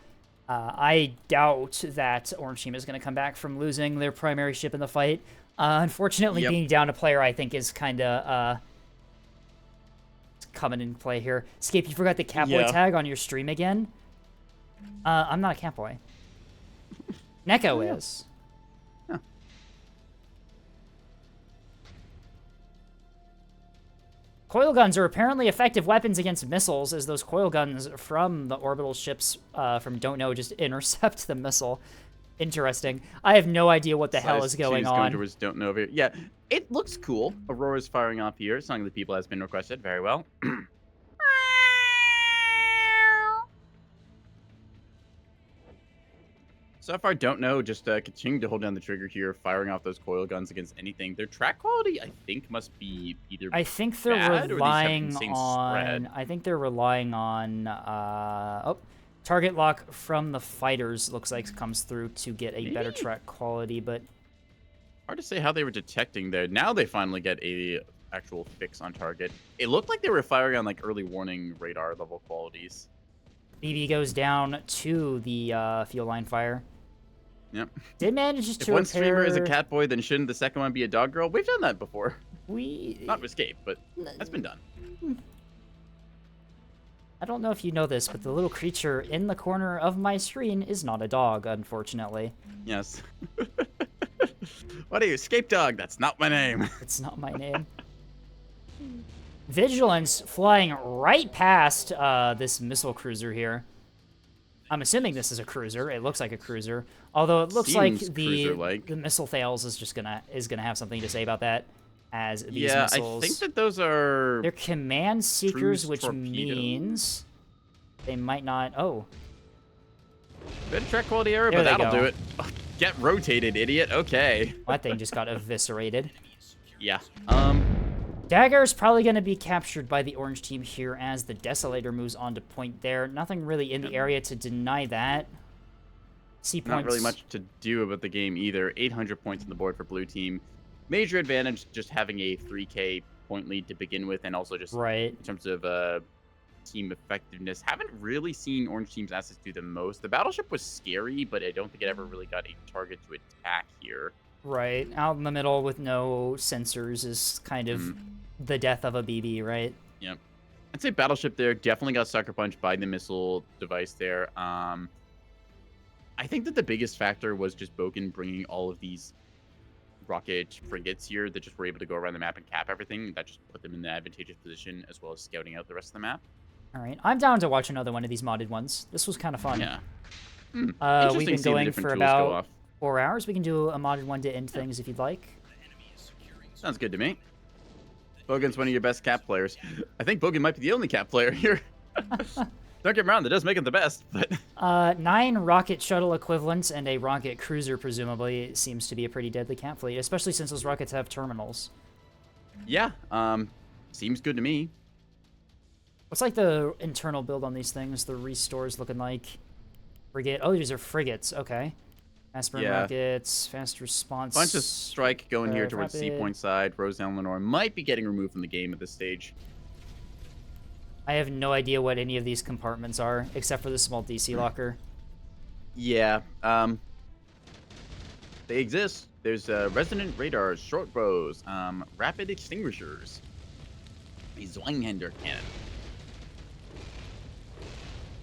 I doubt that Orange team is going to come back from losing their primary ship in the fight. Unfortunately, Yep. being down a player, I think, is kind of coming in play here. Escape, you forgot the Catboy Yeah. tag on your stream again? I'm not a Catboy. Neko is. Huh. Coil guns are apparently effective weapons against missiles, as those coil guns from the orbital ships from Don't Know just intercept the missile. Interesting. I have no idea what the hell Size is going 2's on. towards don't know over here. Yeah, it looks cool. Aurora's firing off here. Song of the People has been requested. Very well. So far, don't know. Just continuing to hold down the trigger here, firing off those coil guns against anything. Their track quality, I think, must be either. I think they're bad, or these have relying insane on. spread. I think they're relying on. Target lock from the fighters looks like comes through to get a better Maybe. track quality, but Hard to say how they were detecting there. Now they finally get a actual fix on target. It looked like they were firing on like early warning radar level qualities. BB goes down to the field line fire. Yep. Did manage If to one streamer is a repair- cat boy, then shouldn't the second one be a dog girl? We've done that before. We. Not with Escape, but that's been done. I don't know if you know this, but the little creature in the corner of my screen is not a dog, unfortunately. Yes. What are you, Escape Dog? That's not my name. It's not my name. Vigilance flying right past this missile cruiser here. I'm assuming this is a cruiser. It looks like a cruiser, although it looks like Seems the cruiser-like. missile fails is just gonna have something to say about that. As these Yeah, missiles, I think that those are. they're command seekers, cruise which torpedoes. means they might not. Oh, Bit of track quality error, There but they that'll go. do it. Get rotated, idiot. Okay. that thing just got eviscerated. Yeah. Dagger is probably going to be captured by the orange team here as the Desolator moves on to point there. Nothing really in the area to deny that. C points. Not really much to do about the game either. 800 points on the board for blue team. Major advantage just having a 3K point lead to begin with, and also just Right. in terms of team effectiveness. Haven't really seen orange team's assets do the most. The battleship was scary, but I don't think it ever really got a target to attack here. Right. Out in the middle with no sensors is kind of the death of a BB, right? Yep. I'd say battleship there definitely got sucker punched by the missile device there. I think that the biggest factor was just Bogan bringing all of these rocket frigates here that just were able to go around the map and cap everything. That just put them in the advantageous position, as well as scouting out the rest of the map. All right. I'm down to watch another one of these modded ones. This was kind of fun. Yeah. We've Interesting been seeing the going different for tools go about off. 4 hours. We can do a modded one to end things if you'd like. Sounds good to me. Bogan's one of your best cap players. I think Bogan might be the only cap player here. Don't get me wrong, that does make him the best, but 9 rocket shuttle equivalents and a rocket cruiser presumably seems to be a pretty deadly cap fleet, especially since those rockets have terminals. yeah, seems good to me. What's like the internal build on these things? The restores looking like frigate. Oh, these are frigates. Okay. Fast burn Yeah. rockets, fast response. Bunch of strike going here Very towards rapid. C point side. Roseanne Lenore might be getting removed from the game at this stage. I have no idea what any of these compartments are, except for the small DC locker. Yeah, they exist. There's resonant radars, short bows, rapid extinguishers, a Zweihander cannon.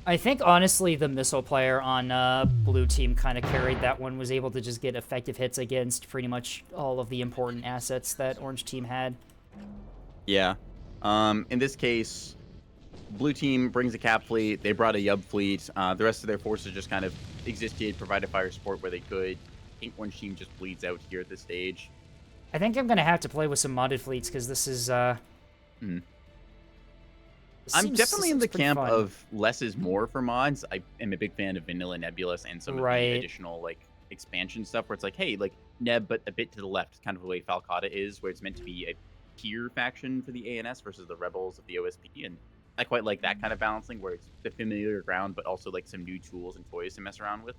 I think honestly the missile player on blue team kind of carried that one, was able to just get effective hits against pretty much all of the important assets that orange team had. Yeah. In this case, blue team brings a cap fleet. They brought a Yub fleet. The rest of their forces just kind of existed, provided fire support where they could. I think orange team just bleeds out here at this stage. I think I'm gonna have to play with some modded fleets because this is this I'm seems- definitely in seems the pretty camp fun. of less is more for mods. I am a big fan of Vanilla Nebulous and some of Right. the additional like expansion stuff where it's like, hey, like Neb, but a bit to the left, kind of the way Falcata is, where it's meant to be a tier faction for the ANS versus the rebels of the OSP. And I quite like that kind of balancing where it's the familiar ground, but also like some new tools and toys to mess around with.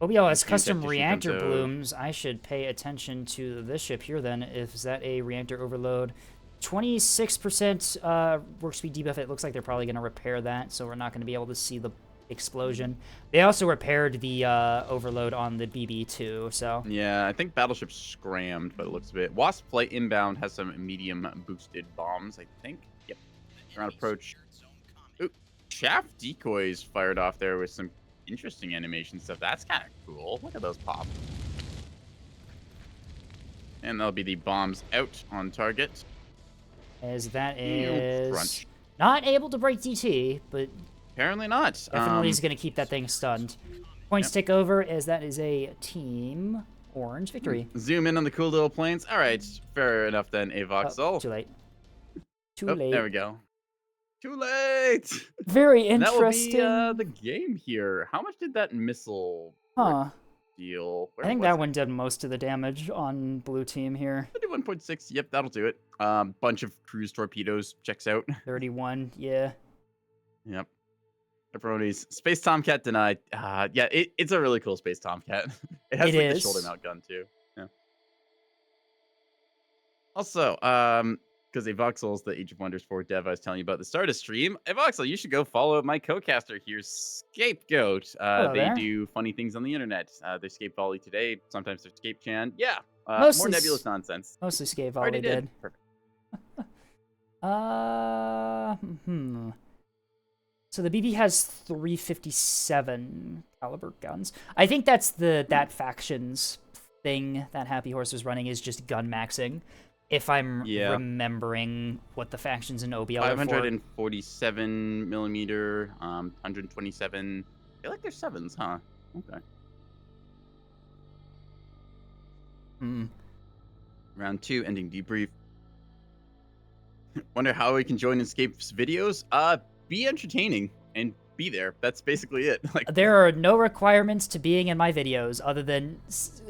OBLS Camp custom Tactician reactor comes out. blooms. I should pay attention to this ship here then. Is that a reactor overload? 26% work speed debuff. It looks like they're probably going to repair that, so we're not going to be able to see the explosion. They also repaired the overload on the BB-2, so... Yeah, I think Battleship scrammed, but it looks a bit. Wasp flight inbound has some medium boosted bombs, I think. Yep. Ground approach. Ooh, chaff decoys fired off there with some interesting animation stuff. That's kind of cool. Look at those pop. And that'll be the bombs out on target. As that is Crunch. not able to break DT, but Apparently not. definitely is going to keep that thing stunned. Points tick over as that is a Team Orange victory. Zoom in on the cool little planes. All right, fair enough then, Oh, Avoxel. too late. Too Oh, late. there we go. Too late. Very And that will interesting. be the game here. How much did that missile Huh. deal? I think that one did most of the damage on blue team here. 31.6. Yep, that'll do it. Bunch of cruise torpedoes checks out. 31, yeah. Yep. Pepperoni's Space Tomcat denied. Yeah, it's a really cool Space Tomcat. It has It like is. the shoulder mount gun too. Yeah. Also, because Avoxel's the Age of Wonders 4 dev I was telling you about at the start of stream. Avoxel, you should go follow my co-caster here, Scapegoat. Hello They there. do funny things on the internet. They Scape Volley today. Sometimes they're Scape Chan. Yeah. More Mostly nebulous nonsense. Mostly Scave Already Volley did. Perfect. So the BB has 357 caliber guns. I think that's that faction's thing that Happy Horse was running is just gun maxing. If I'm Yeah. remembering what the factions in OBL are for. 547 millimeter, 127. I feel like they're sevens, huh? Okay. Hmm. Round 2, ending debrief. Wonder how we can join Escape's videos? Be entertaining and be there. That's basically it. Like, There are no requirements to being in my videos other than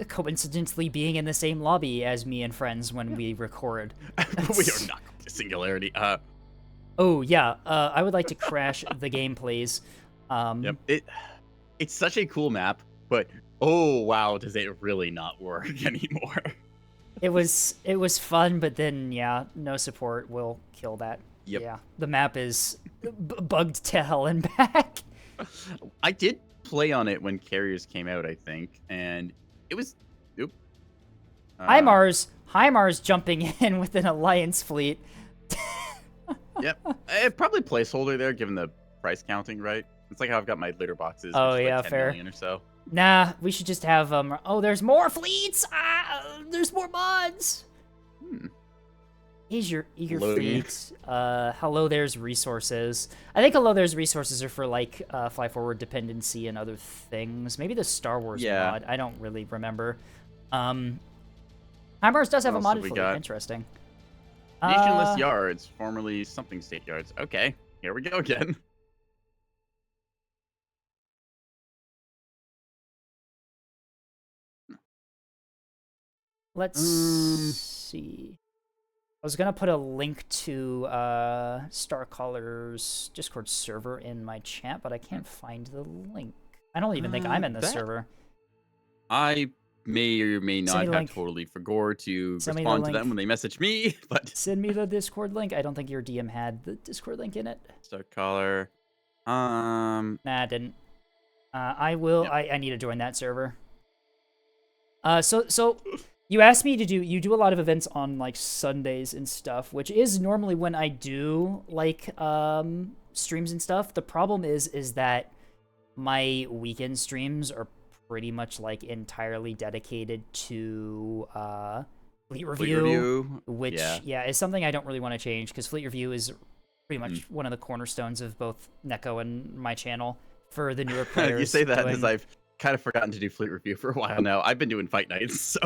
coincidentally being in the same lobby as me and friends when we record. we are not going to Singularity. Oh, yeah. I would like to crash the game, please. Yep. It's such a cool map, but oh wow, does it really not work anymore? It was fun, but then, yeah, no support will kill that. Yep. Yeah, the map is bugged to hell and back. I did play on it when Carriers came out, I think, and it was. Oop. HIMARS jumping in with an Alliance fleet. Yep. Probably placeholder there, given the price counting, right? It's like how I've got my litter boxes. Oh, which is yeah, like 10 fair. million or so. Nah, we should just have oh, there's more fleets. There's more mods. Here's your eager Loading. fleet. Hello, there's resources. I think hello, there's resources are for like fly forward dependency and other things. Maybe the Star Wars Yeah. mod. I don't really remember. HIMARS does have a What else have modded we fleet. got? Interesting. Nationless Yards, formerly something state yards. Okay, here we go again. Let's see. I was gonna put a link to Starcaller's Discord server in my chat, but I can't find the link. I don't even think I'm in the that- server. I may or may Send not me the have link. totally forgot to Send me the respond to link. them when they message me, but Send me the Discord link. I don't think your DM had the Discord link in it. start caller. Nah, I didn't. I will. Yep. I need to join that server. So you asked me to do. You do a lot of events on like Sundays and stuff, which is normally when I do like streams and stuff. The problem is that my weekend streams are pretty much like entirely dedicated to Fleet Fleet Review. review. Which Yeah. is something I don't really want to change because Fleet Review is pretty much one of the cornerstones of both Neko and my channel for the newer players. You say that as doing, I've kind of forgotten to do fleet review for a while now. I've been doing fight nights, so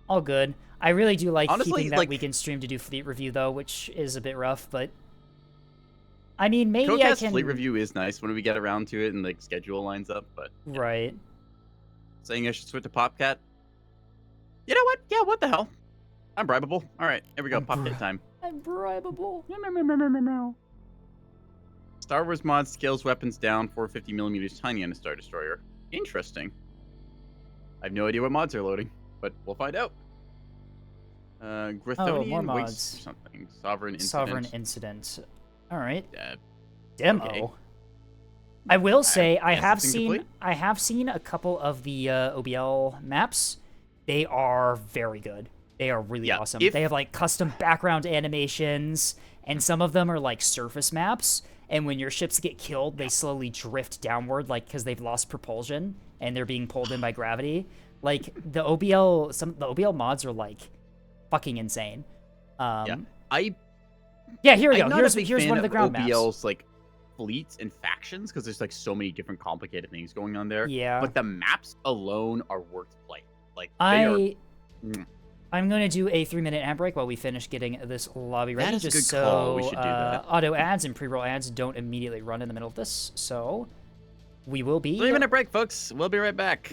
all good. I really do like Honestly, keeping that like- weekend stream to do Fleet Review though, which is a bit rough, but I mean maybe I Codecast can fleet review is nice when we get around to it and like schedule lines up. But right. saying I should switch to Popcat. You know what? Yeah, what the hell? I'm bribable. All right, here we go. I'm Popcat time. I'm bribable. Star Wars mod scales weapons down 450 millimeters tiny on a Star Destroyer. Interesting. I have no idea what mods are loading, but we'll find out. Grythonian more Waste or mods. something. Sovereign Incident. Sovereign Incident. All right. Demo. Okay. I will say I guess have it's seen incomplete. a couple of the OBL maps. They are very good. They are really Yeah, awesome. if- They have like custom background animations, and some of them are like surface maps. And when your ships get killed, they slowly drift downward, like because they've lost propulsion and they're being pulled in by gravity. Like the OBL mods are like fucking insane. Yeah. Yeah, here we I'm go. not a big Here's fan one of the ground OBL's like fleets and factions because there's like so many different complicated things going on there. Yeah. But the maps alone are worth playing. Like maps. Mm. I'm going to do a 3-minute ad break while we finish getting this lobby ready. That is a just good so call. We should do that. Auto ads and pre-roll ads don't immediately run in the middle of this. So we will be 3-minute break, folks. We'll be right back.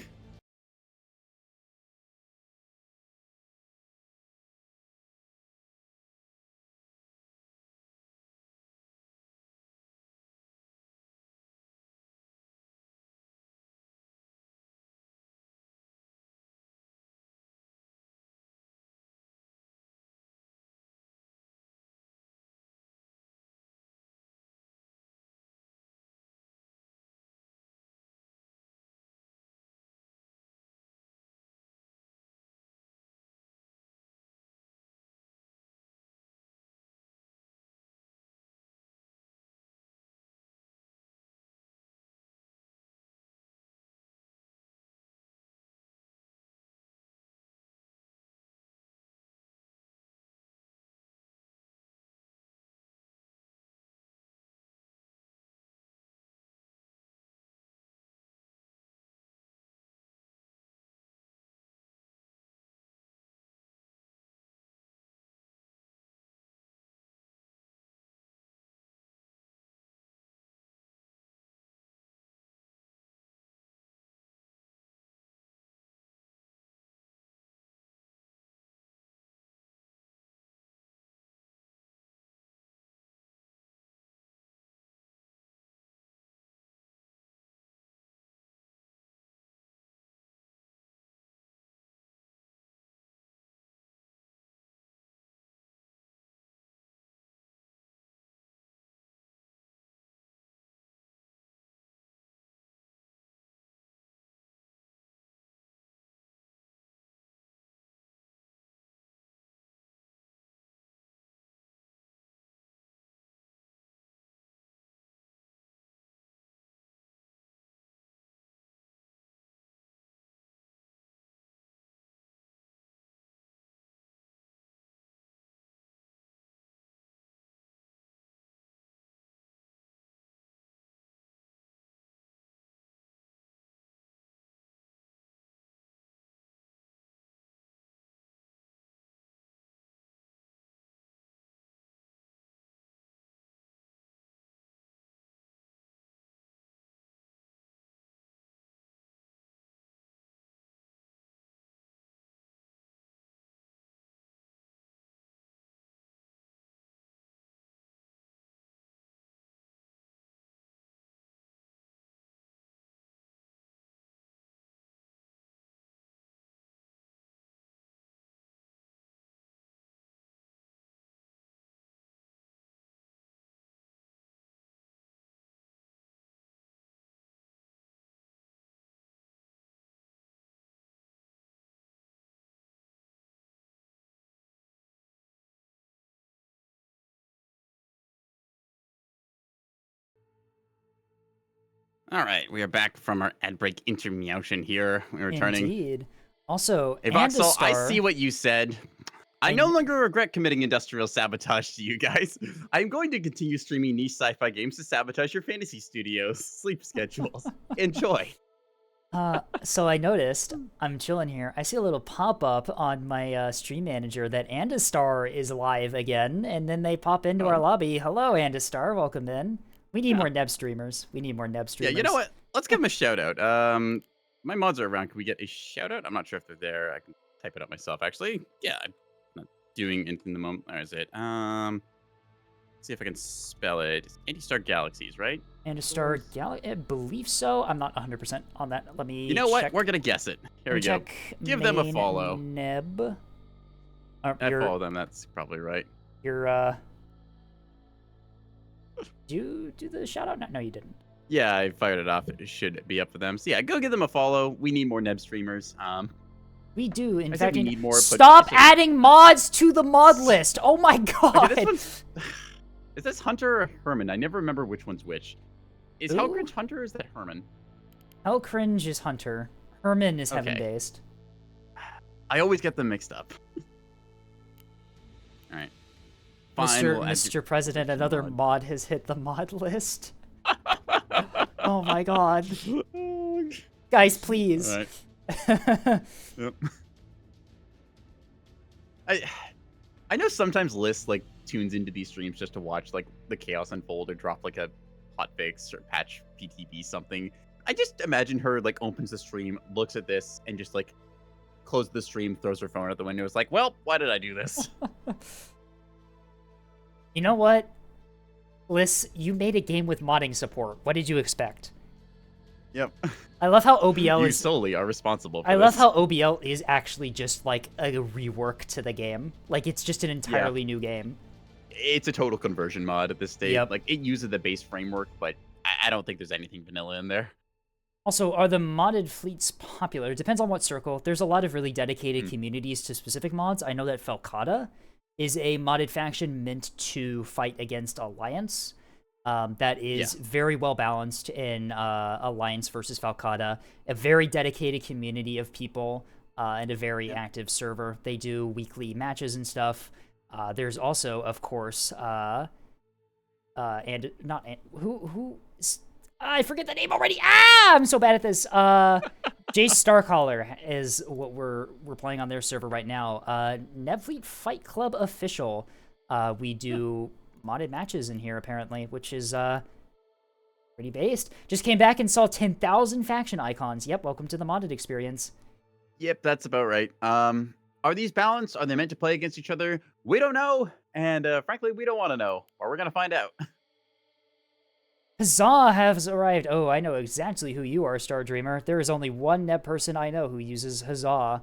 All right, we are back from our ad break intermission here. We're returning. Indeed. Also, Hey, Voxel, I Andestar- see what you said. I no longer regret committing industrial sabotage to you guys. I'm going to continue streaming niche sci-fi games to sabotage your fantasy studios' sleep schedules. Enjoy. So I noticed, I'm chilling here, I see a little pop-up on my stream manager that Andestar is live again, and then they pop into our lobby. Hello, Andestar, welcome in. We need more Neb streamers. We need more Neb Yeah, streamers. you know what? Let's give them a shout out. My mods are around. Can we get a shout out? I'm not sure if they're there. I can type it up myself, actually. Yeah, I'm not doing anything in the moment. Where is it? see if I can spell it. It's Anti-Star Galaxies, right? And a Star Galaxy, I believe so. I'm not 100% on that. Let me You know what? check. We're gonna guess it. Here we go. Check Give them a main follow. Neb. I follow them. That's probably right. Do you do the shout out? No, you didn't. Yeah, I fired it off. It should be up for them. So yeah, go give them a follow. We need more Neb streamers. We do. In I said fact, we need more, but stop also- adding mods to the mod list. Oh my god. Okay, this one's... Is this Hunter or Herman? I never remember which one's which. Is Who? Hellcringe Hunter or is that Herman? Hell Cringe is Hunter. Herman is Okay. heaven based. I always get them mixed up. All right. Fine, Mr. we'll add Mr. President, another mod. mod has hit the mod list. Oh my god. Guys, please. All right. Yep. I know sometimes Liz like tunes into these streams just to watch like the chaos unfold or drop like a hotfix or patch PTB something. I just imagine her like opens the stream, looks at this, and just like closes the stream, throws her phone out the window. It's like, well, why did I do this? You know what? Liz, you made a game with modding support. What did you expect? Yep. I love how OBL You is solely are responsible for I love this. how OBL is actually just like a rework to the game. Like it's just an entirely new game. It's a total conversion mod at this stage. Yep. Like it uses the base framework, but I don't think there's anything vanilla in there. Also, are the modded fleets popular? It depends on what circle. There's a lot of really dedicated Hmm. communities to specific mods. I know that Falcata is a modded faction meant to fight against Alliance. That is very well balanced in Alliance versus Falcata. A very dedicated community of people and a very active server. They do weekly matches and stuff. There's also, of course, I forget the name already. I'm so bad at this. Jace Starcaller is what we're playing on their server right now. Nebfleet Fight Club official. We do modded matches in here apparently, which is pretty based. Just came back and saw 10,000 faction icons. Yep, welcome to the modded experience. Yep, that's about right. Are these balanced? Are they meant to play against each other? We don't know, and frankly, we don't want to know, or we're gonna find out. Huzzah has arrived. Oh, I know exactly who you are, Star Dreamer. There is only one Neb person I know who uses Huzzah.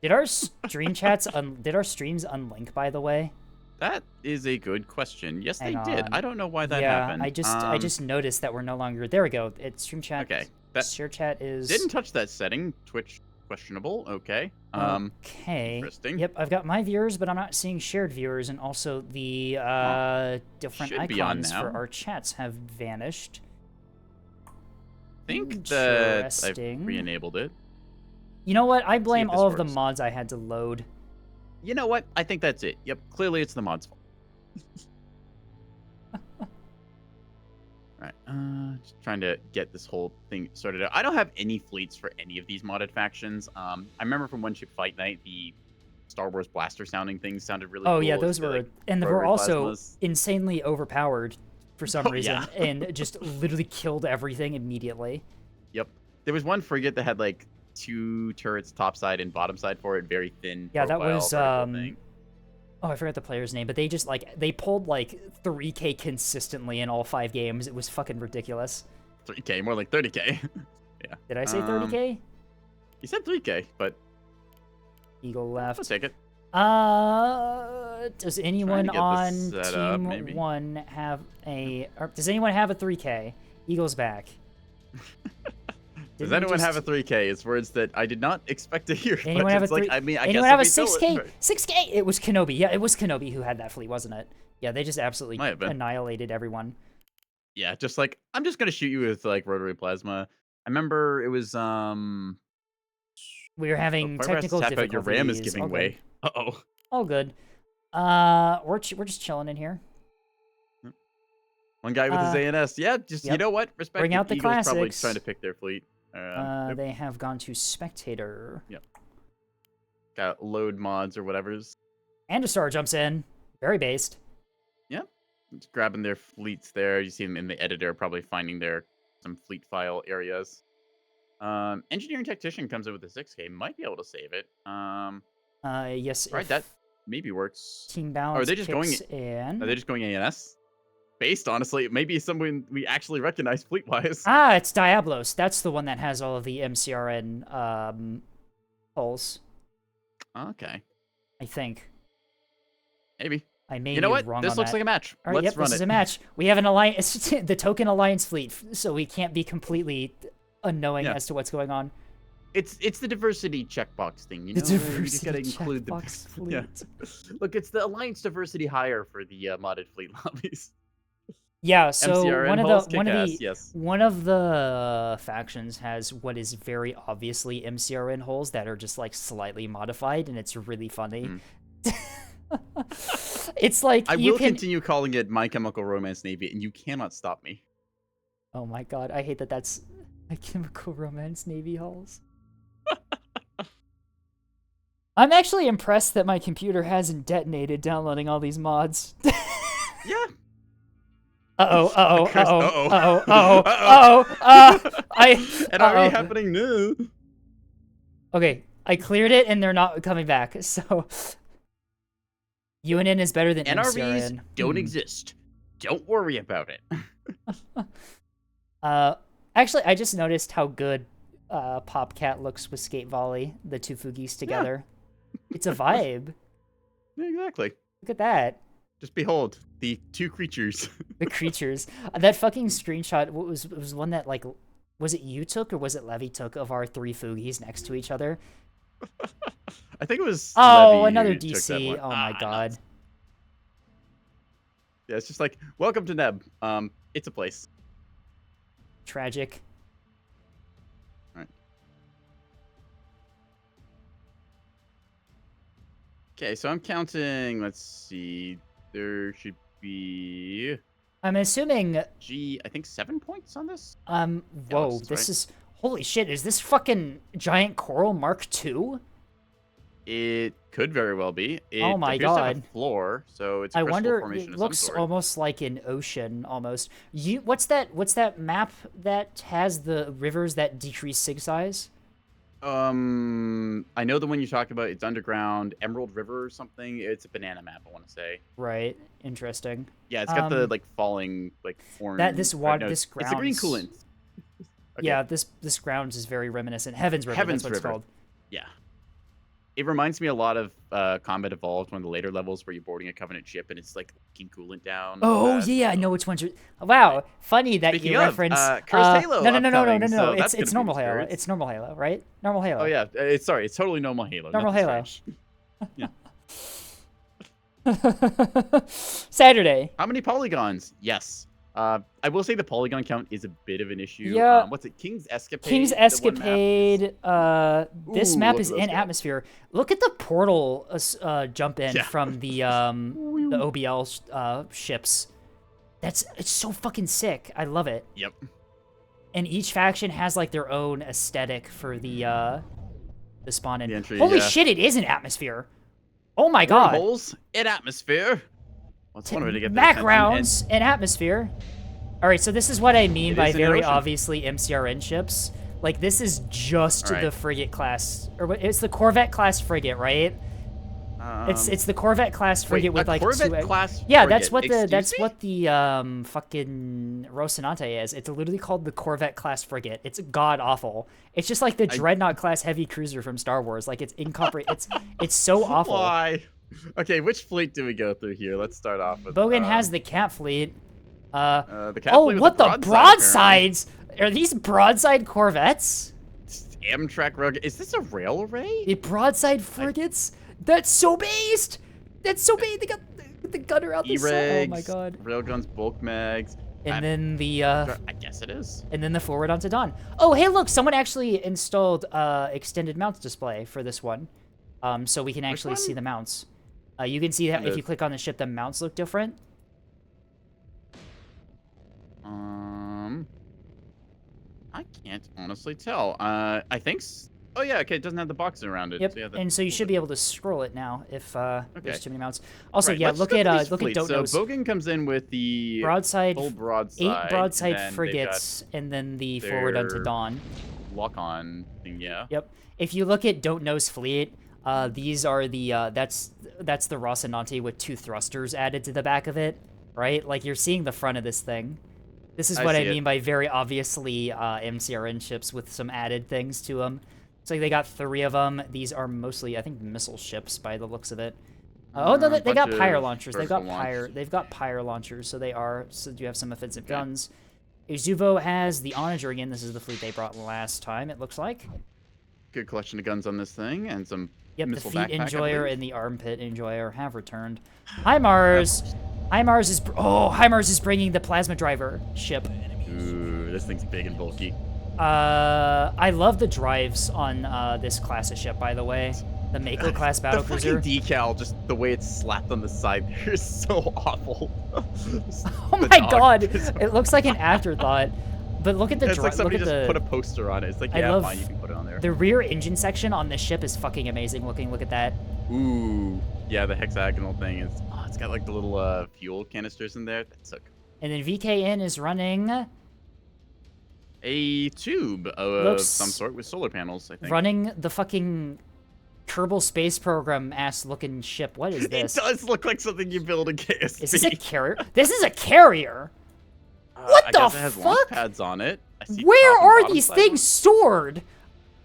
Did our stream chats did our streams unlink, by the way? That is a good question. Yes, they Hang did. on. I don't know why that yeah, happened. I just noticed that we're no longer. There we go. It's stream chat. Okay, that Share chat is didn't touch that setting. Twitch questionable. Okay. okay. Interesting. Yep, I've got my viewers, but I'm not seeing shared viewers, and also the different Should be on icons for now. our chats have vanished. I think that I've Interesting. re-enabled it. You know what? I blame this all of the works. mods I had to load. You know what? I think that's it. Yep, clearly it's the mod's fault. Alright, just trying to get this whole thing sorted out. I don't have any fleets for any of these modded factions. I remember from One Ship Fight Night, the Star Wars blaster sounding things sounded really cool. Oh yeah, It's those the, were, like, and they were rotary also plasmas. insanely overpowered for some Oh, reason, yeah. and just literally killed everything immediately. Yep. There was one frigate that had like 2 turrets topside and bottom side for it, very thin. Yeah, that profile, was vertical thing. oh, I forgot the player's name, but they just they pulled like 3K consistently in all 5 games. It was fucking ridiculous. 3K, more like 30K. Yeah. Did I say 30K? You said 3K, but Eagle I'll left. take it. Does anyone get this on set up, Team maybe. 1 have a? Or does anyone have a 3K? Eagle's back. Does Didn't we anyone have a just- 3K? It's words that I did not expect to hear. Anyone but have a it's like, 3? I mean, I anyone guess have a if we 6K? tell it- 6K. It was Kenobi. Yeah, it was Kenobi who had that fleet, wasn't it? Yeah, they just absolutely Might have been. annihilated everyone. Yeah, just like I'm just gonna shoot you with like rotary plasma. I remember it was We were having Firebrass technical tap difficulties. out, your RAM is All giving good. way. Uh-oh. All good. We're just chilling in here. One guy with his ANS. Yeah, just you yep. know what? Respect Bring it. out the Eagle's probably classics. trying to pick their fleet. Yep. They have gone to spectator. Got load mods or whatever's. And a star jumps in. Very based. Just grabbing their fleets there. You see them in the editor, probably finding their some fleet file areas. Engineering technician comes in with a 6K. Might be able to save it. Yes. Right, if that maybe works. team balance they just going- kicks in. Are they just going ANS? based, honestly. Maybe someone we actually recognize fleet-wise. Ah, it's Diablos. That's the one that has all of the MCRN hulls, Okay, I think. maybe. I may You know be what? wrong This on looks that. like a match. All right, Let's yep, run this it. is a match. We have an alliance, the token alliance fleet, so we can't be completely unknowing Yeah. as to what's going on. It's the diversity checkbox thing, you know. The You just diversity gotta include the checkbox fleet. Yeah. Look, it's the alliance diversity higher for the modded fleet lobbies. Yeah, so MCRN one hulls of kick the ass, yes. one of the factions has what is very obviously MCRN holes that are just like slightly modified, and it's really funny. It's like I you will can. continue calling it My Chemical Romance Navy, and you cannot stop me. Oh my god, I hate that. That's My Chemical Romance Navy hulls. I'm actually impressed that my computer hasn't detonated downloading all these mods. Yeah. Uh-oh. And already happening now. Okay, I cleared it and they're not coming back, so... UNN is better than NRVs MCRN. don't exist. Don't worry about it. Actually, I just noticed how good Popcat looks with Skate Volley, the two Fugis together. It's a vibe. Yeah, exactly. Look at that. Just behold the two creatures. The creatures. That fucking screenshot was one that, like, was it you took or was it Levy took of our three Fugis next to each other? I think it was. Oh, Levy another who took that DC. one. Oh my god. nuts. Yeah, it's just like, welcome to Neb. It's a place. Tragic. Right. Okay, so I'm counting. Let's see. There should be I'm assuming, I think 7 points on this. whoa, Alex, this right? is, holy shit, is this fucking Giant Coral Mark II? It could very well be. It Oh my appears to have God. a floor, so it's a I crystal wonder, formation it of some looks sort. almost like an ocean, almost. What's that map that has the rivers that decrease sig size? I know the one you talked about. It's underground, Emerald River or something. It's a banana map, I want to say. Right, interesting. Yeah, it's got the like falling like orange. this or water, no, this It's the green grounds- coolant. Okay. Yeah, this grounds is very reminiscent. Heaven's River, Heaven's that's what it's River. called. Yeah. It reminds me a lot of Combat Evolved, one of the later levels where you're boarding a Covenant ship and it's like leaking coolant down. Oh yeah, I know which ones. Wow, funny that Speaking you of, reference. Cursed Halo No. upcoming, so that's It's gonna be normal Halo. experience. It's normal Halo, right? Normal Halo. Oh yeah, it's totally normal Halo. Normal nothing Halo. strange. Yeah. Saturday. How many polygons? Yes. I will say the polygon count is a bit of an issue. Yeah. What's it? King's Escapade. King's the one map is- Escapade. This Ooh, map look is at those in guys. atmosphere. Look at the portal jump in Yeah. from the OBL ships. It's so fucking sick. I love it. Yep. And each faction has like their own aesthetic for the spawn in. The entry, Holy yeah. shit! It is an atmosphere. Oh my god. Holes in atmosphere. Well, it's one way to get the Backgrounds and atmosphere. All right, so this is what I mean It by is an very ocean. obviously MCRN ships. Like this is just All right. the frigate class, or it's the Corvette class frigate, right? It's the Corvette class frigate with a like Corvette two. class Yeah, frigate. that's what Excuse me? the fucking Rocinante is. It's literally called the Corvette class frigate. It's god awful. It's just like the Dreadnought class heavy cruiser from Star Wars. Like it's it's so awful. Why? Okay, which fleet do we go through here? Let's start off with. Bogan has the cat fleet. the cat Oh, fleet with what the broadside, broadsides? Are these broadside corvettes? apparently. Amtrak Rogue. Is this a rail array? The broadside frigates? That's so based! That's so based! They got the gunner out the side. E-regs. Oh my god. Railguns, bulk mags. And then the I guess it is. and then the forward onto Dawn. Oh, hey, look! Someone actually installed extended mounts display for this one, so we can actually see one? the mounts. You can see that if The- you click on the ship, the mounts look different. I can't honestly tell. I think. Oh yeah, okay. It doesn't have the boxes around it. Yep. So yeah, And so you should be able to scroll it now if there's Okay. too many mounts. Also, Right, yeah, let's look go at through these look at fleets. Don't So Knows. Bogan comes in with the Broadside, full broadside. 8 broadside and then they've frigates, and then the forward onto their- Dawn. got lock-on thing. Yeah. Yep. If you look at Don't Know's fleet, these are the that's the Rocinante with 2 thrusters added to the back of it. right? Like you're seeing the front of this thing. This is I what I see it. mean by very obviously MCRN ships with some added things to them. It's like they got 3 of them. These are mostly, I think, missile ships by the looks of it. Oh no, they got bunch pyre of launchers. They've got vertical launch. pyre launchers. So they are. So you have some offensive Okay. guns. Izuvo has the Onager again. This is the fleet they brought last time. It looks like. Good collection of guns on this thing, and some Yep, the missile Feet backpack, I Enjoyer believe. and the Armpit Enjoyer have returned. HIMARS! HIMARS is bringing the Plasma Driver ship. Ooh, this thing's big and bulky. I love the drives on this class of ship, by the way. The Mako class The battlecruiser. fucking decal, just the way it's slapped on the side there is so awful. Oh my god, it looks like an afterthought. But look at the It's like look somebody at just the put a poster on it. It's like, I yeah, love fine, you can put it on there. the rear engine section on this ship is fucking amazing looking. Look at that. Ooh, yeah, the hexagonal thing is. Oh, it's got like the little fuel canisters in there. That's so cool. And then VKN is running A tube of Looks- some sort with solar panels, I think. running the fucking Kerbal Space Program ass looking ship. What is It this? does look like something you build in KSP. Is this a carrier? This is a carrier. What I the guess it has launch fuck? pads on it. I see Where top and are bottom these side things ones. stored?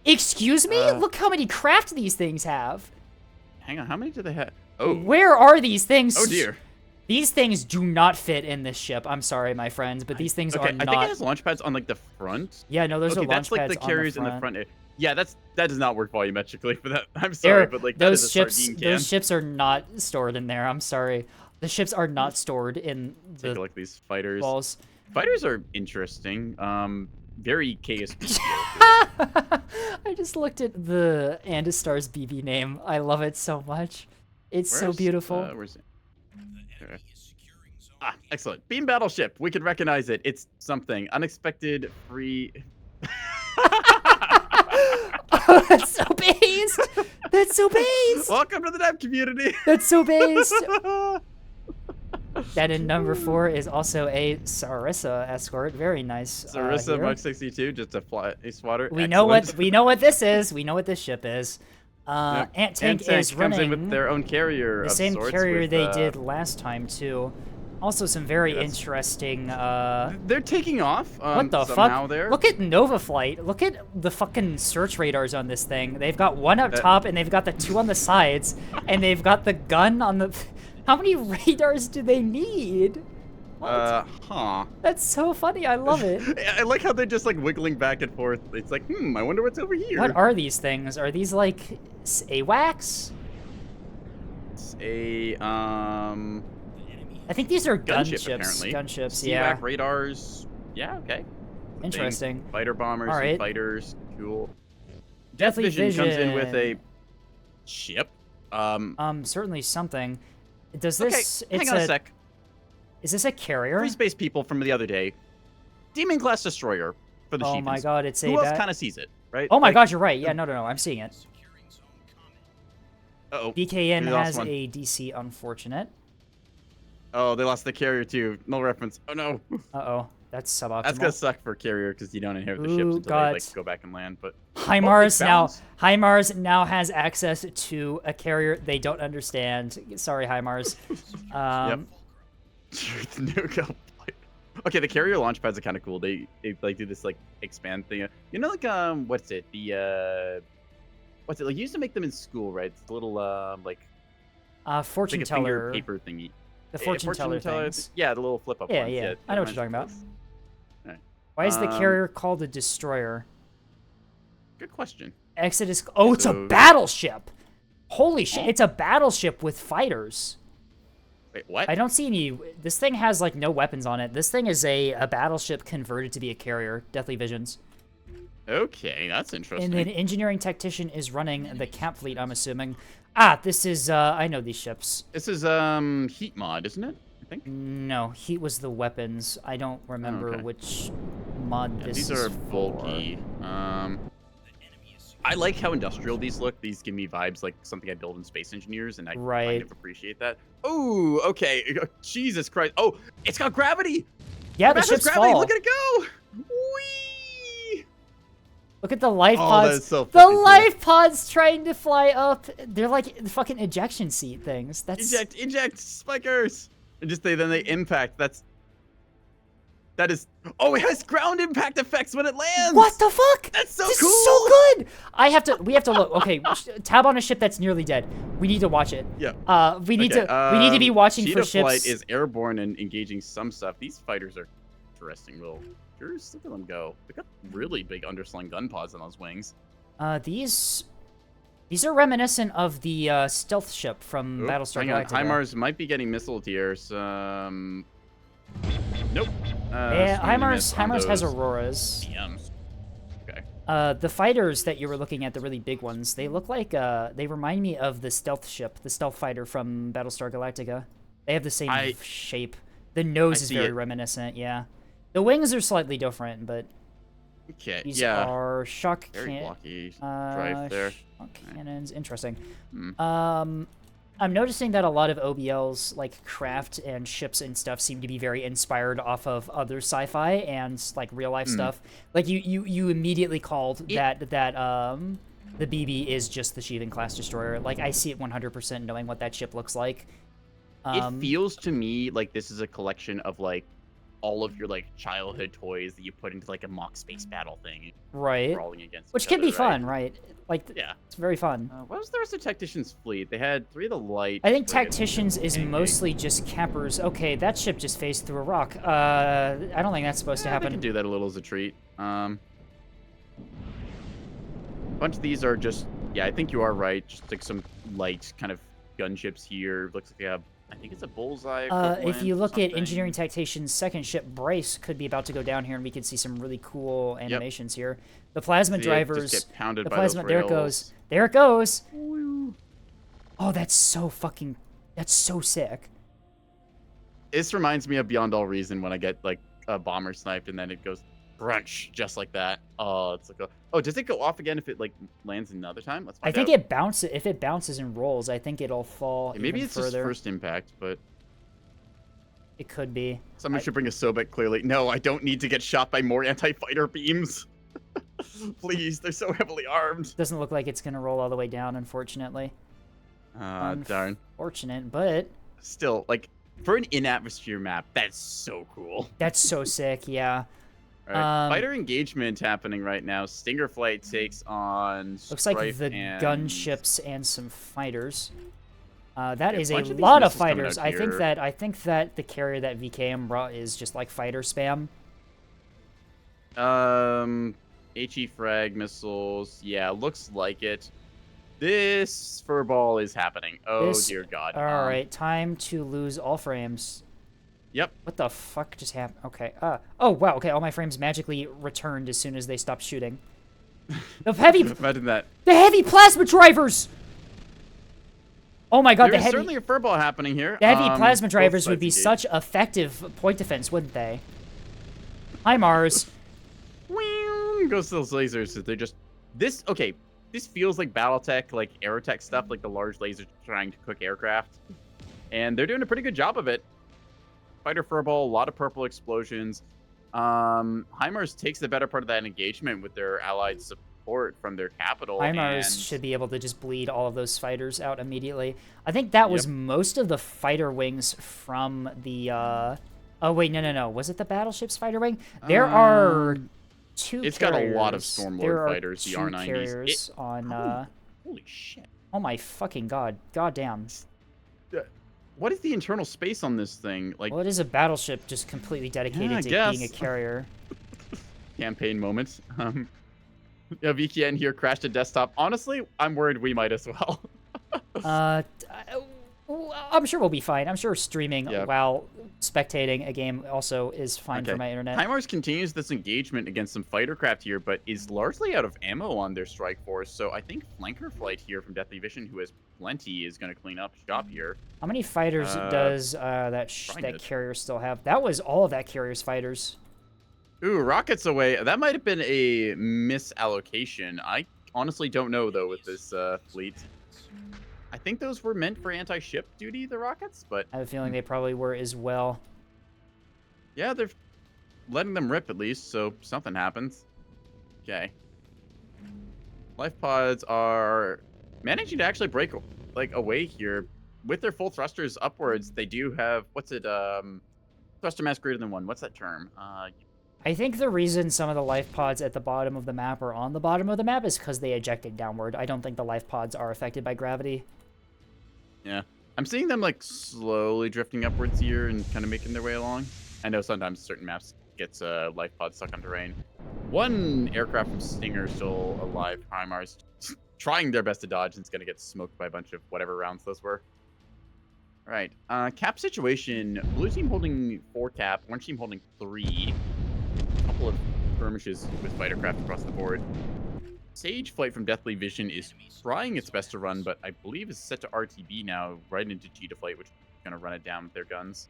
Excuse me? Uh, Look how many craft these things have. Hang on, how many do they have? Oh, Where are these things? oh dear. These things do not fit in this ship. I'm sorry, my friends, but these things Okay, are I not. think it has launch pads on like the front. Yeah, no, those Okay, are launch that's like pads the carriers on in the front. Yeah, that does not work volumetrically for that. I'm sorry, There- but like that is those a ships, sardine can. those ships are not stored in there. I'm sorry. The ships are not stored in Take a the look at these fighters. walls. Fighters are interesting. Very KSP. feel. I just looked at the Andestar's BB name. I love it so much. It's so Where's, beautiful. Where's it? Okay. Ah, excellent. Beam battleship. We could recognize it. It's something unexpected. Free. Oh, that's so based. That's so based. Welcome to the dev community. That's so based. And in number 4 is also a Sarissa escort. Very nice. Sarissa here. Mach 62, just a fly a swatter. We know what this is. We know what this ship is. Yep. Ant Tank Ant is comes in running with their own carrier. the of same sorts carrier with, they did last time too. Also, some very Yeah, that's- interesting. They're taking off. What the somehow fuck? There. Look at Nova Flight. Look at the fucking search radars on this thing. They've got one up That- top and they've got the 2 on the sides, and they've got the gun on the. How many radars do they need? What? Huh. That's so funny. I love it. I like how they're just like wiggling back and forth. It's like, I wonder what's over here. What are these things? Are these like AWACS? It's a I think these are gunship gunships. apparently. Gunships, CVAC yeah. radars. Yeah, okay. Interesting. Fighter bombers, All and right. fighters. Cool. Deathly Vision comes in with a Vision. ship. Certainly something. Does Okay, this? hang It's on a sec. Is this a carrier? Free space people from the other day. Demon class destroyer for the Oh my Sheepies. god, it's a. Who else bat- kind of sees it, right? Oh my Like, god, you're right. Yeah, no, I'm seeing it. Uh-oh. BKN We lost has one. a DC unfortunate. Oh, they lost the carrier too. No reference. Oh no. Uh-oh. That's suboptimal. That's gonna suck for carrier because you don't inherit the ships Ooh, until they got- like go back and land. But HIMARS now bounce. HIMARS now has access to a carrier they don't understand. Sorry, HIMARS. Truth nuke up. Okay, the carrier launch pads are kind of cool. They like do this like expand thing. You know, like what's it? The what's it like? You used to make them in school, right? It's a little like Fortune like a finger teller. paper thingy. The Eh, fortune teller things. Yeah, the little flip up Yeah, ones. yeah. it I know what reminds you're talking me about. of this. Alright. Why is the Um, carrier called a destroyer? Good question. Exodus. Oh, it's a So- battleship. Holy shit! It's a battleship with fighters. Wait, what? I don't see any. This thing has like no weapons on it. This thing is a battleship converted to be a carrier. Deathly Visions. Okay, that's interesting. And then engineering technician is running the camp fleet. I'm assuming. Ah, this is. I know these ships. This is heat mod, isn't it? I think. No, heat was the weapons. I don't remember okay. which mod Yeah, this these is are for. bulky. I like how industrial these look. These give me vibes like something I build in Space Engineers, and I Right. kind of appreciate that. Oh, okay. Jesus Christ. Oh, it's got gravity. Yeah, the Massive ships gravity. fall. Look at it go. Whee! Look at the life Oh, pods. that is so The fucking cool. life pods trying to fly up. They're like fucking ejection seat things. That's Eject, spikers. And just then they impact. That is. Oh, it has ground impact effects when it lands. What the fuck? That's so This cool. is so good. We have to look. Okay, tab on a ship that's nearly dead. We need to watch it. Yeah. We need to be watching for Cheetah ships. Flight is airborne and engaging some stuff. These fighters are interesting little. Look at them go. They got really big underslung gun pods on those wings. These are reminiscent of the stealth ship from Oop, Battlestar hang on. Galactica. HIMARS might be getting missiled here. Nope. Yeah, HIMARS has those Auroras. DMs. Okay. The fighters that you were looking at, the really big ones, they look like they remind me of the stealth ship, the stealth fighter from Battlestar Galactica. They have the same shape. The nose is very reminiscent. Yeah. The wings are slightly different, but Okay. these Yeah. are shock Very blocky drive there. shock cannons. Interesting. Hmm. I'm noticing that a lot of OBLs, like craft and ships and stuff, seem to be very inspired off of other sci-fi and like real life stuff. Like you immediately called that the BB is just the Sheevan class destroyer. Like I see it 100% knowing what that ship looks like. It feels to me like this is a collection of like all of your like childhood toys that you put into like a mock space battle thing, right? brawling against Which each can be other, fun, right? Like Yeah. it's very fun. What was the rest of Tactician's fleet? They had 3 of the light. I think frigates. Tacticians is Okay. mostly just campers. Okay, that ship just phased through a rock. I don't think that's supposed to They happen. can do that a little as a treat. A bunch of these are just, yeah, I think you are right. Just like some light kind of gunships here. Looks like they have, I think it's a bullseye. If you equivalent or look at something. Engineering Tactician's second ship, Bryce, could be about to go down here, and we can see some really cool animations here. The plasma See it drivers. just get pounded The by plasma. those There it rails. goes. There it goes. Oh, that's so fucking. That's so sick. This reminds me of Beyond All Reason when I get like a bomber sniped and then it goes brunch just like that. Oh, it's like oh, does it go off again if it like lands another time? Let's find I think out. it bounces. If it bounces and rolls, I think it'll fall. Yeah, maybe even it's further. just first impact, but It could be. someone should bring a Sobek clearly. No, I don't need to get shot by more anti-fighter beams. Please, they're so heavily armed. Doesn't look like it's gonna roll all the way down, unfortunately. Darn. Fortunate, but Still, like, for an in-atmosphere map, that's so cool. that's so sick. Yeah. All right, Um, fighter engagement happening right now. Stinger Flight takes on Looks like Strife the and... gunships and some fighters. That Yeah, is a a bunch of these lot of missiles coming fighters. out I think here. that the carrier that VKM brought is just like fighter spam. HE frag missiles. Yeah, looks like it. This furball is happening. Oh This- dear God. All right, time to lose all frames. Yep. What the fuck just happened? Okay. Oh wow. Okay, all my frames magically returned as soon as they stopped shooting. The heavy Imagine that. plasma drivers. Oh my god, There's the heavy certainly a furball happening here. plasma Both drivers would sides be engaged. such effective point defense, wouldn't they? Hi Mars. Whee! Goes to those lasers. They're just this. Okay, this feels like BattleTech, like Aerotech stuff, like the large lasers trying to cook aircraft, and they're doing a pretty good job of it. Fighter furball, a lot of purple explosions. HIMARS takes the better part of that engagement with their allied support from their capital. HIMARS and should be able to just bleed all of those fighters out immediately. I think that was most of the fighter wings from the. Oh wait, no. Was it the battleship's fighter wing? There are two. It's got a lot of carriers. Stormlord There are fighters, the two R90s. carriers on. Holy shit! Oh my fucking god! Goddamn! What is the internal space on this thing? Like Well, it is a battleship just completely dedicated I to being a guess. carrier. campaign moments. Yeah, VKN here crashed a desktop. Honestly, I'm worried we might as well. I'm sure we'll be fine. I'm sure streaming Yeah. while spectating a game also is fine for my internet. HIMARS continues this engagement against some fighter craft here, but is largely out of ammo on their strike force. So I think Flanker Flight here from Deathly Vision, who has plenty, is going to clean up shop here. How many fighters does that trying that to- carrier still have? That was all of that carrier's fighters. Ooh, rockets away. That might have been a misallocation. I honestly don't know, though, with this fleet. I think those were meant for anti-ship duty, the rockets, but I have a feeling they probably were as well. yeah, they're letting them rip at least, so something happens. Okay. Life pods are managing to actually break like away here. with their full thrusters upwards, they do have what's it? Thruster mass greater than 1. What's that term? I think the reason some of the life pods at the bottom of the map are on the bottom of the map is because they ejected downward. I don't think the life pods are affected by gravity. Yeah. I'm seeing them like slowly drifting upwards here and kind of making their way along. I know sometimes certain maps gets life pods stuck on terrain. One aircraft from Stinger still alive. HIMARS trying their best to dodge and it's going to get smoked by a bunch of whatever rounds those were. All right. Cap situation. Blue team holding 4 cap. Orange team holding 3. A couple of skirmishes with fighter craft across the board. Sage Flight from Deathly Vision is trying its best to run, but I believe is set to RTB now, right into Cheetah Flight, which is going to run it down with their guns.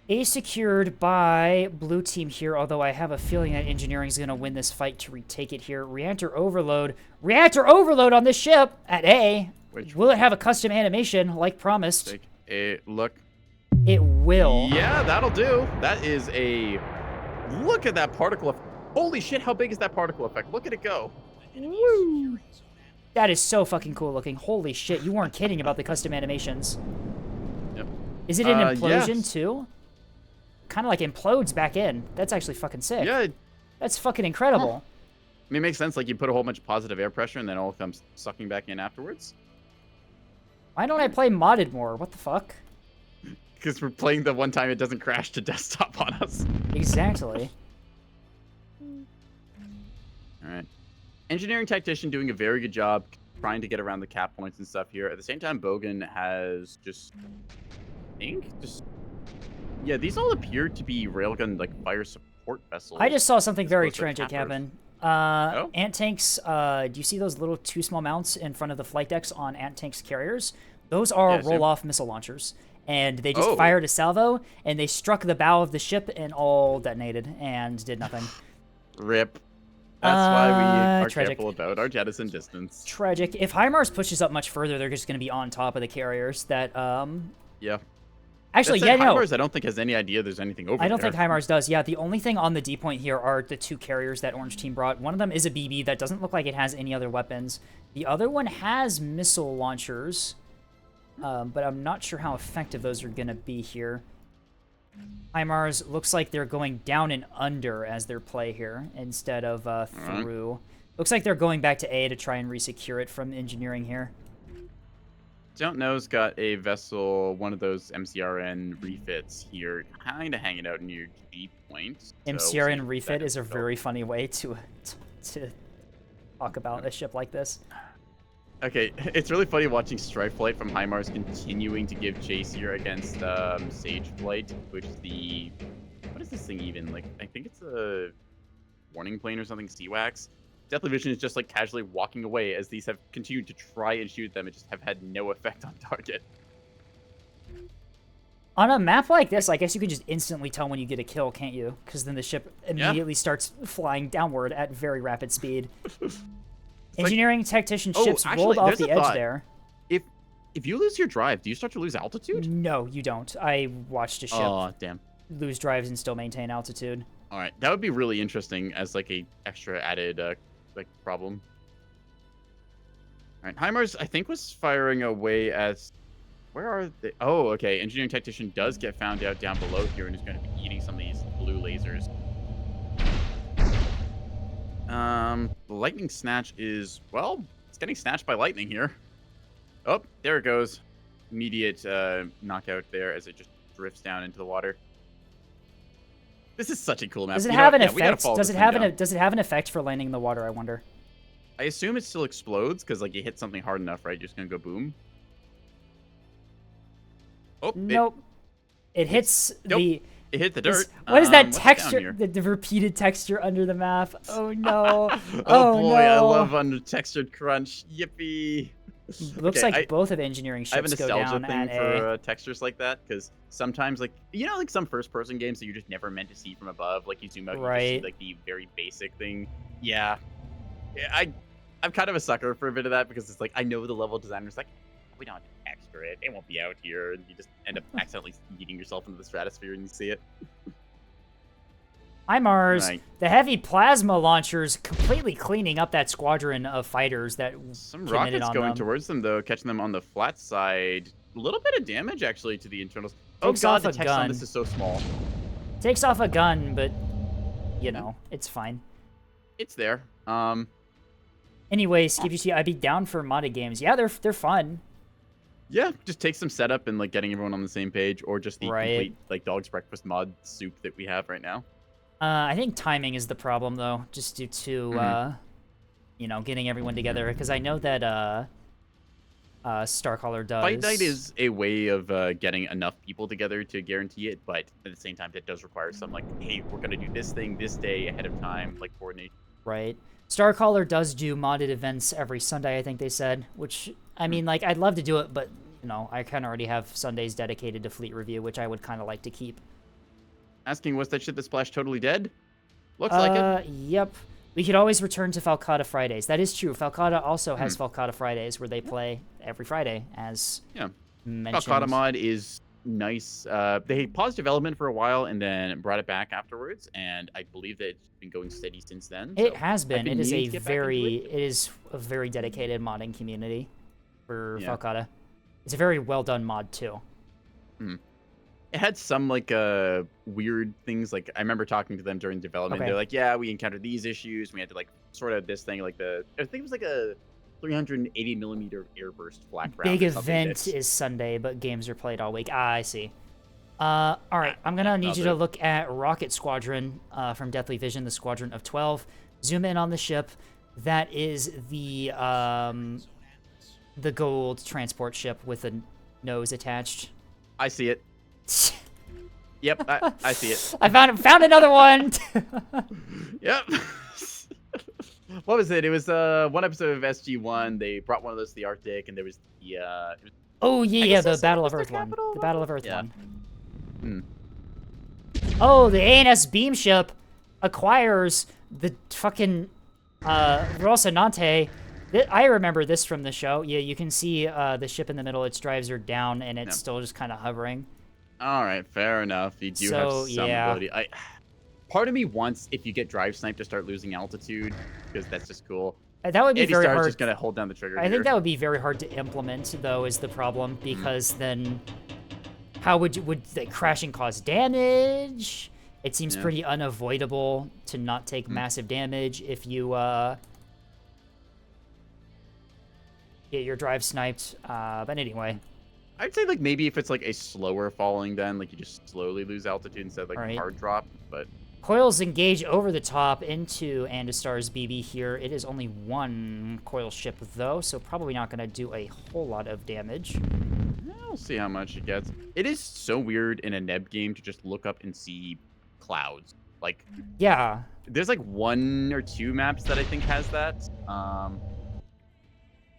A secured by blue team here, although I have a feeling that engineering is going to win this fight to retake it here. Reactor overload. Reactor overload on this ship at A. Which Will it have a custom animation like promised? take a look. It will. Yeah, that'll do. That is a... Look at that particle effect. Holy shit, how big is that particle effect? Look at it go. Woo. That is so fucking cool looking. Holy shit, you weren't kidding about the custom animations. Yep. Is it an implosion yes. too? Kind of like implodes back in. That's actually fucking sick. Yeah, That's fucking incredible. I mean, it makes sense. Like, you put a whole bunch of positive air pressure and then it all comes sucking back in afterwards. Why don't I play modded more? What the fuck? Because we're playing the one time it doesn't crash to desktop on us. Exactly. All right. Engineering Tactician doing a very good job trying to get around the cap points and stuff here. At the same time, Bogan has just... I think just... Yeah, these all appear to be railgun, like, fire support vessels. I just saw something very opposed to tragic tappers. happen. Oh? Ant tanks, do you see those little 2 small mounts in front of the flight decks on Ant tanks carriers? Those are Yeah, I see 'em. roll-off missile launchers. And they just Oh. fired a salvo, and they struck the bow of the ship and all detonated and did nothing. Rip. That's why we are tragic. careful about our jettison distance. Tragic. If HIMARS pushes up much further, they're just going to be on top of the carriers that, Yeah. Actually, That yeah, said, no. HIMARS, I don't think has any idea there's anything over I don't there. think HIMARS does. Yeah, the only thing on the D point here are the 2 carriers that Orange Team brought. One of them is a BB that doesn't look like it has any other weapons. The other one has missile launchers, but I'm not sure how effective those are going to be here. HIMARS looks like they're going down and under as their play here instead of through. Looks like they're going back to A to try and resecure it from engineering here. Don't Know's got a vessel, one of those MCRN refits here, kind of hanging out near G point. so we'll see MCRN if that refit is a ends up. very funny way to talk about a ship like this. Okay, it's really funny watching Strike Flight from HIMARS continuing to give chase here against Sage Flight, which is the... What is this thing even? Like, I think it's a warning plane or something, CWAX. Deathly Vision is just like casually walking away as these have continued to try and shoot them and just have had no effect on target. On a map like this, I guess you could just instantly tell when you get a kill, can't you? Because then the ship immediately starts flying downward at very rapid speed. Engineering tactician Oh, ships actually, rolled off there's a the edge thought. there. If you lose your drive, do you start to lose altitude? No, you don't. I watched a ship Oh, damn. lose drives and still maintain altitude. All right, that would be really interesting as like a extra added like problem. All right, HIMARS I think was firing away as where are they? Oh, okay. Engineering Tactician does get found out down below here and is going to be eating some of these blue lasers. The lightning snatch is well, it's getting snatched by lightning here. Oh, there it goes. Immediate knockout there as it just drifts down into the water. This is such a cool map. Does it You know have what? an Yeah, we gotta effect? follow Does this it thing have down. does it have an effect for landing in the water? I wonder. I assume it still explodes because like you hit something hard enough, right? You're just gonna go boom. Oh, Nope. It hits Nope. the. it hit the This- dirt. What is that What's down texture? here? The repeated texture under the map. Oh no! Oh, oh boy, no! I love under textured crunch. Yippee! Looks Okay, like both of engineering I have a ships go nostalgia down thing at for A. textures like that because sometimes, like like some first-person games that you're just never meant to see from above. Like you zoom out, you just Right. see like the very basic thing. Yeah, I'm kind of a sucker for a bit of that because it's like I know the level designer's like, we don't have to texture it. It won't be out here, and you just end up accidentally eating yourself into the stratosphere and you see it. HIMARS, Right. the heavy plasma launchers completely cleaning up that squadron of fighters that Some committed rockets on going them. towards them though, catching them on the flat side. little bit of damage actually to the internals. Oh Takes god, off the a text on gun. this is so small. Takes off a gun, but you know, it's fine. It's there. Anyway, SkipGT, I'd be down for modded games. Yeah, they're fun. Yeah, just take some setup and like getting everyone on the same page, or just the Right. complete like dog's breakfast mod soup that we have right now. I think timing is the problem though, just due to you know, getting everyone together. Because I know that Starcaller does. Fight Night is a way of getting enough people together to guarantee it, but at the same time, that does require some like, hey, we're gonna do this thing this day ahead of time, like coordination. Right. Starcaller does do modded events every Sunday, I think they said, which, I mean, like, I'd love to do it, but, you know, I kind of already have Sundays dedicated to Fleet Review, which I would kind of like to keep. Asking, what's that shit that splashed totally dead? Looks like it. Yep. We could always return to Falcata Fridays. That is true. Falcata also has Falcata Fridays, where they play every Friday, as Yeah. mentioned. Falcata mod is nice. They paused development for a while and then brought it back afterwards, and I believe that it's been going steady since then. It so has I've been. It is meaning a to get back into it is a very dedicated modding community for Yeah. Falcata. It's a very well done mod too. It had some like weird things. Like I remember talking to them during development. Okay. They're like, "Yeah, we encountered these issues. We had to like sort out this thing. Like I think it was like a 380 millimeter airburst flak round. Big or something event that's- is Sunday, but games are played all week. Ah, I see. All right, I'm gonna need you to look at Rocket Squadron from Deathly Vision, the Squadron of 12. Zoom in on the ship. That is the gold transport ship with a nose attached. I see it. Yep, I see it. I found another one. Yep. What was it? It was one episode of SG-1. They brought one of those to the Arctic, and there was the Oh yeah, guess the that's Battle of the Earth one. capital The Battle of Earth Yeah. one. Oh, the ANS beam ship acquires the fucking Rocinante. I remember this from the show. Yeah, you can see the ship in the middle. Its drives are down, and it's still just kind of hovering. All right, fair enough. You do have So, some yeah. ability. Part of me wants, if you get drive snipe, to start losing altitude because that's just cool. That would be Andy very Star's hard. just gonna hold down the trigger. I think that would be very hard to implement, though, is the problem, because then how would the crashing cause damage? It seems Yeah. pretty unavoidable to not take massive damage if you get your drive sniped. But anyway, I'd say like maybe if it's like a slower falling, then like you just slowly lose altitude instead of like Alright. a hard drop. But coils engage over the top into Andastar's BB here. It is only one coil ship, though, so probably not going to do a whole lot of damage. we'll see how much it gets. It is so weird in a Neb game to just look up and see clouds. Like Yeah, there's like 1 or 2 maps that I think has that.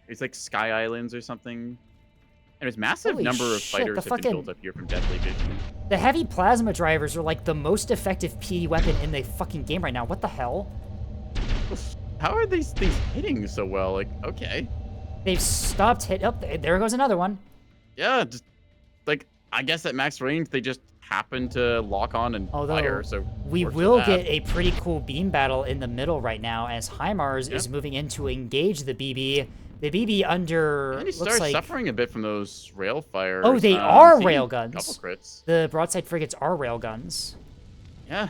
It's like Sky Islands or something. And there's massive Holy number of shit, fighters the have been built fucking- up here from Deathly Vision. the heavy plasma drivers are like the most effective PD weapon in the fucking game right now. What the hell? How are these things hitting so well? Like, okay. They've stopped hit. Oh, there goes another one. Yeah, just like I guess at max range they just happen to lock on and Although, fire. So We works will with that. get a pretty cool beam battle in the middle right now as HIMARS is moving in to engage the BB. The BB under And he looks starts like suffering a bit from those rail fires. Oh, they are seeing rail a guns. Couple crits. the broadside frigates are railguns. Yeah.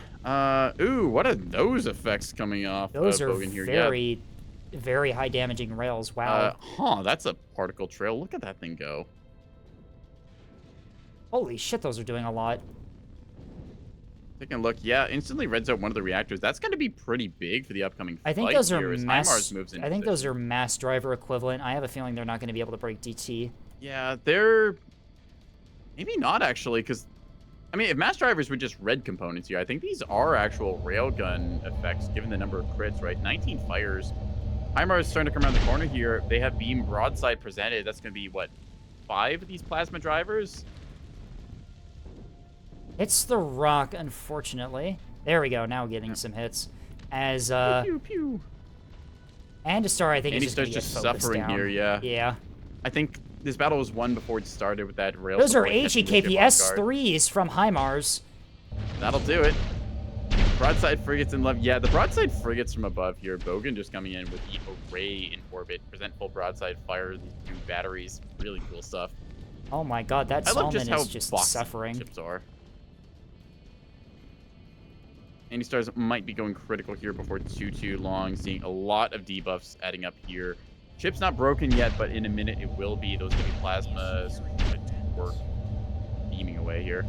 Ooh, what are those effects coming off? Those are Bogan here? very, very high damaging rails. Wow. That's a particle trail. Look at that thing go. Holy shit, those are doing a lot. Taking a look. Yeah, instantly reds out one of the reactors. That's going to be pretty big for the upcoming I think fight those are here as mass. HIMARS moves in I think those position. are mass driver equivalent. I have a feeling they're not going to be able to break DT. Yeah, they're maybe not actually, because I mean, if mass drivers were just red components here, I think these are actual railgun effects, given the number of crits. Right, 19 fires. HIMARS is starting to come around the corner here. They have beam broadside presented. That's going to be what, 5 of these plasma drivers? It's the rock, unfortunately. There we go. Now getting some hits. As Pew pew. Andastar, I think, And is he just, gonna starts get just focused suffering down. here. Yeah. Yeah. I think this battle was won before it started with that rail. Those are support catching the ship off guard. HEKPS-3s from HIMARS. That'll do it. Broadside frigates in love. Yeah, the broadside frigates from above here. Bogan just coming in with the array in orbit. Present full broadside fire. These 2 batteries. Really cool stuff. Oh my god, that I love just Salmon how is just boxy suffering. chips are. Andy Stars might be going critical here before too long. Seeing a lot of debuffs adding up here. Chip's not broken yet, but in a minute it will be. Those heavy plasmas work beaming away here.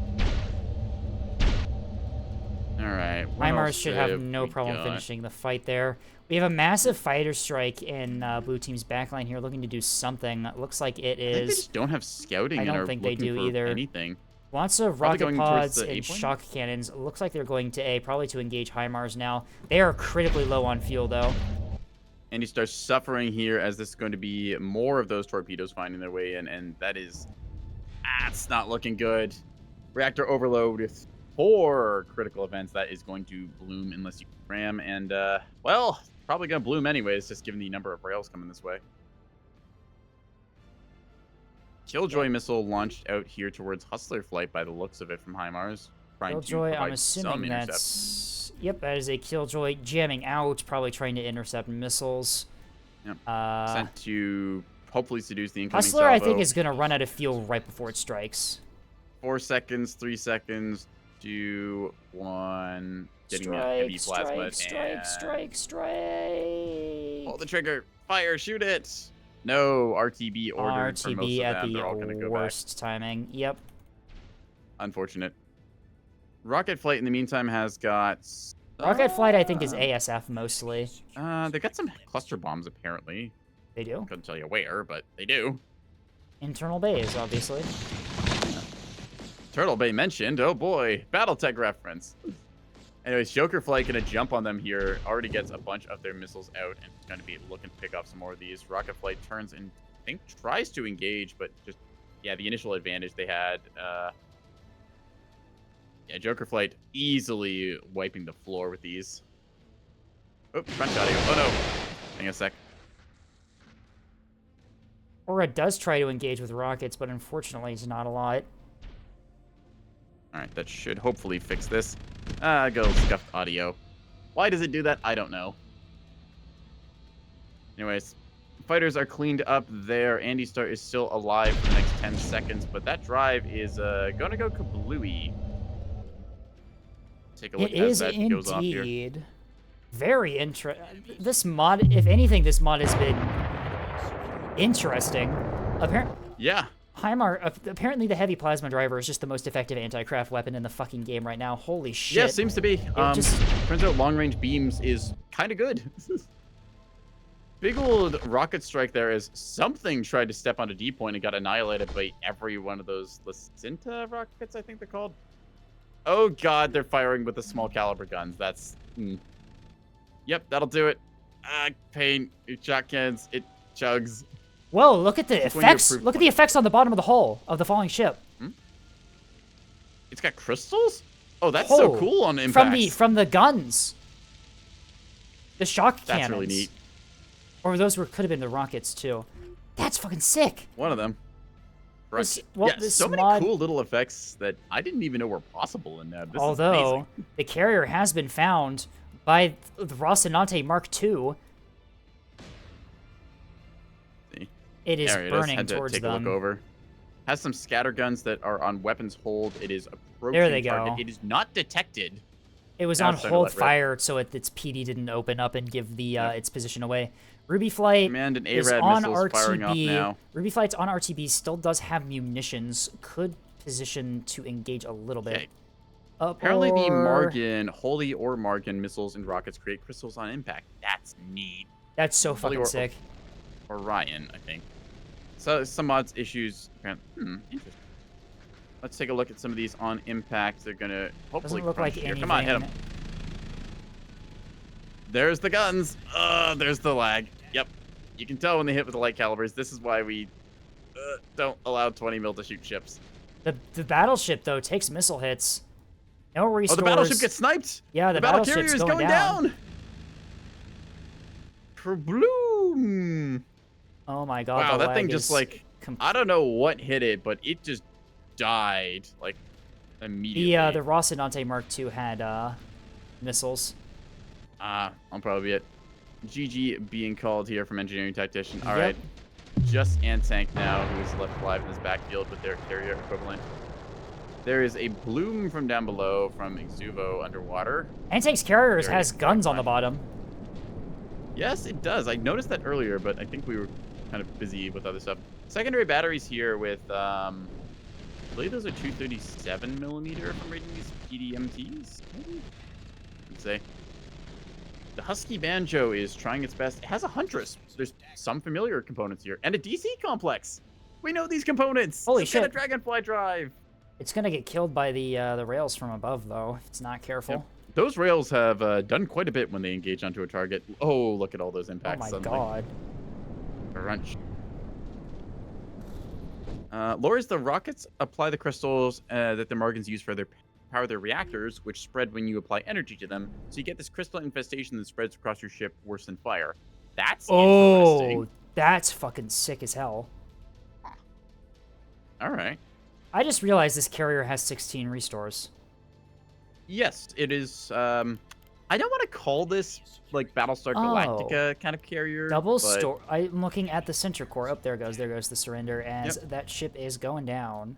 All right. what HIMARS else should have have no we problem got? finishing the fight there. We have a massive fighter strike in blue team's backline here, looking to do something. Looks like it I think they is. just don't have scouting I and don't are think they looking do for either. anything. Lots of Probably rocket going towards pods the and A point? shock cannons. Looks like they're going to A, probably to engage HIMARS now. They are critically low on fuel, though. Andy starts suffering here as this is going to be more of those torpedoes finding their way in, and that is... it's not looking good. Reactor overload with 4 critical events. That is going to bloom unless you ram, and, well, probably going to bloom anyways, just given the number of rails coming this way. Killjoy missile launched out here towards Hustler flight by the looks of it from HIMARS. Trying to Killjoy, I'm provide some assuming intercept. that's... Yep, that is a Killjoy jamming out, probably trying to intercept missiles. Yep. Uh, Sent to hopefully seduce the incoming Hustler, I salvo. think, is going to run out of fuel right before it strikes. 4 seconds, 3 seconds, 2, 1. Getting that heavy plasma and Strike. pull the trigger. Fire, shoot it. No, RTB ordered for most RTB of at them. They're all the gonna go back. worst timing. Yep. Unfortunate. Rocket Flight in the meantime has got... Rocket Flight, I think, is ASF mostly. They got some cluster bombs apparently. They do. Couldn't tell you where, but they do. Internal bays, obviously. Turtle Bay mentioned. Oh boy, BattleTech reference. Anyways, Joker Flight gonna jump on them here. Already gets a bunch of their missiles out and gonna be looking to pick off some more of these. Rocket Flight turns and I think tries to engage, but just the initial advantage they had. Yeah, Joker Flight easily wiping the floor with these. Oh, front shot. Oh no. Hang on a sec. Aura does try to engage with rockets, but unfortunately, it's not a lot. All right, that should hopefully fix this. Go scuffed audio. Why does it do that? I don't know. Anyways, fighters are cleaned up there. Andy Star is still alive for the next 10 seconds, but that drive is gonna go kablooey. Take a look It as is that goes off here. indeed. Very interesting. This mod, if anything, this mod has been interesting. Yeah. Apparently the heavy plasma driver is just the most effective anti-craft weapon in the fucking game right now. Holy shit. Yeah, seems to be. just- Turns out long-range beams is kind of good. Big old rocket strike there as something tried to step onto D point and got annihilated by every one of those Lacinta rockets, I think they're called. Oh god, they're firing with the small caliber guns. That's... Yep, that'll do it. Pain. It shotguns. It chugs. Whoa, look at the When you're effects. proof Look at the effects on the bottom of the hull of the falling ship. It's got crystals? Oh, that's so Oh, cool on impact. From the guns. The shock That's cannons. really neat. Or those could have been the rockets too. That's fucking sick. One of them. This- Right. well, Yeah, this so many mod- cool little effects that I didn't even know were possible in that. This is Although amazing. the carrier has been found by the Rocinante Mark II. See? It is There it is. burning Had to towards take a them. look over. Has some scatter guns that are on weapons hold. It is approaching There they target. go. It is not detected. It was Now on it's starting to hold let rip. fire, so its PD didn't open up and give the its position away. Ruby Flight Command and is ARAD on missiles firing off RTB. now. Ruby Flight's on RTB, still does have munitions. Could position to engage a little bit. Okay. Up Apparently the or- Margin, Holy or Margin missiles and rockets create crystals on impact. That's neat. That's so Holy fucking or- sick. Orion, I think. So some mods issues. Interesting. Let's take a look at some of these on impact. They're gonna hopefully Doesn't look crunch like here. anything. Come on, hit them. There's the guns. There's the lag. Yep. You can tell when they hit with the light calibers. This is why we don't allow 20 mil to shoot ships. The battleship though takes missile hits. No restores. Oh, the battleship gets sniped. Yeah, the battle battleship's carrier is going down. Kabloom. Oh my god. Wow, the that lag thing just is like I don't know what hit it, but it just died like immediately. the Rocinante Mark II had missiles. I'll probably be it. GG being called here from engineering tactician. All Yep. right. just Antank now, who is left alive in this backfield with their carrier equivalent. There is a bloom from down below from Exuvo underwater. Antank's carriers Very has guns on the terrifying. bottom. Yes, it does. I noticed that earlier, but I think we were kind of busy with other stuff. Secondary batteries here with, I believe those are 237 millimeter if I'm reading these PDMTs. Maybe? I'd say. The Husky Banjo is trying its best. It has a Huntress. There's some familiar components here. And a DC complex. We know these components. Holy It's got shit. a Dragonfly drive. It's gonna get killed by the rails from above, though, if it's not careful. Yep. Those rails have done quite a bit when they engage onto a target. Oh, look at all those Oh impacts my suddenly. god. Crunch. Lures, the rockets apply the crystals that the Margans use for their power their reactors, which spread when you apply energy to them. So you get this crystal infestation that spreads across your ship worse than fire. That's Oh, interesting. that's fucking sick as hell. All right. I just realized this carrier has 16 restores. Yes, it is. I don't want to call this like Battlestar Galactica kind of carrier. Double but store. I'm looking at the center core. Oh, there goes the surrender as that ship is going down.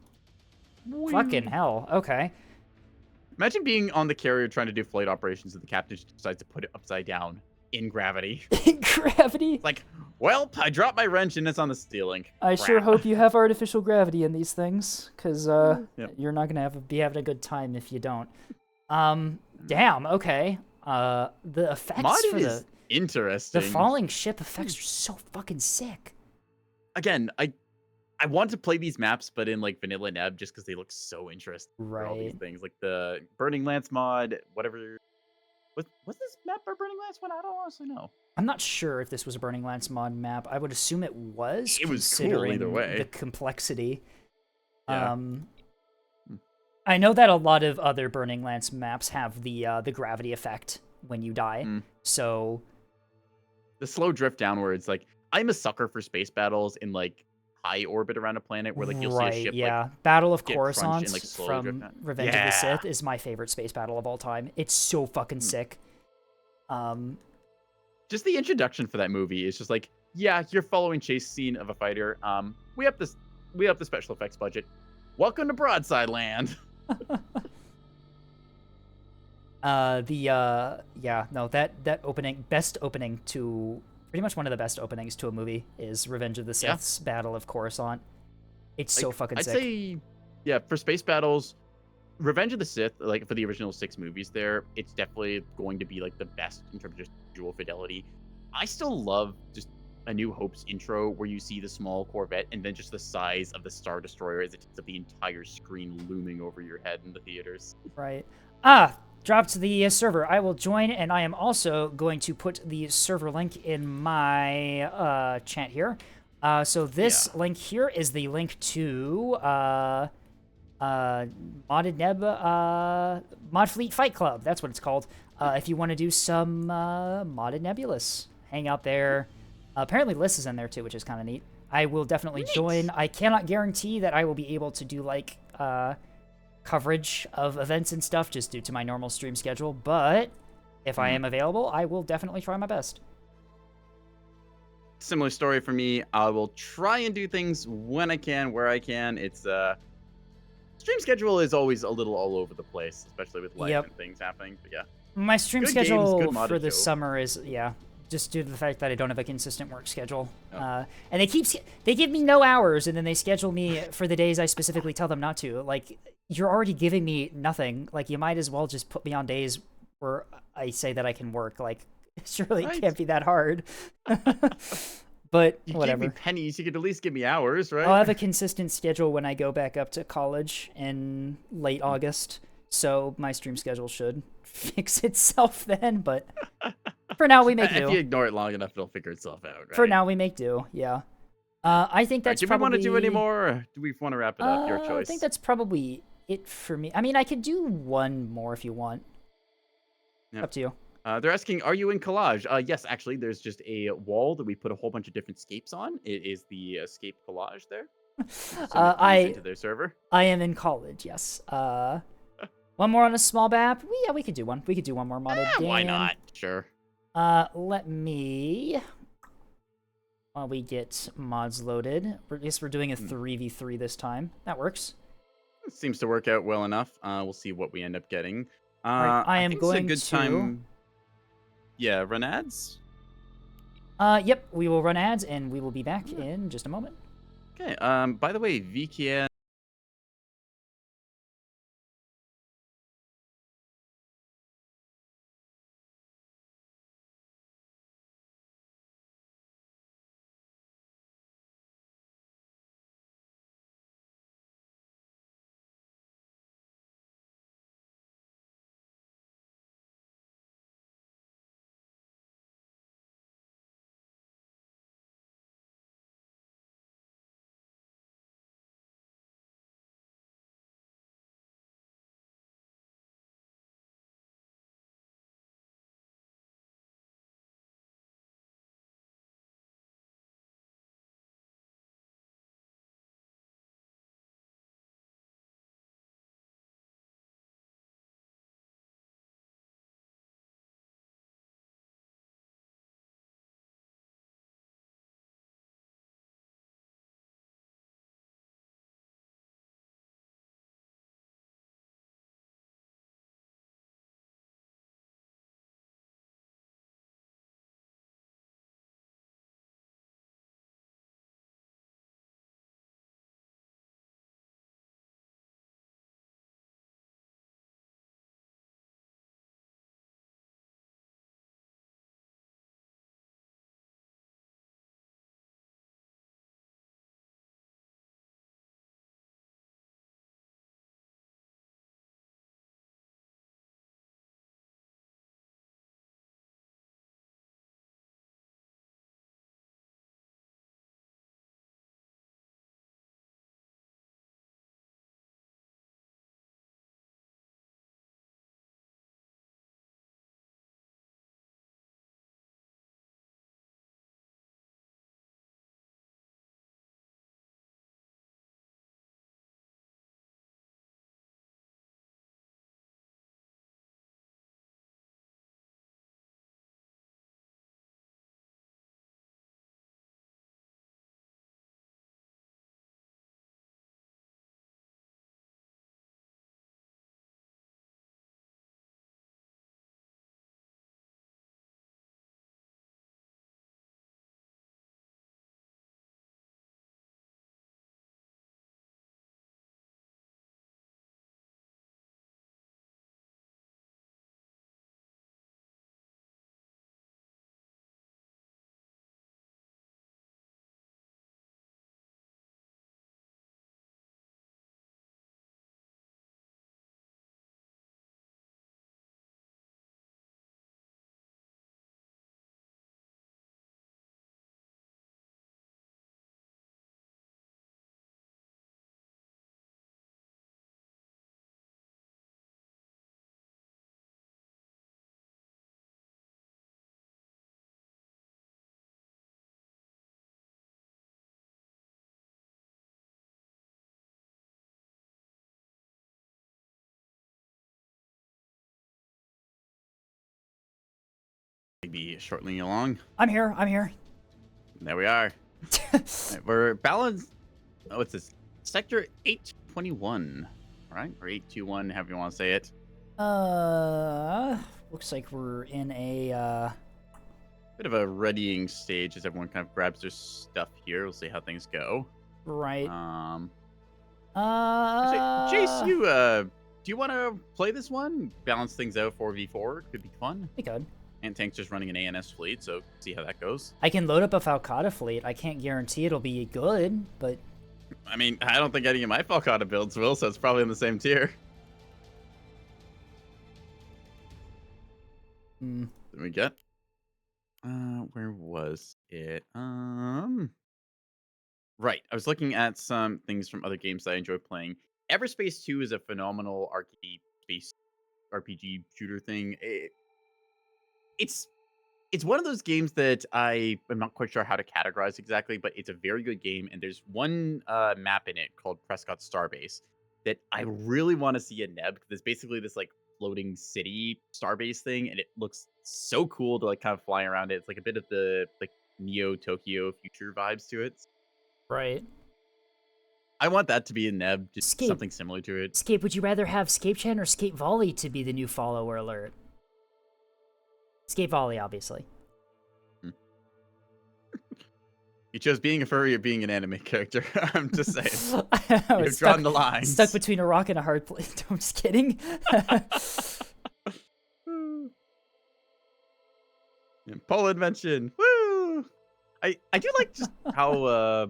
Fucking hell. Okay. Imagine being on the carrier trying to do flight operations and the captain just decides to put it upside down in gravity. Gravity. It's like, well, I dropped my wrench and it's on the ceiling. I sure Crap. hope you have artificial gravity in these things, because Yep. you're not gonna be having a good time if you don't. Damn. Okay. The effects Modding for is interesting. the falling ship effects are so fucking sick. Again, I want to play these maps, but in like vanilla Neb, just because they look so interesting. For all these Right. things, like the Burning Lance mod, whatever. Was this map a Burning Lance one? I don't honestly know. I'm not sure if this was a Burning Lance mod map. I would assume it was. It was cool considering either way. the complexity. Yeah. I know that a lot of other Burning Lance maps have the gravity effect when you die. Mm. So The slow drift downwards. Like, I'm a sucker for space battles in like high orbit around a planet where like you'll see a ship yeah. like Battle of get crunched and, Coruscant like, slowly drift from down. Revenge of the Yeah. Sith is my favorite space battle of all time. It's so fucking Mm. sick. Just the introduction for that movie is just like, yeah, you're following chase scene of a fighter. We up the special effects budget. Welcome to Broadside Land. That opening, best opening to pretty much one of the best openings to a movie is Revenge of the Yeah. Sith's Battle of Coruscant. It's so Like, fucking I'd sick. say, yeah, for space battles, Revenge of the Sith, like for the original 6 movies there, it's definitely going to be like the best in terms of just visual fidelity. I still love just A New Hope's intro where you see the small Corvette and then just the size of the Star Destroyer as it takes up the entire screen looming over your head in the theaters. Right. Dropped the server. I will join, and I am also going to put the server link in my chat here. So this link here is the link to Modded Neb Mod Fleet Fight Club. That's what it's called. If you want to do some Modded Nebulous, hang out there. Apparently Liz is in there too, which is kind of neat. I will definitely join. I cannot guarantee that I will be able to do like coverage of events and stuff just due to my normal stream schedule, but if I am available, I will definitely try my best. Similar story for me. I will try and do things when I can, where I can. It's stream schedule is always a little all over the place, especially with life Yep. and things happening. But yeah, My stream Good games, schedule good for modded the show. summer is just due to the fact that I don't have a consistent work schedule. Oh. And they give me no hours, and then they schedule me for the days I specifically tell them not to. Like, you're already giving me nothing. Like, you might as well just put me on days where I say that I can work. Like, surely it Right. can't be that hard. But you whatever. give me pennies, you could at least give me hours, right? I'll have a consistent schedule when I go back up to college in late August, so my stream schedule should fix itself then, but for now we make If you do. ignore it long enough, it'll figure itself out, right? For now we make do, yeah. I think All right, that's do we probably... want to do any more, or do we want to wrap it up? Your choice. I think that's probably it for me. I mean, I could do one more if you want. Yep. Up to you. They're asking, are you in Collage? Yes, actually, there's just a wall that we put a whole bunch of different scapes on. It is the Escape Collage there. Into their server. I am in college, yes. One more on a small map? We could do one. We could do one more modded game. Why not? Sure. Let me... while we get mods loaded. I guess we're doing a 3v3 this time. That works. It seems to work out well enough. We'll see what we end up getting. right, I am think going it's a good to- time. Yeah, run ads. Yep, we will run ads and we will be back in just a moment. Okay. By the way, VKN. Be shortly along. I'm here. I'm here. There we are. Alright, we're balanced. Oh, it's this sector 821, right? Or 821, however you want to say it. Looks like we're in a Bit of a readying stage as everyone kind of grabs their stuff here. We'll see how things go. right. Actually, Jace, do you want to play this one? Balance things out 4v4. Could be fun. We could. And Tank's just running an ANS fleet, so see how that goes. I can load up a Falcata fleet. I can't guarantee it'll be good, but I mean, I don't think any of my Falcata builds will, so it's probably in the same tier. Did we get? Where was it? Right. I was looking at some things from other games that I enjoy playing. Everspace 2 is a phenomenal arcade space RPG shooter thing. It's one of those games that I'm not quite sure how to categorize exactly, but it's a very good game. And there's one map in it called Prescott Starbase that I really want to see a neb because it's basically this like floating city starbase thing, and it looks so cool to like kind of fly around it. It's like a bit of the like Neo Tokyo future vibes to it. Right. I want that to be in Neb, just Escape. something similar to it. Scape, would you rather have Scape Chan or Scape Volley to be the new follower alert? Scape Volley, obviously. You chose being a furry or being an anime character. I'm just saying. I was You've drawn the lines. stuck between a rock and a hard place. I'm just kidding. Poland mention. Woo! I do like just how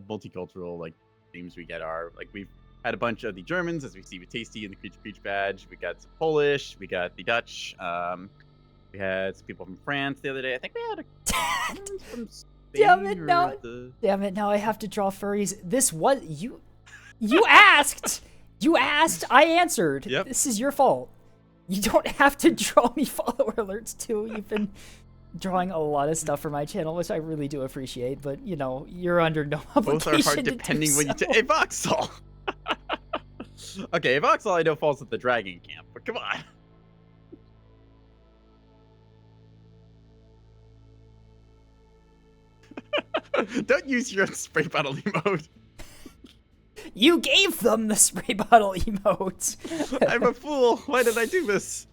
multicultural like themes we get are. Like we've had a bunch of the Germans, as we see with Tasty and the Creature Preach badge. We got some Polish. We got the Dutch. We had some people from France the other day. I think we had a from Spain. Damn it, or no. the- Damn it, now I have to draw furries. This was you asked. You asked, I answered. Yep. This is your fault. You don't have to draw me follower alerts too. You've been drawing a lot of stuff for my channel, which I really do appreciate, but you know, you're under no Both obligation are hard to depending do when you so. Hey, Voxel! Okay, Voxel I know falls at the Dragon Camp, but come on. Don't use your spray bottle emote. You gave them the spray bottle emotes. I'm a fool. Why did I do this?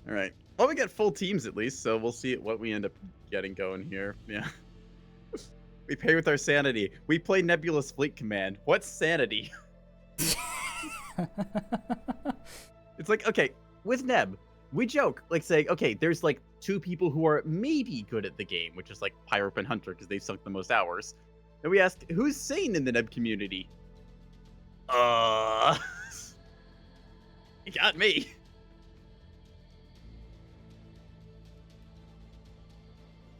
Alright. Well, we get full teams at least, so we'll see what we end up getting going here. Yeah. We pay with our sanity. We play Nebulous Fleet Command. What's sanity? It's like, okay, with Neb, we joke, like saying, okay, there's like 2 people who are maybe good at the game, which is like Pyrope and Hunter, because they've sunk the most hours. And we ask, who's sane in the Neb community? You got me.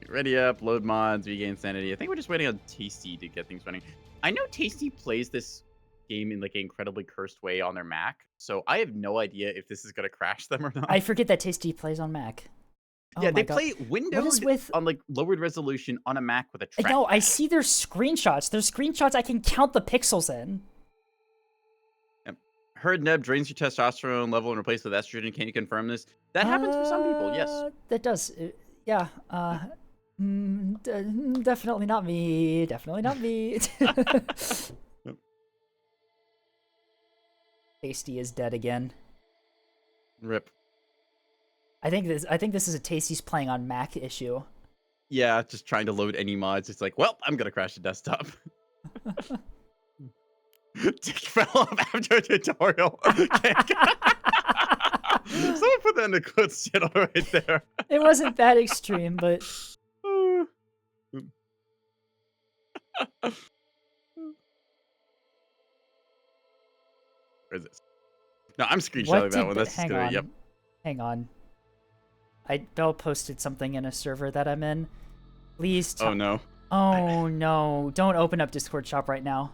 Get ready up, load mods, regain sanity. I think we're just waiting on Tasty to get things running. I know Tasty plays this game in like an incredibly cursed way on their Mac, so I have no idea if this is gonna crash them or not. I forget that Tasty plays on Mac. Oh Yeah, my they God. play Windows with- on like lowered resolution on a Mac with a track. No, I see their screenshots. There's screenshots I can count the pixels in. Heard Neb drains your testosterone level and replaced with estrogen. Can you confirm this? That happens for some people, yes. That does. Yeah. Definitely not me. Definitely not me. Tasty is dead again. Rip. I think this is a Tasty's playing on Mac issue. Yeah, just trying to load any mods. It's like, well, I'm gonna crash the desktop. Dick fell off after a tutorial. Someone put that in the quotes channel right there. It wasn't that extreme, but Where is this? No, I'm screenshotting what that one. did That's just hang gonna, on. yep. Hang on. Bell posted something in a server that I'm in. Please Oh no. Oh no, don't open up Discord shop right now.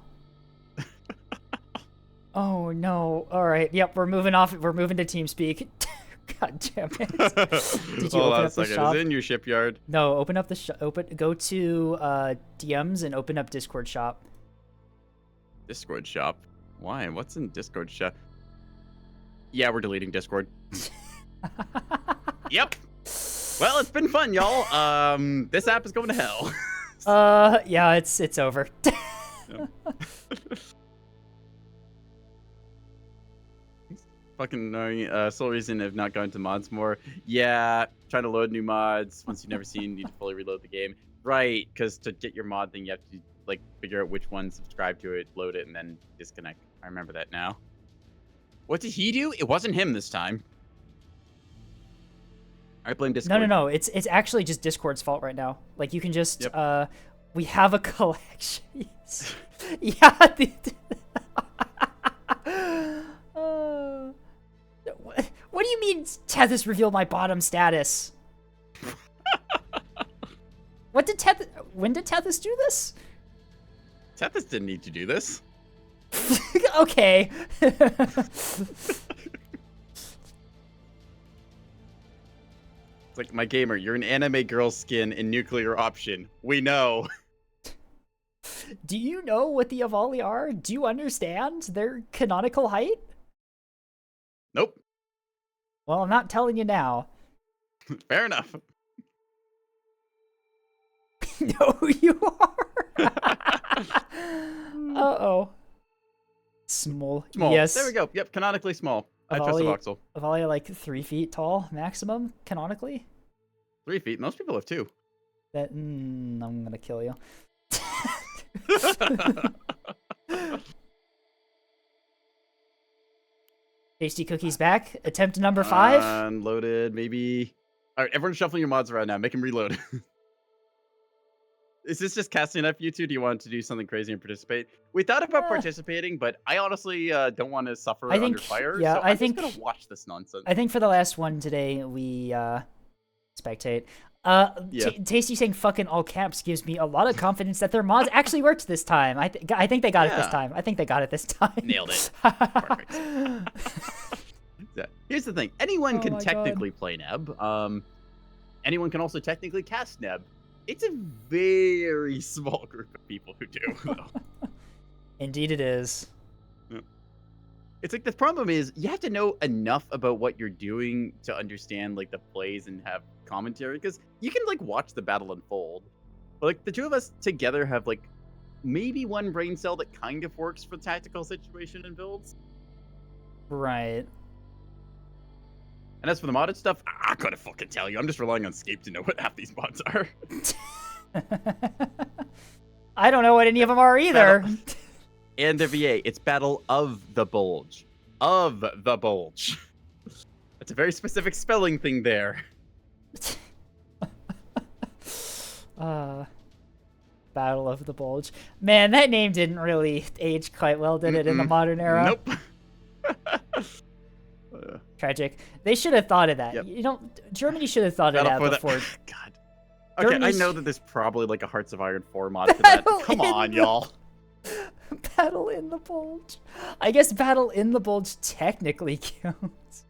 Oh no. Alright, yep, we're moving off. We're moving to TeamSpeak. God damn it. Did you Hold open on a up the second. shop? Is it in your shipyard? No, open up the go to DMs and open up Discord shop. Discord shop. Why? What's in Discord shop? Yeah, we're deleting Discord. Yep. Well, it's been fun, y'all. This app is going to hell. Yeah, it's over. Fucking annoying. Sole reason of not going to mods more. Yeah, trying to load new mods once you've never seen, you need to fully reload the game. Right, because to get your mod thing, you have to like figure out which one, subscribe to it, load it, and then disconnect. I remember that now. What did he do? It wasn't him this time. I blame Discord. No. It's actually just Discord's fault right now. Like you can just Yep. we have a collection. Yeah. What do you mean Tethys revealed my bottom status? When did Tethys do this? Tethys didn't need to do this. Okay. It's like, my gamer, you're an anime girl skin in nuclear option. We know. Do you know what the Avali are? Do you understand their canonical height? Nope. Well, I'm not telling you now. Fair enough. know who you are. Uh-oh. Small. Small. Yes. There we go. Yep, canonically small. I trust the voxel. Avalia like 3 feet tall maximum canonically. 3 feet. Most people have 2. That I'm gonna kill you. Tasty Cookies back. Attempt number 5. Unloaded, maybe. All right, everyone's shuffling your mods around now. Make them reload. Is this just casting up you two? Do you want to do something crazy and participate? We thought about participating, but I honestly don't want to suffer I think- under fire. yeah, so I I'm think- just gonna watch this nonsense. I think for the last one today, we spectate. Yeah. Tasty saying "fucking" all caps gives me a lot of confidence that their mods actually worked this time. I think they got it this Yeah. time. I think they got it this time. Nailed it. Perfect. Yeah. Here's the thing: anyone Oh can my God. technically play Neb. Anyone can also technically cast Neb. It's a very small group of people who do, though. Indeed, it is. It's like the problem is you have to know enough about what you're doing to understand like the plays and have commentary, because you can like watch the battle unfold, but like the two of us together have like maybe one brain cell that kind of works for tactical situation and builds. Right. And as for the modded stuff, I couldn't fucking tell you. I'm just relying on Scape to know what half these mods are. I don't know what any of them are either. And the VA, it's Battle of the Bulge. Of the Bulge. That's a very specific spelling thing there. Battle of the Bulge. Man, that name didn't really age quite well, did it, in the modern era? Nope. Tragic. They should have thought of that. Yep. You know, Germany should have thought of that before. God. Okay, I Germany's- know that there's probably like a Hearts of Iron 4 mod for that. Battle Come in on, the- y'all. Battle in the Bulge. I guess Battle in the Bulge technically counts.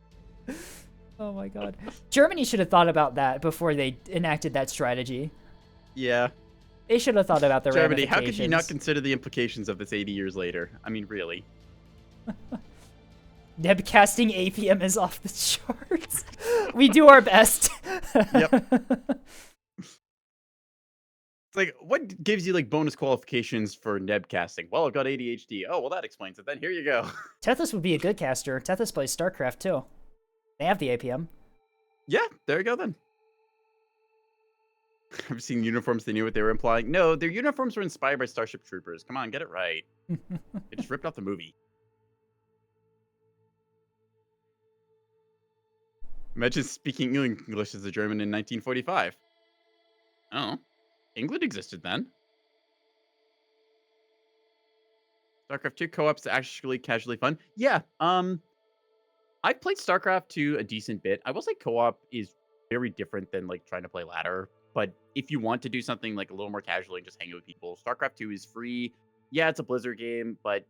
Oh my god. Germany should have thought about that before they enacted that strategy. Yeah. They should have thought about the Germany, how could you not ramifications. consider the implications of this 80 years later? I mean, really. Nebcasting APM is off the charts. We do our best. Yep. It's like, what gives you like bonus qualifications for Neb casting? Well, I've got ADHD. Oh, well, that explains it. Then here you go. Tethys would be a good caster. Tethys plays StarCraft too. They have the APM. Yeah, there you go then. I've seen uniforms they knew what they were implying. No, their uniforms were inspired by Starship Troopers. Come on, get it right. They just ripped off the movie. Imagine speaking English as a German in 1945. Oh, England existed then. StarCraft 2 co-op's actually casually fun. Yeah, I've played StarCraft 2 a decent bit. I will say co-op is very different than like trying to play ladder. But if you want to do something like a little more casually and just hang out with people, StarCraft 2 is free. Yeah, it's a Blizzard game, but at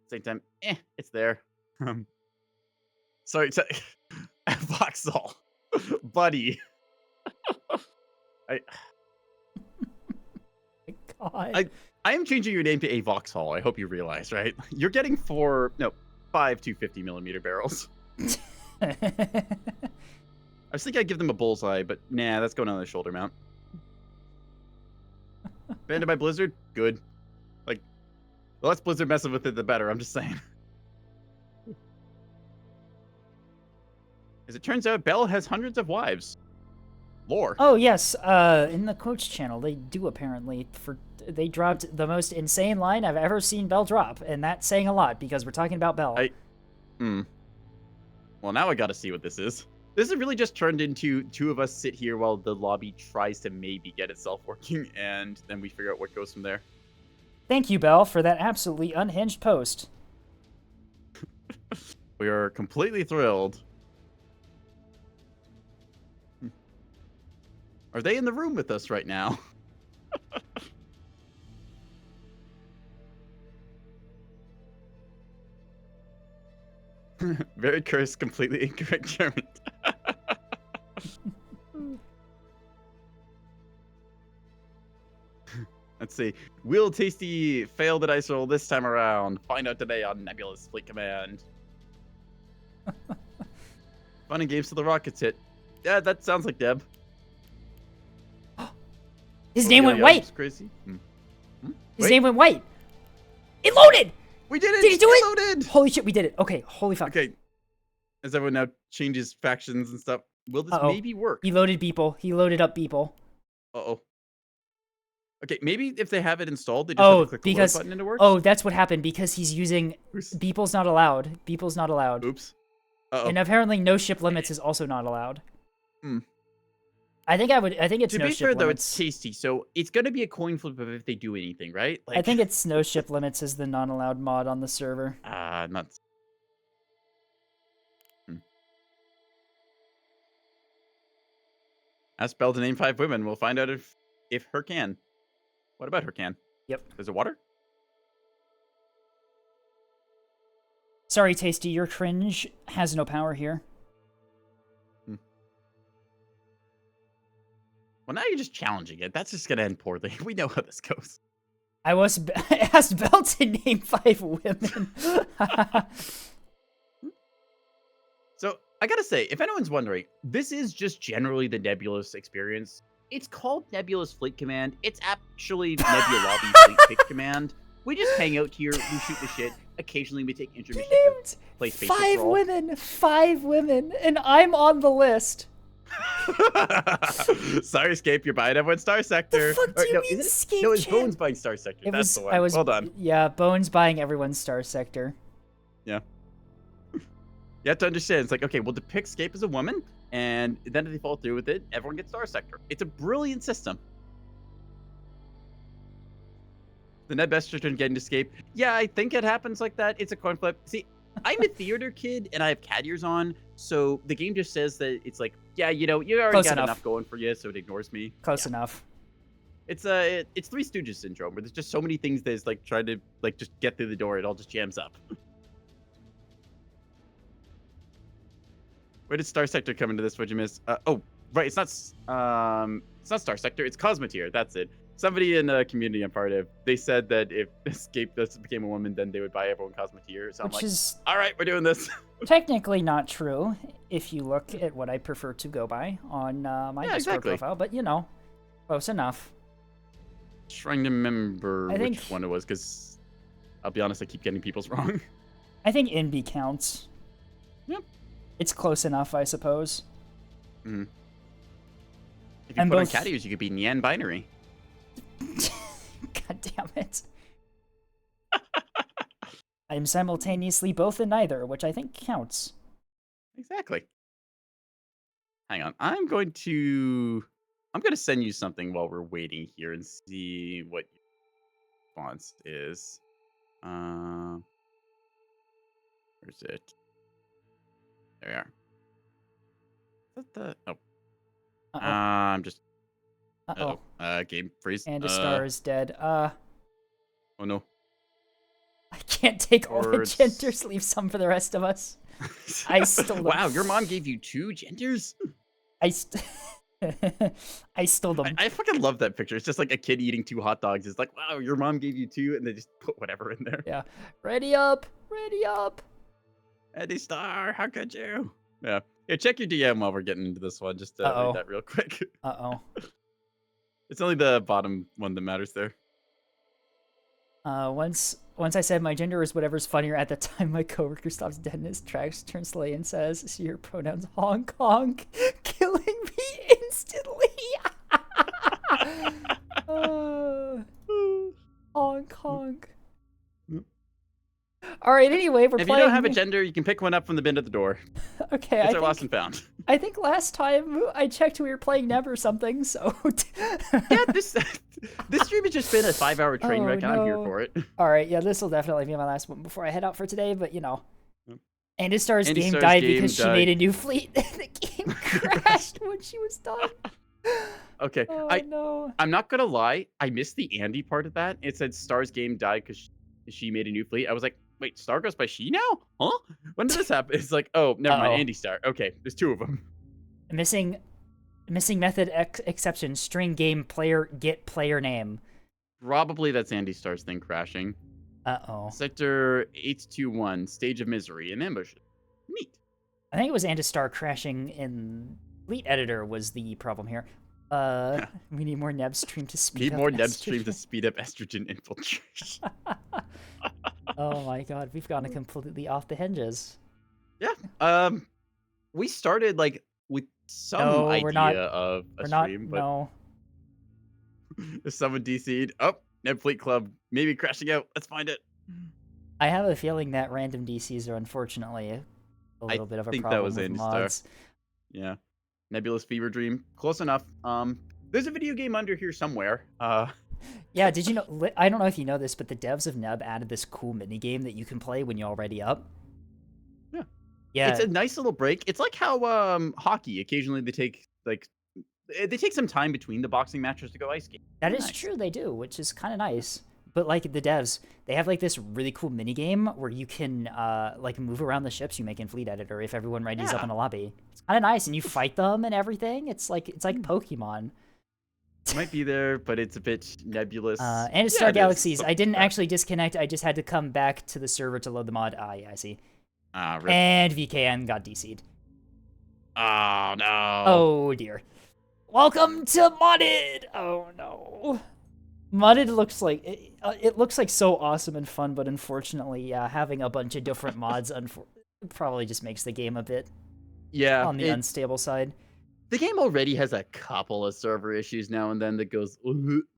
the same time, it's there. Sorry, Voxel, buddy. God. I am changing your name to a Vauxhall. I hope you realize, right? You're getting 5 250mm barrels. I was thinking I'd give them a bullseye, but nah, that's going on the shoulder mount. Banned by Blizzard? Good. Like, the less Blizzard messing with it, the better. I'm just saying. As it turns out, Belle has hundreds of wives. Lore. Oh yes, in the Coach channel they do apparently. They dropped the most insane line I've ever seen Belle drop, and that's saying a lot because we're talking about Belle. Well, now I gotta see what this is. This has really just turned into two of us sit here while the lobby tries to maybe get itself working, and then we figure out what goes from there. Thank you, Belle, for that absolutely unhinged post. We are completely thrilled. Are they in the room with us right now? Very cursed, completely incorrect German. Let's see. Will Tasty fail the dice roll this time around? Find out today on Nebulous Fleet Command. Fun and games till the rockets hit. Yeah, that sounds like Deb. His Oh, name yeah, went yeah, white. it's crazy. His Wait. name went white. It loaded. We did it! Did it do it? Loaded! Holy shit, we did it. Okay, holy fuck. Okay. As everyone now changes factions and stuff, will this Uh-oh. maybe work? He loaded Beeple. He loaded up Beeple. Uh-oh. Okay, maybe if they have it installed, they just have Oh, to click the because load button and it works? oh, that's what happened because he's using Oops. Beeple's not allowed. Beeple's not allowed. Oops. Uh-oh. And apparently no ship limits is also not allowed. Hmm. I think it's To no be ship fair, though, limits. it's tasty, so it's going to be a coin flip of if they do anything, right? I think it's no ship limits is the non-allowed mod on the server. Nuts. Ask Belle to name 5 women. We'll find out if her can. What about her can? Yep. Is it water? Sorry, Tasty, your cringe has no power here. Well, now you're just challenging it. That's just going to end poorly. We know how this goes. I asked Belle to name 5 women. So, I gotta say, if anyone's wondering, this is just generally the Nebulous experience. It's called Nebulous Fleet Command. It's actually Nebulabi Fleet Pick Command. We just hang out here, we shoot the shit. Occasionally we take intermission to Named play Space 5 women, 5 women, and I'm on the list. Sorry, Escape, you're buying everyone's Star Sector. The fuck do you no, mean, is it? Escape No, it's Champ? Bones buying Star Sector. It That's was, the one. I was, Well done. yeah, Bones buying everyone's Star Sector. Yeah. You have to understand, it's like, okay, we'll depict Escape as a woman, and then if they fall through with it, everyone gets Star Sector. It's a brilliant system. The Ned Bester turn getting to Escape. Yeah, I think it happens like that. It's a coin flip. See, I'm a theater kid, and I have cat ears on, so the game just says that it's like, yeah, you know, you already Close got enough. enough going for you, so it ignores me. Close Yeah. enough. It's it's Three Stooges syndrome, where there's just so many things that's like trying to like just get through the door, it all just jams up. Where did Star Sector come into this? What'd you miss? Oh, right, it's not Star Sector, it's Cosmoteer. That's it. Somebody in the community I'm part of, they said that if Escape became a woman, then they would buy everyone Cosmoteer. So I'm Which like, is all right, we're doing this. technically not true if you look at what I prefer to go by on my Yeah, Discord exactly. profile, but you know, close enough. Trying to remember I which think- one it was, because I'll be honest, I keep getting people's wrong. I think NB counts. Yep. It's close enough, I suppose. If you And put both- on cat ears, you could be Nyan binary. God damn it. I am simultaneously both and neither, which I think counts. Exactly. Hang on. I'm going to send you something while we're waiting here and see what your response is. Where's it? There we are. Is that the Uh-oh. I'm just Uh-oh. game freeze. And a star is dead. Oh no. I can't take all the Words. genders, leave some for the rest of us. I stole them. Wow, your mom gave you 2 genders? I stole them. I fucking love that picture. It's just like a kid eating 2 hot dogs. It's like, wow, your mom gave you 2, and they just put whatever in there. Yeah. Ready up! Ready up! Eddie Star, how could you? Yeah. Here, check your DM while we're getting into this one. Just Uh-oh. read that real quick. Uh-oh. It's only the bottom one that matters there. Once I said my gender is whatever's funnier, at the time my coworker stops dead in his tracks, turns slay and says, "See your pronouns Hong Kong," killing me instantly. Hong Kong. Yep. All right. Anyway, we're If playing. you don't have a gender, you can pick one up from the bin at the door. Okay, It's our lost and found. I think last time I checked we were playing Neb or something. So. Yeah, this stream has just been a 5-hour train Oh, wreck, and I'm here no. for it. All right, yeah, this will definitely be my last one before I head out for today. But you know, Yep. Andystar's Andy game Star's died game because she died. made a new fleet. The game crashed when she was done. Okay, Oh no. I'm not gonna lie. I missed the Andy part of that. It said Star's game died because she made a new fleet. I was like, wait, Star goes by she now? Huh? When did this happen? It's like, oh, never Uh-oh. mind, Andy Star. Okay, there's 2 of them. Missing method exception. String game player get player name. Probably that's Andy Star's thing crashing. Uh-oh. Sector 821, Stage of Misery, and Ambush. Neat. I think it was Andystar crashing in Fleet Editor was the problem here. We need more Neb stream to speed Need up more Neb stream to estrogen. speed up estrogen infiltration. Oh my god, we've gone completely off the hinges. Yeah. We started like with some No, idea we're not- of a We're not. stream, but No. if someone DC'd, oh, Neb Fleet Club maybe crashing out. Let's find it. I have a feeling that random DCs are unfortunately a little bit of a think that problem was with Andy Star. mods. Yeah. Nebulous Fever Dream. Close enough. There's a video game under here somewhere. Yeah, did you know? I don't know if you know this, but the devs of Neb added this cool mini game that you can play when you're already up. Yeah. Yeah. It's a nice little break. It's like how hockey occasionally they take some time between the boxing matches to go ice skate. That is Nice. true, they do, which is kind of nice. But like the devs, they have like this really cool mini game where you can like move around the ships you make in Fleet Editor if everyone readies up Yeah. in a lobby. It's kind of nice, and you fight them and everything. It's like Hmm. Pokemon. It might be there, but it's a bit nebulous. And it's Yeah, Star it is. Galaxies. So- I didn't actually disconnect. I just had to come back to the server to load the mod. Ah, yeah, I see. Rip. And VKN got DC'd. Oh no. Oh dear. Welcome to Modded. Oh no. Modded looks like it looks like so awesome and fun, but unfortunately, yeah, having a bunch of different mods probably just makes the game a bit Yeah. on the unstable side. The game already has a couple of server issues now and then that goes.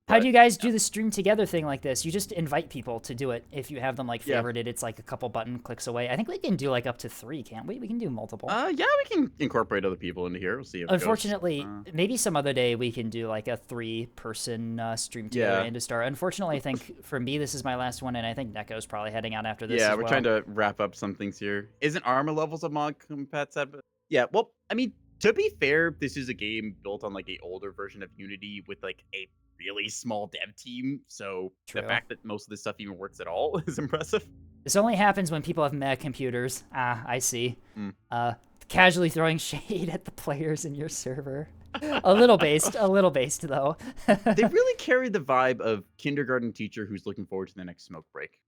How do you guys do the stream together thing like this? You just invite people to do it. If you have them like Yeah. favorited, it's like a couple button clicks away. I think we can do like up to 3, can't we? We can do multiple. Yeah, we can incorporate other people into here. We'll see. If it goes. Unfortunately, maybe some other day we can do like a 3-person stream together Yeah. and to start. Unfortunately, I think for me this is my last one, and I think Neko's probably heading out after this. Yeah, as we're well. trying to wrap up some things here. Isn't armor levels a mod compat set? Yeah, well, I mean, to be fair, this is a game built on like a older version of Unity with like a really small dev team. So True. the fact that most of this stuff even works at all is impressive. This only happens when people have mech computers. Ah, I see. Mm. Casually throwing shade at the players in your server. A little based though. They really carry the vibe of kindergarten teacher who's looking forward to the next smoke break.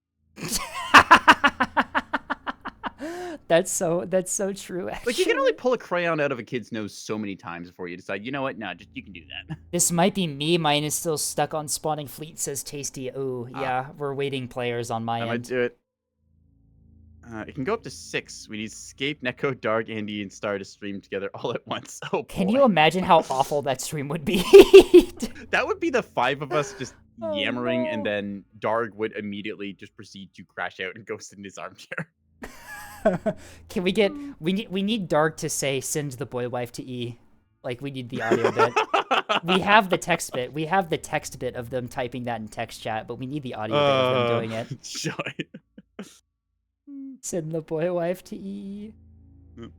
That's so true. Actually. Like you can only pull a crayon out of a kid's nose so many times before you decide, you know what? No, just you can do that. This might be me. Mine is still stuck on spawning fleet, says Tasty. Oh, yeah, we're waiting players on my I might end. do it. It can go up to 6. We need Scape, Neko, Dark, Andy, and Star to stream together all at once. Oh, Can boy. you imagine how awful that stream would be? That would be the 5 of us just Oh, yammering, no. and then Darg would immediately just proceed to crash out and go sit in his armchair. Can we get? We need Dark to say send the boy wife to E. Like we need the audio bit. We have the text bit. We have the text bit of them typing that in text chat, but we need the audio bit of them doing it. Joy. Send the boy wife to E. Mm.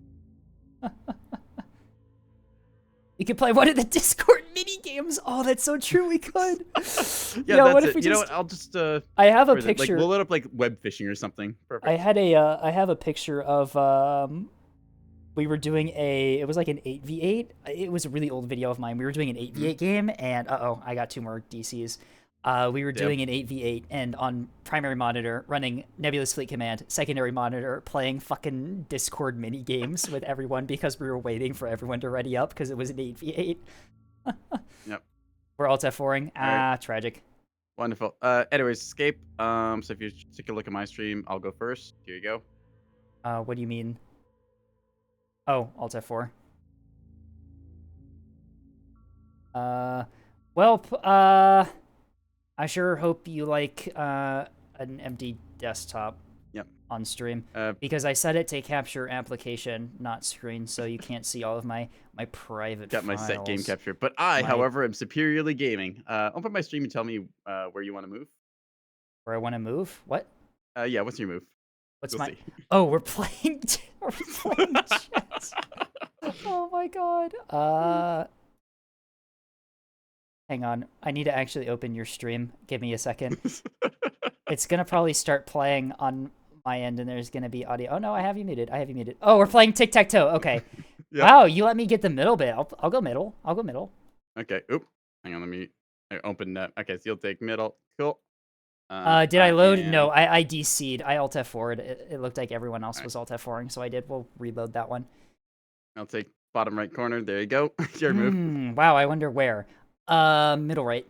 We could play one of the Discord mini games. Oh, that's so true. We could. Yeah, Yo, that's what it. if we You know just- what? I'll just I have a for the- like picture. we'll load up like web fishing or something. Perfect. I have a picture of we were doing it was like an 8v8. It was a really old video of mine. We were doing an 8v8 game, and I got 2 more DCs. We were doing an 8v8, and on primary monitor running Nebulous Fleet Command, secondary monitor playing fucking Discord mini games with everyone because we were waiting for everyone to ready up because it was an 8v8. Yep. We're alt F4ing. Alright. Tragic. Wonderful. Anyways, Escape. So if you take a look at my stream, I'll go first. Here you go. What do you mean? Oh, alt F4. I sure hope you like an empty desktop. Yep. On stream, Uh, because I set it to capture application, not screen, so you can't see all of my private Got my files. set game capture, but I, My- however, am superiorly gaming. Open my stream and tell me where you want to move. Where I want to move? What? Yeah, what's your move? What's We'll my? see. Oh, we're playing. We're playing chess. Oh my god. Hang on. I need to actually open your stream. Give me a second. It's gonna probably start playing on my end, and there's gonna be audio. Oh no, I have you muted. Oh, we're playing tic tac toe. Okay. Yep. Wow, you let me get the middle bit. I'll go middle. Okay. Oop. Hang on. Let me open that. Okay, so you'll take middle. Cool. Did I load? am- No, I DC'd. I alt F4'd. It looked like everyone else Alright. was alt F4ing, so I did. We'll reload that one. I'll take bottom right corner. There you go. Your move. Wow, I wonder where. Middle right.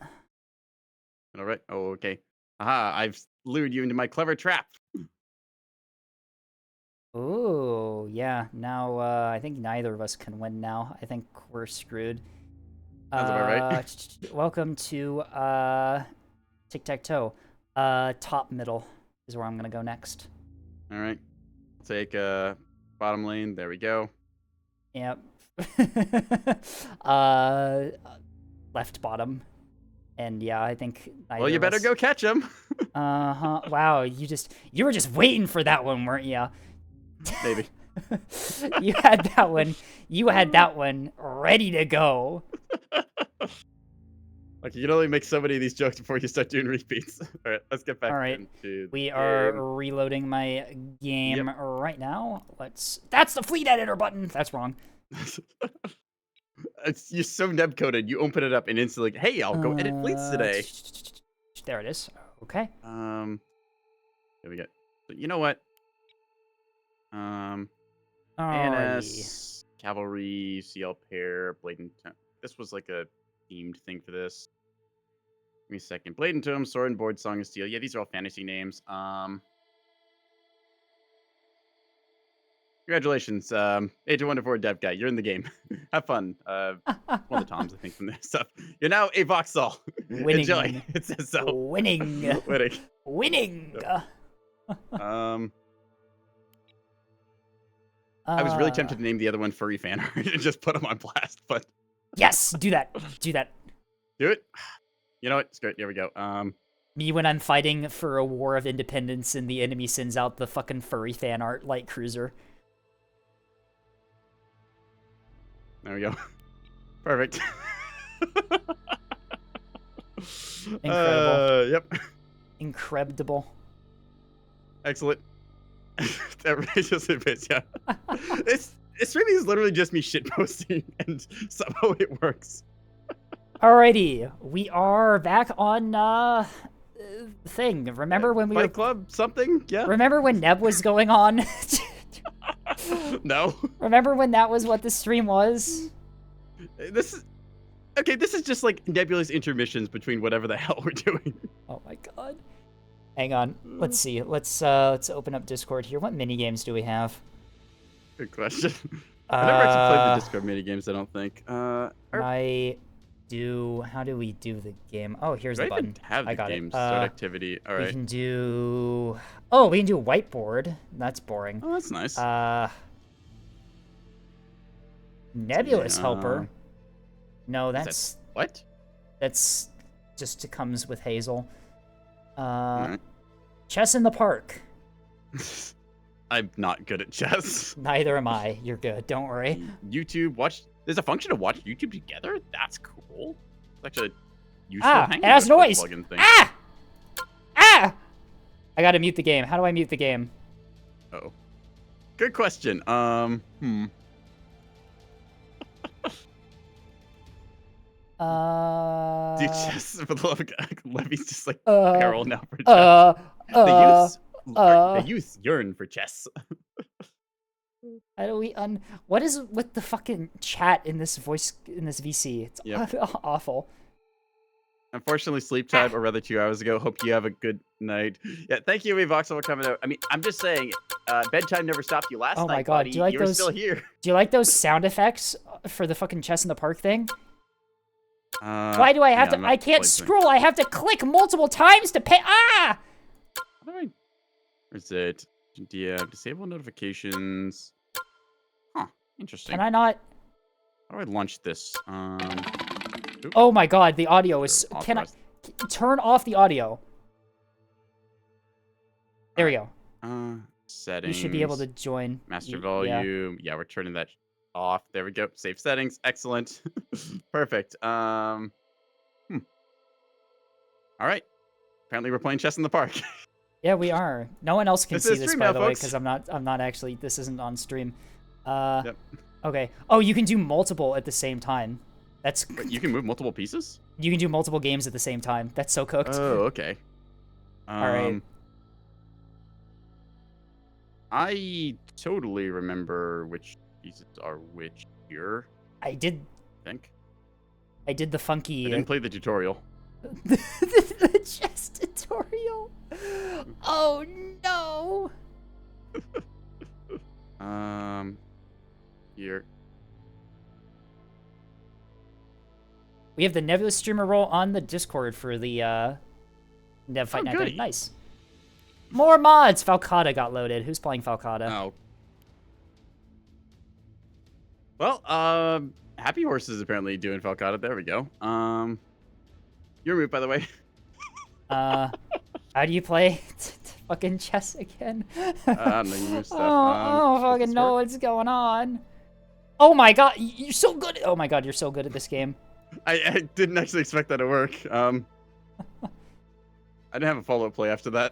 All right. Oh, okay. Aha! I've lured you into my clever trap. Ooh, yeah. Now, I think neither of us can win now. I think we're screwed. Sounds about right. Welcome to, Tic-Tac-Toe. Top middle is where I'm gonna go next. All right. Take bottom lane. There we go. Yep. Left bottom. And yeah, I think neither Well, you of better us- go catch him. Uh-huh. Wow, you were just waiting for that one, weren't you? Maybe. You had that one. You had that one ready to go. Like, you can only make so many of these jokes before you start doing repeats. All right, let's get back All right. into the We are game. reloading my game right now. That's the fleet editor button. That's wrong. You're so neb coded. You open it up and instantly, hey, I'll go edit fleets today. There it is. Okay. There we go. But you know what? Alrighty. ANS, Cavalry, CL Pair, Blade and Tome. This was like a themed thing for this. Give me a second. Blade and Tome, Sword and Board, Song of Steel. Yeah, these are all fantasy names. Congratulations, Age of Wonder 4 dev guy. You're in the game. Have fun. One of the Toms, I think, from this stuff. You're now a Voxel. Winning. Enjoy. It says so. Winning. Winning. Winning. I was really tempted to name the other one Furry Fan Art and just put him on blast, but Yes, do that. Do that. do it. You know what? Screw it. Here we go. Me when I'm fighting for a war of independence and the enemy sends out the fucking furry fan art light cruiser. There we go. Perfect. Incredible. Yep. Incredible. Excellent. Everybody just admits, yeah. This streaming is literally just me shitposting, and somehow it works. Alrighty, we are back on thing. Remember when we Fight were Club something? Yeah. Remember when Neb was going on? No. Remember when that was what the stream was? This is okay. This is just like nebulous intermissions between whatever the hell we're doing. Oh my god. Hang on. Let's see. Let's open up Discord here. What mini games do we have? Good question. I never actually played the Discord mini games. I don't think. How do we do the game? Oh, here's Do the I even button. have I the got game it. start activity? All We right. can do. Oh, we can do whiteboard. That's boring. Oh, that's nice. Nebulous Yeah, helper. No, that- that's What? that's just comes with Hazel. Alright. Chess in the park. I'm not good at chess. Neither am I. You're good. Don't worry. YouTube, watch. There's a function to watch YouTube together. That's cool. It's actually a useful Ah, it hangout has noise. plugin thing. Ah! Ah! I gotta mute the game. How do I mute the game? Oh, good question. Dude, chess for the love of God, Levy's just like peril now for chess. The youth yearn for chess. How do we what is with the fucking chat in this VC? It's Yep. awful. Unfortunately, sleep time, or rather 2 hours ago. Hope you have a good night. Yeah, thank you, Evoxel, for coming out. I mean, I'm just saying, bedtime never stopped you last Oh my night, God, buddy. do you like you were those- still here. Do you like those sound effects for the fucking chess in the park thing? Why Why do I have to? I can't scroll. I have to click multiple times to pay. Ah! Where is it? Yeah, disable notifications. Huh, interesting. Can I not? How do I launch this? Oh my God, the audio is. Can I authorized. turn off the audio? There we go. Settings. You should be able to join. Master Yeah. volume. Yeah, we're turning that off. There we go. Save settings. Excellent. Perfect. All right. Apparently, we're playing chess in the park. Yeah, we are. No one else can This see is this, stream by now, the way, folks. because I'm not actually. This isn't on stream. Yep. Okay. Oh, you can do multiple at the same time. That's. Wait, you can move multiple pieces? You can do multiple games at the same time. That's so cooked. Oh, okay. right. I totally remember which pieces are which. here, I did I think. the I funky didn't play the tutorial. the chess tutorial. Oh no. Here. We have the Nebula streamer role on the Discord for the Nev Fight Oh, Night. goody. Nice. More mods. Falcata got loaded. Who's playing Falcata? Oh. Well, Happy Horse is apparently doing Falcata. There we go. Your move, by the way. How do you play fucking chess again? I don't know, you move stuff. I don't does fucking this know work? what's going on. Oh my god, you're so good. Oh my god, you're so good at this game. I didn't actually expect that to work. I didn't have a follow-up play after that.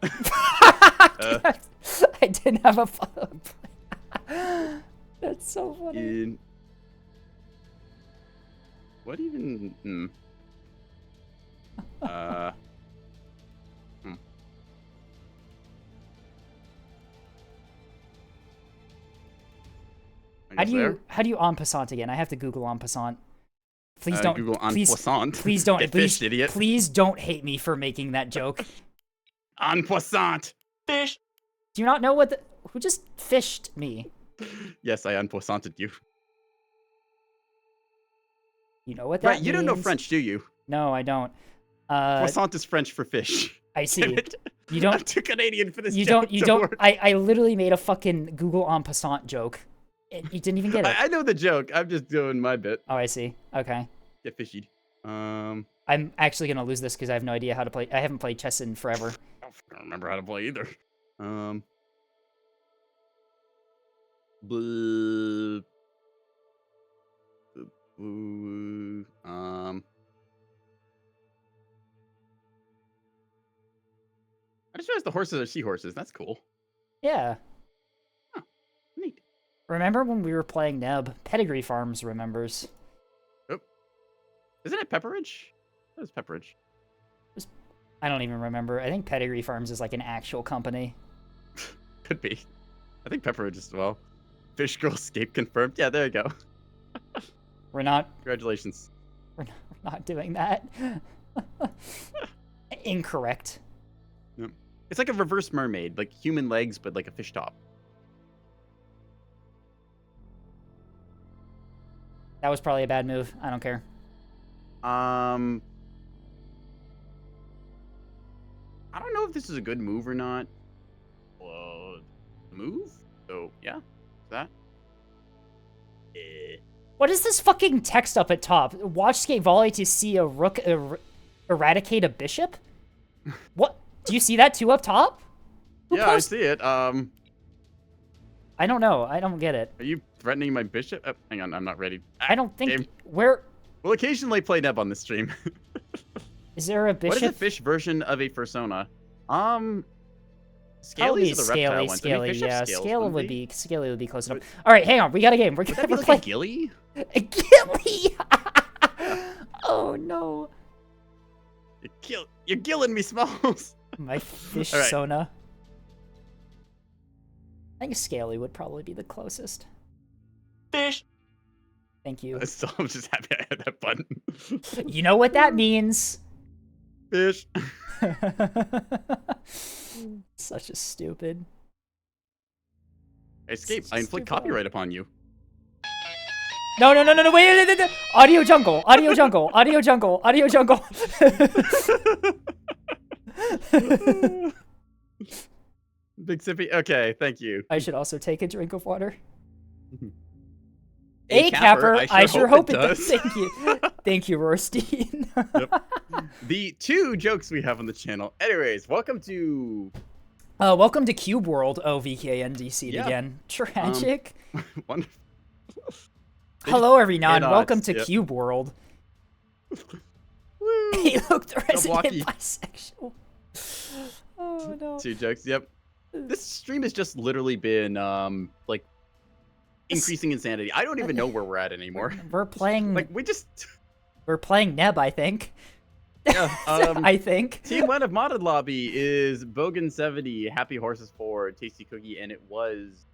I didn't have a follow-up. That's so funny. What even? I guess there. How do you en passant again? I have to Google en passant. Please don't Google en please, passant. Please don't Get please, fished, idiot. please don't hate me for making that joke. En passant. Fish. Do you not know what who just fished me? Yes, I en passanted you. You know what that Right, you don't know means? French, do you? No, I don't. Croissant is French for fish. I Damn see. it. You I'm don't too Canadian for this you joke don't to don't work. I literally made a fucking Google en passant joke. You didn't even get it. I know the joke. I'm just doing my bit. Oh, I see. Okay. Get fishied. I'm actually gonna lose this because I have no idea how to play. I haven't played chess in forever. I don't remember how to play either. Blah. Boo. I just realized the horses are seahorses. That's cool. Yeah. Neat. Remember when we were playing Neb? Pedigree Farms remembers. Isn't it Pepperidge? That is Pepperidge. I don't even remember. I think Pedigree Farms is like an actual company. Could be. I think Pepperidge as well. Fish Girl Escape confirmed. Yeah, there you go. We're not Congratulations. we're not doing that. Incorrect. Yep. It's like a reverse mermaid, like human legs, but like a fish top. That was probably a bad move. I don't care. I don't know if this is a good move or not. Move? So, yeah. That. What is this fucking text up at top? Watch skate volley to see a rook eradicate a bishop? What? Do you see that too up top? Who Yeah, post- I see it. I don't know. I don't get it. Are you threatening my bishop? Oh, hang on, I'm not ready. I don't think Game. where We'll occasionally play Neb on this stream. is there a What is a bishop? fish version of a fursona? Probably Scaly's the reptile scaly, ones. I mean, scaly, fish have yeah. scales, Scaly wouldn't would they? be scaly would be close enough. All right, hang on. We got a game. We're Would that be gonna like play a gilly? a gilly. Oh no, You're gilling me, Smalls. my fish All right. sona. I think scaly would probably be the closest. Fish. Thank you. I'm just happy I had that button. You know what that means? Fish. Such a stupid. Escape. I inflict Stupid. copyright upon you. No, wait. Audio jungle, audio jungle, audio jungle, audio jungle. Big sippy. Okay, thank you. I should also take a drink of water. A A capper, I sure hope it does. does. Thank you. Thank you, Rorsteen. The 2 jokes we have on the channel. Anyways, welcome to Welcome to Cube World. Oh, VKNDC Yeah. again. Tragic. Wonderful. Hello, everyone. Cannot, Welcome to yep. Cube World. Woo. He looked resident blocky. bisexual. Oh no. 2 jokes. Yep. This stream has just literally been like increasing insanity. I don't even know where we're at anymore. We're playing. Like we just We're playing Neb, I think. yeah. I think. Team 1 of Modded Lobby is Bogan70, Happy Horses 4, Tasty Cookie, and it was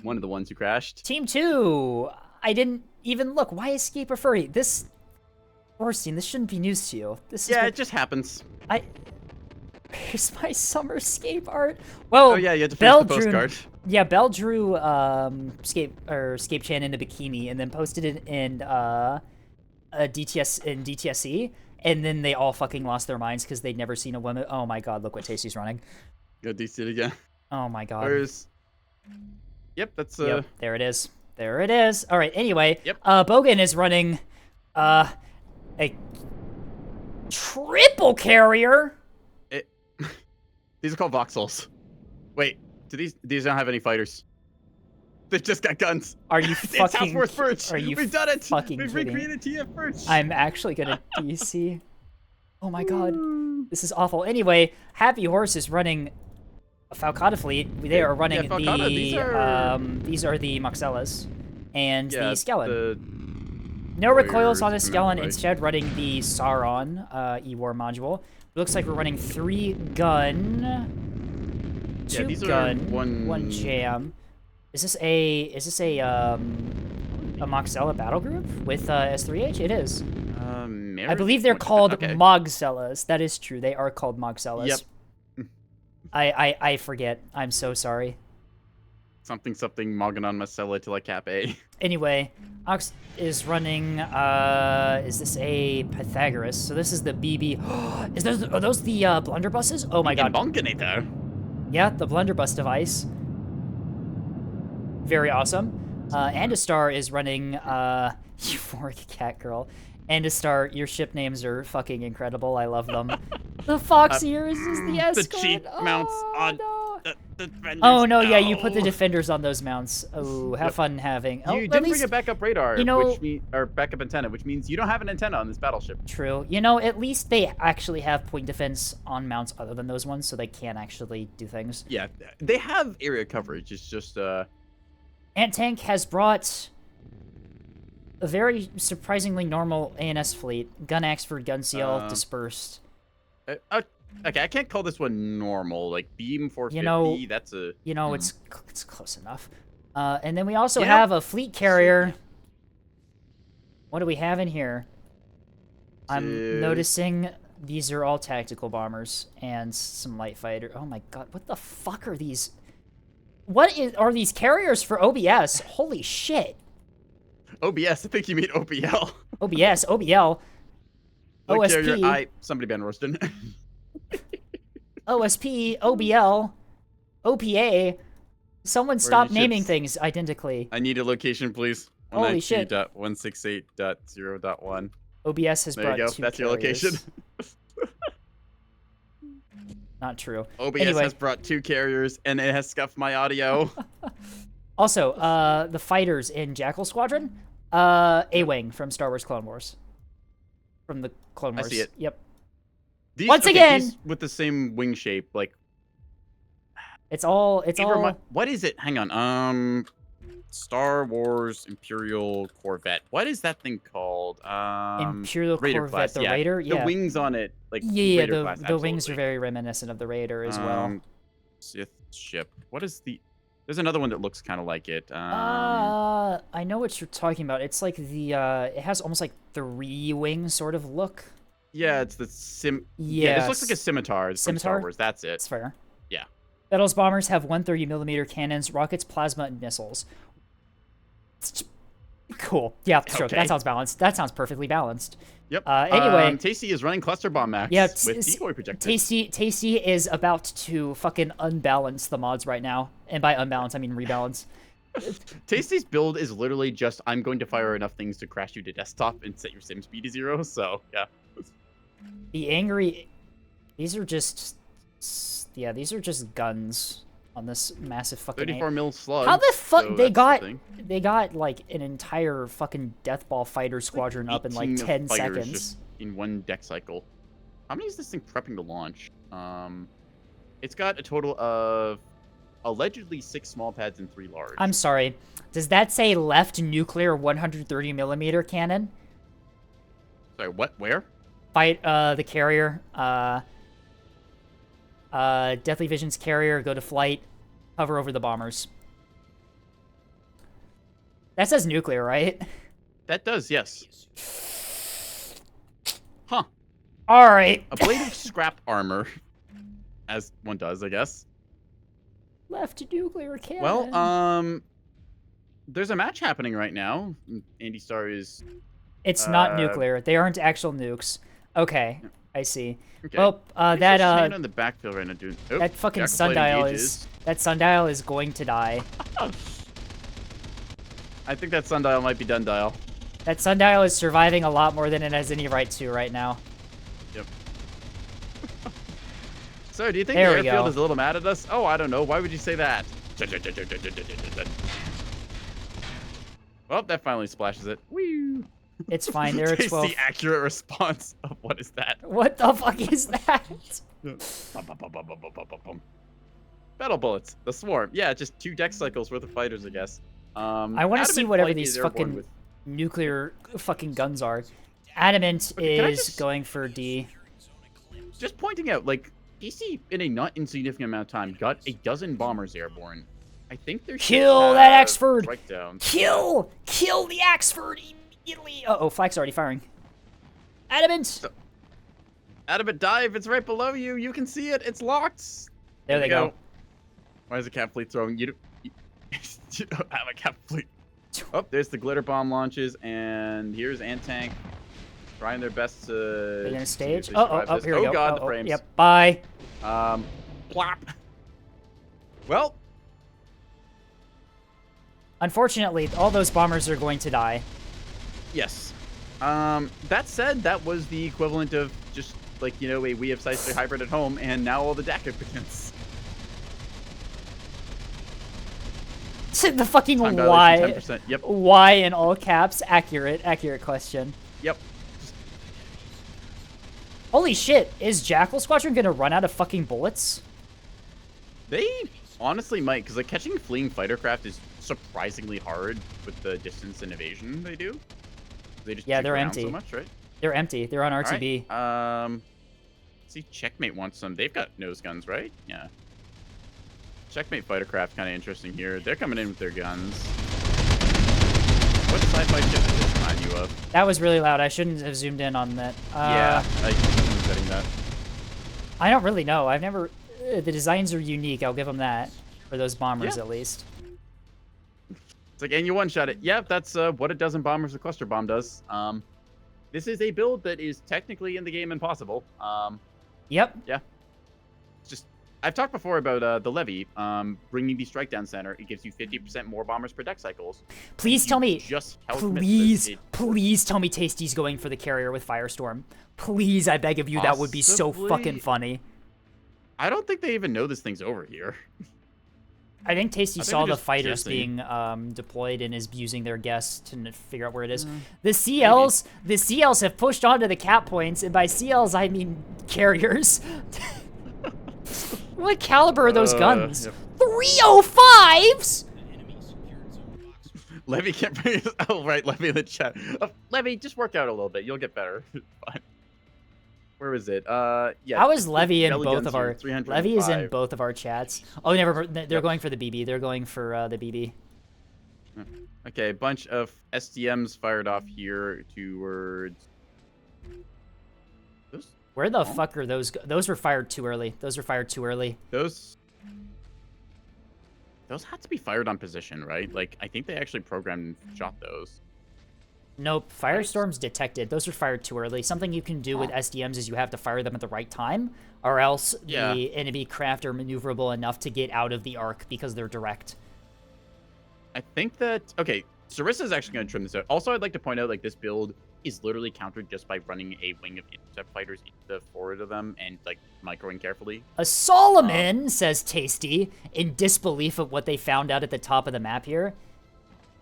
one of the ones who crashed. Team 2. I didn't even look. Why escape a furry? This, Orstein, this shouldn't be news to you. This is Yeah, what it just happens. Where's my summer scape art? Well, Oh yeah, you had to Belle finish the drew, postcard. yeah, Belle drew Scape Chan in a bikini and then posted it in a DTSC, and then they all fucking lost their minds because they'd never seen a woman. Oh my god, look what Tasty's running. Go DC it again. Oh my god. Where's? Yep, that's Yep, there it is. There it is. All right. Anyway, Yep. Bogan is running a triple carrier. These are called voxels. Wait, do these don't have any fighters? They just got guns. Are you It's fucking? Houseworth Birch. Are you We've done it. fucking We've kidding? recreated TF Birch. I'm actually gonna DC. Oh my god, this is awful. Anyway, Happy Horse is running a Falcata fleet. They are running Falcata, these are the Moxellas and yeah, the Skellen. the No recoils on the warriors, if I remember Skellen, right. instead running the Sauron E-War module. Looks like we're running 3 gun, 2 these are gun, one- 1 jam. Is this a Moxella battle group with S3H? It is. I believe they're called okay. Mogzellas. That is true. They are called Mogzellas. Yep. I forget. I'm so sorry. something Mogonon Marcella to like Cap A. Anyway, Ox is running, is this a Pythagoras? So this is the BB. Are those the blunderbusses? Oh my god. Bongonator. Yeah, the blunderbuss device. Very awesome. Andestar is running, Euphoric Cat Girl. Andestar, your ship names are fucking incredible. I love them. The Foxiers is the escort. cheap mounts on no. The defenders. Oh no, yeah, you put the defenders on those mounts. Oh, have fun having. Oh, You at didn't least, bring a backup radar, you know- or backup antenna, which means you don't have an antenna on this battleship. True. You know, at least they actually have point defense on mounts other than those ones, so they can actually do things. Yeah, they have area coverage. It's just Ant Tank has brought a very surprisingly normal ANS fleet. Gun Axford, Gun Seal, dispersed. okay. I can't call this one normal. Like Beam 450. You know- that's a. You know, it's close enough. And then we also You know- have a fleet carrier. What do we have in here? I'm Dude. noticing these are all tactical bombers and some light fighter. Oh my god, what the fuck are these? Are these carriers for OBS? Holy shit. OBS. I think you mean OBL. OBS, OBL, Look, OSP, somebody ban Royston. OSP, OBL, OPA. Someone stop your naming ships? things identically. I need a location, please. Holy shit. 192.168.0.1. OBS has There you brought go. 2 That's your location. carriers. Not true. OBS Anyway. has brought 2 carriers, and it has scuffed my audio. Also, the fighters in Jackal Squadron, A-Wing from Star Wars Clone Wars. From the Clone I Wars. see it. Yep. These, Once again- these with the same wing shape, like. It's all What is it? Hang on. Star Wars Imperial Corvette. What is that thing called? Imperial Raider Corvette, class, the yeah. Raider. The Yeah. wings on it, like Yeah, Raider class, the wings are absolutely. very reminiscent of the Raider as well. Sith ship. What is the? There's another one that looks kind of like it. I know what you're talking about. It's like the it has almost like 3 wing sort of look. Yeah, it's the Yeah, this looks like a Yes. scimitar. From Star Scimitar? Wars. That's it. That's fair. Yeah. Battles bombers have 130mm cannons, rockets, plasma, and missiles. Cool. Yeah, sure. Okay. That sounds balanced. That sounds perfectly balanced. Yep. Anyway, Tasty is running cluster bomb max yeah, with decoy projectors. Tasty is about to fucking unbalance the mods right now, and by unbalance I mean rebalance. Tasty's build is literally just I'm going to fire enough things to crash you to desktop and set your sim speed to 0. So yeah. The angry, these are just guns on this massive fucking. 34 mil slug. How the fuck so they that's the got thing. like an entire fucking deathball fighter squadron up in like 18 10 fighters seconds. just in one deck cycle. How many is this thing prepping to launch? It's got a total of allegedly 6 small pads and 3 large. I'm sorry. Does that say left nuclear 130mm cannon? Sorry, what? Where? Fight the carrier. Deathly Vision's carrier, go to flight, hover over the bombers. That says nuclear, right? That does, yes. Huh. All right. A blade of scrap armor, as one does, I guess. Left nuclear cannon. Well, there's a match happening right now. Andy Star is. It's not uh, nuclear. They aren't actual nukes. Okay, I see. Okay. Well, He's just hanging that on the backfield right now, dude. Oh, that fucking Jackal Blade sundial engages. that sundial is going to die. I think that sundial might be done dial. That sundial is surviving a lot more than it has any right to right now. Yep. So, do you think There the we airfield go. is a little mad at us? Oh, I don't know. Why would you say that? Well, that finally splashes it. Woo! It's fine. There are Taste 12. the accurate response of what is that? What the fuck is that? Bum, bum, bum, bum, bum, bum, bum, bum. Battle bullets. The swarm. Yeah, just 2 deck cycles worth of fighters, I guess. I want to see Adamant whatever Flight these is airborne fucking with- nuclear fucking guns are. Adamant Okay, can I is just- going for D. Just pointing out, like, DC in a not insignificant amount of time got a dozen bombers airborne. I think they're Kill that Axford! Strike down. Kill the Axford immediately. Uh oh, flak's already firing. Adamant. Adamant dive. It's right below you. You can see it. It's locked. There they go. Why is the cap fleet throwing you? You don't have a cap fleet. Oh, there's the glitter bomb launches, and here's Antank trying their best to. They're gonna see if stage. they Oh, survive this. here we go. Oh god, Oh, the frames. Yep. Bye. Plop. Well, Unfortunately, all those bombers are going to die. yes. That said, that was the equivalent of just like, you know, a We Have Sight hybrid at home, and now all the DAC begins. The fucking Time dilation why? 10%. Yep. Why in all caps? Accurate question. Yep. Holy shit! Is Jackal Squadron gonna run out of fucking bullets? They honestly might, because like catching fleeing fighter craft is surprisingly hard with the distance and evasion they do. They just Yeah, juke they're around empty. so much, right? They're empty. They're on All RTB. right, see, Checkmate wants some. They've got nose guns, right? Yeah. Checkmate fighter craft kind of interesting here. They're coming in with their guns. What sci-fi ship does this remind you of? That was really loud. I shouldn't have zoomed in on that. Yeah, I'm betting that. I don't really know. I've never. The designs are unique. I'll give them that for those bombers Yeah. at least. It's like, and you one-shot it. Yeah, that's what a dozen bombers a cluster bomb does. This is a build that is technically in the game impossible. Yep. It's just, I've talked before about the Levy, bringing the strike down center. It gives you 50% more bombers per deck cycles. Please You tell me. just helmet Please tell me Tasty's going for the carrier with Firestorm. Please, I beg of you, that would be so Possibly. fucking funny. I don't think they even know this thing's over here. I think Tasty I think saw they're the just fighters guessing. being deployed and is using their guess to figure out where it is. Mm. The CLs have pushed onto the cap points, and by CLs I mean carriers. What caliber are those guns? Yep. 305s? Levy can't bring us. Oh, right, Levy in the chat. Levy, just work out a little bit. You'll get better. Fine. Where is it? Yeah. How is Levy in belly both guns of here, our? 305. Levy is in both of our chats. Oh, never. They're Yep. going for the BB. They're going for the BB. Okay, a bunch of SDMs fired off here towards. Those. Where the Oh. fuck are those? Those were fired too early. Those were fired too early. Those had to be fired on position, right? Like, I think they actually programmed and shot those. Nope. Firestorms detected. Those were fired too early. Something you can do with SDMs is you have to fire them at the right time, or else Yeah. the enemy craft are maneuverable enough to get out of the arc because they're direct. I think that okay, Sarissa is actually going to trim this out. Also, I'd like to point out like this build is literally countered just by running a wing of intercept fighters into forward of them and like microing carefully. A Solomon, says Tasty, in disbelief of what they found out at the top of the map here.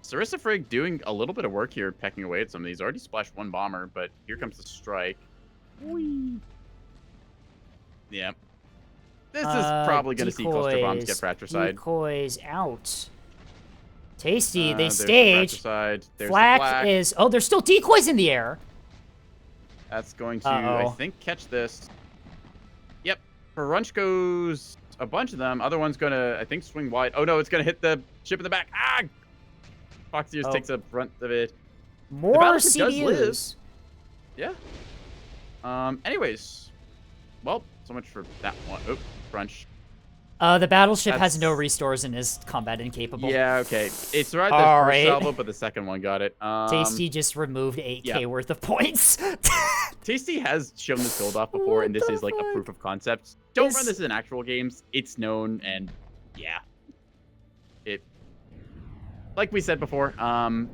Sarissa Frigg doing a little bit of work here, pecking away at some of these. Already splashed one bomber, but here comes the strike. Whee. Yeah. This is probably going to see cluster bombs get fratricide. Decoys out. Tasty, they There's the stage. fratricide. There's the Flak is... Oh, there's still decoys in the air. That's going to, I Uh-oh. think, catch this. Yep. For Runch goes a bunch of them. Other one's going to, I think, swing wide. Oh, no, it's going to hit the ship in the back. Ah! Foxeers Oh. takes a brunt of it. More Battleship does live. CDUs. Yeah. Anyways, well, so much for that one. Oh, crunch. The battleship has no That's- restores and is combat incapable. Yeah, okay. It's right the All first right. salvo, but the second one got it. Tasty just removed 8k yeah. worth of points. Tasty has shown this build off before, and this What is the like a fuck? proof of concept. Don't Is- run this in actual games. It's known, and yeah, it. Like we said before, Hang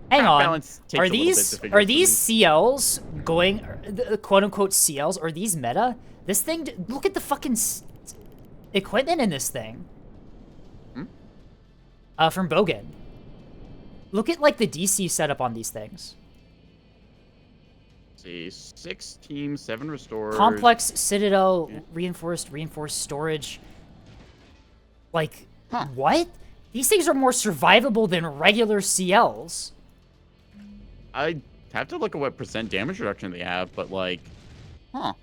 craft on. balance takes Are a little bit these to figure out these something. CLs going the quote unquote CLs? Are these meta? This thing. Look at the fucking equipment in this thing. Hmm? From Bogan. Look at like the DC setup on these things. Let's see, 6 teams, 7 restores. Complex, Citadel, Yeah. reinforced storage. Like, Huh. what? These things are more survivable than regular CLs. I have to look at what % damage reduction they have, but like, huh.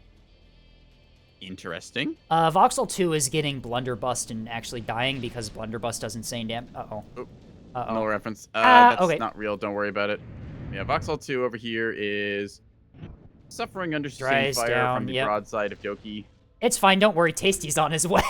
Interesting. Voxel 2 is getting Blunderbuss and actually dying because Blunderbuss does insane damage. Uh-oh. Oh. Uh-oh. No reference. Ah, That's okay. not real. Don't worry about it. Yeah, Voxel 2 over here is suffering under sustained Dries fire down, from the yep. broadside of Doki. It's fine, don't worry, Tasty's on his way.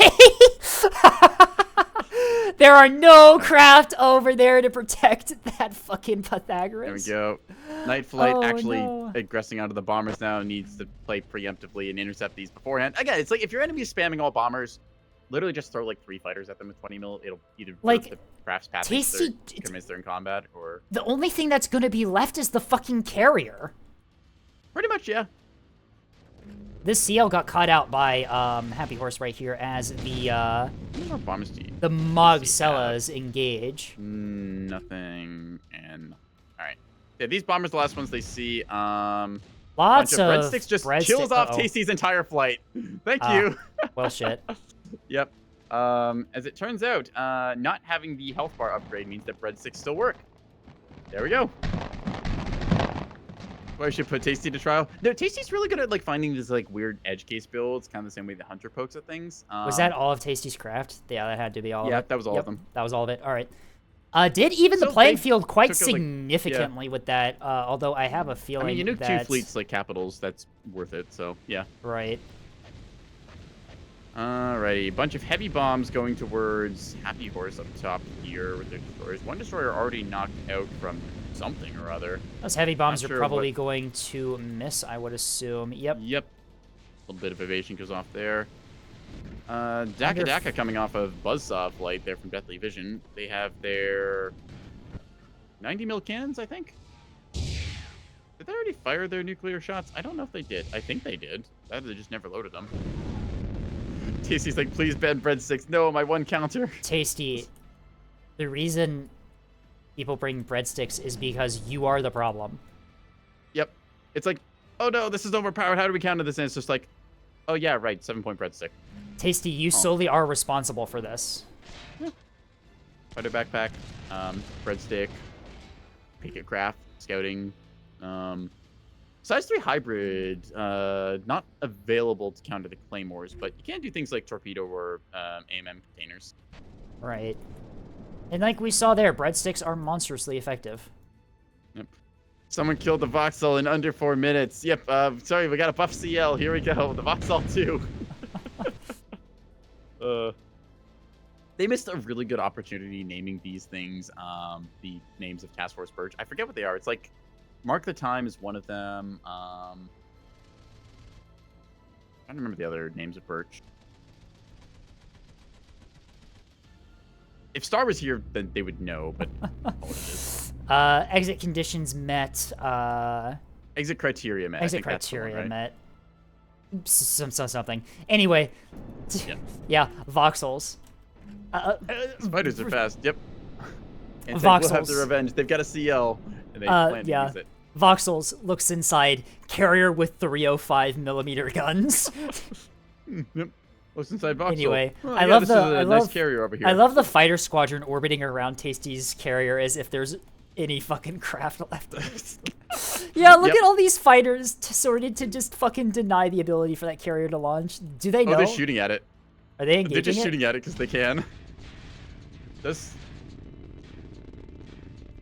There are no craft over there to protect that fucking Pythagoras. There we go. Night Flight Oh, actually no. aggressing onto the bombers now, needs to play preemptively and intercept these beforehand. Again, it's like if your enemy is spamming all bombers, literally just throw like 3 fighters at them with 20 mil. It'll either Like, break the craft's path Tasty- convince they're in combat, or The only thing that's gonna be left is the fucking carrier. pretty much, yeah. This CL got caught out by Happy Horse right here as the How many more bombers do you? Mogsellas engage. Nothing and all right. Yeah, these bombers, the last ones they see. Lots Bunch of of breadsticks just kills off Tasty's entire flight. Thank Ah. you. Well, shit. Yep. As it turns out, not having the health bar upgrade means that breadsticks still work. There we go. Well, I should put Tasty to trial. No, Tasty's really good at like finding these like weird edge case builds, kind of the same way the Hunter pokes at things. Was that all of Tasty's craft? Yeah, that had to be all of Yeah, it. that was all of them. That was all of it. All right. Did even the So playing they field quite took it, like- significantly with that, although I have a feeling I mean, you nuke that... 2 fleets like capitals. That's worth it. So yeah. Right. Alrighty, a bunch of heavy bombs going towards Happy Horse up top here with their destroyers. One destroyer already knocked out from something or other. Those heavy bombs Not are sure probably what- going to miss, I would assume. Yep. Yep. A little bit of evasion goes off there. Wonder Daka if- Daka coming off of Buzzsaw flight there from Deathly Vision. They have their 90 mil cannons, I think. Did they already fire their nuclear shots? I don't know if they did. I think they did. They just never loaded them. Tasty's like, please ban breadsticks. No, my one counter. Tasty. The reason people bring breadsticks is because you are the problem. Yep. It's like, oh no, this is overpowered. How do we counter this? And it's just like, oh yeah, right, 7-point breadstick. Tasty, you solely are responsible for this. Fighter backpack, breadstick, picket craft, scouting, size 3 hybrid, not available to counter the claymores, but you can do things like torpedo or AMM containers. Right. And like we saw there, breadsticks are monstrously effective. Yep. Someone killed the Voxel in under 4 minutes. Yep. Sorry, we got a buff CL. Here we go. The Voxel 2. They missed a really good opportunity naming these things the names of Task Force Birch. I forget what they are. It's like Mark the Time is one of them. I don't remember the other names of Birch. If Star was here, then they would know, but what it is. Exit conditions met. Exit criteria met. I Exit think that's the one, criteria right? met. Something. Anyway. Yeah. Yeah, voxels. Spiders are fast. Yep. And so we'll have Voxels. the revenge. They've got a CL, and they plan to yeah. use it. Voxels looks inside, carrier with 305 millimeter guns. Yep. What's inside Voxel? Anyway, Oh, I yeah, love this the is a I nice love carrier over here. I love the fighter squadron orbiting around Tasty's carrier as if there's any fucking craft left. Yeah, look Yep. at all these fighters sorted to just fucking deny the ability for that carrier to launch. Do they know? Oh, they're shooting at it. Are they engaging They're just it? shooting at it because they can. This.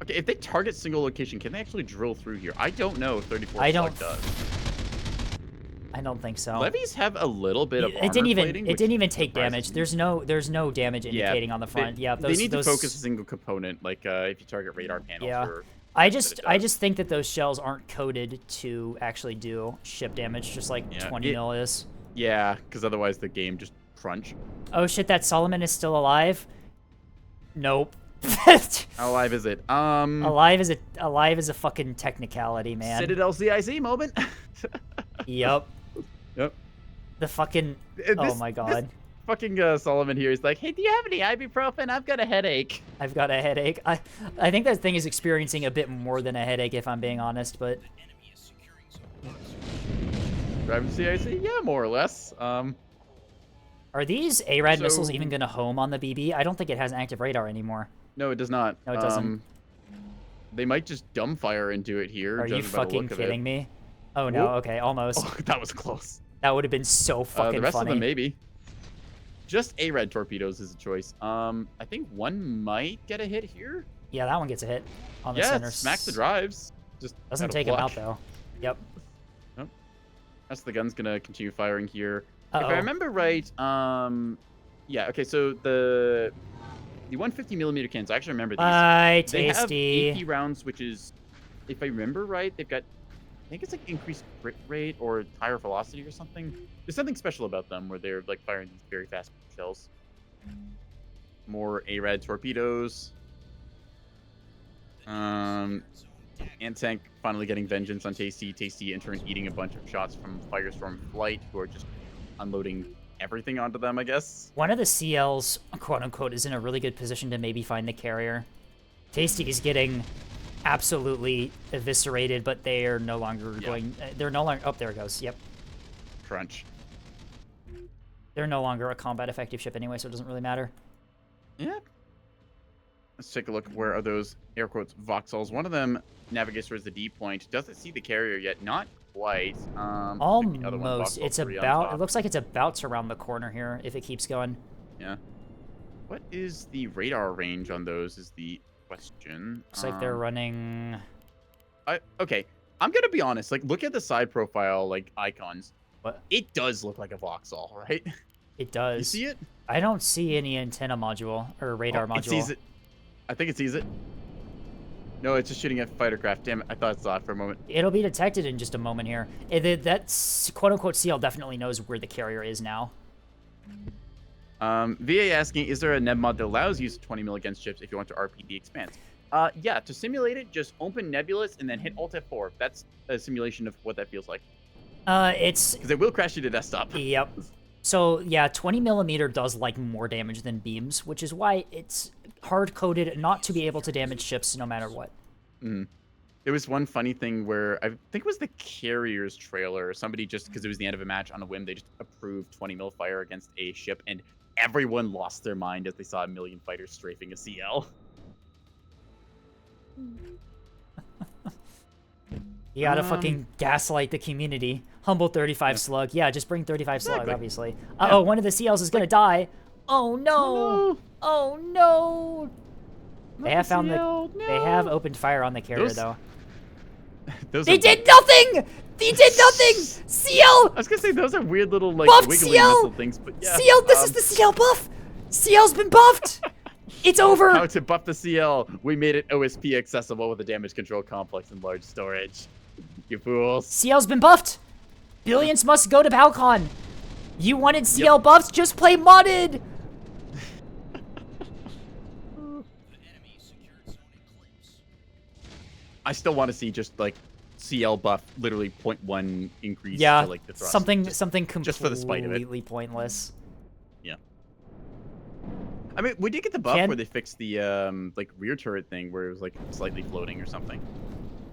Okay, if they target single location, can they actually drill through here? I don't know if 34 I slug don't- does. I don't think so. Levies have a little bit of It armor didn't even plating, it which didn't even take surprises damage. me. There's no damage indicating on the front. Yeah, those they need those, to focus a single component, like if you target radar panels. Yeah. Or I that just it I does. just think that those shells aren't coded to actually do ship damage, just like Yeah, 20 mil is. Yeah, because otherwise the game just crunch. Oh shit, that Solomon is still alive? Nope. How alive is it? alive is a fucking technicality, man. Citadel CIC moment. Yep. Yep. The fucking oh This- my this god. fucking Solomon here is like, hey, do you have any ibuprofen? I've got a headache. I've got a headache. I think that thing is experiencing a bit more than a headache if I'm being honest, but Driving CIC? Yeah, more or less. are these ARAD missiles So- even going to home on the BB? I don't think it has an active radar anymore. No, it does not. No, it doesn't. They might just dumbfire into it here. Are you judging by the fucking look of kidding it. me? Oh no, Whoop. okay, almost. Oh, that was close. That would have been so fucking The rest funny. of them maybe. Just ARAD torpedoes is a choice. I think one might get a hit here. Yeah, that one gets a hit on the Yeah, center. it smacks the drives. Just Doesn't out of take him luck. out though. Yep. Rest of the gun's gonna continue firing here. If Uh-oh. I remember right, yeah, okay, so the 150 millimeter cannons, I actually remember these. Bye, They have tasty. AP rounds, which is, if I remember right, they've got, I think it's like increased crit rate or higher velocity or something. There's something special about them where they're like firing these very fast shells. More ARAD torpedoes. Antank finally getting vengeance on Tasty. Tasty in turn eating a bunch of shots from Firestorm Flight, who are just unloading everything onto them, I guess. One of the CLs, quote unquote, is in a really good position to maybe find the carrier. Tasty is getting absolutely eviscerated, but they are no longer going. They're no longer. Oh, there it goes. Yep. Crunch. They're no longer a combat effective ship anyway, so it doesn't really matter. Yeah. Let's take a look. Where are those air quotes Voxels? One of them navigates towards the D point. Doesn't see the carrier yet. Not quite. I think the other one, Almost. Voxel It's 3 on about. top. It looks like it's about to round the corner here if it keeps going. Yeah. What is the radar range on those? Is the question. Looks like they're running. Okay. I'm gonna be honest. Like, look at the side profile, like icons. What? It does look like a Voxel, right? It does. You see it? I don't see any antenna module or radar Oh, module. It sees it. I think it sees it. No, it's just shooting at fighter craft. Damn it! I thought it saw it for a moment. It'll be detected in just a moment here. That's quote unquote CL definitely knows where the carrier is now. VA asking, is there a neb mod that allows use of 20 mil against ships if you want to RPD expanse? Yeah, to simulate it, just open Nebulous and then hit Alt F4. That's a simulation of what that feels like. It's Because it will crash you to desktop. yep. So yeah, 20 millimeter does like more damage than beams, which is why it's hard coded not to be able to damage ships no matter what. There was one funny thing where I think it was the Carriers trailer. Somebody just, because it was the end of a match on a whim, they just approved 20 mil fire against a ship, and everyone lost their mind as they saw a million fighters strafing a CL. You gotta fucking gaslight the community. Humble 35 slug. Yeah, just bring 35 slug, Exactly. obviously. Uh-oh, one of the CLs is gonna die. Oh no! Oh no! They have found the. They have opened fire on the carrier Those- though. Those They are- did nothing! They did nothing! CL! I was gonna say those are weird little like Buffed wiggly CL! missile things, but yeah. CL, this is the CL buff! CL's been buffed! It's over! How to buff the CL? We made it OSP accessible with a damage control complex and large storage. You fools. CL's been buffed! Billions must go to Balcon! You wanted CL buffs? Just play modded! I still want to see just like CL buff, literally 0.1 increase. Yeah, to, like the thrust. something Just- something completely just for the spite of it. pointless. I mean, we did get the buff Can- where they fixed the like rear turret thing, where it was like slightly floating or something.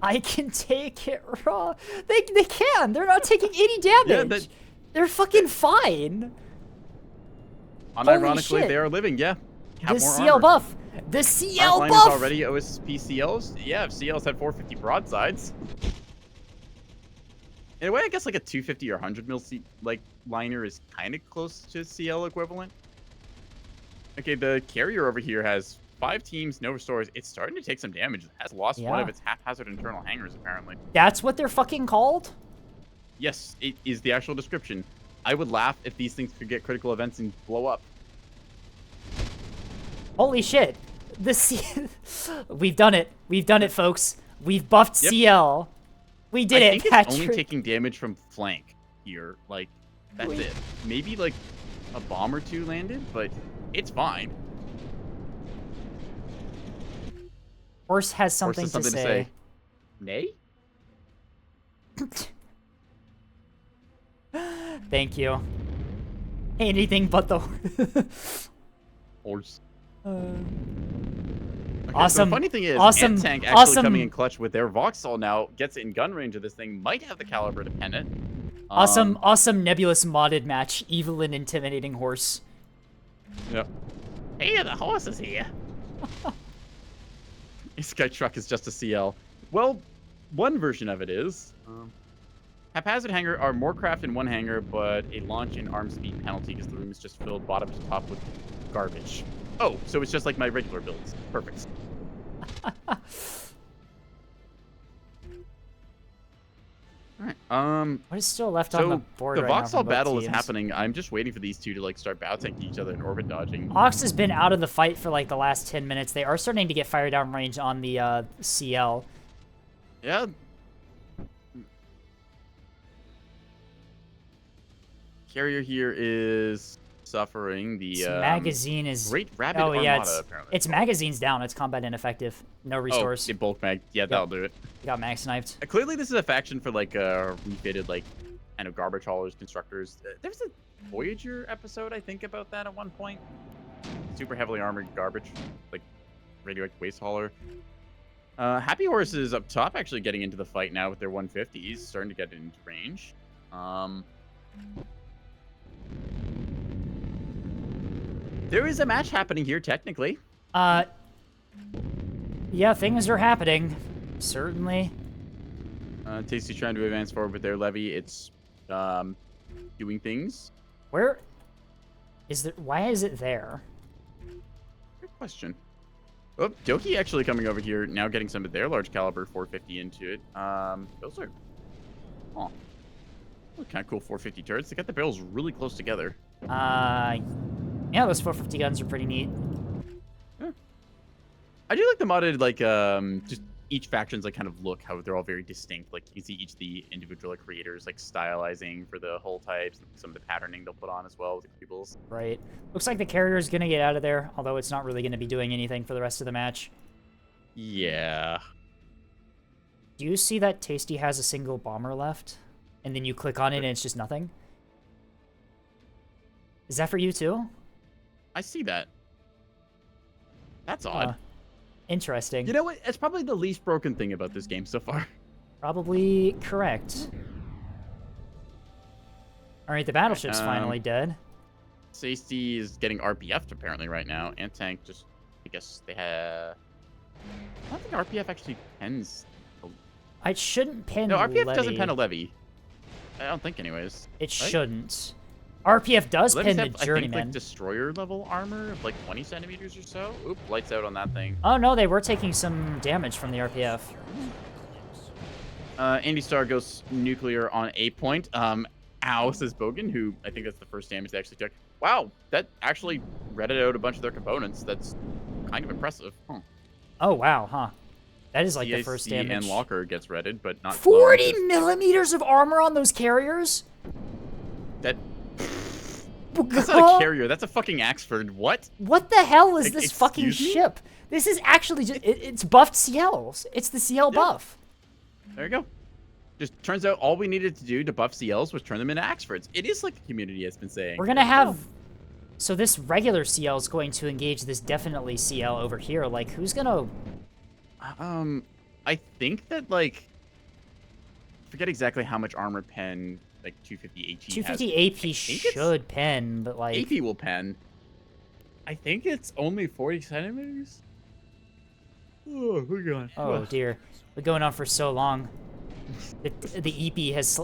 I can take it raw. They can. They're not taking any damage. that- They're fucking fine. Unironically, shit. they are living. Yeah. Have The more CL armor. buff. The CL Frontline buff. is already OSP CLs. Yeah, if CLs had 450 broadsides. In a way, I guess like a 250 or 100 mil like liner is kind of close to CL equivalent. Okay, the carrier over here has 5 teams, no restores. It's starting to take some damage. It has lost one Yeah. of its haphazard internal hangars, apparently. That's what they're fucking called? Yes, it is the actual description. I would laugh if these things could get critical events and blow up. Holy shit. We've done it. We've done it, folks. We've buffed Yep. CL. We did I it, think it's Patrick. only taking damage from flank here. Like, that's it. Maybe, like, a bomb or 2 landed, but it's fine. Horse has Horse something, has something to say. Nay? Thank you. Anything but the... Horse. Uh, Okay, Awesome. So the funny thing is, Awesome. Tank actually Awesome. coming in clutch with their Voxel now, gets it in gun range of this thing, might have the caliber to pen it. awesome Nebulous modded match. Evil and intimidating horse. Yep. Hey, the horse is here. Sky Truck is just a CL. Well, one version of it is. Haphazard hangar are more craft in one hangar, but a launch and arm speed penalty because the room is just filled bottom to top with garbage. Oh, so it's just like my regular builds. Perfect. Alright, What is still left on the so board the right now Voxel from both battle is teams? happening. I'm just waiting for these two to like start bow tanking each other and orbit dodging. Ox has been out of the fight for like the last 10 minutes. They are starting to get fire down range on the CL. Yeah. Carrier here is suffering the Its magazine is... Great Rapid oh, yeah, Armada, apparently. its magazine's down. It's combat ineffective. No restores. Oh, bulk mag. Yeah, that'll do it. Got mag sniped. Clearly, this is a faction for like refitted like kind of garbage haulers, constructors. There's a Voyager episode I think about that at one point. Super heavily armored garbage, like radioactive waste hauler. Happy Horse is up top, actually getting into the fight now with their 150s, starting to get into range. There is a match happening here, technically. Yeah, things are happening. Certainly. Tasty trying to advance forward with their levy. It's doing things. Where is it? Why is it there? Good question. Oh, Doki actually coming over here now, getting some of their large caliber 450 into it. Those are, oh, kind of cool 450 turrets. They got the barrels really close together. Yeah, those 450 guns are pretty neat. Yeah. I do like the modded, like, just each faction's like kind of look, how they're all very distinct. Like you can see each of the individual like, creators like stylizing for the hull types, and some of the patterning they'll put on as well with the people's. Right. Looks like the carrier's gonna get out of there, although it's not really gonna be doing anything for the rest of the match. Yeah. Do you see that Tasty has a single bomber left? And then you click on it and it's just nothing? Is that for you too? I see that. That's odd. Interesting. You know what? It's probably the least broken thing about this game so far. Probably correct. Alright, the battleship's finally dead. Tasty is getting RPF'd apparently right now, and Tank just, I guess they have... I don't think RPF actually pens... It shouldn't pin No, RPF levy. doesn't pen a levy. I don't think anyways. It right? shouldn't. RPF does Levies pin have, the I think, journeyman. like destroyer level armor of like 20 centimeters or so. Oop, lights out on that thing. Oh no, they were taking some damage from the RPF. Andy Star goes nuclear on a point. Ow, says Bogan, who I think that's the first damage they actually took. Wow, that actually redded out a bunch of their components. That's kind of impressive. Huh. Oh wow, huh? That is like the CAC first damage. and Locker gets redded, but not 40 Sloan. millimeters of armor on those carriers? That That's not a carrier. That's a fucking Axford. What? What the hell is Like, this fucking excuse me? ship? This is actually just, it's buffed CLs. It's the CL buff. There you go. Just turns out all we needed to do to buff CLs was turn them into Axfords. It is like the community has been saying. We're gonna have, so this regular CL is going to engage this definitely CL over here. Like, who's gonna? I think that like, I forget exactly how much armor pen like 250 AT 250 has. AP think it's- should pen, but like, AP will pen. I think it's only 40 centimeters. Oh, we're going. oh dear, we're going on for so long. The EP has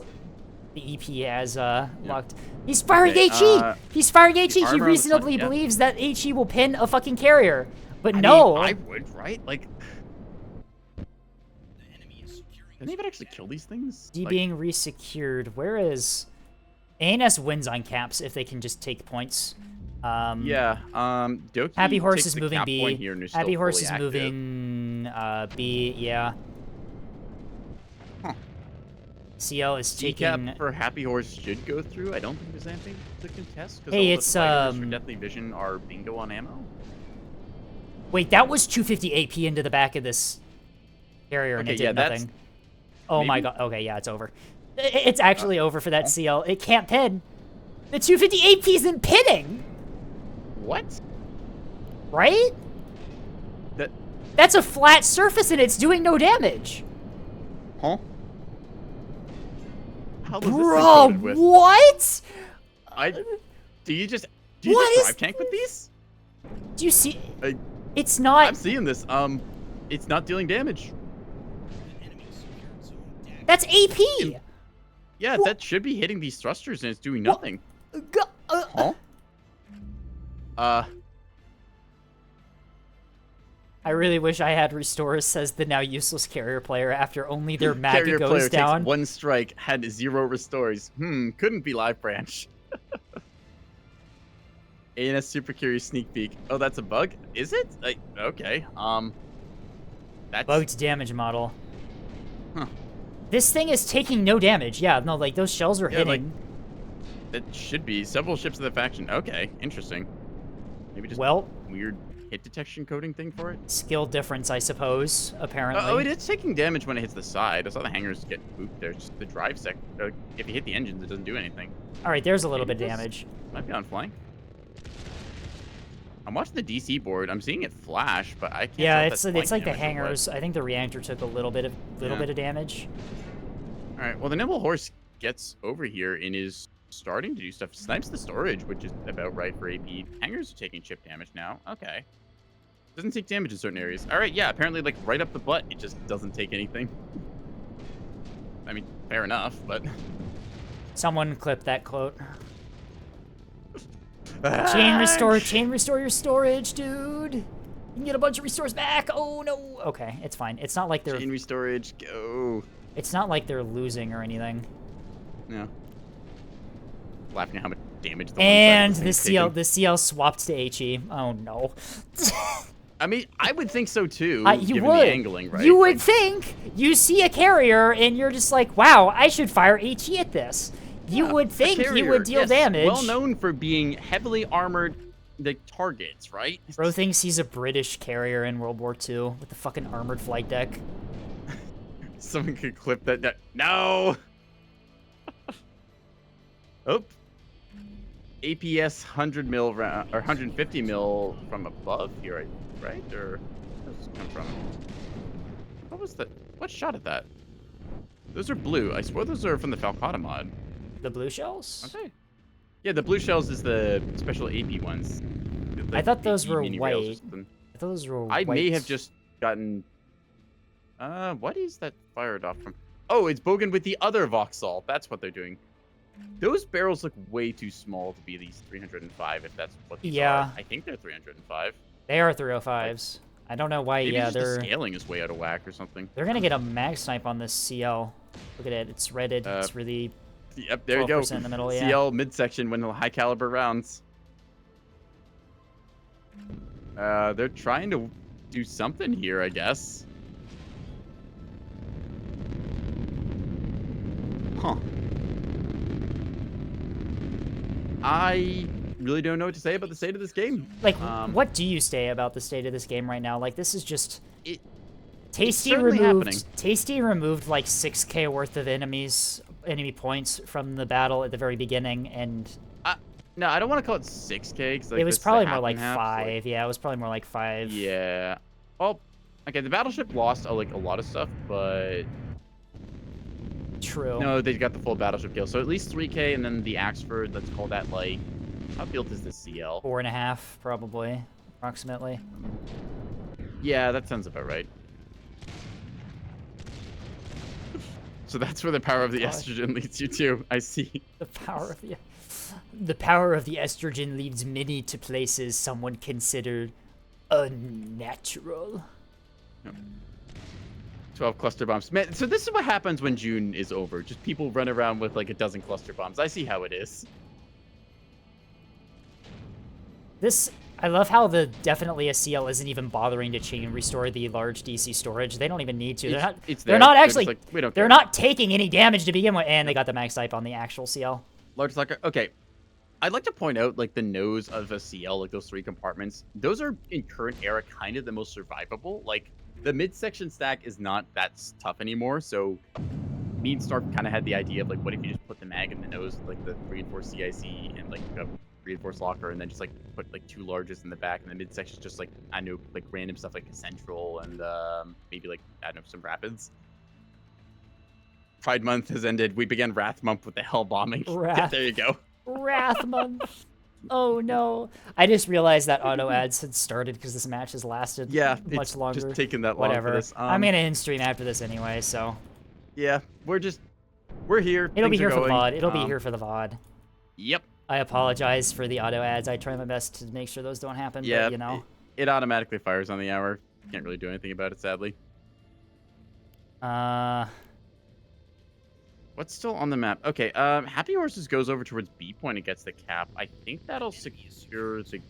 locked. He's firing Okay, HE. He's firing HE. He armor on the reasonably front, yeah. believes that HE will pin a fucking carrier. But I no. mean, I would, right? Like, can they even actually kill these things? D Like, being resecured. Where is... ANS wins on caps if they can just take points. yeah. Doki Happy Horse takes is the moving cap B. point here and is Happy still Horse fully is active. moving B, yeah. Huh. CL is taking... Decap for Happy Horse should go through. I don't think there's anything to contest because Hey, all it's, the fighters for Deathly Vision are bingo on ammo. Wait, that was 250 AP into the back of this carrier and Okay, it did yeah, that's- nothing. Oh my maybe- god. Okay, yeah, it's over. It's actually over for that CL. It can't pin. The 250 AP isn't pinning, What? right? That? That's a flat surface and it's doing no damage. Huh? How was Bro, this encoded with? what? Do you just do you What just is drive tank with these? Do you see? I, It's I'm not. seeing this. It's not dealing damage. That's AP. Yeah, that should be hitting these thrusters and it's doing nothing. Huh? I really wish I had Restore, says the now useless carrier player after only their maga Carrier goes player down. takes one strike, had 0 restores. Couldn't be live branch. ANS Super Curious sneak peek. Oh, that's a bug? Is it? Okay. That's Bugged damage model. Huh. This thing is taking no damage. Yeah, no, like those shells are Yeah, like- hitting. It should be several ships of the faction. Okay, interesting. Maybe just Well, weird hit detection coding thing for it. skill difference, I suppose. Apparently. Oh, it is taking damage when it hits the side. I saw the hangers get pooped there. Just the drive sec. If you hit the engines, it doesn't do anything. All right, there's a little bit of Maybe this- damage. Might be on flank. I'm watching the DC board. I'm seeing it flash, but I can't. Yeah, tell if it's that's it's like flank the damage or what. hangers. I think the reactor took a little bit of Yeah. damage. All right. Well, the nimble horse gets over here and is starting to do stuff. Snipes the storage, which is about right for AP. Hangers are taking chip damage now. Okay. Doesn't take damage in certain areas. All right. Yeah. Apparently, like right up the butt, it just doesn't take anything. I mean, fair enough, but. Someone clip that quote. Chain restore your storage, dude. You can get a bunch of restores back. Oh no. Okay, it's fine. It's not like they're Chain restorage, go. it's not like they're losing or anything. No. Laughing at how much damage the And one side the of CL thing's the CL swapped to HE. Oh no. taking. I mean, I would think so too. You given would. the angling, right? You would Like, think you see a carrier and you're just like, wow, I should fire HE at this. You yeah, would a think you carrier, would deal yes, damage. Well known for being heavily armored targets, right? Bro thinks he's a British carrier in World War II with the fucking armored flight deck. Someone could clip that. No. Oh. APS 100 mil round or 150 mil from above here, right? Or where does this come from? What was that? What shot at that? Those are blue. I swear those are from the Falcata mod. The blue shells? Aren't they? Yeah, the blue shells is the special AP ones. I thought those AP were mini rails or white. something. I thought those were I may white. have just gotten. What is that fired off from? Oh, it's Bogan with the other Vauxhall. That's what they're doing. Those barrels look way too small to be these 305. If that's what these Yeah. are. I think they're 305. They are 305s. I don't know why. Maybe Yeah, just the they're scaling is way out of whack or something. they're gonna get a mag snipe on this CL. Look at it. It's redded. It's really Yep, there you go. 12% in the middle. Yeah. CL midsection when the high caliber rounds. They're trying to do something here, I guess. Huh. I really don't know what to say about the state of this game. Like, What what do you say about the state of this game right now? Like, this is just It- Tasty certainly removed. happening. Tasty removed like 6K worth of enemy points from the battle at the very beginning, and No, I don't want to call it 6K. Like it was this is a probably half more like and half, 5. Yeah, it was probably more like 5. Yeah. Well, okay, the battleship lost like a lot of stuff, but True. no, they got the full battleship kill. So at least 3K, and then the Axford. Let's call that like how built is the CL? 4.5 probably, approximately. Yeah, that sounds about right. So that's where the power of the God. estrogen leads you to. I see. The power of the estrogen leads many to places someone considered Unnatural. 12 cluster bombs. Man, so this is what happens when June is over. Just people run around with like a dozen cluster bombs. I see how it is. I love how the definitely a CL isn't even bothering to chain restore the large DC storage. They don't even need to. They're not. It's They're there. not They're actually. just like, we don't They're care. not taking any damage to begin with, and they got the max type on the actual CL. Large locker. Okay. I'd like to point out like the nose of a CL, like those 3 compartments. Those are in current era kind of the most survivable. Like the midsection stack is not that tough anymore. So me and Stark kind of had the idea of like, what if you just put the mag in the nose, like the reinforced CIC and like a reinforced locker, and then just like put like 2 larges in the back, and the midsection is just like, I know, like random stuff like a central and maybe like, I don't know, some rapids. Pride month has ended. We began Wrath month with the hell bombing. Wrath. There you go. Wrath month. Oh no! I just realized that auto ads had started because this match has lasted much it's longer. just taking that long Whatever. for this. I'm gonna end stream after this anyway, so Yeah, we're here. it'll be things are here for the going. VOD. It'll be here for the VOD. Yep. I apologize for the auto ads. I try my best to make sure those don't happen. Yeah. But, you know. It automatically fires on the hour. Can't really do anything about it, sadly. What's still on the map? Okay. Happy Horses goes over towards B point and gets the cap. I think that'll secure the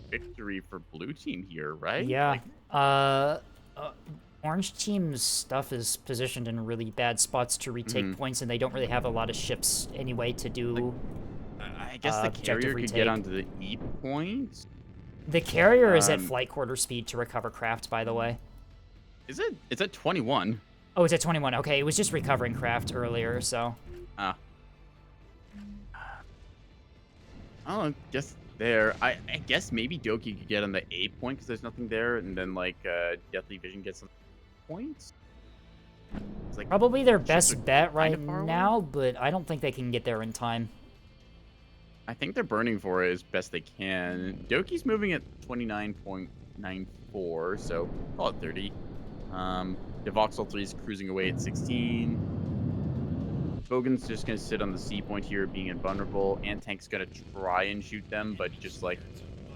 victory for blue team here, right? Yeah. Like, Orange team's stuff is positioned in really bad spots to retake points, and they don't really have a lot of ships anyway to do. I guess the objective carrier could retake. get onto the E point. The carrier is at Um, flight quarter speed to recover craft, by the way. Is it? It's at 21. Oh, it's at 21. Okay, it was just recovering craft earlier, so. Ah. Oh, guess there. I guess maybe Doki could get on the A point because there's nothing there, and then like Deathly Vision gets some points. It's like Probably their ships best are bet right kinda far away. now, but I don't think they can get there in time. I think they're burning for it as best they can. Doki's moving at 29.94, so call it 30. Devoxel 3 is cruising away at 16. Bogan's just gonna sit on the C point here, being invulnerable. Antank's gonna try and shoot them, but just like,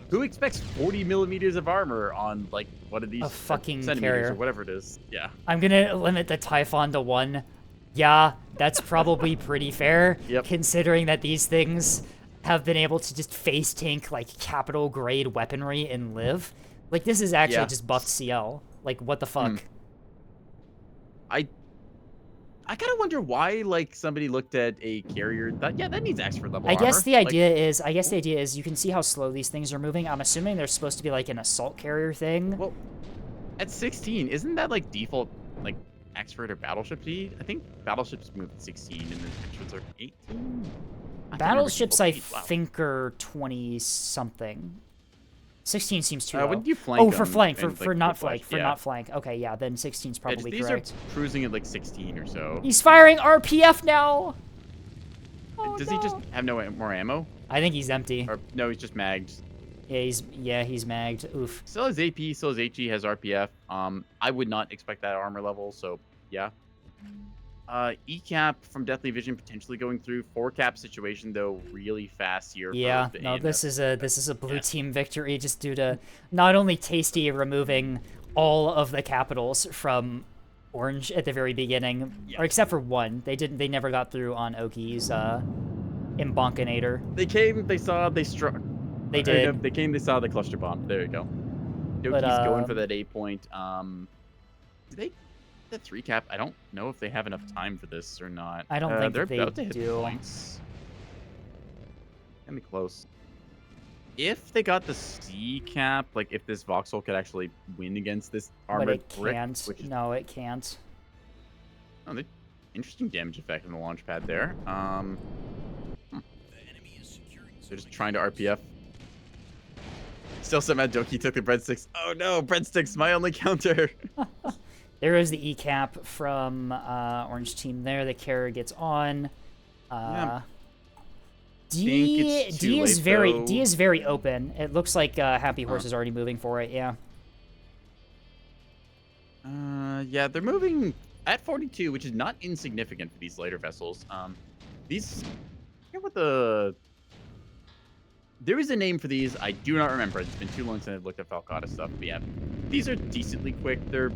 who expects 40 millimeters of armor on like one of these A fucking centimeters carrier. or whatever it is? Yeah. I'm gonna limit the Typhon to 1. Yeah, that's probably pretty fair, Yep. considering that these things have been able to just face tank like capital grade weaponry and live. Like this is actually Yeah. just buffed CL. Like what the fuck? I kind of wonder why like somebody looked at a carrier that that needs expert level I guess armor. the idea is you can see how slow these things are moving. I'm assuming they're supposed to be like an assault carrier thing. Well, at 16, isn't that like default like expert or battleship speed? I think battleships move at 16 and then experts are 18. I can't remember Battleships, I default speed. Wow. think, are 20 something. 16 seems too low. When do you flank Oh, for them flank, and, for like, not push? flank, for Yeah. not flank. Okay, yeah, then 16's Yeah, just probably these correct. are cruising at like 16 or so. He's firing RPF now. Oh, Does he just no. have no more ammo? I think he's empty. Or no, he's just magged. Yeah, he's magged. Oof. Still has AP, still has HE, has RPF. I would not expect that armor level, so yeah. ECAP from Deathly Vision potentially going through. 4-cap situation though, really fast here. Yeah, for the no, AMF. this is a blue Yeah. team victory just due to not only Tasty removing all of the capitals from Orange at the very beginning, Yeah. or except for one. They never got through on Oki's Imbonkinator. They came, they saw, they struck. They did. They came, they saw the cluster bomb. There you go. But, Doki's going for that 8 point. Do they? The 3-cap. I don't know if they have enough time for this or not. I don't think they're they about to hit the do. points. Getting close. If they got the C cap, like if this Voxel could actually win against this armored But it brick, can't. which is No, it can't. interesting damage effect on the launch pad there. They're just trying to RPF. Still somehow Doki took the breadsticks. Oh no, breadsticks, my only counter. There is the ECAP from Orange Team there. The carrier gets on. Yeah. D, Think it's too D is late, very though. D is very open. It looks like Happy Horse is already moving for it. Yeah. Yeah, they're moving at 42, which is not insignificant for these lighter vessels. These, I forget what the There is a name for these. I do not remember. It's been too long since I've looked at Falcata stuff. But yeah, these are decently quick. They're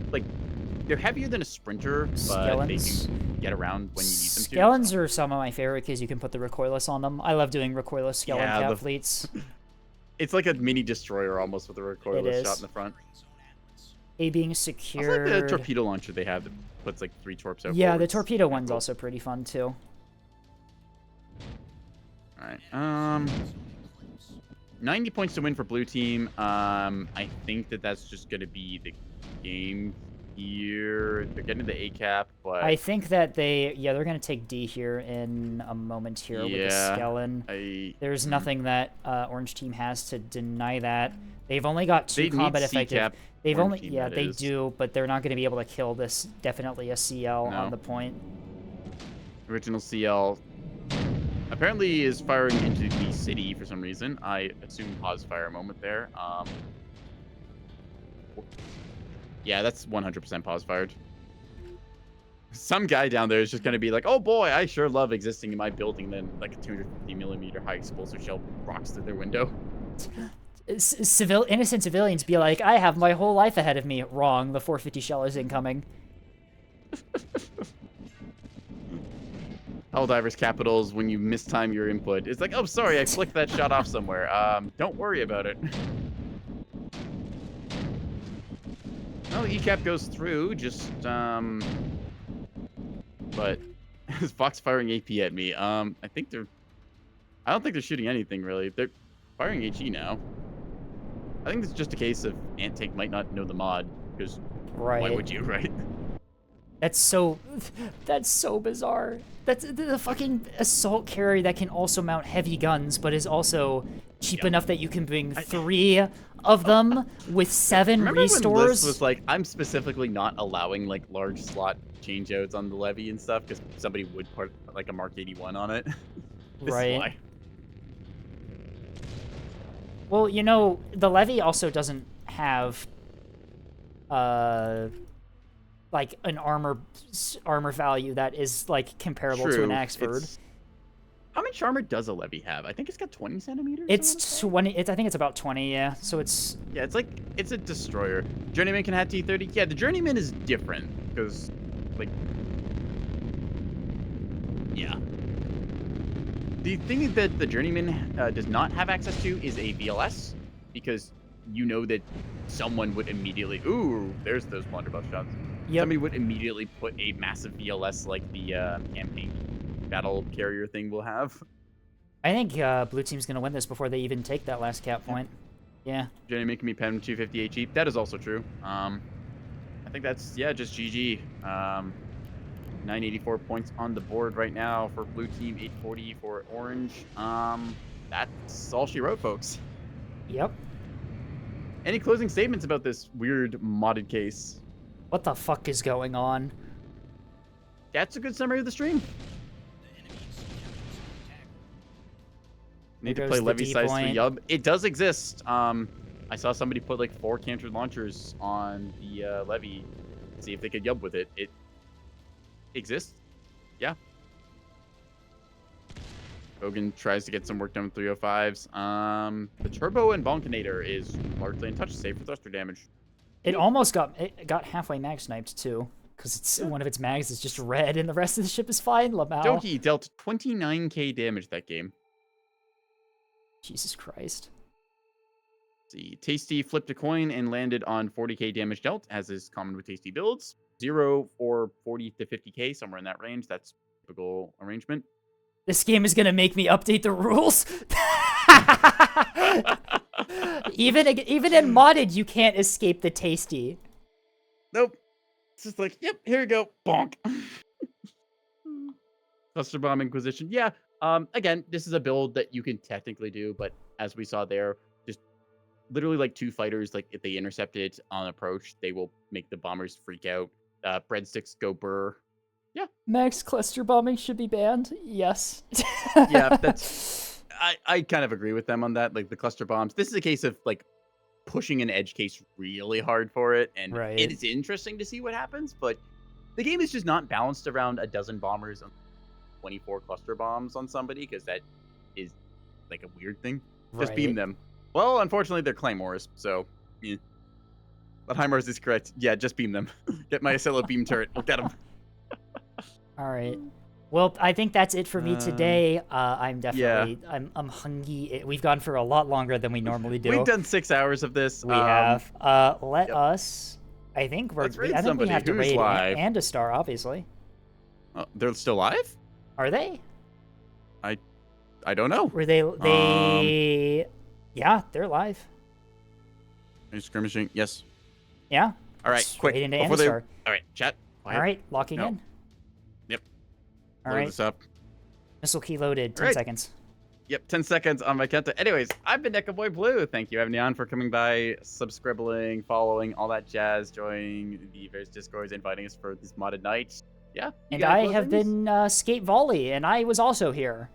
heavier than a sprinter, but they Skellins. can get around when you need them to. Skellins are some of my favorite because you can put the recoilless on them. I love doing recoilless Skellen Yeah, cap the- fleets. It's like a mini destroyer almost with a recoilless shot is. in the front. A being I secured. like the torpedo launcher they have that puts like 3 torps out. Yeah, the forwards. torpedo Kinda one's cool. also pretty fun too. All right. 90 points to win for blue team. I think that's just gonna be the game here. They're getting the A cap, but I think that they're gonna take D here in a moment here with the Yeah. Skellen. There's nothing that Orange Team has to deny that. They've only got 2 they need combat C effective. cap. They've Orange only team, yeah that they is. do, but they're not going to be able to kill this. Definitely a CL on No. the point. Original CL apparently is firing into the city for some reason. I assume pause fire moment there. Yeah, that's 100% pause fired. Some guy down there is just going to be like, oh boy, I sure love existing in my building. Then like a 250mm high explosive shell rocks through their window. Innocent civilians be like, I have my whole life ahead of me. Wrong. The 450 shell is incoming. Helldivers Capitals, when you mistime your input, it's like, oh, sorry, I flicked that shot off somewhere. Don't worry about it. Well, the ECAP goes through, just, but is Fox firing AP at me? I don't think they're shooting anything, really. They're firing HE now. I think it's just a case of Ant-Tank might not know the mod, because Right. why would you, right? That's so bizarre. That's the fucking assault carrier that can also mount heavy guns, but is also cheap enough that you can bring 3 of them with 7 Remember when restores. List was like, I'm specifically not allowing like large slot changeouts on the levy and stuff because somebody would put like a Mark 81 on it. This Right. is why. Well, the levy also doesn't have like an armor value that is like comparable to an True. Axford. How much armor does a levy have? I think it's got 20 centimeters. It's 20. I think it's about 20. Yeah. So it's Yeah, it's a destroyer. Journeyman can have T30. Yeah, the Journeyman is different because, like, yeah. The thing that the Journeyman does not have access to is a VLS because you know that someone would immediately. Ooh, there's those blunderbuss shots. Yep. Somebody would immediately put a massive VLS like the campaign battle carrier thing will have. I think blue team's gonna win this before they even take that last cap point. Yeah. Jenny making me pen 250 HE. That is also true. I think that's, yeah, just GG. 984 points on the board right now for blue team, 840 for orange. That's all she wrote, folks. Yep. Any closing statements about this weird modded case? What the fuck is going on? That's a good summary of the stream. Need to There play goes the levy D size point. 3 yub. It does exist. I saw somebody put like 4 cantered launchers on the levy. See if they could yub with it. It exists. Yeah. Hogan tries to get some work done with 305s. The turbo and Bonkinator is largely untouched, save for thruster damage. It almost got halfway mag sniped too, because it's one of its mags is just red and the rest of the ship is fine. Lamau. Doki dealt 29k damage that game. Jesus Christ. See, Tasty flipped a coin and landed on 40k damage dealt, as is common with Tasty builds. 0 for 40 to 50k, somewhere in that range. That's typical arrangement. This game is gonna make me update the rules. even in modded, you can't escape the tasty. Nope. It's just like, yep, here you go. Bonk. Cluster Bomb Inquisition. Yeah. Again, this is a build that you can technically do, but as we saw there, just literally like 2 fighters, like if they intercept it on approach, they will make the bombers freak out. Breadsticks go burr. Yeah. Max cluster bombing should be banned. Yes. Yeah, that's I kind of agree with them on that. Like the cluster bombs. This is a case of like pushing an edge case really hard for it, and Right. it is interesting to see what happens, but the game is just not balanced around a dozen bombers and 24 cluster bombs on somebody, because that is like a weird thing. Just beam Right. them. Well, unfortunately, they're claymores, so. Yeah. But HIMARS is correct. Yeah, just beam them. Get my Scylla beam turret. We'll get them. All right. Well, I think that's it for me today. I'm yeah. definitely I'm hungry. We've gone for a lot longer than we normally do. We've done 6 hours of this. We have. Let yep. us. I think Let's raid I think we somebody. have to Who's raid live? and a star, obviously. They're still live? Are they? I don't know. Were they? Yeah, they're live. Are you skirmishing? Yes. Yeah. All right, quick. Straight into Before they... Anastar. All right, chat. All right, locking No. in. Yep. All Load right. this up. Missile key loaded. 10 Right. seconds. Yep, 10 seconds on my countdown. Anyways, I've been Boy Blue. Thank you, Evnion, for coming by, subscribbling, following, all that jazz, joining the various Discords, inviting us for this modded night. Yeah. you And got I any have closings? been Skate Volley, and I was also here.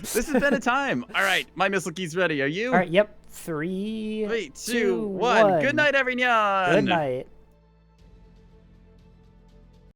This has been a time. All right, my missile key's ready. Are you? All right. Yep. 3, 3, 2, 2, 1. 1. Good night, Evnion. Good night.